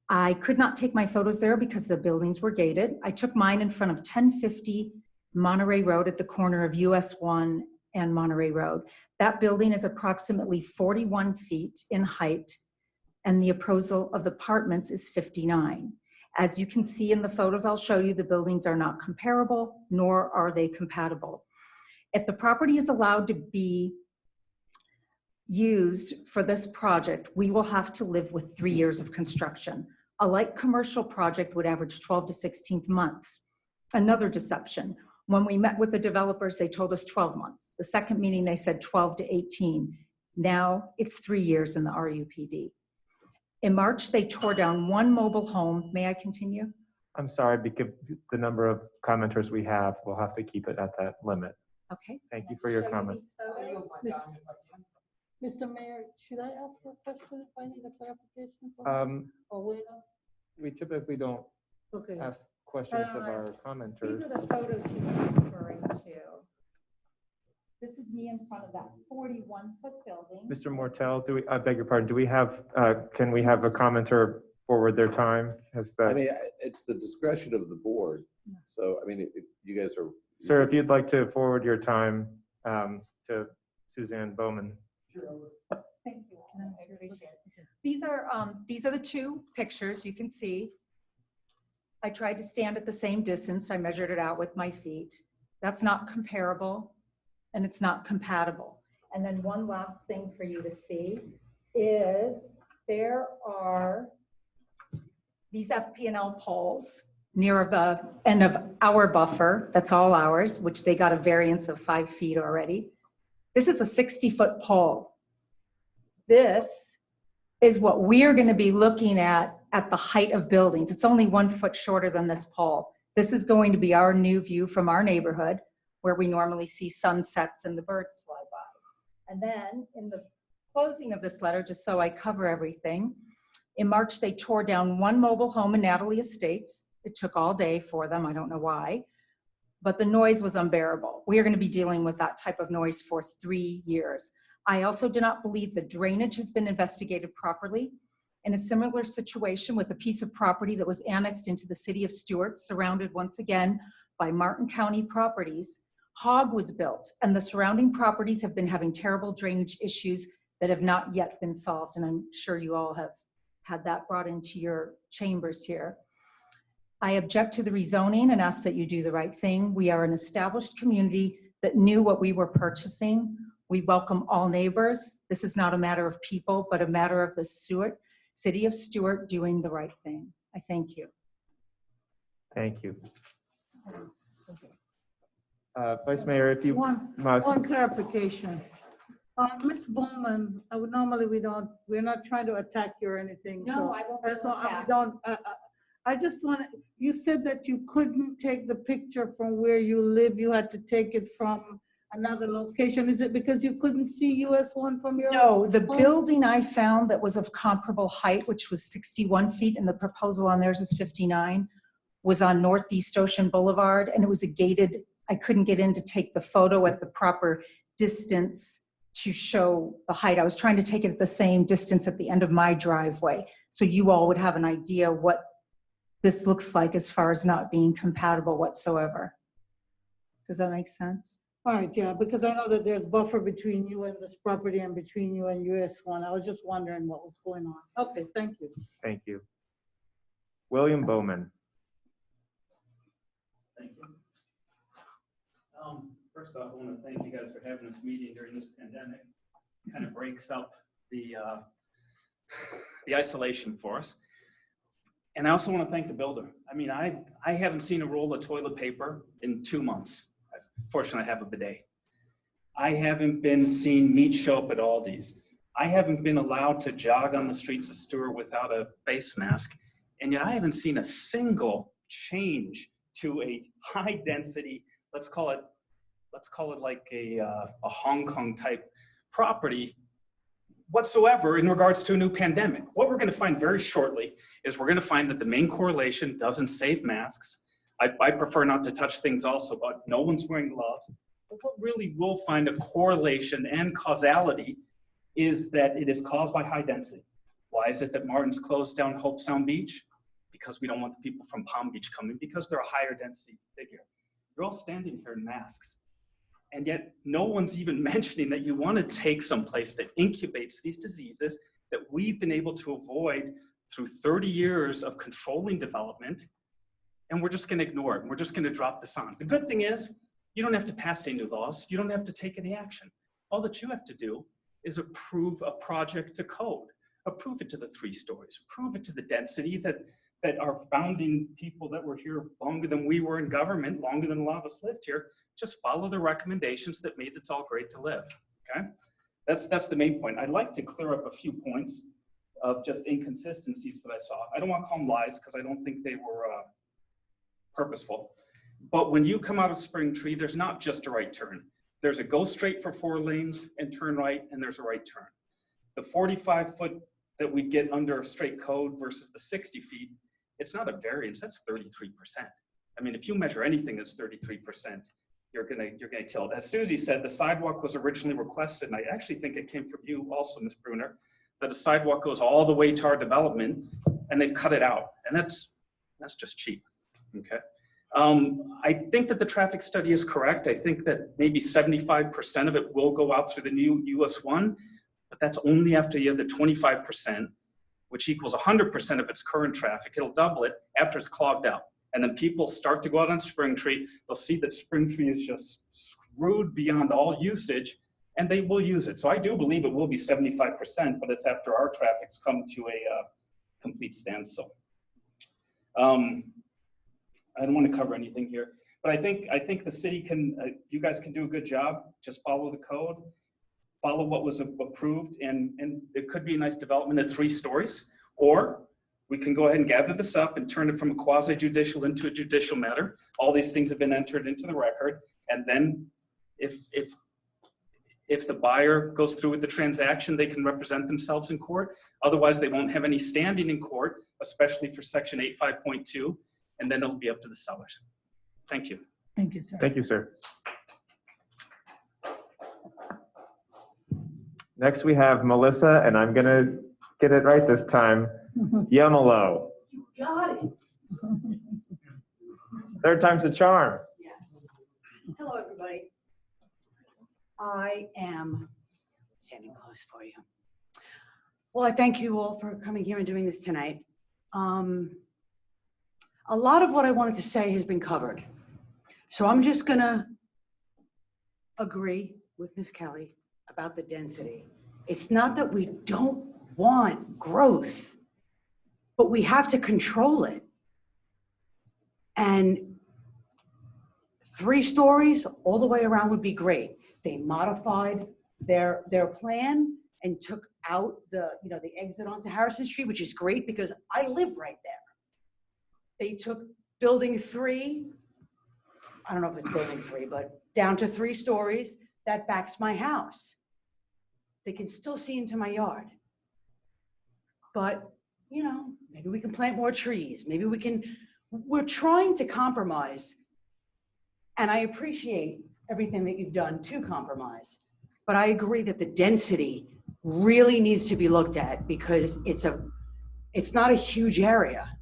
I could not take my photos there because the buildings were gated. I took mine in front of 1050 Monterey Road at the corner of US 1 and Monterey Road. That building is approximately 41 feet in height, and the appraisal of the apartments is 59. As you can see in the photos I'll show you, the buildings are not comparable, nor are they compatible. If the property is allowed to be used for this project, we will have to live with 3 years of construction. A light commercial project would average 12 to 16 months. Another deception. When we met with the developers, they told us 12 months. The second meeting, they said 12 to 18. Now it's 3 years in the RUPD. In March, they tore down one mobile home. May I continue? I'm sorry, because the number of commenters we have, we'll have to keep it at that limit. Okay. Thank you for your comment. Mr. Mayor, should I ask for a question if I need a clarification? Or wait on? We typically don't Okay. ask questions of our commenters. These are the photos you were referring to. This is me in front of that 41-foot building. Mr. Mortel, I beg your pardon, do we have, can we have a commenter forward their time? Has that? I mean, it's the discretion of the board. So, I mean, if you guys are. Sir, if you'd like to forward your time to Suzanne Bowman. Thank you. I appreciate it. These are the two pictures you can see. I tried to stand at the same distance. I measured it out with my feet. That's not comparable and it's not compatible. And then one last thing for you to see is there are these FP&L poles near the end of our buffer. That's all ours, which they got a variance of 5 feet already. This is a 60-foot pole. This is what we're going to be looking at the height of buildings. It's only 1 foot shorter than this pole. This is going to be our new view from our neighborhood where we normally see sunsets and the birds fly by. And then in the closing of this letter, just so I cover everything, in March, they tore down one mobile home in Natalie Estates. It took all day for them. I don't know why, but the noise was unbearable. We are going to be dealing with that type of noise for 3 years. I also do not believe the drainage has been investigated properly. In a similar situation with a piece of property that was annexed into the city of Stuart, surrounded once again by Martin County properties, Hogg was built, and the surrounding properties have been having terrible drainage issues that have not yet been solved, and I'm sure you all have had that brought into your chambers here. I object to the rezoning and ask that you do the right thing. We are an established community that knew what we were purchasing. We welcome all neighbors. This is not a matter of people, but a matter of the city of Stuart doing the right thing. I thank you. Thank you. Vice Mayor, if you must. One clarification. Ms. Bowman, we're not trying to attack you or anything. No, so, I won't so attack. I just want to, you said that you couldn't take the picture from where you live. You had to take it from another location. Is it because you couldn't see US 1 from your? No, the home? building I found that was of comparable height, which was 61 feet, and the proposal on theirs is 59, was on Northeast Ocean Boulevard, and it was a gated, I couldn't get in to take the photo at the proper distance to show the height. I was trying to take it at the same distance at the end of my driveway, so you all would have an idea what this looks like as far as not being compatible whatsoever. Does that make sense? All right, yeah, because I know that there's buffer between you and this property and between you and US 1. I was just wondering what was going on. Okay, thank you. Thank you. William Bowman. Thank you. First off, I want to thank you guys for having this meeting during this pandemic. It kind of breaks up the isolation for us. And I also want to thank the builder. I mean, I haven't seen a roll of toilet paper in 2 months. Fortunately, I have a bidet. I haven't been seeing meat show up at Aldi's. I haven't been allowed to jog on the streets of Stuart without a face mask. And yet I haven't seen a single change to a high density, let's call it like a Hong Kong type property whatsoever in regards to a new pandemic. What we're going to find very shortly is we're going to find that the main correlation doesn't save masks. I prefer not to touch things also, but no one's wearing gloves. But what really will find a correlation and causality is that it is caused by high density. Why is it that Martin's closed down Hope Sound Beach? Because we don't want the people from Palm Beach coming, because they're a higher density figure. You're all standing here in masks. And yet no one's even mentioning that you want to take someplace that incubates these diseases that we've been able to avoid through 30 years of controlling development, and we're just going to ignore it. And we're just going to drop this on. The good thing is you don't have to pass any new laws. You don't have to take any action. All that you have to do is approve a project to code, approve it to the 3 stories, approve it to the density that that our founding people that were here longer than we were in government, longer than a lot of us lived here, just follow the recommendations that made it all great to live, okay? That's the main point. I'd like to clear up a few points of just inconsistencies that I saw. I don't want to call them lies because I don't think they were purposeful. But when you come out of Spring Tree, there's not just a right turn. There's a go straight for 4 lanes and turn right, and there's a right turn. The 45-foot that we get under a straight code versus the 60 feet, it's not a variance, that's 33%. I mean, if you measure anything that's 33%, you're gonna kill it. As Susie said, the sidewalk was originally requested, and I actually think it came from you also, Ms. Bruner, that the sidewalk goes all the way to our development, and they've cut it out, and that's just cheap, okay? I think that the traffic study is correct. I think that maybe 75% of it will go out through the new US 1, but that's only after you have the 25%, which equals 100% of its current traffic. It'll double it after it's clogged out. And then people start to go out on Spring Tree. They'll see that Spring Tree is just screwed beyond all usage, and they will use it. So I do believe it will be 75%, but it's after our traffic's come to a complete standstill. I don't want to cover anything here, but I think the city can, you guys can do a good job. Just follow the code, follow what was approved, and it could be a nice development at 3 stories, or we can go ahead and gather this up and turn it from a quasi-judicial into a judicial matter. All these things have been entered into the record, and then if the buyer goes through with the transaction, they can represent themselves in court. Otherwise, they won't have any standing in court, especially for Section 85.2, and then it'll be up to the sellers. Thank you. Thank you, sir. Thank you, sir. Next, we have Melissa, and I'm gonna get it right this time. Yemelo. You got it. 3rd time's a charm. Yes. Hello, everybody. I am standing close for you. Well, I thank you all for coming here and doing this tonight. A lot of what I wanted to say has been covered. So I'm just gonna agree with Ms. Kelly about the density. It's not that we don't want growth, but we have to control it. And 3 stories all the way around would be great. They modified their plan and took out the exit onto Harrison Street, which is great because I live right there. They took building 3, I don't know if it's building 3, but down to 3 stories. That backs my house. They can still see into my yard. But, maybe we can plant more trees. Maybe we're trying to compromise. And I appreciate everything that you've done to compromise. But I agree that the density really needs to be looked at because it's not a huge area.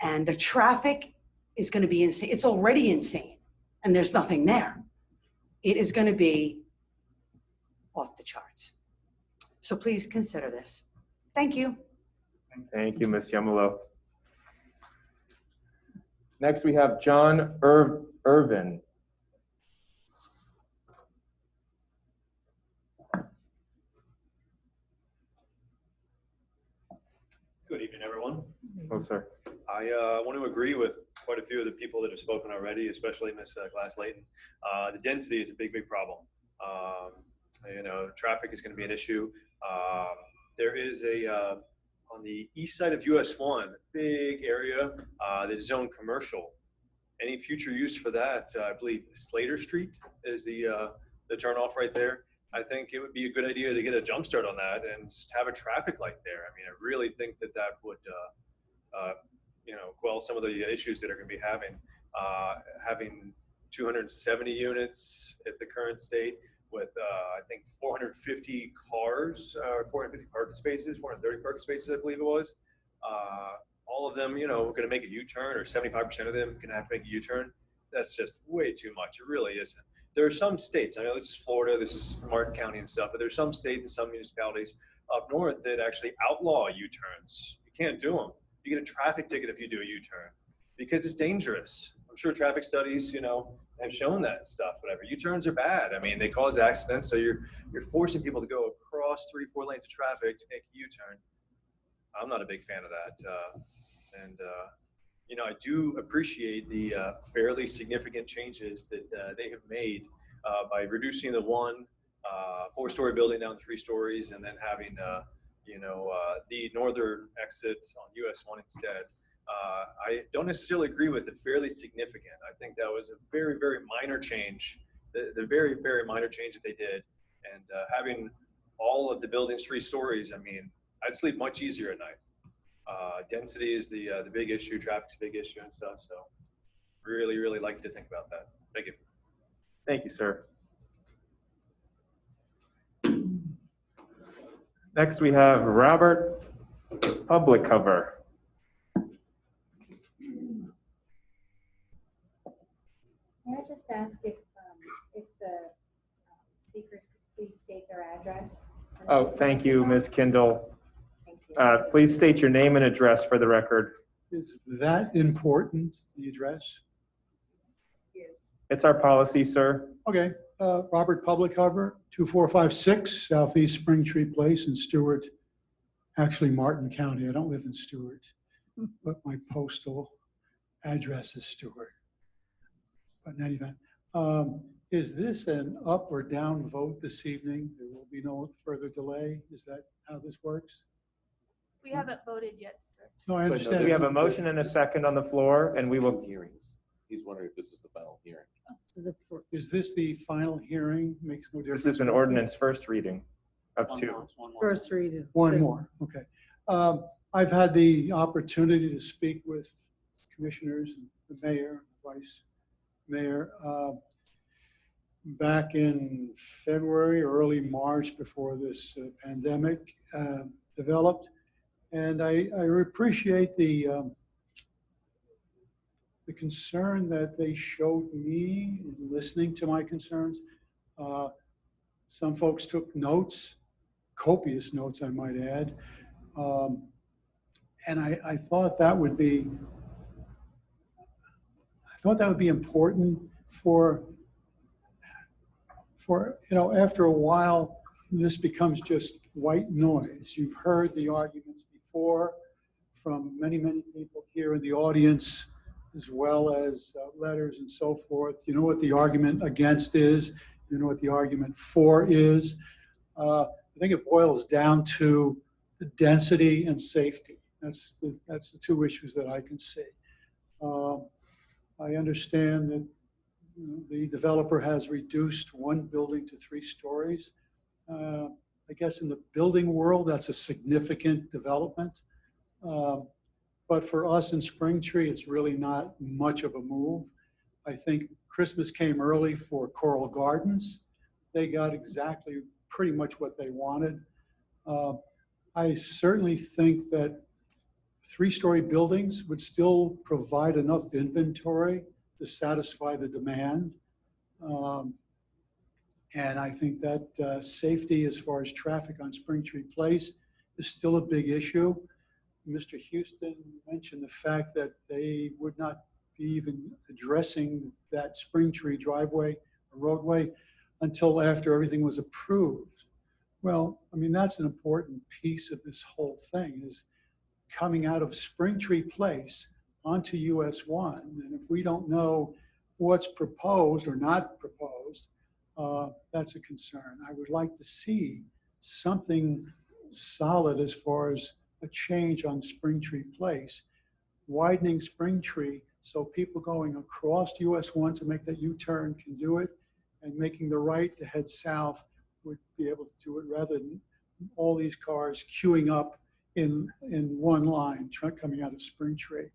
And the traffic is going to be insane. It's already insane, and there's nothing there. It is going to be off the charts. So please consider this. Thank you. Thank you, Ms. Yemelo. Next, we have John Irvin. Good evening, everyone. Oh, sir. I want to agree with quite a few of the people that have spoken already, especially Ms. Glass-Layton. The density is a big, big problem. Traffic is going to be an issue. There is on the east side of US 1, big area that's zoned commercial. Any future use for that, I believe Slater Street is the turnoff right there. I think it would be a good idea to get a jump start on that and just have a traffic light there. I mean, I really think that would quell some of the issues that are going to be having 270 units at the current state with I think 450 cars, 450 parking spaces, 430 parking spaces, I believe it was. All of them, going to make a U-turn, or 75% of them going to have to make a U-turn. That's just way too much. It really isn't. There are some states, I know this is Florida, this is Martin County and stuff, but there's some states and some municipalities up north that actually outlaw U-turns. You can't do them. You get a traffic ticket if you do a U-turn because it's dangerous. I'm sure traffic studies, have shown that stuff, whatever. U-turns are bad. I mean, they cause accidents, so you're forcing people to go across 3-4 lanes of traffic to make a U-turn. I'm not a big fan of that. And, you know, I do appreciate the fairly significant changes that they have made by reducing the one 4-story building down to 3 stories and then having, you know, the northern exit on US 1 instead. I don't necessarily agree with the fairly significant. I think that was a very, very minor change, the very, very minor change that they did. And having all of the buildings 3 stories, I mean, I'd sleep much easier at night. Density is the big issue, traffic's a big issue and stuff. So really, really like you to think about that. Thank you. Thank you, sir. Next, we have Robert Public Cover. May I just ask if the speakers could please state their address? Oh, thank you, Ms. Kindle. Please state your name and address for the record. Is that important, the address? It's our policy, sir. Okay, Robert Public Cover, 2456 Southeast Springtree Place in Stewart, actually Martin County. I don't live in Stewart, but my postal address is Stewart. But in any event, is this an up or down vote this evening? There will be no further delay. Is that how this works? We haven't voted yet, sir. No, I understand. We have a motion and a second on the floor, and we will. Hearings. He's wondering if this is the final hearing. Is this the final hearing? Makes no difference. This is an ordinance first reading of One 2. more, one more. First reading. One more, okay. I've had the opportunity to speak with commissioners, the mayor, vice mayor, back in February or early March before this pandemic developed. And I appreciate the concern that they showed me in listening to my concerns. Some folks took notes, copious notes, I might add. And I thought that would be, important for, you know, after a while, this becomes just white noise. You've heard the arguments before from many, many people here in the audience, as well as letters and so forth. You know what the argument against is. You know what the argument for is. I think it boils down to the density and safety. That's the 2 issues that I can see. I understand that the developer has reduced one building to 3 stories. I guess in the building world, that's a significant development. But for us in Springtree, it's really not much of a move. I think Christmas came early for Coral Gardens. They got exactly pretty much what they wanted. I certainly think that 3-story buildings would still provide enough inventory to satisfy the demand. And I think that safety as far as traffic on Springtree Place is still a big issue. Mr. Houston mentioned the fact that they would not be even addressing that Springtree driveway or roadway until after everything was approved. Well, I mean, that's an important piece of this whole thing, is coming out of Springtree Place onto US 1. And if we don't know what's proposed or not proposed, that's a concern. I would like to see something solid as far as a change on Springtree Place, widening Springtree so people going across US 1 to make that U-turn can do it, and making the right to head south would be able to do it rather than all these cars queuing up in one line coming out of Springtree.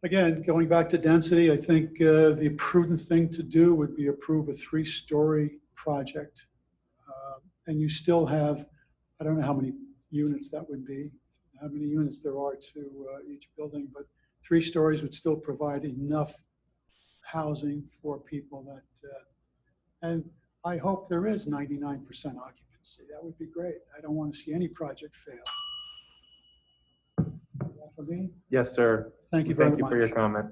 Again, going back to density, I think the prudent thing to do would be approve a 3-story project. And you still have, I don't know how many units that would be, how many units there are to each building, but 3 stories would still provide enough housing for people that, and I hope there is 99% occupancy. That would be great. I don't want to see any project fail. Is that for me? Yes, sir. Thank you very much. Thank you for your comment.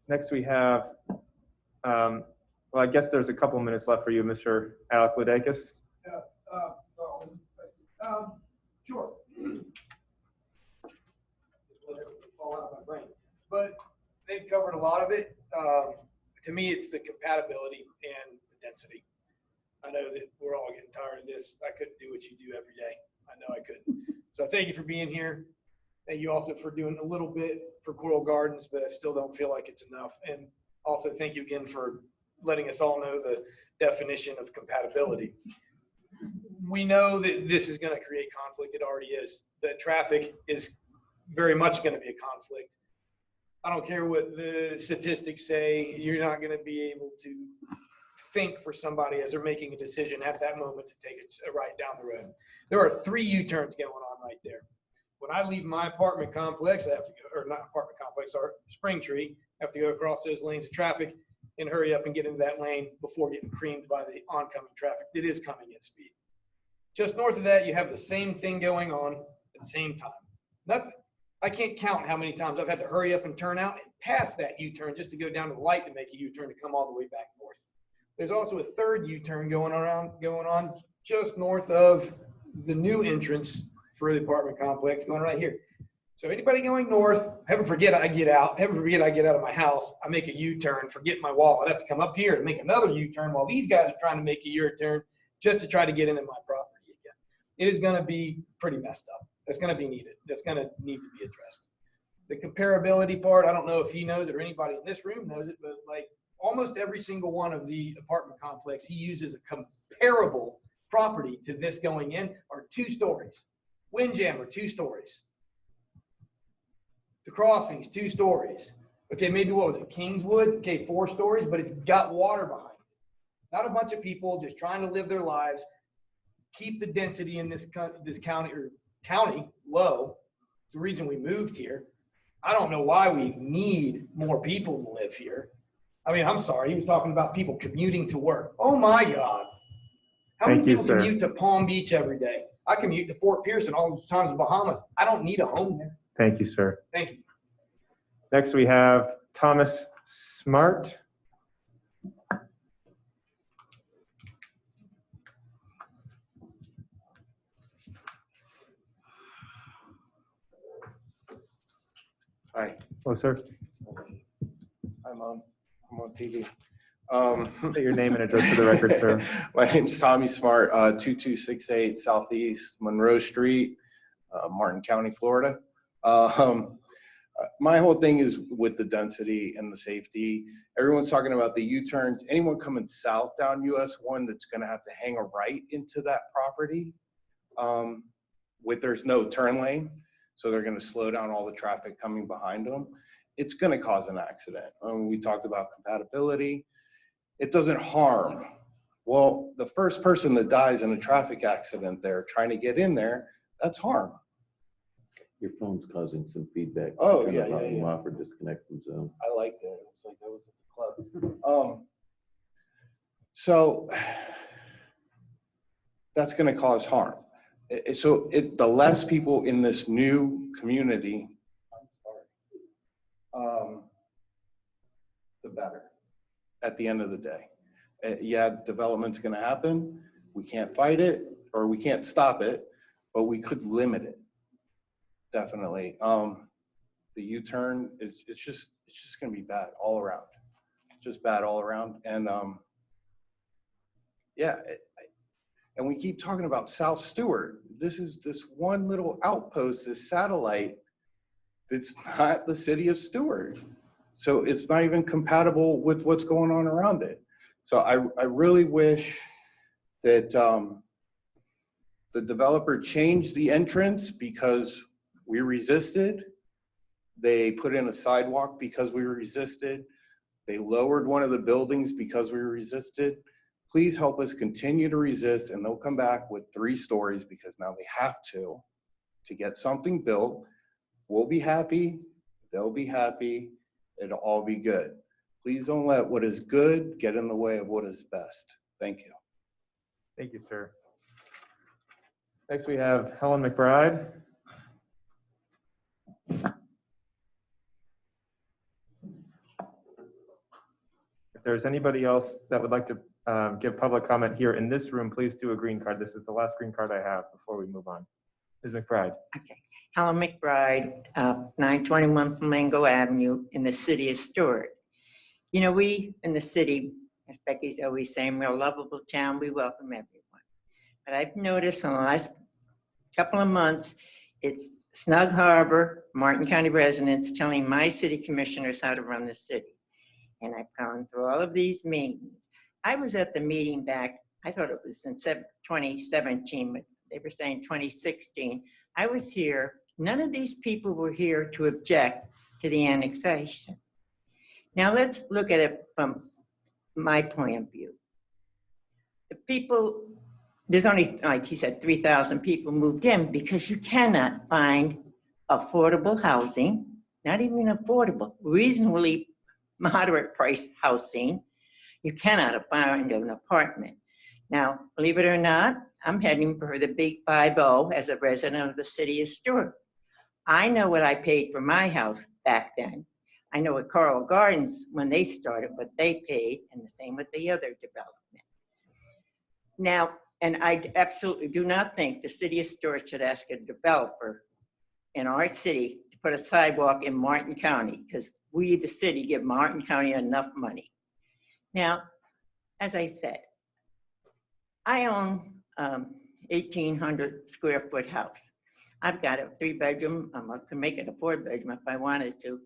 Next, we have, well, I guess there's a couple minutes left for you, Mr. Alec Ladakis. but they've covered a lot of it. To me, it's the compatibility and the density. I know that we're all getting tired of this. I couldn't do what you do every day. I know I couldn't. So thank you for being here. Thank you also for doing a little bit for Coral Gardens, but I still don't feel like it's enough. And also thank you again for letting us all know the definition of compatibility. We know that this is going to create conflict. It already is. That traffic is very much going to be a conflict. I don't care what the statistics say, you're not going to be able to think for somebody as they're making a decision at that moment to take a right down the road. There are 3 U-turns going on right there. When I leave my apartment complex, I have to go, or not apartment complex, or Springtree, I have to go across those lanes of traffic and hurry up and get into that lane before getting creamed by the oncoming traffic that is coming at speed. Just north of that, you have the same thing going on at the same time. Nothing. I can't count how many times I've had to hurry up and turn out and pass that U-turn just to go down to the light to make a U-turn to come all the way back north. There's also a third U-turn going on just north of the new entrance for the apartment complex, going right here. So anybody going north, heaven forget I get out. Heaven forget I get out of my house. I make a U-turn, forget my wallet. I have to come up here to make another U-turn while these guys are trying to make a U-turn just to try to get into my property again. It is going to be pretty messed up. That's going to be needed. That's going to need to be addressed. The comparability part, I don't know if he knows it or anybody in this room knows it, but like almost every single one of the apartment complex he uses a comparable property to this going in are 2 stories. Windjammer, 2 stories. The Crossings, 2 stories. Okay, maybe what was it, Kingswood? Okay, 4 stories, but it's got water behind it. Not a bunch of people just trying to live their lives, keep the density in this county low. It's the reason we moved here. I don't know why we need more people to live here. I mean, I'm sorry, he was talking about people commuting to work. Oh my God. How many people commute to Palm Beach every day? I commute to Fort Pierce and all the times in Bahamas. I don't need a home there. Thank you, sir. Thank you. Next, we have Thomas Smart. Hi. Hello, sir. I'm on TV. Say your name and address for the record, sir. My name's Tommy Smart, 2268 Southeast Monroe Street, Martin County, Florida. My whole thing is with the density and the safety. Everyone's talking about the U-turns. Anyone coming south down US 1 that's going to have to hang a right into that property there's no turn lane. So they're going to slow down all the traffic coming behind them. It's going to cause an accident. We talked about compatibility. It doesn't harm. Well, the first person that dies in a traffic accident there trying to get in there, that's harm. Your phone's causing some feedback. Oh, Turn yeah, the yeah, volume yeah. off or disconnect from Zoom. I liked it. It was like I was at the club. So that's going to cause harm. So the less people in this new community, the better at the end of the day. Yeah, development's going to happen. We can't fight it or we can't stop it, but we could limit it. Definitely. The U-turn, it's just going to be bad all around. Just bad all around. And yeah, and we keep talking about South Stewart. This is this one little outpost, this satellite that's not the city of Stewart. So it's not even compatible with what's going on around it. So I really wish that the developer changed the entrance because we resisted. They put in a sidewalk because we resisted. They lowered one of the buildings because we resisted. Please help us continue to resist, and they'll come back with 3 stories because now they have to get something built. We'll be happy. They'll be happy. It'll all be good. Please don't let what is good get in the way of what is best. Thank you. Thank you, sir. Next, we have Helen McBride. If there's anybody else that would like to give public comment here in this room, please do a green card. This is the last green card I have before we move on. Ms. McBride. Helen McBride, 921 Flamingo Avenue in the city of Stewart. You know, we in the city, as Becky's always saying, we're a lovable town. We welcome everyone. But I've noticed in the last couple of months, it's Snug Harbor, Martin County residents telling my city commissioners how to run the city. And I've gone through all of these meetings. I was at the meeting back, I thought it was in 2017, but they were saying 2016. I was here. None of these people were here to object to the annexation. Now let's look at it from my point of view. The people, there's only, like he said, 3,000 people moved in because you cannot find affordable housing, not even affordable, reasonably moderate price housing. You cannot find an apartment. Now, believe it or not, I'm heading for the big 5-0 as a resident of the city of Stewart. I know what I paid for my house back then. I know at Coral Gardens, when they started, what they paid, and the same with the other development. Now, and I absolutely do not think the city of Stewart should ask a developer in our city to put a sidewalk in Martin County, because we, the city, give Martin County enough money. Now, as I said, I own 1,800 square foot house. I've got a 3-bedroom, I can make it a 4-bedroom if I wanted to.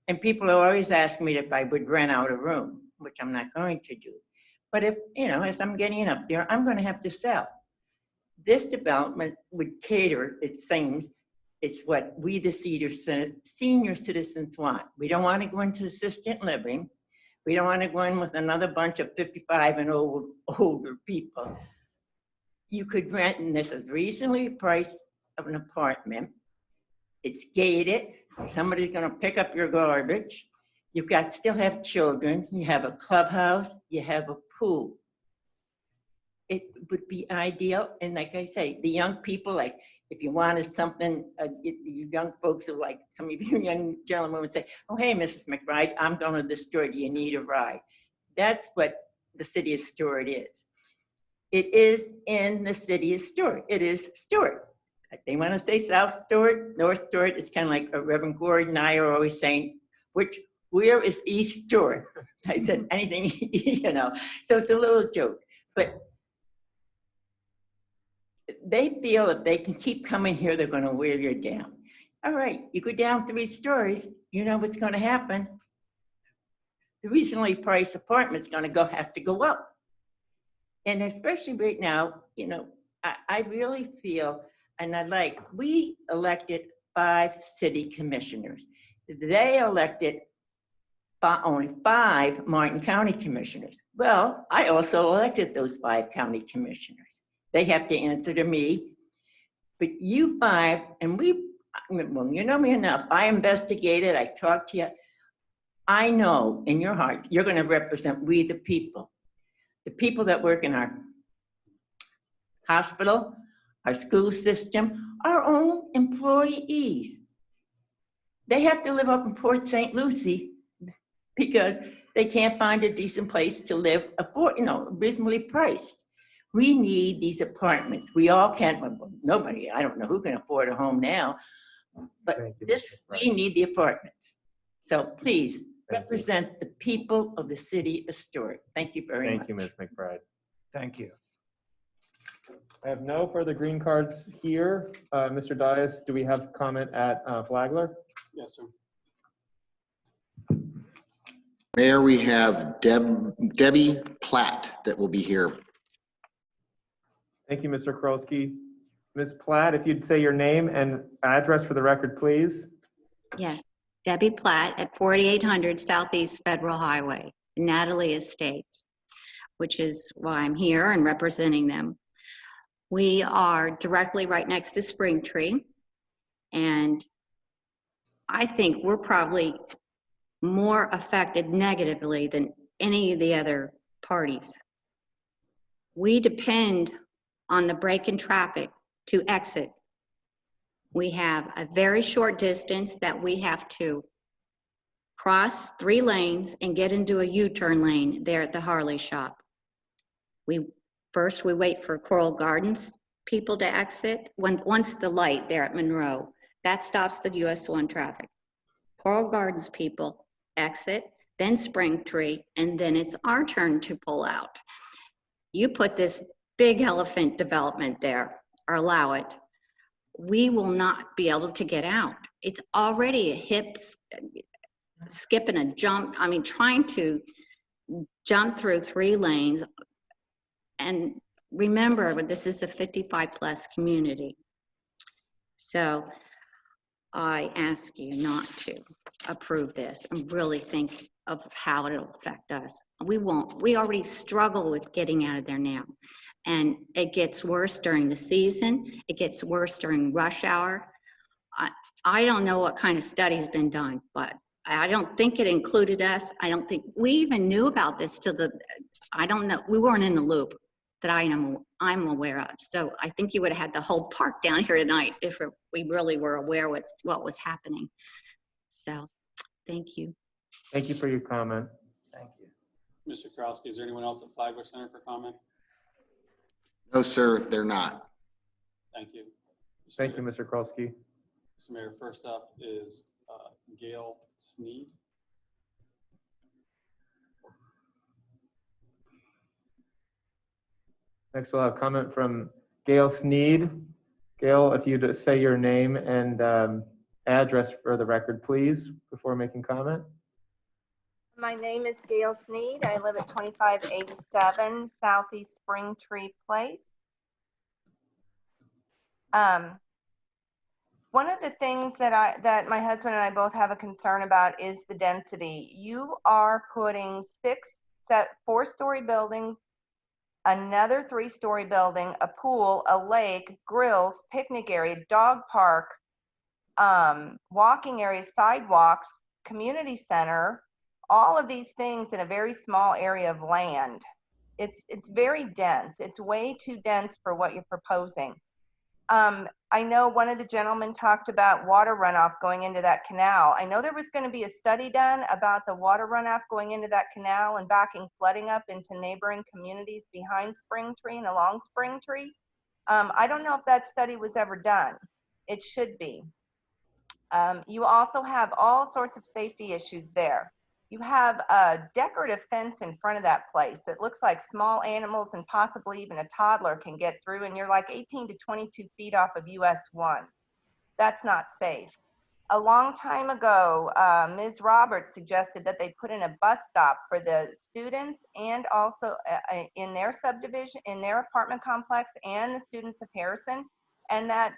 And people are always asking me if I would rent out a room, which I'm not going to do. But if, you know, as I'm getting up there, I'm going to have to sell. This development would cater, it seems, it's what we, the senior citizens want. We don't want to go into assisted living. We don't want to go in with another bunch of 55 and older people. You could rent, and this is reasonably priced of an apartment. It's gated. Somebody's going to pick up your garbage. You've got still have children. You have a clubhouse. You have a pool. It would be ideal. And like I say, the young people, like if you wanted something, you young folks are like, some of you young gentlemen would say, oh, hey, Mrs. McBride, I'm going to the store. Do you need a ride? That's what the city of Stewart is. It is in the city of Stewart. It is Stewart. They want to say South Stewart, North Stewart. It's kind of like Reverend Gordon and I are always saying, where is East Stewart? I said anything, you know. So it's a little joke. But they feel if they can keep coming here, they're going to wear you down. All right, you go down 3 stories, you know what's going to happen. The reasonably priced apartment's going to have to go up. And especially right now, you know, I really feel, and we elected 5 city commissioners. They elected only 5 Martin County commissioners. Well, I also elected those 5 county commissioners. They have to answer to me. But you 5, and well, you know me enough. I investigated, I talked to you. I know in your heart, you're going to represent we the people that work in our hospital, our school system, our own employees. They have to live up in Port St. Lucie because they can't find a decent place to live, reasonably priced. We need these apartments. We all can't, nobody, I don't know who can afford a home now, but we need the apartments. So please represent the people of the city of Stewart. Thank you very much. Thank you, Ms. McBride. Thank you. I have no further green cards here. Mr. Dias, do we have comment at Flagler? Yes, sir. Mayor, we have Debbie Platt that will be here. Thank you, Mr. Krolski. Ms. Platt, if you'd say your name and address for the record, please. Yes, Debbie Platt at 4800 Southeast Federal Highway, Natalie Estates, which is why I'm here and representing them. We are directly right next to Springtree, and I think we're probably more affected negatively than any of the other parties. We depend on the break in traffic to exit. We have a very short distance that we have to cross 3 lanes and get into a U-turn lane there at the Harley shop. First we wait for Coral Gardens people to exit, once the light there at Monroe, that stops the US 1 traffic. Coral Gardens people exit, then Springtree, and then it's our turn to pull out. You put this big elephant development there, or allow it, we will not be able to get out. It's already a hip skip and a jump. I mean, trying to jump through 3 lanes. And remember, this is a 55+ community. So I ask you not to approve this and really think of how it'll affect us. We won't. We already struggle with getting out of there now. And it gets worse during the season. It gets worse during rush hour. I don't know what kind of study's been done, but I don't think it included us. I don't think we even knew about this till I don't know, we weren't in the loop that I'm aware of. So I think you would have had the whole park down here tonight if we really were aware what was happening. So, thank you. Thank you for your comment. Thank you. Mr. Kurowski, is there anyone else at Flagler Center for comment? No, sir, they're not. Thank you. Thank you, Mr. Krolski. Mr. Mayor, first up is Gail Sneed. Next, we'll have comment from Gail Sneed. Gail, if you'd say your name and address for the record, please, before making comment. My name is Gail Sneed. I live at 2587 Southeast Springtree Place. One of the things that my husband and I both have a concern about is the density. You are putting 4-story buildings, another 3-story building, a pool, a lake, grills, picnic area, dog park, walking areas, sidewalks, community center, all of these things in a very small area of land. It's very dense. It's way too dense for what you're proposing. I know one of the gentlemen talked about water runoff going into that canal. I know there was going to be a study done about the water runoff going into that canal and backing flooding up into neighboring communities behind Springtree and along Springtree. I don't know if that study was ever done. It should be. You also have all sorts of safety issues there. You have a decorative fence in front of that place. It looks like small animals and possibly even a toddler can get through, and you're like 18 to 22 feet off of US 1. That's not safe. A long time ago, Ms. Roberts suggested that they put in a bus stop for the students and also in their subdivision, in their apartment complex, and the students of Harrison. And that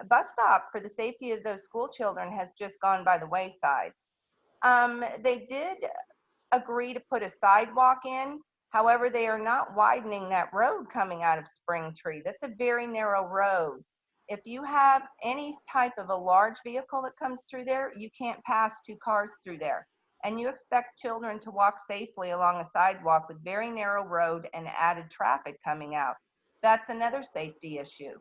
bus stop for the safety of those school children has just gone by the wayside. They did agree to put a sidewalk in. However, they are not widening that road coming out of Springtree. That's a very narrow road. If you have any type of a large vehicle that comes through there, you can't pass 2 cars through there. And you expect children to walk safely along a sidewalk with very narrow road and added traffic coming out. That's another safety issue.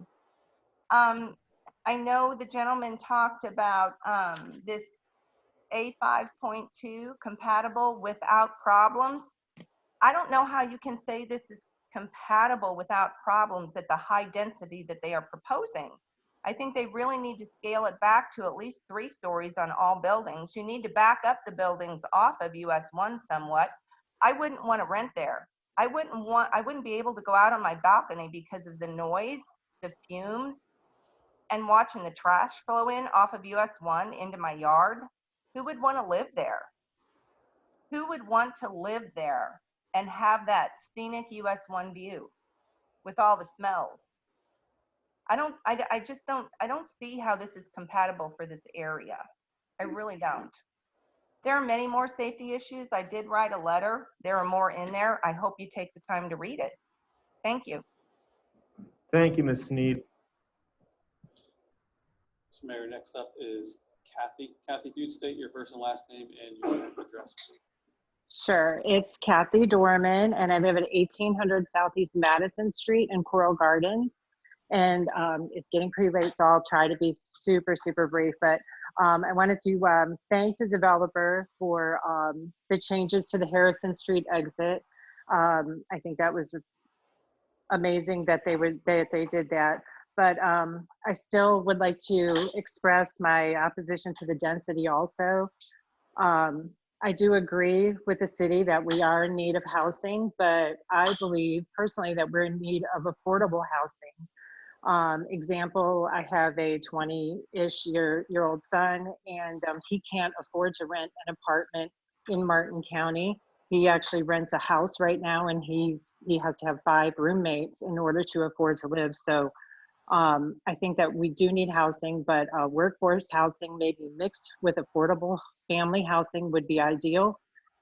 I know the gentleman talked about this A5.2 compatible without problems. I don't know how you can say this is compatible without problems at the high density that they are proposing. I think they really need to scale it back to at least 3 stories on all buildings. You need to back up the buildings off of US 1 somewhat. I wouldn't want to rent there. I wouldn't be able to go out on my balcony because of the noise, the fumes, and watching the trash flow in off of US 1 into my yard. Who would want to live there? Who would want to live there and have that scenic US 1 view with all the smells? I don't see how this is compatible for this area. I really don't. There are many more safety issues. I did write a letter. There are more in there. I hope you take the time to read it. Thank you. Thank you, Ms. Sneed. Mr. Mayor, next up is Kathy. Kathy, if you'd state your first and last name and your address, please. Sure. It's Kathy Dorman, and I live at 1800 Southeast Madison Street in Coral Gardens. And it's getting pretty late, so I'll try to be super, super brief. But I wanted to thank the developer for the changes to the Harrison Street exit. I think that was amazing that they did that. But I still would like to express my opposition to the density also. I do agree with the city that we are in need of housing, but I believe personally that we're in need of affordable housing. Example, I have a 20-ish-year-old son, and he can't afford to rent an apartment in Martin County. He actually rents a house right now, and he has to have 5 roommates in order to afford to live. So I think that we do need housing, but workforce housing, maybe mixed with affordable family housing, would be ideal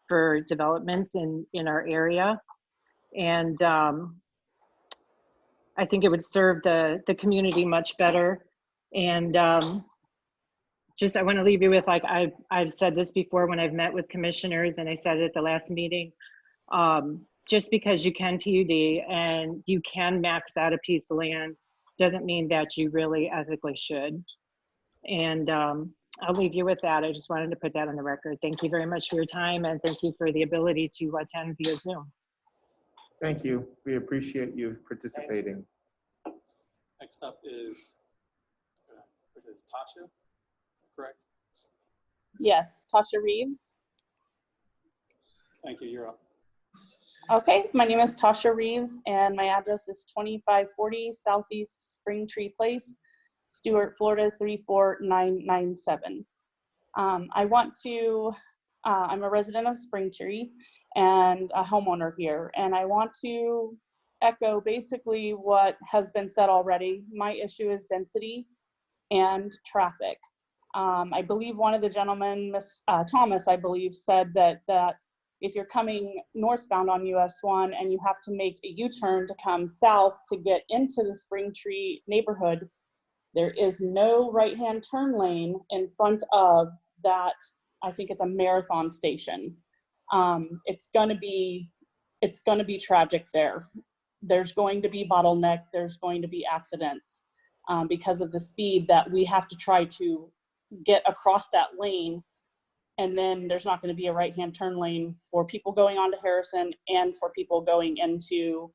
for developments in our area. And I think it would serve the community much better. And just, I want to leave you with, like, I've said this before when I've met with commissioners, and I said it at the last meeting, just because you can PUD and you can max out a piece of land doesn't mean that you really ethically should. And I'll leave you with that. I just wanted to put that on the record. Thank you very much for your time, and thank you for the ability to attend via Zoom. Thank you. We appreciate you participating. Next up is Tasha, correct? Yes, Tasha Reeves. Thank you, you're up. Okay, my name is Tasha Reeves, and my address is 2540 Southeast Spring Tree Place, Stuart, Florida 34997. I'm a resident of Spring Tree and a homeowner here, and I want to echo basically what has been said already. My issue is density and traffic. I believe one of the gentlemen, Thomas, I believe, said that if you're coming northbound on US 1 and you have to make a U-turn to come south to get into the Spring Tree neighborhood, there is no right-hand turn lane in front of that. I think it's a Marathon station. It's gonna be tragic there. There's going to be bottleneck, there's going to be accidents because of the speed that we have to try to get across that lane. And then there's not going to be a right-hand turn lane for people going onto Harrison and for people going into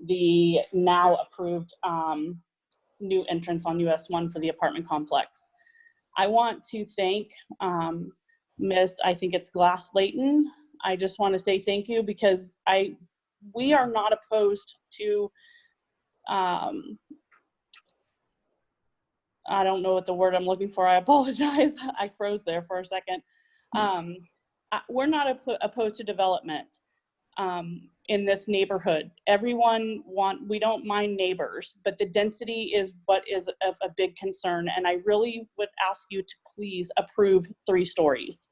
the now approved new entrance on US 1 for the apartment complex. I want to thank Miss, I think it's Glass Layton. I just want to say thank you, because we are not opposed to, I don't know what the word I'm looking for. I apologize. I froze there for a second. We're not opposed to development in this neighborhood. We don't mind neighbors, but the density is what is a big concern. And I really would ask you to please approve 3 stories.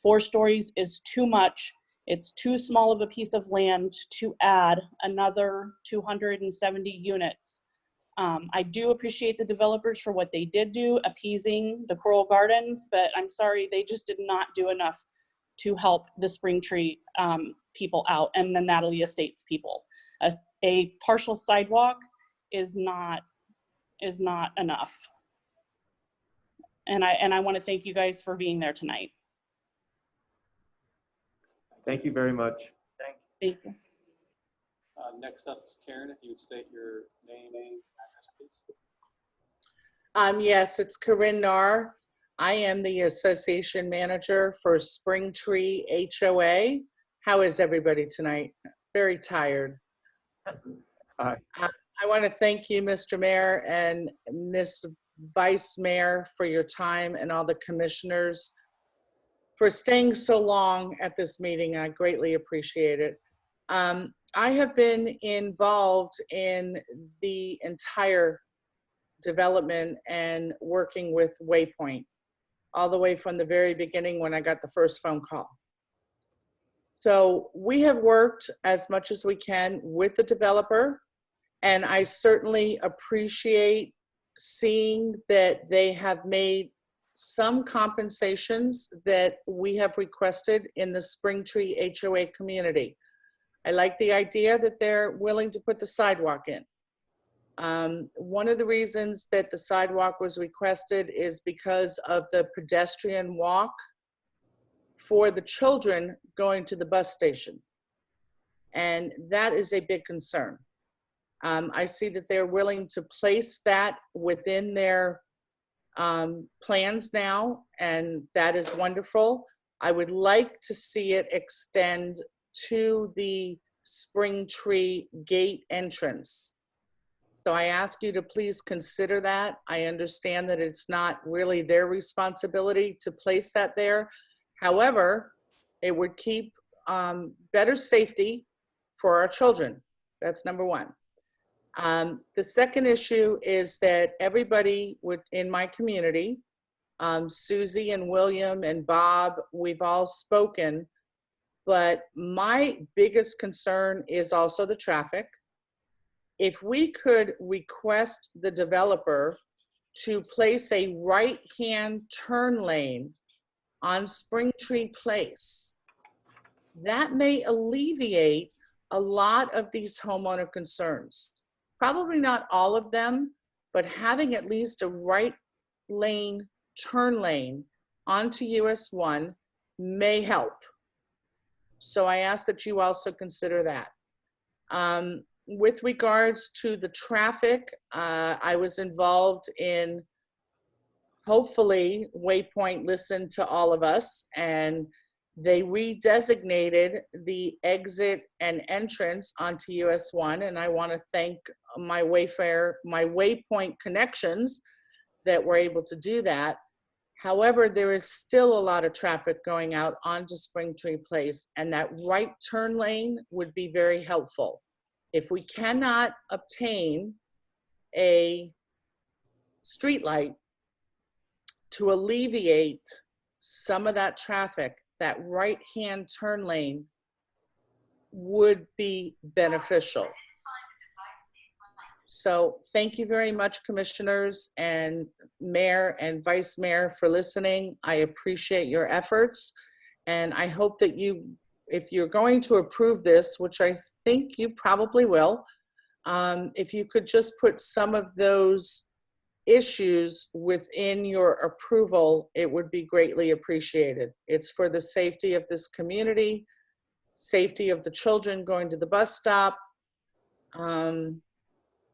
4 stories is too much. It's too small of a piece of land to add another 270 units. I do appreciate the developers for what they did do, appeasing the Coral Gardens, but I'm sorry, they just did not do enough to help the Spring Tree people out and the Natalie Estates people. A partial sidewalk is not enough. And I want to thank you guys for being there tonight. Thank you very much. Thank you. Next up is Karen, if you would state your name and address, please. Yes, it's Corinne Narr. I am the association manager for Spring Tree HOA. How is everybody tonight? Very tired. Hi. I want to thank you, Mr. Mayor and Ms. Vice Mayor, for your time, and all the commissioners for staying so long at this meeting. I greatly appreciate it. I have been involved in the entire development and working with Waypoint all the way from the very beginning when I got the first phone call. So we have worked as much as we can with the developer, and I certainly appreciate seeing that they have made some compensations that we have requested in the Spring Tree HOA community. I like the idea that they're willing to put the sidewalk in. One of the reasons that the sidewalk was requested is because of the pedestrian walk for the children going to the bus station. And that is a big concern. I see that they're willing to place that within their plans now, and that is wonderful. I would like to see it extend to the Spring Tree gate entrance. So I ask you to please consider that. I understand that it's not really their responsibility to place that there. However, it would keep better safety for our children. That's number one. The second issue is that everybody in my community, Susie and William and Bob, we've all spoken, but my biggest concern is also the traffic. If we could request the developer to place a right-hand turn lane on Spring Tree Place, that may alleviate a lot of these homeowner concerns. Probably not all of them, but having at least a right lane, turn lane onto US 1 may help. So I ask that you also consider that. With regards to the traffic, I was involved in, hopefully, Waypoint listened to all of us, and they redesignated the exit and entrance onto US 1, and I want to thank my Waypoint connections that were able to do that. However, there is still a lot of traffic going out onto Spring Tree Place, and that right turn lane would be very helpful. If we cannot obtain a streetlight to alleviate some of that traffic, that right-hand turn lane would be beneficial. So thank you very much, commissioners and mayor and vice mayor, for listening. I appreciate your efforts. And I hope that if you're going to approve this, which I think you probably will, if you could just put some of those issues within your approval, it would be greatly appreciated. It's for the safety of this community, safety of the children going to the bus stop.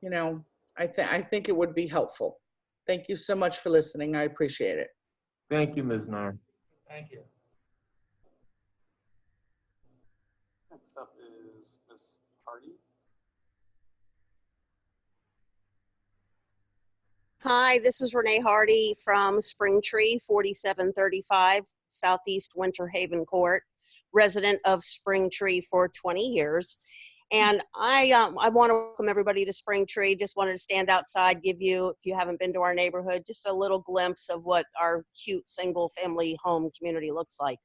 You know, I think it would be helpful. Thank you so much for listening. I appreciate it. Thank you, Ms. Nair. Thank you. Next up is Ms. Hardy. Hi, this is Renee Hardy from Spring Tree, 4735 Southeast Winter Haven Court, resident of Spring Tree for 20 years. And I want to welcome everybody to Spring Tree. Just wanted to stand outside, give you, if you haven't been to our neighborhood, just a little glimpse of what our cute single family home community looks like.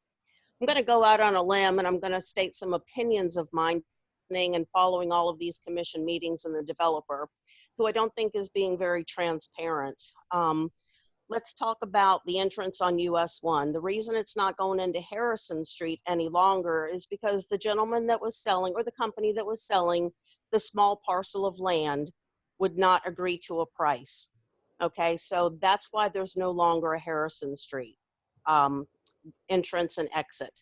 I'm going to go out on a limb and I'm going to state some opinions of mine and following all of these commission meetings and the developer, who I don't think is being very transparent. Let's talk about the entrance on US 1. The reason it's not going into Harrison Street any longer is because the gentleman that was selling, or the company that was selling the small parcel of land, would not agree to a price. Okay, so that's why there's no longer a Harrison Street entrance and exit.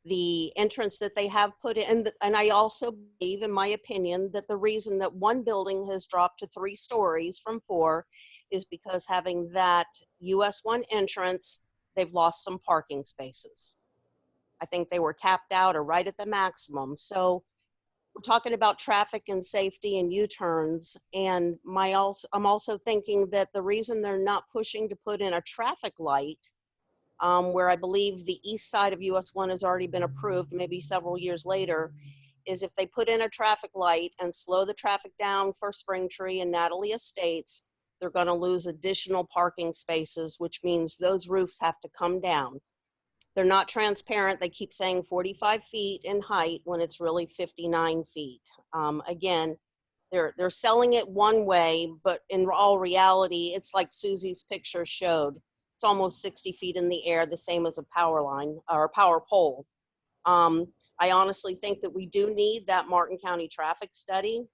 The entrance that they have put in, and I also believe, in my opinion, that the reason that one building has dropped to 3 stories from 4 is because having that US 1 entrance, they've lost some parking spaces. I think they were tapped out or right at the maximum. So we're talking about traffic and safety and U-turns. And I'm also thinking that the reason they're not pushing to put in a traffic light, where I believe the east side of US 1 has already been approved, maybe several years later, is if they put in a traffic light and slow the traffic down for Spring Tree and Natalie Estates, they're going to lose additional parking spaces, which means those roofs have to come down. They're not transparent. They keep saying 45 feet in height when it's really 59 feet. Again, they're selling it one way, but in all reality, it's like Susie's picture showed. It's almost 60 feet in the air, the same as a power line or power pole. I honestly think that we do need that Martin County traffic study.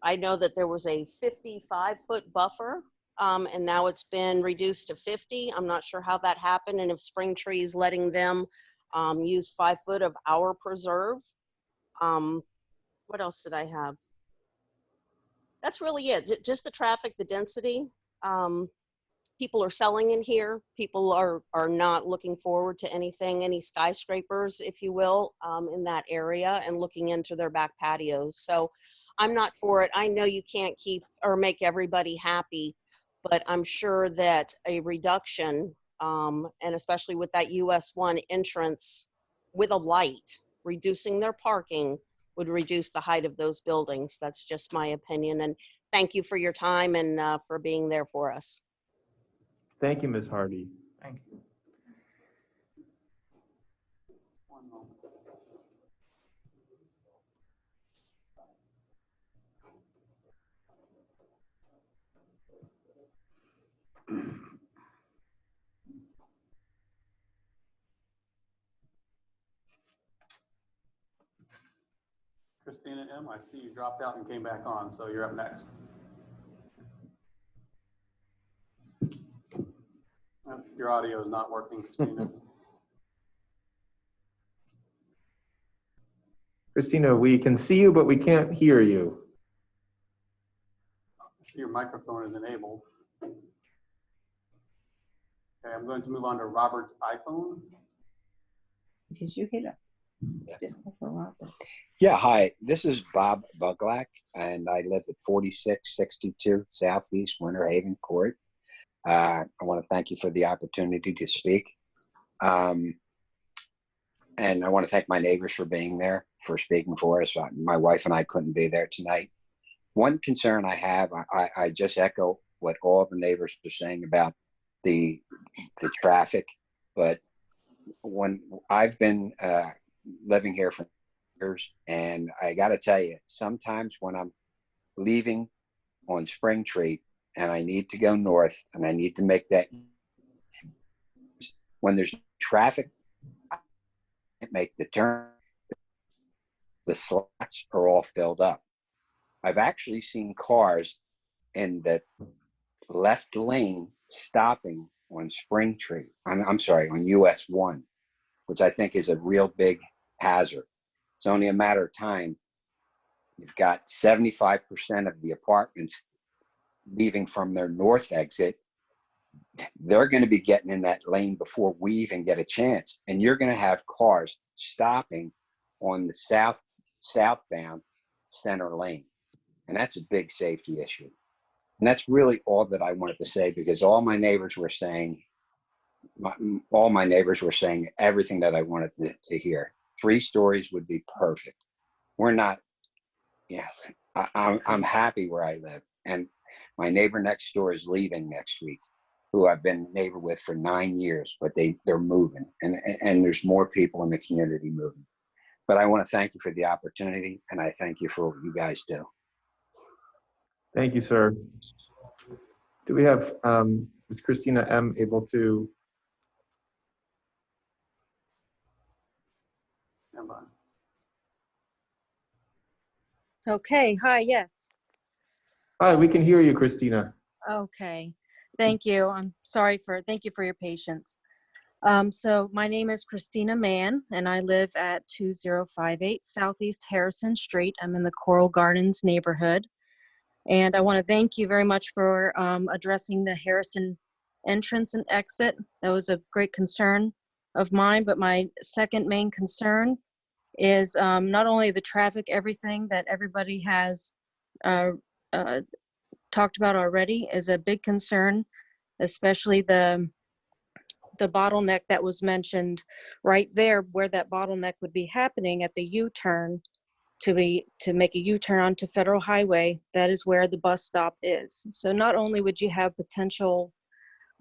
I know that there was a 55-foot buffer, and now it's been reduced to 50. I'm not sure how that happened, and if Spring Tree is letting them use 5 foot of our preserve. What else did I have? That's really it. Just the traffic, the density. People are selling in here. People are not looking forward to anything, any skyscrapers, if you will, in that area and looking into their back patios. So I'm not for it. I know you can't keep or make everybody happy, but I'm sure that a reduction, and especially with that US 1 entrance with a light, reducing their parking would reduce the height of those buildings. That's just my opinion. And thank you for your time and for being there for us. Thank you, Ms. Hardy. Thank you. Christina M., I see you dropped out and came back on, so you're up next. Your audio is not working, Christina. Christina, we can see you, but we can't hear you. I see your microphone is enabled. Okay, I'm going to move on to Robert's iPhone. Did you hit it? Just go for Robert. Yeah, hi. This is Bob Buglak, and I live at 4662 Southeast Winter Haven Court. I want to thank you for the opportunity to speak. And I want to thank my neighbors for being there, for speaking for us. My wife and I couldn't be there tonight. One concern I have, I just echo what all the neighbors are saying about the traffic, but when I've been living here for years, and I got to tell you, sometimes when I'm leaving on Spring Tree and I need to go north and I need to make that, when there's traffic, I can't make the turn. The slots are all filled up. I've actually seen cars in the left lane stopping on Spring Tree. I'm sorry, on US 1, which I think is a real big hazard. It's only a matter of time. You've got 75% of the apartments leaving from their north exit. They're going to be getting in that lane before we even get a chance. And you're going to have cars stopping on the southbound center lane. And that's a big safety issue. And that's really all that I wanted to say, because all my neighbors were saying everything that I wanted to hear. 3 stories would be perfect. We're not, I'm happy where I live. And my neighbor next door is leaving next week, who I've been neighbor with for 9 years, but they're moving. And there's more people in the community moving. But I want to thank you for the opportunity, and I thank you for what you guys do. Thank you, sir. Do we have, is Christina M. able to? Okay, hi, yes. Hi, we can hear you, Christina. Okay, thank you. Thank you for your patience. So my name is Christina Mann, and I live at 2058 Southeast Harrison Street. I'm in the Coral Gardens neighborhood. And I want to thank you very much for addressing the Harrison entrance and exit. That was a great concern of mine, but my second main concern is not only the traffic, everything that everybody has talked about already is a big concern, especially the bottleneck that was mentioned right there, where that bottleneck would be happening at the U-turn. To make a U-turn onto Federal Highway, that is where the bus stop is. So not only would you have potential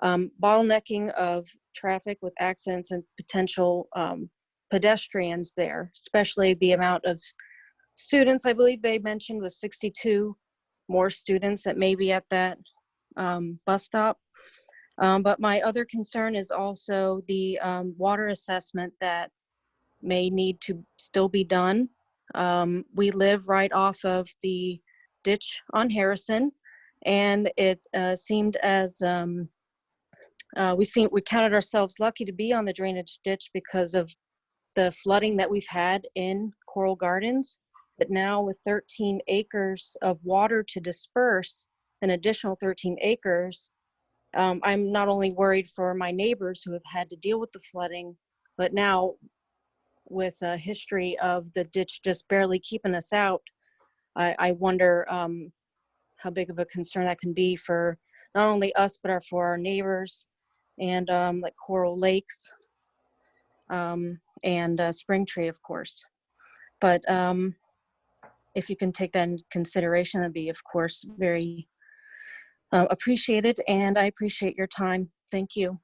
bottlenecking of traffic with accidents and potential pedestrians there, especially the amount of students, I believe they mentioned was 62 more students that may be at that bus stop. But my other concern is also the water assessment that may need to still be done. We live right off of the ditch on Harrison, and it seemed as we counted ourselves lucky to be on the drainage ditch because of the flooding that we've had in Coral Gardens. But now with 13 acres of water to disperse, an additional 13 acres, I'm not only worried for my neighbors who have had to deal with the flooding, but now with a history of the ditch just barely keeping us out, I wonder how big of a concern that can be for not only us, but for our neighbors and like Coral Lakes and Spring Tree, of course. But if you can take that into consideration, that'd be, of course, very appreciated. And I appreciate your time. Thank you.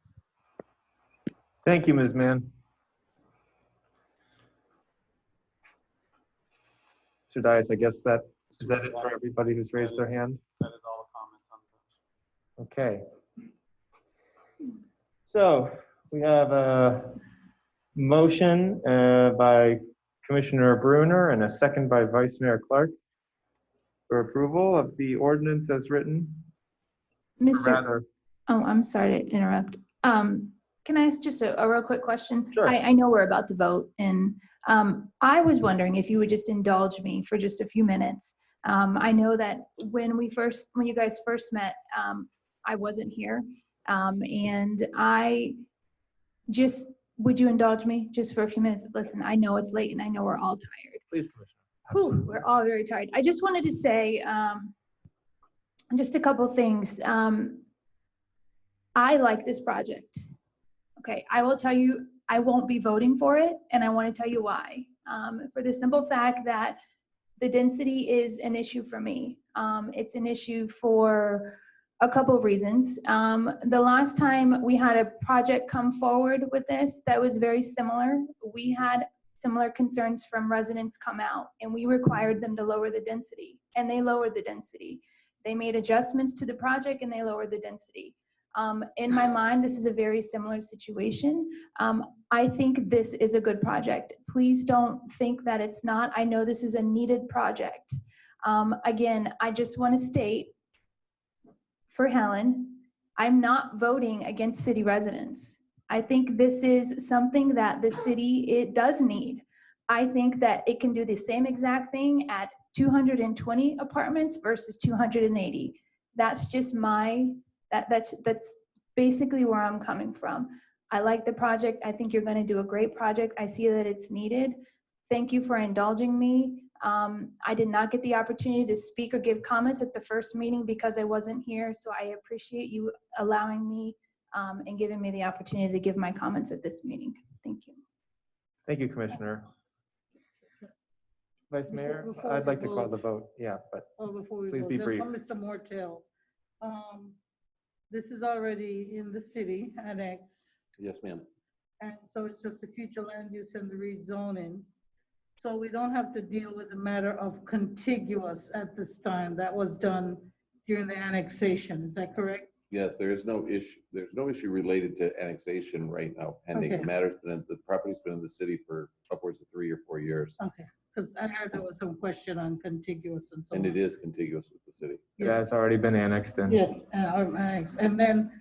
Thank you, Ms. Mann. Mr. Dias, I guess is that it for everybody who's raised their hand? That is all the comments on Okay. So we have a motion by Commissioner Bruner and a second by Vice Mayor Clark for approval of the ordinance as written. Oh, I'm sorry to interrupt. Can I ask just a real quick question? Sure. I know we're about to vote, and I was wondering if you would just indulge me for just a few minutes. I know that when you guys first met, I wasn't here, and would you indulge me just for a few minutes? Listen, I know it's late, and I know we're all tired. Please, Commissioner. Whew, we're all very tired. I just wanted to say just a couple things. I like this project. Okay, I will tell you, I won't be voting for it, and I want to tell you why. For the simple fact that the density is an issue for me. It's an issue for a couple of reasons. The last time we had a project come forward with this that was very similar, we had similar concerns from residents come out, and we required them to lower the density, and they lowered the density. They made adjustments to the project, and they lowered the density. In my mind, this is a very similar situation. I think this is a good project. Please don't think that it's not. I know this is a needed project. Again, I just want to state for Helen, I'm not voting against city residents. I think this is something that the city does need. I think that it can do the same exact thing at 220 apartments versus 280. That's just that's basically where I'm coming from. I like the project. I think you're going to do a great project. I see that it's needed. Thank you for indulging me. I did not get the opportunity to speak or give comments at the first meeting because I wasn't here. So I appreciate you allowing me and giving me the opportunity to give my comments at this meeting. Thank you. Thank you, Commissioner. Vice Mayor, I'd like to call the vote. Yeah, but Before we please go, be just brief. on Mr. Mortel. This is already in the city annex, Yes, ma'am. and so it's just the future land use and the rezoning. So we don't have to deal with the matter of contiguous at this time. That was done during the annexation. Is that correct? Yes, there is no issue. There's no issue related to annexation right now pending. Okay. The property's been in the city for upwards of 3 or 4 years. Okay, because I heard there was some question on contiguous and so on. And it is contiguous with the city. it has already been annexed in. Yes, annex. And then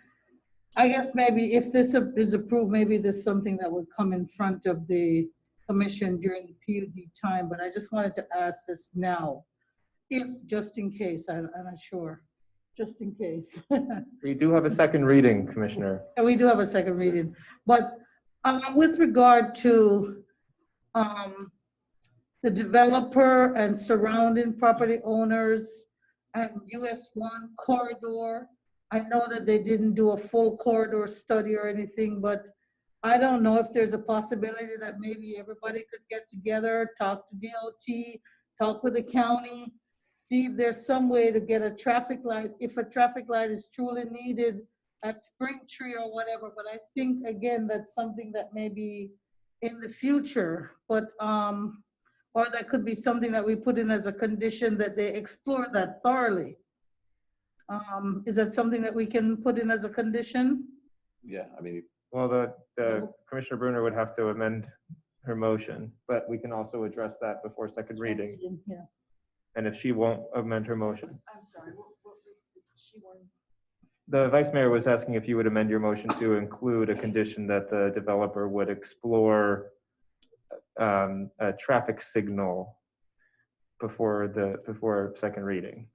I guess maybe if this is approved, maybe there's something that would come in front of the commission during the PUD time, but I just wanted to ask this now. If, just in case, I'm not sure, just in case. We do have a second reading, Commissioner. And we do have a second reading, but with regard to the developer and surrounding property owners and US 1 corridor, I know that they didn't do a full corridor study or anything, but I don't know if there's a possibility that maybe everybody could get together, talk to DOT, talk with the county, see if there's some way to get a traffic light, if a traffic light is truly needed at Spring Tree or whatever. But I think, again, that's something that may be in the future, but, or that could be something that we put in as a condition that they explore that thoroughly. Is that something that we can put in as a condition? Yeah, I mean, Well, the Commissioner Bruner would have to amend her motion, but we can also address that before second reading. Yeah. And if she won't amend her motion. I'm sorry, what did she want? The Vice Mayor was asking if you would amend your motion to include a condition that the developer would explore a traffic signal before second reading.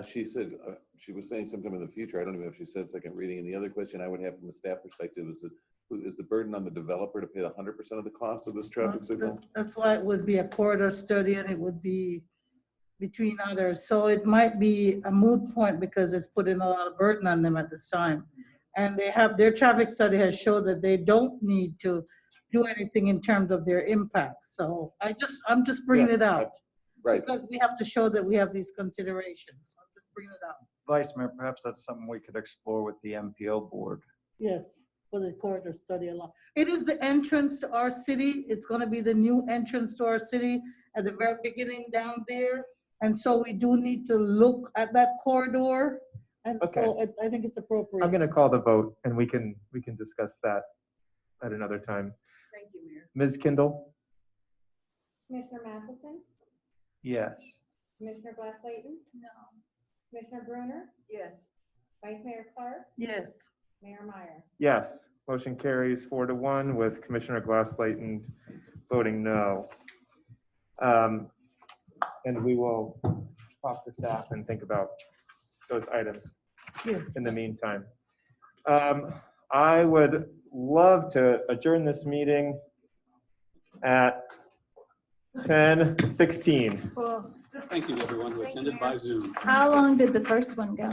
She said, she was saying sometime in the future. I don't even know if she said second reading. And the other question I would have from a staff perspective is the burden on the developer to pay 100% of the cost of this traffic signal? That's why it would be a corridor study and it would be between others. So it might be a moot point because it's putting a lot of burden on them at this time. And they have, their traffic study has showed that they don't need to do anything in terms of their impact. So I'm just bringing it out. Right. Because we have to show that we have these considerations. I'm just bringing it out. Vice Mayor, perhaps that's something we could explore with the MPO board. Yes, for the corridor study along. It is the entrance to our city. It's gonna be the new entrance to our city at the very beginning down there. And so we do need to look at that corridor. And so I think it's appropriate. I'm going to call the vote, and we can discuss that at another time. Thank you, Mayor. Ms. Kindle? Commissioner Matheson, Yes. Commissioner Glass Layton? No. Commissioner Bruner? Yes. Vice Mayor Clark? Yes. Mayor Meyer? Yes. Motion carries 4-1 with Commissioner Glass-Layton voting no. And we will talk to staff and think about those items in the meantime. I would love to adjourn this meeting at 10:16. Cool. Thank you, everyone who attended by Zoom. How long did the first one go?